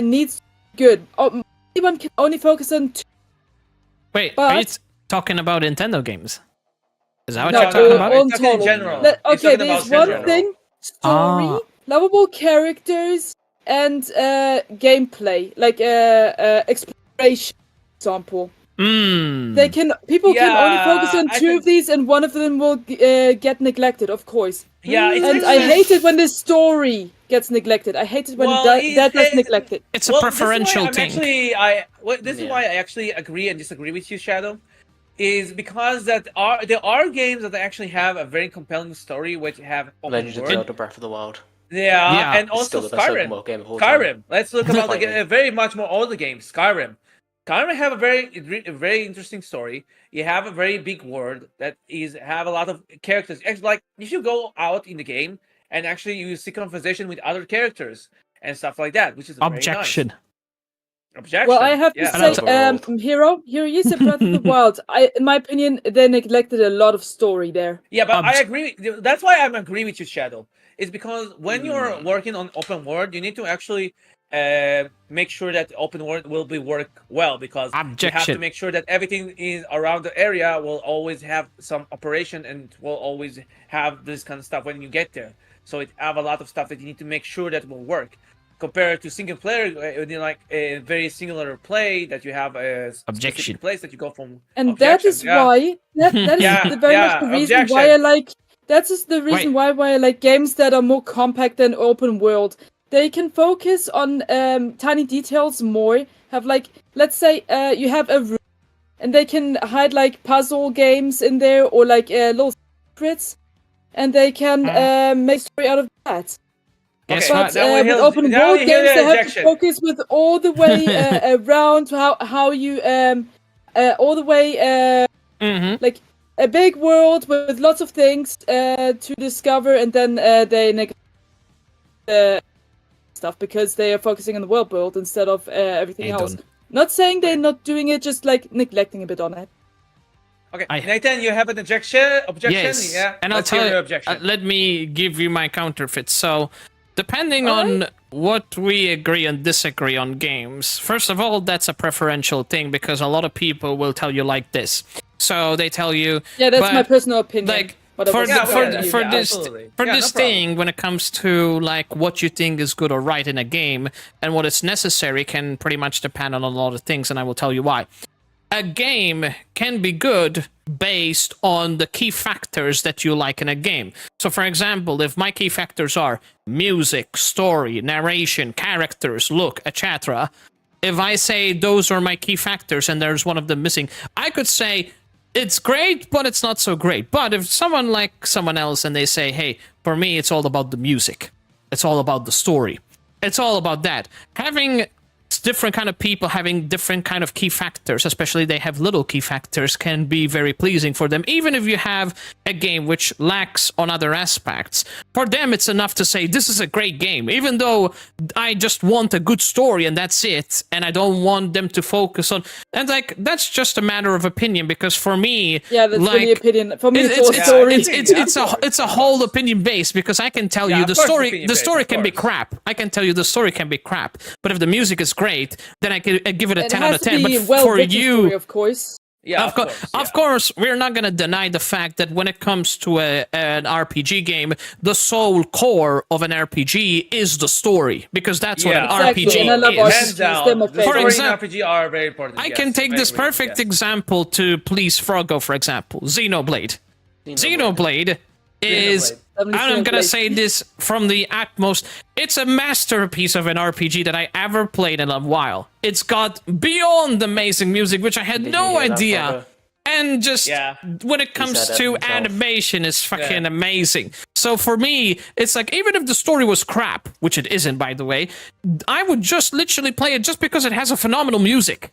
S3: needs to be good. One can only focus on 2.
S1: Wait,
S3: but-
S1: are you talking about Nintendo games? Is that what
S3: No,
S1: you're talking about?
S3: on
S2: It's talking in
S3: total.
S2: general.
S3: Let-
S2: It's
S3: okay,
S2: talking
S3: there's
S2: about
S3: one
S2: general.
S3: thing: story,
S1: Ah.
S3: lovable characters, and gameplay, like exploration. For example,
S1: Mm.
S3: people can only focus
S2: Yeah,
S3: on
S2: I
S3: 2
S2: can-
S3: of these, and one of them will get neglected, of course.
S2: Yeah, it's
S3: And I
S2: actually-
S3: hate it when the story gets neglected. I hate it when
S2: Well,
S3: that gets neglected.
S1: It's a
S2: Well,
S1: preferential
S2: this is why
S1: thing.
S2: this is
S5: Yeah.
S2: why I actually agree and disagree with you, Shadow, is because there are games that actually have a very compelling story, which have open
S5: Legend of
S2: world.
S5: Zelda Breath of the Wild.
S1: Yeah.
S2: and
S5: It's
S2: also
S5: still the best open
S2: Skyrim.
S5: world game of all time.
S2: Skyrim. Let's look about
S5: Fighting.
S2: very much more older games. Skyrim. Skyrim have a very interesting story. You have a very big world that have a lot of characters. Actually, like if you go out in the game and actually you see conversation with other characters and stuff like that, which is
S1: Objection.
S2: Very nice. Objection.
S3: Well, I have
S2: yeah.
S3: to say,
S5: Overworld.
S3: Hero, you said Breath of the Wild. In my opinion, they neglected a lot of story there.
S2: Yeah, but I agree. That's why I'm agree with you, Shadow. It's because when you're
S5: Hmm.
S2: working on open world, you need to actually make sure that the open world will be work well, because you have to
S1: Objection.
S2: make sure that everything is around the area will always have some operation and will always have this kind of stuff when you get there. So it have a lot of stuff that you need to make sure that will work. Compared to single player, like a very singular play that you have a
S1: Objection.
S2: specific place that you go from.
S3: And that is why that is
S2: Yeah,
S3: the very much the reason why I
S2: objection.
S3: like. That is the reason why I like games that are more compact than open world. They can focus on tiny details more. Have like, let's say you have a room, and they can hide like puzzle games in there or like little secrets, and they can make story out of that.
S1: Guess
S2: Okay,
S1: what?
S2: now we
S3: With
S2: hear-
S3: open
S2: now
S3: world
S2: we hear
S3: games,
S2: the
S3: they have to
S2: objection.
S3: focus with all the way around how you all the way
S1: Mm-hmm.
S3: like a big world with lots of things to discover, and then they neglect stuff because they are focusing on the world instead of everything
S1: They
S3: else.
S1: don't.
S3: Not saying they're not doing it, just like neglecting a bit on it.
S2: Okay,
S1: I-
S2: Nathan, you have an objection?
S1: Yes.
S2: Yeah.
S1: And I'll
S2: Let's hear
S1: tell
S2: your
S1: you,
S2: objection.
S1: let me give you my counterfeit. So, depending
S3: Alright.
S1: on what we agree and disagree on games, first of all, that's a preferential thing because a lot of people will tell you like this. So they tell you,
S3: Yeah, that's
S1: but,
S3: my personal opinion.
S1: like
S3: What I
S1: for
S3: was
S1: the,
S2: Yeah,
S3: saying
S2: we
S1: for,
S2: get
S3: to
S2: that.
S3: you.
S1: for
S2: Yeah,
S1: this
S2: absolutely.
S1: for
S2: Yeah, no
S1: this
S2: problem.
S1: thing when it comes to like what you think is good or right in a game and what is necessary can pretty much depend on a lot of things, and I will tell you why. A game can be good based on the key factors that you like in a game. So, for example, if my key factors are music, story, narration, characters, look, etc., if I say those are my key factors and there's one of them missing, I could say it's great, but it's not so great. But if someone like someone else and they say, hey, for me, it's all about the music, it's all about the story, it's all about that. Having different kind of people having different kind of key factors, especially they have little key factors, can be very pleasing for them. Even if you have a game which lacks on other aspects, for them it's enough to say this is a great game, even though I just want a good story and that's it, and I don't want them to focus on, and like that's just a matter of opinion, because for me,
S3: Yeah, that's
S1: like,
S3: really opinion. For me, it's all
S2: it's-
S3: story.
S1: it's a whole opinion based, because I can tell
S2: Yeah,
S1: you
S2: of
S1: the
S2: course
S1: story
S2: opinion-based,
S1: the story
S2: of
S1: can be
S2: course.
S1: crap. I can tell you the story can be crap, but if the music is great, then I can give it a
S3: It
S1: 10 out
S3: has
S1: of
S3: to
S1: 10. But
S3: be
S1: for
S3: well-written
S1: you,
S3: story, of course.
S2: Yeah,
S1: of course, we're not going to deny the fact that when it comes to an RPG game, the sole core of an RPG is the story, because that's what an
S3: Exactly,
S1: RPG
S3: and I love
S1: is.
S3: RPGs.
S2: Hands down.
S3: They're my
S2: The story
S3: favorite.
S2: in RPG are very important.
S1: I
S2: yes,
S1: can take this
S2: agree,
S1: perfect
S2: yes.
S1: example to please Froggo, for example. Xenoblade. Xenoblade is,
S3: Lovely
S1: I'm gonna
S3: Xenoblade.
S1: say this from the utmost, it's a masterpiece of an RPG that I ever played in a while. It's got beyond amazing music, which I had
S5: Did
S1: no
S5: you hear that,
S1: idea.
S5: Froggo?
S1: And just
S2: Yeah.
S1: when it comes
S5: said it
S1: to
S5: himself.
S1: animation, is fucking
S2: Yeah.
S1: amazing. So for me, it's like, even if the story was crap, which it isn't, by the way, I would just literally play it just because it has a phenomenal music.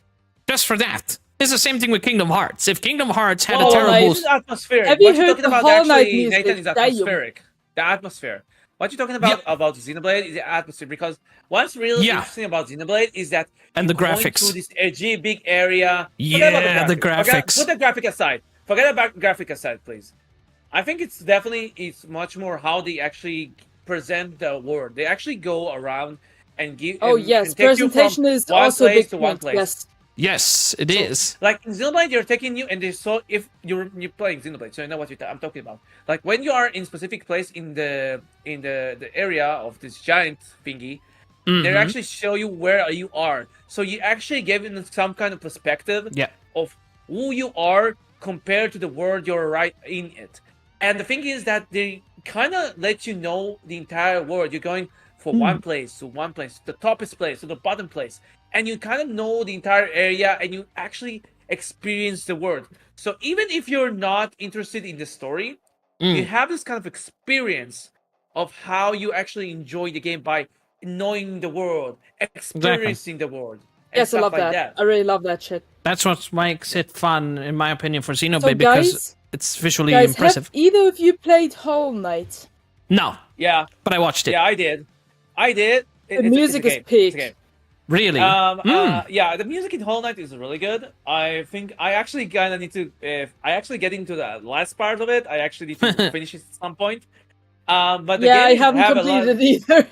S1: Just for that. It's the same thing with Kingdom Hearts. If Kingdom Hearts had a
S3: Oh,
S1: terrible...
S2: This is atmospheric.
S3: Have you
S2: What you're
S3: heard
S2: talking
S3: the
S2: about
S3: Hollow Knight
S2: actually,
S3: music?
S2: Nathan, is
S3: Damn.
S2: atmospheric. The atmosphere. What you're talking about Xenoblade is the atmosphere, because what's really
S1: Yeah.
S2: interesting about Xenoblade is that
S1: And
S2: you're
S1: the
S2: going
S1: graphics.
S2: through this edgy big area.
S1: Yeah,
S2: Forget about
S1: the
S2: Forget-
S1: graphics.
S2: Put the graphic aside. Forget about graphic aside, please. I think it's much more how they actually present the world. They actually go around and give.
S3: Oh
S2: and
S3: yes,
S2: take you from
S3: presentation is
S2: one
S3: also a
S2: place
S3: big
S2: to one
S3: point.
S2: place.
S3: Yes.
S1: Yes, it is.
S2: Like in Xenoblade, you're taking you, and so if you're playing Xenoblade, so you know what I'm talking about. Like when you are in specific place in the area of this giant thingy, they actually show you where you are. So you actually give them some kind of perspective
S1: Yeah.
S2: of who you are compared to the world you're right in it. And the thing is that they kind of let you know the entire world. You're going from one place to one place, the toppest place to the bottom place, and you kind of know the entire area, and you actually experience the world. So even if you're not interested in the story, you have this kind of experience of how you actually enjoy the game by knowing the world, experiencing the world, and
S3: Yes, I
S2: stuff
S3: love
S2: like
S3: that. I really love that shit.
S1: That's what makes it fun, in my opinion, for Xenoblade,
S3: So
S1: because
S3: guys,
S1: it's visually
S3: guys,
S1: impressive.
S3: have either of you played Hollow Knight?
S1: No,
S2: Yeah,
S1: but I watched it.
S2: yeah, I did.
S3: The
S2: It's
S3: music
S2: a
S3: is
S2: game.
S3: peak.
S2: It's a game.
S1: Really?
S2: Yeah, the music in Hollow Knight is really good. I think I actually kind of need to. I actually get into the last part of it. I actually need to finish it at some point. But the
S3: Yeah, I
S2: game
S3: haven't
S2: have a lot.
S3: completed either.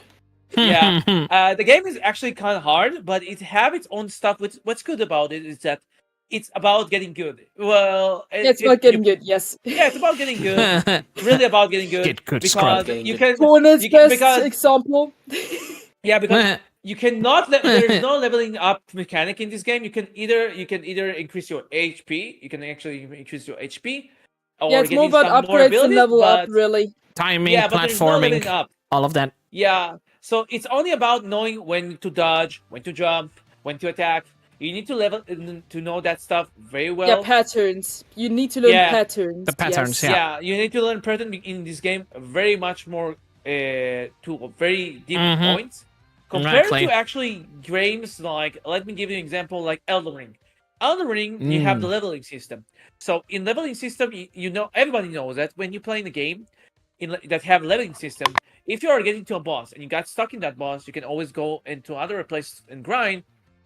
S2: Yeah, the game is actually kind of hard, but it have its own stuff. What's good about it is that it's about getting good. Well,
S3: It's about getting good, yes.
S2: Yeah, it's about getting good. Really about getting good.
S1: Get good,
S2: because
S1: scrub.
S2: you can.
S3: Corner's
S2: You can
S3: best
S2: because
S3: example.
S2: yeah, because you cannot. There's no leveling up mechanic in this game. You can either increase your HP. You can actually increase your HP. Or
S3: Yeah, it's more
S2: getting
S3: about
S2: some more
S3: upgrades
S2: abilities,
S3: and level up,
S2: but-
S3: really.
S1: Timing,
S2: Yeah, but there's no
S1: platforming,
S2: leveling up.
S1: all of that.
S2: Yeah, so it's only about knowing when to dodge, when to jump, when to attack. You need to level to know that stuff very well.
S3: Yeah, patterns. You need to learn
S2: Yeah.
S3: patterns.
S1: The patterns,
S3: yes.
S1: yeah.
S2: You need to learn pattern in this game very much more to very deep points compared
S1: Exactly.
S2: to actually games like. Let me give you an example like Elden Ring. Elden Ring, you have the leveling system. So in leveling system, you know everybody knows that when you play in a game that have leveling system, if you are getting to a boss and you got stuck in that boss, you can always go into other places and grind,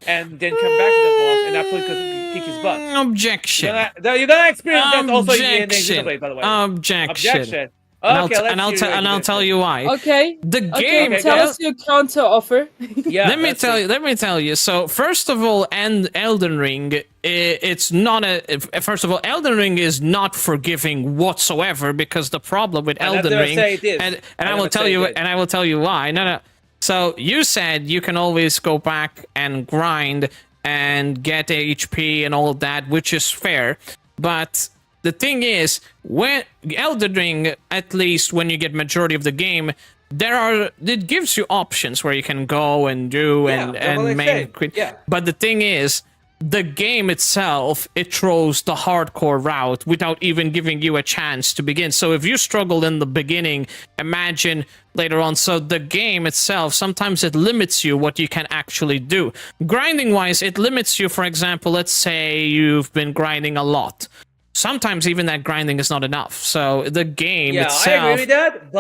S2: and then come back to that boss and absolutely kick his butt.
S1: Objection.
S2: You're gonna experience that also in
S1: Objection.
S2: Xenoblade, by the way.
S1: Objection.
S2: Okay,
S1: And I'll tell you why.
S3: Okay.
S1: The
S3: Okay,
S1: game.
S3: tell us your counter offer.
S2: Yeah,
S1: Let me tell you. So first of all, and Elden Ring, it's not a. First of all, Elden Ring is not forgiving whatsoever, because the problem with Elden Ring, and I will tell you, and I will tell you why. No. So you said you can always go back and grind and get HP and all of that, which is fair, but the thing is, when Elden Ring, at least when you get majority of the game, it gives you options where you can go and do and main.
S2: Yeah.
S1: But the thing is, the game itself, it throws the hardcore route without even giving you a chance to begin. So if you struggle in the beginning, imagine later on. So the game itself, sometimes it limits you what you can actually do. Grinding wise, it limits you. For example, let's say you've been grinding a lot. Sometimes even that grinding is not enough. So the game itself.
S2: I agree with that,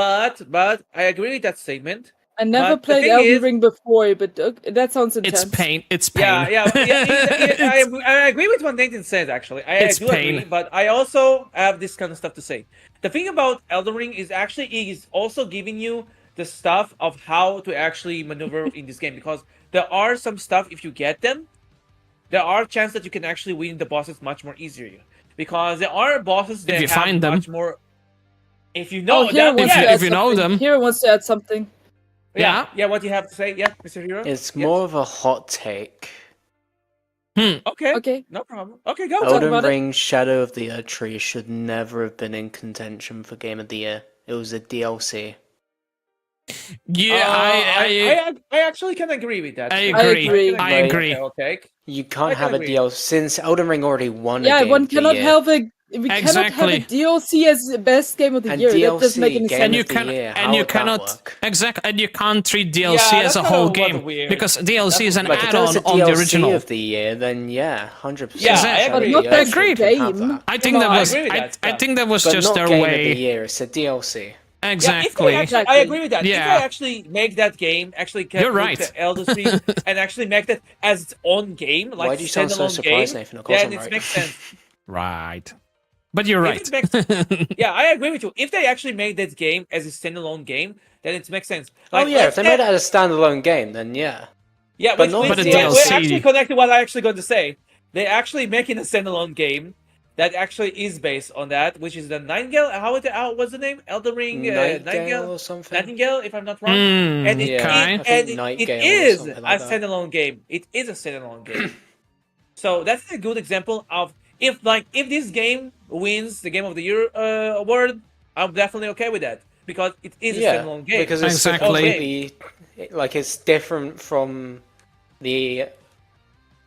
S2: but I agree with that statement.
S3: I never
S2: But the
S3: played
S2: thing
S3: Elden
S2: is-
S3: Ring before, but that sounds intense.
S1: It's pain. It's pain.
S2: I agree with what Nathan said. Actually, I
S1: It's
S2: do agree,
S1: pain.
S2: but I also have this kind of stuff to say. The thing about Elden Ring is also giving you the stuff of how to actually maneuver in this game, because there are some stuff, if you get them, there are chances that you can actually win the bosses much more easier, because there are bosses that
S1: you
S2: have
S1: find them.
S2: much more. If you know
S3: Hero
S2: them,
S3: wants to
S2: yeah,
S3: add
S1: if you know
S3: something.
S1: them.
S3: Hero wants to add something.
S2: yeah. What do you have to say? Yeah, Mr. Hero.
S5: It's
S2: Yes?
S5: more of a hot take.
S2: Okay.
S3: Okay.
S2: No problem. Okay, go.
S3: talk
S5: Elden
S3: about it.
S5: Ring Shadow of the Erd Tree should never have been in contention for Game of the Year. It was a DLC.
S1: Yeah,
S2: I actually can agree with that.
S1: I
S3: agree.
S1: agree.
S3: I
S1: I
S5: Like-
S1: agree.
S2: Okay.
S5: You
S2: I
S5: can't
S2: can
S5: have a
S2: agree.
S5: DLC since Elden Ring already won.
S3: Yeah,
S5: a Game
S3: one
S5: of the
S3: cannot
S5: Year.
S3: have a. We cannot have
S1: Exactly.
S3: a DLC as the best game of the
S5: And
S3: year. That doesn't make
S5: DLC
S3: any
S5: game
S3: sense.
S1: And you
S5: of the
S1: can
S5: year, how
S1: and you
S5: would that
S1: cannot
S5: work?
S1: exactly, and you can't treat DLC
S2: Yeah,
S1: as a
S2: that's
S1: whole
S2: kinda
S1: game
S2: weird.
S1: because DLC is an
S5: Like if it was
S1: add-on
S5: a
S1: on the
S5: DLC
S1: original.
S5: of the year, then yeah, 100%.
S2: Yeah, I
S5: Shadow of
S2: agree.
S5: the
S2: But not
S5: Erd
S3: that
S5: Tree can have
S3: game.
S5: that.
S1: I think
S3: Come
S1: that
S3: on.
S1: was
S2: I agree with that
S1: I
S2: stuff.
S1: think that was
S5: But
S1: just
S5: not
S1: their
S5: Game
S1: way.
S5: of the Year. It's a DLC.
S1: Exactly.
S2: Yeah,
S3: Exactly.
S2: I agree with that.
S1: Yeah.
S2: If they actually make that game, actually get
S1: You're right.
S2: the Elder Scrolls and actually make that as its own game, like
S5: Why do you sound so
S2: standalone
S5: surprised,
S2: game,
S5: Nathan? Of course
S2: then
S5: I'm
S2: it
S5: right.
S2: makes sense.
S1: Right. But you're
S2: If
S1: right.
S2: it makes- yeah, I agree with you. If they actually made that game as a standalone game, then it makes sense.
S5: Oh yeah, if they made
S2: it,
S5: it as a standalone game, then yeah.
S2: yeah,
S5: but
S2: which
S5: not
S2: means
S1: But a
S2: we're
S1: DLC.
S2: actually connected. What I actually going to say, they're actually making a standalone game that actually is based on that, which is the Nightingale. What's the name? Elden Ring
S5: Nightingale or something.
S2: Nightingale, if I'm not wrong.
S1: Mm,
S2: And it,
S5: Yeah,
S1: okay.
S5: I
S2: and
S5: think
S2: it
S5: Nightingale or
S2: is
S5: something
S2: a
S5: like that.
S2: standalone game. It is a standalone game. So that's a good example of if this game wins the Game of the Year award, I'm definitely okay with that because it is a
S5: Yeah,
S2: standalone game.
S5: because it's
S1: Exactly.
S5: completely like it's different from the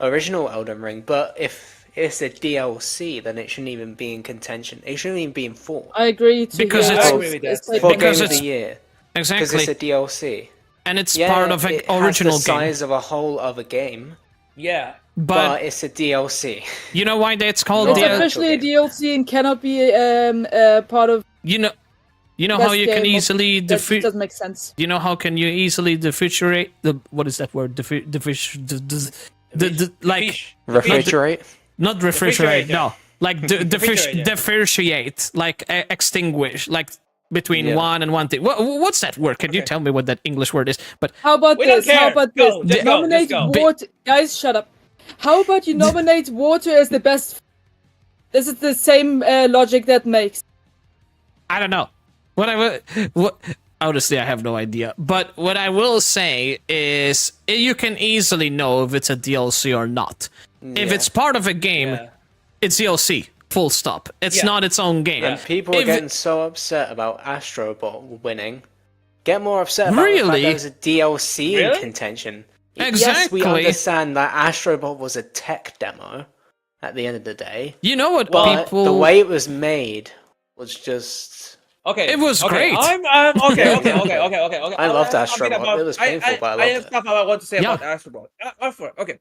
S5: original Elden Ring. But if it's a DLC, then it shouldn't even be in contention. It shouldn't even be in four
S3: I agree. To
S1: Because
S3: hear
S1: it's-
S3: that.
S2: I agree with that.
S3: like
S5: for
S1: because
S5: Game of
S1: it's-
S5: the Year. because
S1: exactly.
S5: it's a DLC.
S1: And it's
S5: Yeah,
S1: part of an
S5: it
S1: original
S5: has the
S1: game.
S5: size of a whole other game,
S2: Yeah.
S5: but it's a DLC.
S1: You know why that's called
S5: Not
S3: It's
S5: an
S1: DLC?
S5: actual
S3: officially a
S5: game.
S3: DLC and cannot be part of
S1: You know
S3: the
S1: how
S3: best
S1: you can
S3: game of-
S1: easily
S3: that just doesn't make sense.
S1: You know how can you easily differentiate the what is that word? Like
S2: Fish.
S5: Refrigerate.
S1: not refrigerate,
S2: Refrigerator.
S1: no, like
S2: Refrigerator.
S1: differentiate, like extinguish, like between
S5: Yeah.
S1: one and one thing. What's that word? Can you
S2: Okay.
S1: tell me what that English word is? But
S3: How about
S2: We don't
S3: this? How
S2: care.
S3: about
S2: Go,
S3: this?
S2: just go,
S3: Nominate
S2: just go.
S3: water. Guys, shut up. How about you nominate water as the best? This is the same logic that makes.
S1: I don't know. What honestly, I have no idea. But what I will say is you can easily know if it's a DLC or not. If
S5: Yeah.
S1: it's part of a game,
S2: Yeah.
S1: it's DLC. Full stop. It's
S2: Yeah.
S1: not its own game.
S5: And people are
S1: If-
S5: getting so upset about Astrobot winning. Get more upset about the fact
S1: Really?
S5: there was a DLC in
S2: Really?
S5: contention. Yes,
S1: Exactly.
S5: we understand that Astrobot was a tech demo at the end of the day,
S1: You know what
S5: but
S1: people?
S5: the way it was made was just...
S2: Okay.
S1: It was
S2: okay.
S1: great.
S2: I'm okay.
S5: I loved
S2: I'm thinking
S5: Astrobot. It was painful, but I loved
S2: have
S5: it.
S2: stuff I want to say
S1: Yeah.
S2: about Astrobot. Okay.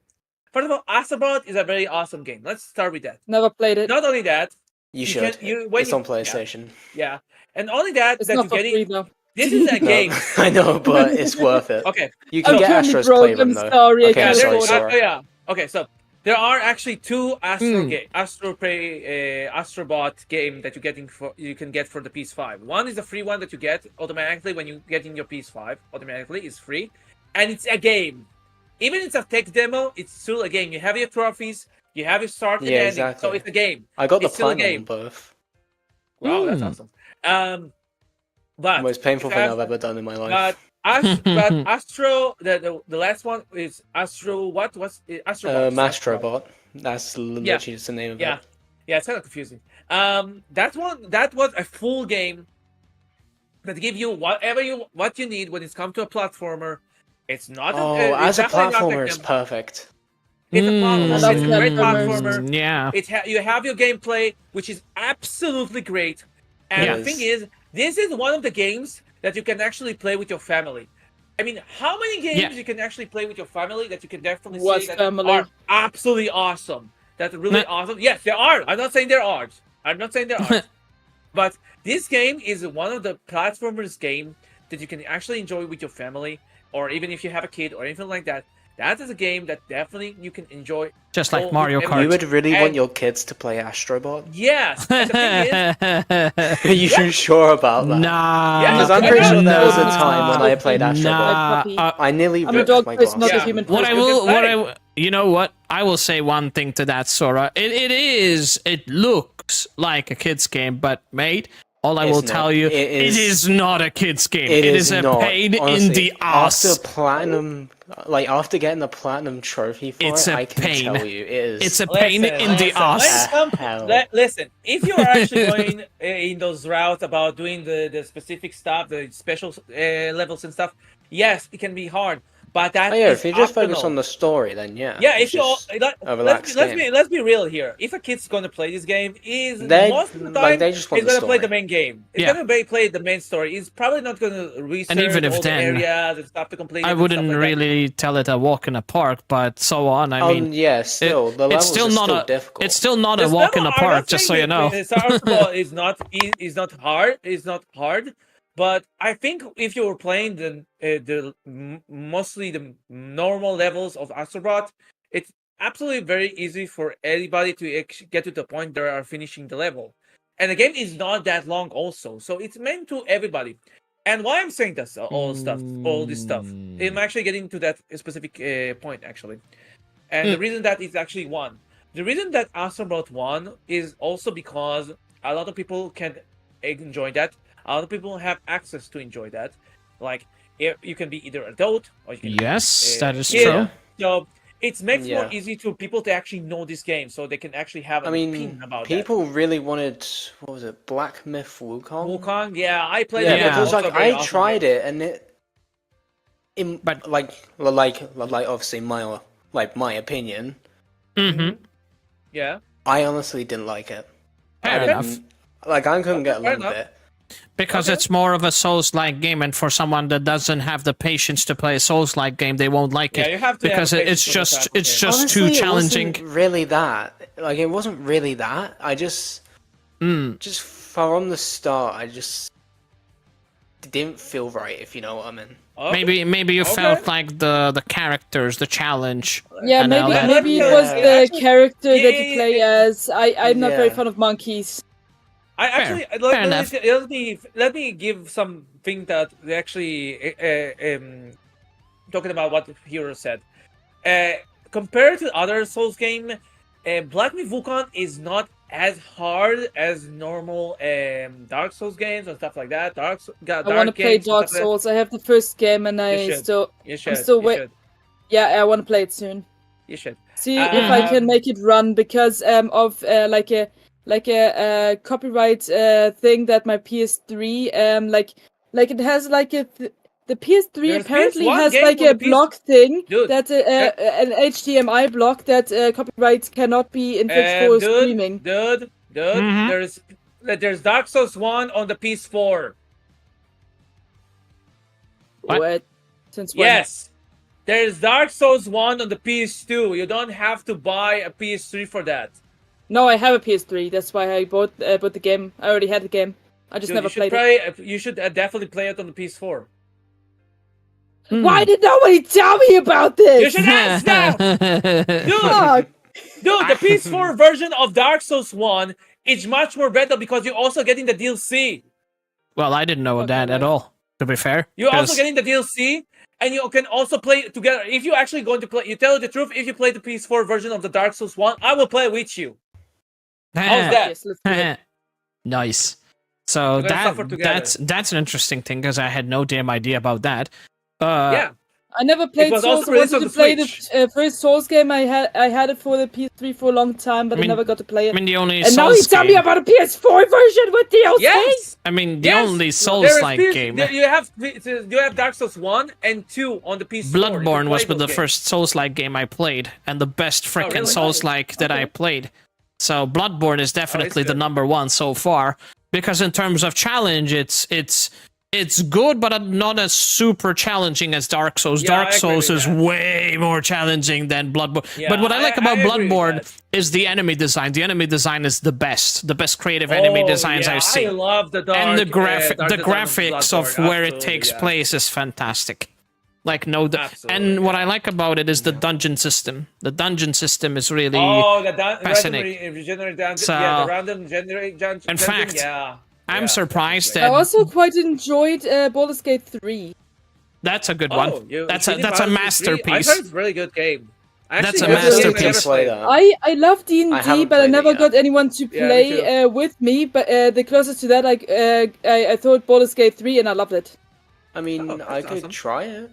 S2: First of all, Astrobot is a very awesome game. Let's start with that.
S3: Never played it.
S2: Not only that,
S5: You
S2: can-
S5: should.
S2: when
S5: It's
S2: you-
S5: on PlayStation.
S2: yeah, and only that
S3: It's
S2: that
S3: not
S2: you're
S3: for
S2: getting.
S3: free though.
S2: This is a
S5: No,
S2: game.
S5: I know, but it's worth it.
S2: Okay.
S5: You can
S3: I'm
S5: get
S3: currently
S5: Astro's
S3: broke,
S5: Playroom,
S3: I'm
S5: though.
S3: sorry, I
S5: Okay,
S3: can't
S5: I'm sorry,
S3: afford it.
S5: Sora.
S2: yeah. Okay, so there are actually two Astrobot game that you can get for the PS5. One is the free one that you get automatically when you get in your PS5. Automatically, it's free, and it's a game. Even if it's a tech demo, it's still a game. You have your trophies, you have your start and
S5: Yeah,
S2: ending,
S5: exactly.
S2: so it's a game.
S5: I got the
S2: It's still a
S5: platinum on
S2: game.
S5: both.
S2: Wow, that's
S1: Mm.
S2: awesome. But
S5: The most painful
S2: if
S5: thing
S2: I have-
S5: I've ever done in my life.
S2: But Astro, the last one is Astro. What was it? Astrobot?
S5: Mastrobot. That's literally just the name of
S2: Yeah,
S5: it.
S2: yeah, it's kind of confusing. That was a full game that give you what you need when it's come to a platformer. It's not.
S5: Oh,
S2: it's
S5: as a
S2: definitely not
S5: platformer, it's
S2: a-
S5: perfect.
S2: It's a platformer.
S3: I love
S2: It's a great
S3: platformers.
S2: platformer.
S1: Yeah.
S2: You have your gameplay, which is absolutely great. And the
S5: Yes.
S2: thing is, this is one of the games that you can actually play with your family. I mean, how many games
S1: Yeah.
S2: you can actually play with your family that you can definitely
S3: What
S2: say that
S3: family?
S2: are absolutely awesome? That are really
S1: Nah.
S2: awesome. Yes, there are. I'm not saying there aren't. But this game is one of the platformers game that you can actually enjoy with your family, or even if you have a kid or anything like that. That is a game that definitely you can enjoy.
S1: Just like
S2: Oh,
S1: Mario
S2: and
S1: Kart.
S5: You would really want
S2: And-
S5: your kids to play Astrobot?
S2: Yes. And the thing is,
S5: Are you sure about that?
S1: Nah.
S2: Yeah,
S5: Because I'm
S2: I
S5: pretty
S2: know.
S5: sure there was a
S3: No.
S5: time when I played Astrobot.
S1: Nah.
S3: puppy.
S5: I nearly
S3: I'm a
S5: ripped
S3: dog
S5: my
S3: face, not a
S5: glasses.
S3: human
S1: What
S3: face.
S1: I
S2: You
S1: will,
S2: can
S1: what
S2: play.
S1: you know what? I will say one thing to that, Sora. It looks like a kid's game, but mate, all I
S5: It's
S1: will
S5: not.
S1: tell you,
S5: It
S1: it
S5: is-
S1: is not a kid's game.
S5: It
S1: is a
S5: not.
S1: pain in
S5: Honestly,
S1: the ass.
S5: After platinum, after getting the platinum trophy for
S1: It's
S5: it,
S1: a
S5: I can
S1: pain.
S5: tell you, it is.
S1: It's a pain in the
S2: Listen,
S1: ass.
S5: hell.
S2: Listen, if you are actually going in those routes about doing the specific stuff, the special levels and stuff, yes, it can be hard. But that
S5: Oh, yeah,
S2: is
S5: if you just focus
S2: optional.
S5: on the story, then yeah.
S2: Yeah,
S5: it's
S2: if you
S5: just a relaxed game.
S2: let's be real here. If a kid's gonna play this game,
S5: They-
S2: most of the
S5: like,
S2: time
S5: they just want
S2: he's
S5: the
S2: gonna play the
S5: story.
S2: main game. He's
S1: Yeah.
S2: gonna play the main story. He's probably not gonna research
S1: even if
S2: all the
S1: then,
S2: areas and stuff to complete.
S1: I
S2: it and
S1: wouldn't
S2: stuff like that.
S1: really tell it a walk in a park, but so on. I mean,
S5: Yeah, still, the levels
S1: it's still
S5: are
S1: not
S5: still
S1: a
S5: difficult.
S1: it's still not a
S2: There's
S1: walk in
S2: no-
S1: the
S2: I'm not
S1: park. Just so
S2: saying
S1: you know.
S2: that Star Wars Ball is not hard. It's not hard. But I think if you were playing mostly the normal levels of Astrobot, it's absolutely very easy for anybody to get to the point they are finishing the level. And the game is not that long also, so it's meant to everybody. And why I'm saying this, all this stuff, I'm actually getting to that specific point actually. And the reason that is actually one. The reason that Astrobot won is also because a lot of people can enjoy that. A lot of people have access to enjoy that. Like, you can be either adult or you can
S1: Yes,
S2: be,
S1: that is
S2: kid.
S1: true.
S2: So it makes more
S5: Yeah.
S2: easy to people to actually know this game, so they can actually have
S5: I
S2: an
S5: mean,
S2: opinion about
S5: people really wanted, what was it, Black Myth
S2: that.
S5: Wukong?
S2: Wukong, yeah, I played
S5: Yeah,
S2: it.
S1: Yeah.
S5: because
S2: Also
S5: like
S2: very
S5: I
S2: awesome
S5: tried
S2: game.
S5: it and it,
S1: But-
S5: like obviously my opinion,
S1: Hmm.
S2: Yeah.
S5: I honestly didn't like it.
S1: Fair
S5: I
S1: enough.
S5: didn't- Like I couldn't get
S2: Fair
S5: along with
S2: enough.
S5: it.
S1: because
S2: Okay.
S1: it's more of a Souls-like game, and for someone that doesn't have the patience to play a Souls-like game, they won't like
S2: Yeah,
S1: it
S2: you have to have
S1: because
S2: patience
S1: it's
S2: for the
S1: just
S2: type of
S1: it's
S2: game.
S1: just
S5: Honestly,
S1: too challenging.
S5: It wasn't really that. Like, it wasn't really that. I just from the start, I just didn't feel right, if you know what I mean.
S2: Okay.
S1: Maybe you
S2: Okay.
S1: felt like the characters, the challenge.
S3: Yeah,
S1: And
S3: maybe
S1: Alan.
S3: maybe it
S5: Yeah.
S3: was the
S2: Actually,
S3: character that
S2: yeah,
S3: you
S2: yeah,
S3: play
S2: yeah.
S3: as. I'm not very
S5: Yeah.
S3: fond of monkeys.
S2: I actually
S1: Fair enough.
S2: let me give something that they actually talking about what Hero said. Compared to other Souls game, Black Myth Wukong is not as hard as normal Dark Souls games and stuff like that.
S3: I want to
S2: Dark
S3: play
S2: games and
S3: Dark
S2: stuff like that.
S3: Souls. I have the first game, and
S2: You
S3: I
S2: should.
S3: still
S2: You
S3: I'm
S2: should.
S3: still
S2: You
S3: wait.
S2: should.
S3: Yeah, I want to play it soon.
S2: You should.
S3: See if I can make it run because of like a copyright thing that my PS3 like it has like the PS3
S2: There's
S3: apparently
S2: PS1
S3: has
S2: games
S3: like
S2: on
S3: a
S2: the PS
S3: block thing
S2: Dude,
S3: that an HDMI block that copyrights cannot be infringed for streaming.
S2: Dude,
S1: Mhm.
S2: there's Dark Souls 1 on the PS4.
S1: What?
S3: Since when?
S2: Yes. There's Dark Souls 1 on the PS2. You don't have to buy a PS3 for that.
S3: No, I have a PS3. That's why I bought the game. I already had the game. I just
S2: Dude,
S3: never
S2: you should
S3: played it.
S2: You should definitely play it on the PS4.
S3: Why did nobody tell me about
S2: You
S3: this?
S2: should ask now! Dude,
S3: Fuck.
S2: dude, the PS4 version of Dark Souls 1 is much more better because you're also getting the DLC.
S1: Well, I didn't know
S3: Okay,
S1: that at
S3: right.
S1: all. To be fair,
S2: You're
S1: 'cause-
S2: also getting the DLC, and you can also play together. If you're actually going to play, you tell the truth, if you play the PS4 version of the Dark Souls 1, I will play with you. How's that?
S3: Yes, let's do it.
S1: Nice. So
S2: We're gonna suffer together.
S1: that's an interesting thing because I had no damn idea about that.
S2: Yeah.
S3: I never played
S2: was
S3: Souls.
S2: also
S3: I
S2: released
S3: wanted
S2: on
S3: to
S2: the
S3: play
S2: Switch.
S3: the first Souls game. I had it for the PS3 for a long time, but
S1: I mean-
S3: I never got to play
S1: I
S3: it.
S1: mean, the only
S3: And now you
S1: Souls
S3: tell me
S1: game.
S3: about a PS4 version with DLC.
S2: Yes!
S1: I mean, the
S2: Yes!
S1: only
S2: There
S1: Souls-like
S2: is
S1: game.
S2: You have Dark Souls 1 and 2 on the PS4. You can
S1: Bloodborne was
S2: play
S1: the
S2: those
S1: first Souls-like game I played, and the best frickin'
S2: really?
S1: Souls-like that I played. So Bloodborne is definitely the
S2: good.
S1: number one so far, because in terms of challenge, it's good, but not as super challenging as Dark Souls.
S2: Yeah, I
S1: Dark
S2: agree
S1: Souls
S2: with
S1: is
S2: that.
S1: way more challenging than Bloodborne.
S2: Yeah,
S1: but what I like about
S2: I agree with
S1: Bloodborne
S2: that.
S1: is the enemy design. The enemy design is the best creative enemy designs
S2: yeah,
S1: I've seen.
S2: I love the dark,
S1: And the
S2: dark design
S1: graphics of
S2: Bloodborne,
S1: where it
S2: absolutely,
S1: takes
S2: yeah.
S1: place is fantastic. Like
S2: Absolutely,
S1: and what I like about it is the dungeon system. The dungeon system is really
S2: Oh, the
S1: fascinating.
S2: regenerate dungeon.
S1: So-
S2: Yeah, the random generate dungeon.
S1: In fact,
S2: yeah.
S1: I'm
S2: yeah,
S1: surprised
S2: that's
S3: I
S1: that
S3: also quite enjoyed Baldur's Gate 3.
S1: that's a good
S2: great.
S1: one.
S2: Oh,
S1: that's
S2: Shiny
S1: a
S2: Baldur's 3? I
S1: masterpiece.
S2: heard it's a really good game.
S1: That's a
S2: Actually,
S1: masterpiece.
S5: Play that.
S3: I love D&D,
S5: I haven't
S3: but I
S5: played it
S3: never
S5: yet.
S3: got anyone to
S2: Yeah, me
S3: play with me. But the closest to that, I thought Baldur's Gate 3, and I loved it.
S5: I mean,
S2: Oh, that's
S5: I could
S2: awesome.
S5: try it.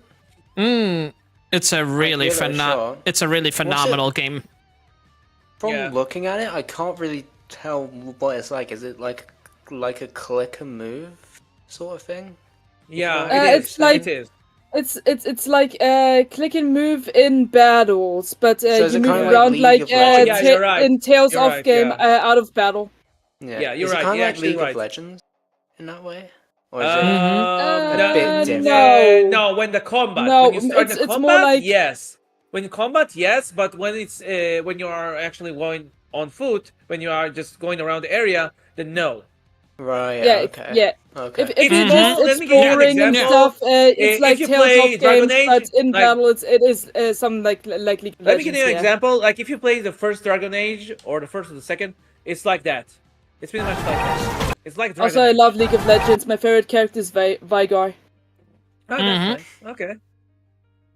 S1: It's a really
S5: give it a shot.
S1: it's a really phenomenal game.
S5: From
S2: Yeah.
S5: looking at it, I can't really tell what it's like. Is it like a click and move sort of thing?
S2: Yeah,
S3: It's like-
S2: it is.
S3: It's like click and move in battles, but
S5: is
S3: you
S5: it
S3: move
S5: kinda like
S3: around
S5: League
S3: like
S5: of Legends?
S2: Yeah, you're right.
S3: in Tales
S2: You're
S3: of
S2: right,
S3: game
S2: yeah.
S3: out of battle.
S2: Yeah, you're
S5: is
S2: right,
S5: It kind
S2: you're
S5: of like
S2: actually
S5: League
S2: right.
S5: of Legends in that way, or is
S3: A bit different.
S2: No, when the combat.
S3: No,
S2: when you start the
S3: it's
S2: combat,
S3: more like-
S2: yes. When combat, yes, but when it's when you are actually going on foot, when you are just going around the area, then no.
S5: right?
S3: Yeah,
S5: okay.
S3: yeah.
S5: Okay.
S3: If
S2: If
S3: it's
S2: you
S3: just
S2: know- let me give you an
S3: exploring and
S2: example.
S3: stuff, it's
S2: If
S3: like
S2: you
S3: Tales
S2: play
S3: of
S2: Dragon
S3: games,
S2: Age,
S3: but in
S2: like-
S3: battle, it is some like League of
S2: Let me
S3: Legends.
S2: give you an
S3: yeah.
S2: example. Like if you play the first Dragon Age or the first or the second, it's like that. It's pretty much like that. It's like Dragon
S3: Also, I
S2: Age.
S3: love League of Legends. My favorite character is Veigar.
S2: Oh, that's fine. Okay.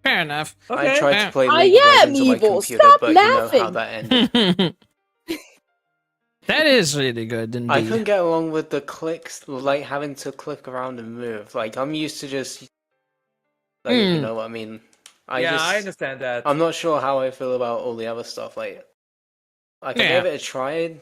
S1: Fair enough.
S2: Okay.
S5: I tried to play
S3: I
S5: League of
S3: am
S5: Legends on my
S3: evil.
S5: computer,
S3: Stop
S5: but you know how
S3: laughing.
S5: that ended.
S1: That is really good indeed.
S5: I couldn't get along with the clicks, like having to click around and move. Like I'm used to just, like you know what I mean.
S2: I understand that.
S5: I'm not sure how I feel about all the other stuff. Like I
S1: Yeah.
S5: gave it a try.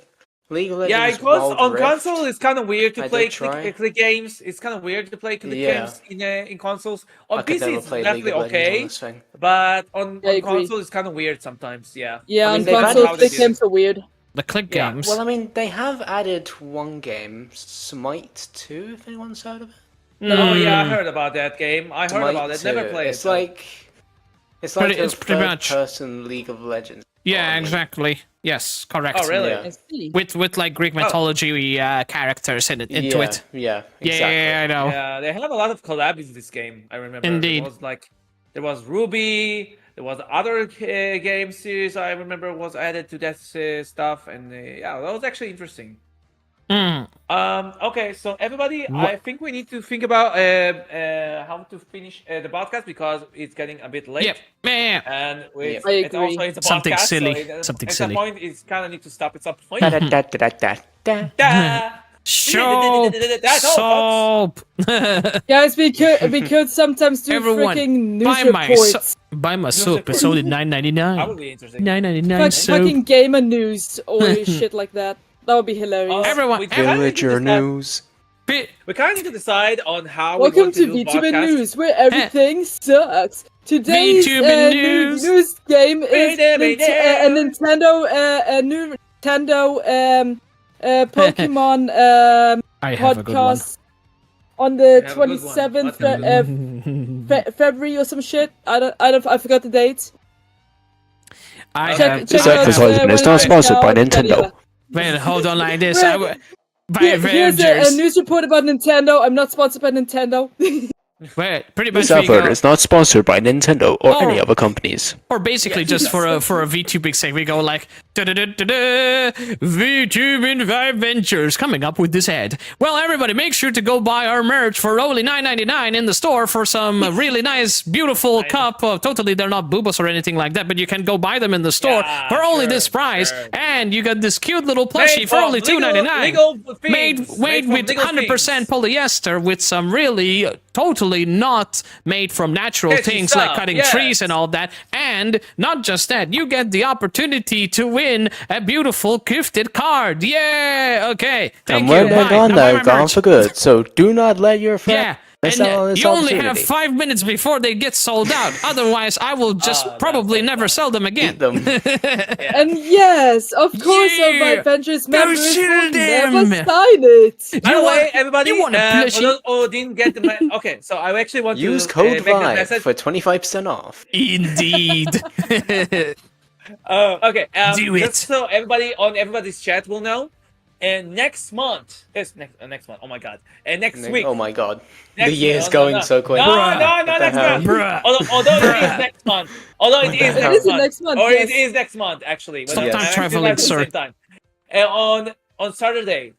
S5: League of
S2: Yeah,
S5: Legends.
S2: because
S5: Wild
S2: on
S5: Rift,
S2: console it's kind of weird to
S5: I
S2: play
S5: did try.
S2: click games. It's kind of weird to play click
S5: Yeah.
S2: games in consoles. On
S5: I could
S2: PC
S5: never
S2: it's
S5: play League
S2: definitely
S5: of Legends on
S2: okay,
S5: this thing.
S2: but on
S3: I agree.
S2: console it's kind of weird sometimes. Yeah.
S3: Yeah,
S5: I mean,
S3: on
S5: they've had
S3: consoles,
S2: how
S3: the
S2: they
S3: games are weird.
S1: The click
S2: Yeah,
S1: games.
S5: Well, I mean, they have added one game, Smite 2, if anyone's heard of it.
S2: Oh yeah, I
S1: Mm.
S2: heard about that game. I heard
S5: Smite
S2: about it. Never
S5: 2.
S2: played
S5: It's
S2: it. though.
S5: it's like a
S1: It's pretty much-
S5: third-person League of Legends.
S1: Yeah,
S5: I mean,
S1: exactly. Yes, correct.
S2: Oh really?
S5: Yeah.
S3: I see.
S1: With like Greek mythology characters into
S5: yeah,
S1: it.
S5: Yeah, exactly.
S1: Yeah, I know.
S2: Yeah, they have a lot of collabs in this game. I remember.
S1: Indeed.
S2: There was Ruby. There was other game series I remember was added to that stuff, and yeah, that was actually interesting.
S1: Mm.
S2: Okay, so everybody,
S1: What-
S2: I think we need to think about how to finish the podcast because it's getting a bit late.
S1: Yep. Yeah.
S2: And it's,
S3: I
S2: it's
S3: agree.
S2: also it's a
S1: Something
S2: podcast,
S1: silly.
S2: So
S1: Something
S2: at
S1: silly.
S2: some point, it's kind of need to stop at some point.
S5: Da-da-da-da-da-da.
S2: Da!
S1: Soap.
S2: That's all,
S1: Soap.
S3: Guys, we could sometimes do
S1: Everyone,
S3: freaking news
S1: buy my
S3: reports.
S1: buy my soap. It's only $9.99.
S2: That would be interesting.
S1: $9.99 soap.
S3: Fucking gamer news or shit like that. That would be hilarious.
S1: Everyone-
S2: we kinda need to
S5: Villager
S2: decide-
S5: news.
S2: We kind of need to decide on how we
S3: Welcome
S2: want
S3: to
S2: do
S3: VTubing
S2: podcasts.
S3: News, where everything sucks. Today's
S1: VTubing
S3: new
S1: News.
S3: news game is
S2: VTubing
S3: a new Nintendo Pokemon
S1: I have a good one.
S3: podcast on the
S2: have a good one.
S3: 27th February or some shit. I forgot the date.
S1: I
S2: Check-
S1: have.
S2: check
S5: This
S2: out,
S5: advertisement is not sponsored by Nintendo.
S1: Wait, hold on like this.
S3: Well,
S1: By
S3: Here's a
S1: Avengers.
S3: news report about Nintendo. I'm not sponsored by Nintendo.
S1: Wait, pretty much
S5: This
S1: we go.
S5: advert is not sponsored by Nintendo or any
S1: Oh.
S5: other companies.
S1: Or basically just for a VTubing sake, we go like VTubing Ventures coming up with this ad. Well, everybody, make sure to go buy our merch for only $9.99 in the store for some really nice, beautiful cup. Totally, they're not boobas or anything like that, but you can go buy them in the store
S2: Yeah,
S1: for only
S2: sure,
S1: this price,
S2: sure.
S1: and you got this cute little plushie
S2: Made
S1: for
S2: from
S1: only $2.99.
S2: legal
S1: Made
S2: things.
S1: made
S2: from
S1: with
S2: legal
S1: 100%
S2: things.
S1: polyester with some really totally not made from natural
S2: Tasty
S1: things like
S2: stuff,
S1: cutting
S2: yes.
S1: trees and all that. And not just that, you get the opportunity to win a beautiful gifted card. Yeah, okay. Thank
S5: And
S1: you.
S5: when they're
S1: Bye.
S5: gone,
S1: Now buy
S5: they're
S1: my
S5: gone
S1: merch.
S5: for good. So do not let your friend
S1: Yeah.
S5: miss
S1: And
S5: out on this
S1: you only have
S5: opportunity.
S1: 5 minutes before they get sold out. Otherwise, I will just
S2: that's
S1: probably
S2: so
S1: never
S2: fun.
S1: sell them again.
S5: Eat them.
S3: And yes, of course,
S1: Yeah.
S3: my Adventures members
S1: shield
S3: will never
S1: them.
S3: sign it.
S2: By
S1: You
S2: the way,
S1: want-
S2: everybody,
S1: you want a plushie?
S2: didn't get the okay. So I actually want
S5: Use
S2: to
S5: code
S2: make the
S5: VIBE
S2: message.
S5: for 25% off.
S1: Indeed.
S2: Okay,
S1: Do
S2: just
S1: it.
S2: so everybody's chat will know. And next month, next month. Oh my god! And next week.
S5: Oh my god.
S2: Next
S5: The year's
S2: week,
S5: going so quick.
S2: No,
S1: Bruh.
S2: no,
S5: What the
S2: next
S5: hell?
S2: month.
S1: Bruh.
S2: Although it
S1: Bruh.
S2: is next month. Although it is
S5: the hell?
S2: next
S3: It is
S2: month.
S3: next month,
S2: Or
S3: yes.
S2: it is next month, actually.
S1: Stop
S2: I'm
S1: time
S2: actually
S1: traveling,
S2: live at the
S1: sir.
S2: same time. And on Saturday,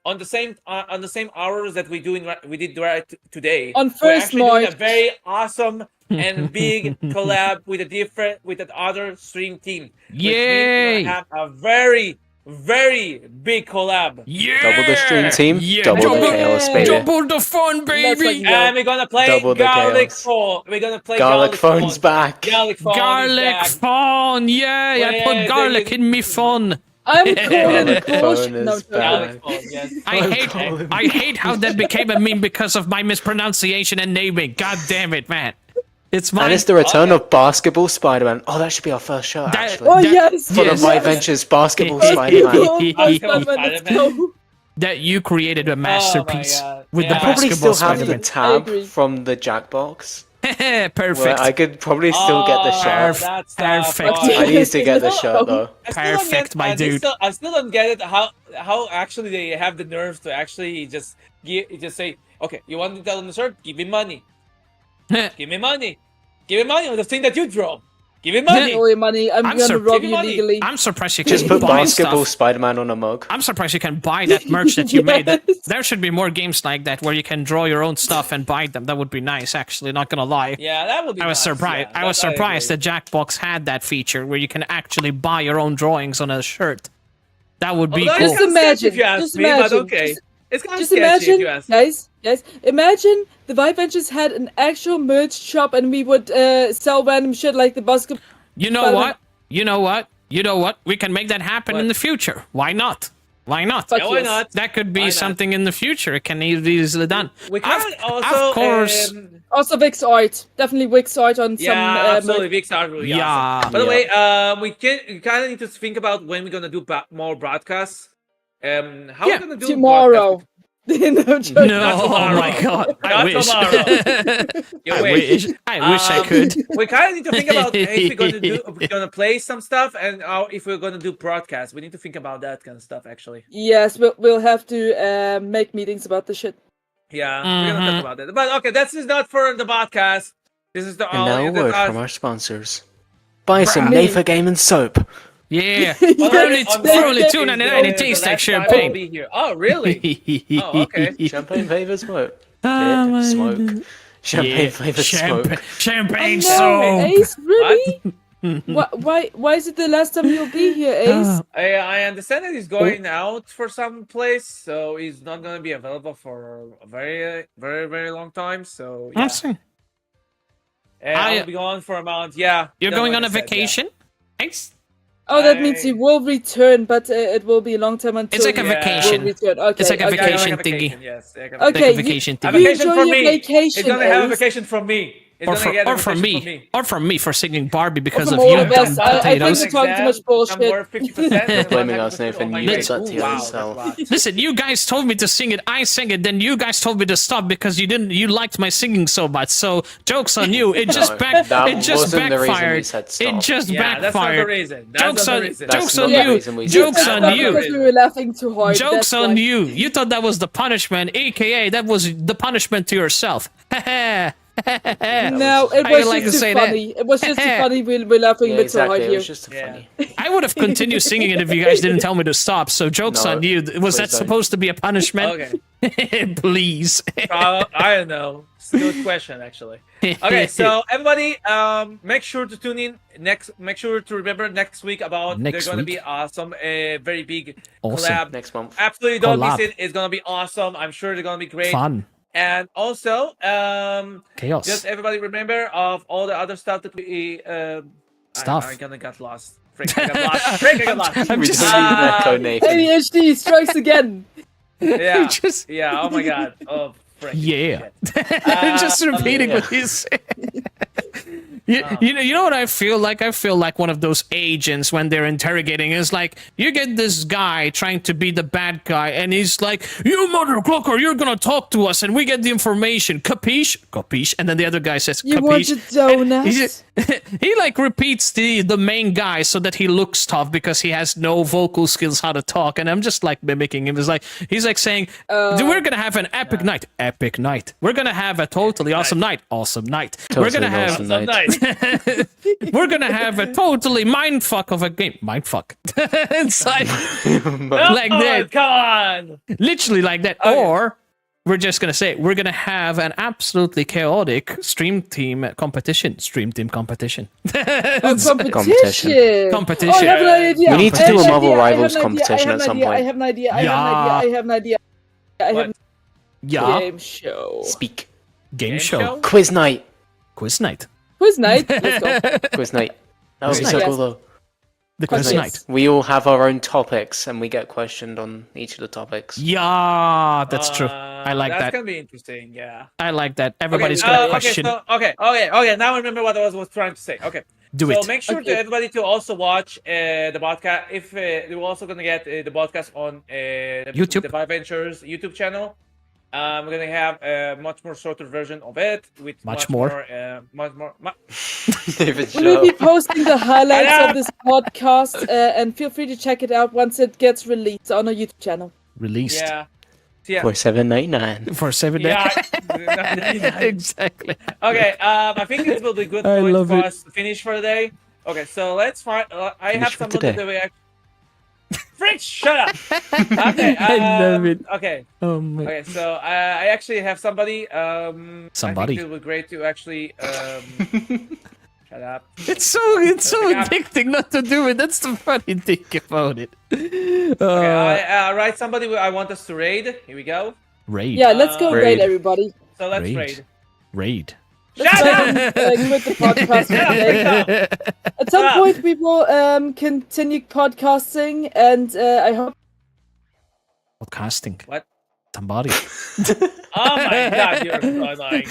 S2: on the same hours that we did right today.
S3: On
S2: we're
S3: 1st
S2: actually doing a
S3: March.
S2: very awesome and big collab with that other stream team. Which means we're
S1: Yay.
S2: gonna have a very, very big collab.
S1: Yeah.
S5: Double the stream team,
S1: Yeah.
S5: double the chaos, baby.
S1: Double the fun,
S3: Let's
S1: baby.
S3: like-
S2: And we're gonna play
S5: Double the
S2: Garlic
S5: chaos.
S2: Phone. We're gonna play
S5: Garlic phone's
S2: Phone.
S5: back.
S2: Garlic Phone. is
S1: Garlic
S2: back.
S1: phone, yeah, I put
S2: Where
S1: garlic
S2: they-
S1: in me phone.
S3: I'm calling
S5: Garlic
S3: bullshit.
S5: phone
S3: No,
S5: is
S3: no,
S5: back.
S2: Garlic Phone, yes.
S1: I hate how that became a meme because of my mispronunciation and naming. God damn it, man. It's mine.
S5: And it's the return of Basketball Spider-Man. Oh, that should be our first show,
S1: That-
S5: actually.
S3: Oh
S1: That-
S3: yes,
S5: For
S1: yes.
S5: the My Ventures Basketball
S1: Yes.
S5: Spider-Man.
S3: Go, Spider-Man, let's go.
S1: that you created a masterpiece
S2: God.
S1: with
S2: Yeah.
S1: the
S2: I
S5: Probably
S1: basketball
S5: still have the
S1: Spider-Man.
S5: tab
S3: agree.
S5: from the Jackbox. Where
S1: Perfect.
S5: I could probably still get the
S2: Oh,
S5: shirt.
S2: that's
S1: Perfect.
S2: tough.
S5: I need to get the
S3: No.
S5: shirt though.
S2: I still don't
S1: Perfect,
S2: get-
S1: my dude.
S2: I still don't get it. How actually they have the nerve to actually just say, okay, you want to tell them the shirt? Give me money. Give me money. Give me money on the thing that you draw. Give me money.
S3: All your money. I'm
S1: I'm
S3: gonna
S1: sur-
S3: rob
S2: Give me
S3: you
S2: money.
S3: legally.
S1: I'm surprised you can
S5: Just put
S1: buy
S5: Basketball
S1: stuff.
S5: Spider-Man on a mug.
S1: I'm surprised you can buy that merch that you made.
S3: Yes.
S1: There should be more games like that where you can draw your own stuff and buy them. That would be nice, actually. Not gonna lie.
S2: Yeah, that would be.
S1: I was
S2: nice,
S1: surprised.
S2: yeah,
S1: I was
S2: that
S1: surprised
S2: agree.
S1: that Jackbox had that feature where you can actually buy your own drawings on a shirt. That would be
S2: Although
S1: cool.
S2: it's kinda
S3: Just
S2: sketchy if you
S3: imagine,
S2: ask
S3: just
S2: me, but
S3: imagine,
S2: okay.
S3: just-
S2: It's kind of
S3: Just
S2: sketchy if
S3: imagine,
S2: you ask.
S3: guys, imagine the Vibe Ventures had an actual merch shop and we would sell random shit like the basketball.
S1: You know
S3: Spider-Man.
S1: what? You know what? You know what? We can make that happen in
S2: What?
S1: the future. Why not? Why not?
S3: Fuck
S2: Yeah, why
S3: yes.
S2: not?
S1: That could be
S2: Why not?
S1: something in the future. It can be easily done.
S2: We can
S1: Of
S2: also,
S1: course.
S3: Also, Vix art. Definitely Vix art on
S2: yeah,
S3: some.
S2: absolutely. Big start will be
S1: Yeah.
S2: awesome. By the
S5: Yeah.
S2: way, we kind of need to think about when we're gonna do more broadcasts. How
S1: Yeah,
S2: we're gonna do
S3: Tomorrow.
S2: broadcasts?
S3: No, joke.
S1: No,
S2: Not
S1: oh
S2: tomorrow.
S1: my god. I
S2: Not
S1: wish.
S2: tomorrow. You
S1: I
S2: wish.
S1: wish. I wish I
S2: Um,
S1: could.
S2: We kind of need to think about if we're gonna play some stuff and if we're gonna do broadcasts. We need to think about that kind of stuff actually.
S3: Yes, we'll have to make meetings about the shit.
S2: Yeah, we're gonna
S1: Mhm.
S2: talk about that. But okay, this is not for the podcast. This is the
S5: And now a
S2: this
S5: word
S2: us.
S5: from our sponsors. Buy some
S3: Me.
S5: Nafa Game and Soap.
S1: Yeah.
S3: Yeah.
S1: For only
S2: On
S1: for only
S2: Monday
S1: $2.99,
S2: is
S1: it
S2: the
S1: tastes like
S2: last time I'll
S1: champagne.
S2: be here. Oh, really? Oh, okay.
S5: Champagne flavored smoke.
S1: Oh, my
S5: Smoke.
S1: goodness.
S5: Champagne
S1: Yeah,
S5: flavored smoke.
S1: champagne
S3: No,
S1: soap.
S3: Ace, really? Why is it the last time you'll be here, Ace?
S2: I understand that he's going out for some place, so he's not gonna be available for a very, very, very long time. So yeah,
S1: I see.
S2: and
S1: I-
S2: I'll be gone for a month. Yeah,
S1: You're
S2: no,
S1: going
S2: like
S1: on
S2: I
S1: a
S2: said, yeah.
S1: vacation? Nice.
S3: Oh, that means
S2: I-
S3: he will return, but it will be a long time until
S1: It's like a
S3: he
S1: vacation.
S3: will return. Okay,
S1: It's like a
S3: okay.
S2: Yeah,
S1: vacation
S2: like a
S1: thingy.
S2: vacation, yes. Yeah, like a
S3: Okay,
S1: Like a
S3: you-
S1: vacation
S2: A
S1: thingy.
S3: You
S2: vacation
S3: enjoy
S2: for
S3: your
S2: me.
S3: vacation,
S2: He's gonna have a
S3: Ace.
S2: vacation from me. He's gonna get a
S1: Or from
S2: vacation
S1: me. Or from me for singing Barbie because
S3: from
S1: of
S3: all
S1: you
S3: of
S1: dumb
S3: us. I think
S1: potatoes.
S3: you're talking too much bullshit.
S2: I'm worth 50%.
S5: Blaming us, Nathan. You
S1: did
S5: that to yourself.
S1: Listen, you guys told me to sing it. I sang it. Then you guys told me to stop because you didn't. You liked my singing so much. So jokes on you. It just
S5: that
S1: It just
S5: wasn't the reason we
S1: backfired.
S5: said
S1: It
S5: stop.
S1: just
S2: Yeah, that's not the
S1: backfired.
S2: reason. That's
S1: Jokes
S2: not the
S1: on
S2: reason.
S5: That's
S1: jokes
S5: not
S1: on
S5: the
S1: you.
S5: reason we
S1: Jokes
S5: said
S1: on
S2: that.
S1: you.
S3: Because we were laughing too hard.
S1: Jokes
S3: that's
S1: on
S3: why.
S1: you. You thought that was the punishment, aka that was the punishment to yourself.
S3: No, it
S1: How you
S3: was
S1: like to
S3: just
S1: say
S3: too
S1: that?
S3: funny. It was just too funny. We're laughing
S5: Yeah,
S3: a bit too hard
S5: exactly. It
S3: here.
S5: was just
S2: Yeah.
S5: funny.
S1: I would have continued singing it if you guys didn't tell me to stop. So jokes
S5: No,
S1: on you. Was
S5: please
S1: that
S5: don't.
S1: supposed to be a punishment?
S2: Okay.
S1: Please.
S2: I don't know. It's a good question, actually. Okay, so everybody, make sure to tune in next. Make sure to remember next week about
S1: Next
S2: there's gonna
S1: week?
S2: be awesome, very big
S1: Awesome.
S2: collab.
S5: Next month.
S2: Absolutely don't
S1: Collab.
S2: miss it. It's gonna be awesome. I'm sure they're gonna be great.
S1: Fun.
S2: And also,
S1: Chaos.
S2: just everybody remember of all the other stuff that we
S1: Stuff.
S2: I gonna got lost. Frick, I got lost. Frick, I got lost.
S1: I'm
S5: We
S1: just-
S5: don't need an echo, Nathan.
S3: ADHD strikes again.
S2: Yeah.
S1: Just-
S2: Yeah. Oh my god. Oh. Frick.
S1: Yeah.
S2: Shit.
S1: Just repeating
S5: yeah.
S1: what you said. You know what I feel like? I feel like one of those agents when they're interrogating. Is like you get this guy trying to be the bad guy, and he's like, "You motherfucker, you're gonna talk to us, and we get the information. Capiche? Capiche?" And then the other guy says,
S3: You want
S1: "Capiche?"
S3: a
S1: And
S3: donut?
S1: he like repeats the main guy so that he looks tough because he has no vocal skills how to talk, and I'm just like mimicking him. It's like he's like saying, "We're gonna have an epic night. We're gonna have a totally awesome night. We're
S5: Totally
S1: gonna have
S5: awesome
S2: Some
S5: night.
S2: night.
S1: we're gonna have a totally mindfuck of a game. Mindfuck. It's like like
S2: Oh,
S1: that,
S2: come on.
S1: literally like that,
S2: Okay.
S1: or. We're just gonna say we're gonna have an absolutely chaotic stream team competition.
S3: Competition.
S5: Competition.
S1: Competition.
S3: Oh, I have an idea.
S5: We need to
S3: I
S5: do
S3: have
S5: a
S3: an
S5: Marvel
S3: idea, I have
S5: Rivals
S3: an idea,
S5: competition
S3: I have
S5: at
S3: an
S5: some
S3: idea,
S5: point.
S3: I have an idea. I have an idea. I have
S2: What?
S3: an
S1: Yeah.
S3: game show.
S5: Speak.
S1: Game show.
S5: Quiz night.
S1: Quiz night.
S3: Quiz night. Let's go.
S5: Quiz night. That would be
S1: Quiz
S5: so
S3: night.
S5: cool though.
S1: The quiz
S3: Quiz
S1: night.
S5: We all have our own topics and we get questioned on each of the topics.
S1: Yeah, that's true. I like
S2: That's
S1: that.
S2: gonna be interesting. Yeah.
S1: I like that. Everybody's
S2: okay,
S1: gonna question.
S2: Okay. Now I remember what I was trying to say. Okay.
S1: Do
S2: so
S1: it.
S2: make sure
S3: Okay.
S2: to everybody to also watch the podcast. If we're also gonna get the podcast on
S1: YouTube.
S2: the Five Ventures YouTube channel. We're gonna have a much more shorter version of it with
S1: Much more.
S5: David
S3: We will
S5: Shaw.
S3: be posting the highlights
S2: Yeah.
S3: of this podcast, and feel free to check it out once it gets released on our YouTube channel.
S1: Released
S2: Yeah.
S5: For $7.99.
S1: for 7 days.
S2: Yeah.
S1: Exactly.
S2: Okay, I think it will be good
S1: I
S2: point
S1: love
S2: for
S1: it.
S2: us to finish for the day. Okay, so let's find. I
S5: Finish
S2: have
S5: for
S2: somebody
S5: today.
S2: that we Fritz, shut up. Okay,
S1: I love it.
S2: Okay,
S1: Oh my.
S2: okay. So I actually have somebody.
S1: Somebody.
S2: I think it would be great to actually. Shut up.
S1: It's so
S2: Yeah.
S1: addicting not to do it. That's the funny thing about it.
S2: Okay, right. Somebody I want us to raid. Here we go.
S1: Raid.
S3: Yeah, let's go
S5: Raid.
S3: raid everybody.
S2: So let's
S1: Raid.
S2: raid.
S1: Raid.
S3: Let's
S2: Shut up!
S3: quit the podcast.
S2: Shut up,
S3: today. At some
S2: Shut up.
S3: point, we will continue podcasting, and I hope
S1: Podcasting.
S2: What?
S1: Somebody.
S2: Oh my god, you're so annoying.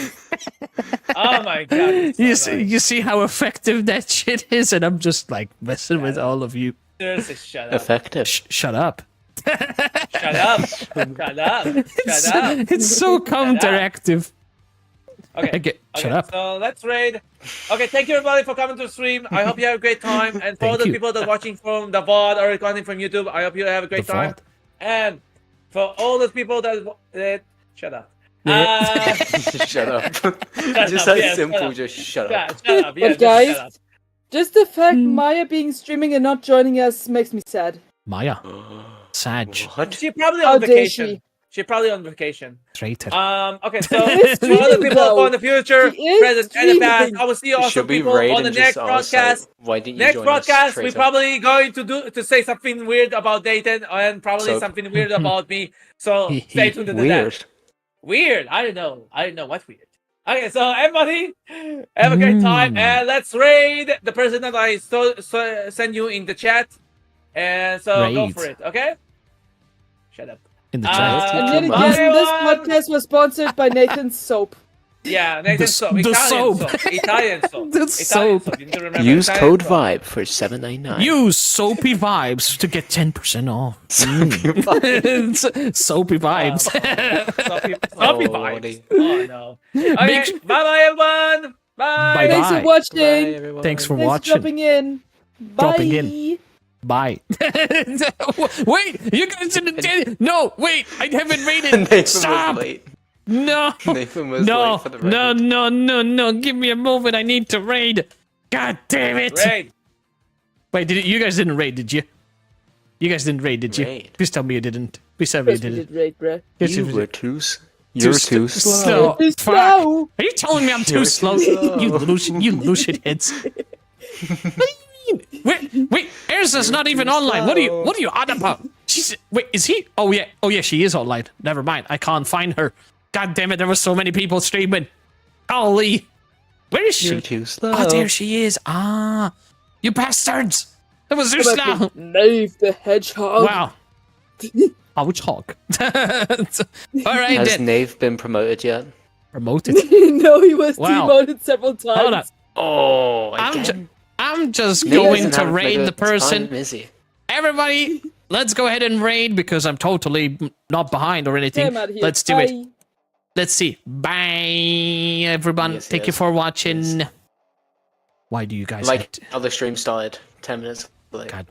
S2: Oh my god. You're so annoying.
S1: You see how effective that shit is, and I'm just like messing with all of you.
S2: Seriously, shut up.
S5: Effective.
S1: Shut up.
S2: Shut up. Shut up. Shut up.
S1: It's so counteractive.
S2: Okay.
S1: Shut up.
S2: So let's raid. Okay, thank you everybody for coming to the stream. I hope you have a great time. And for all the people that are watching from the VOD or recording from YouTube, I hope you have a great
S1: The
S2: time.
S1: VOD.
S2: And for all the people that shut up.
S5: Shut up. Just
S2: up,
S5: that
S2: yes,
S5: simple,
S2: shut up.
S5: just shut
S2: Yeah,
S5: up.
S2: shut up. Yeah,
S3: But
S2: just shut up.
S3: guys, just the fact Maya being streaming and not joining us makes me sad.
S1: Maya. Sag.
S5: What?
S2: She's probably
S3: How
S2: on
S3: dare
S2: vacation.
S3: she?
S2: She's probably on vacation.
S1: Traitor.
S2: Okay, so
S3: is
S2: for other
S3: streaming,
S2: people
S3: though.
S2: from the future,
S3: She is
S2: present, and the past,
S3: streaming.
S2: I will see you also
S5: Should we
S2: people
S5: raid
S2: on the
S5: and
S2: next
S5: just ask,
S2: broadcast.
S5: like, why didn't you
S2: Next
S5: join us,
S2: broadcast, we're
S5: traitor?
S2: probably going to say something weird about Dayton and probably
S5: So-
S2: something weird about me. So stay tuned to that.
S5: Weird.
S2: Weird. I don't know what's weird. Okay, so everybody, have a great time, and let's raid the person that I send you in the chat. And so go
S1: Raid.
S2: for it, okay? Shut up.
S1: In the chat.
S3: And yet
S5: Bye,
S3: again, this
S2: everyone.
S3: podcast was sponsored by Nathan's Soap.
S2: Yeah, Nathan
S1: The
S2: soap.
S1: the
S2: Italian
S1: soap.
S2: soap. Italian soap.
S1: The
S2: Italian
S1: soap.
S2: soap. You need to remember
S5: Use
S2: Italian
S5: code
S2: soap.
S5: VIBE for $7.99.
S1: Use Soapy Vibes to get 10% off. Soapy Vibes.
S2: Soapy
S5: Oh,
S2: vibes.
S5: Lordy.
S2: Oh no. Okay, bye everyone. Bye.
S1: Bye.
S3: Thanks for
S5: Bye,
S3: watching.
S5: everyone.
S1: Thanks for
S3: Thanks for
S1: watching.
S3: dropping in. Bye.
S1: Dropping in. Bye. Wait, you guys didn't. No, wait, I haven't rated.
S5: Nathan
S1: Stop.
S5: was late.
S1: No.
S5: Nathan was
S1: No,
S5: late for the
S1: no,
S5: record.
S1: no. Give me a moment. I need to raid. God damn it.
S2: Raid.
S1: Wait, you guys didn't raid, did you? You guys didn't raid, did you?
S5: Raid.
S1: Please tell me you didn't. Please tell me you
S3: Yes, we
S1: didn't.
S3: did raid, bruh.
S1: Yes,
S5: You
S1: you
S5: were
S1: did.
S5: too... You're too slow.
S3: Too
S1: Fuck.
S3: slow.
S1: Are you telling me I'm too
S5: You're
S1: slow?
S5: too slow.
S1: You Lucian heads. Wait, Erza's not even online. What are you on about? Wait, is he? Oh yeah, she is online. Never mind. I can't find her. God damn it, there were so many people streaming. Holy. Where is
S5: You're
S1: she?
S5: too slow.
S1: Oh, there she is. Ah, you bastards. That was too
S3: What
S1: slow.
S3: about Nave the Hedgehog?
S1: Wow. I would talk. All right,
S5: Has
S1: then.
S5: Nave been promoted yet?
S1: Promoted.
S3: No, he was
S1: Wow.
S3: demoted several times.
S1: Hold on.
S5: Oh,
S1: I'm just
S5: Nave
S1: going
S5: doesn't
S1: to
S5: have
S1: raid
S5: mega
S1: the person.
S5: time, is he?
S1: Everybody, let's go ahead and raid because I'm totally not behind or anything.
S3: I'm out of here.
S1: Let's do
S3: Bye.
S1: it. Let's see. Bye, everyone.
S5: Yes,
S1: Thank you
S5: yes,
S1: for watching.
S5: yes.
S1: Why do you guys
S5: Like
S1: have to...
S5: how the stream started 10 minutes late.
S1: God,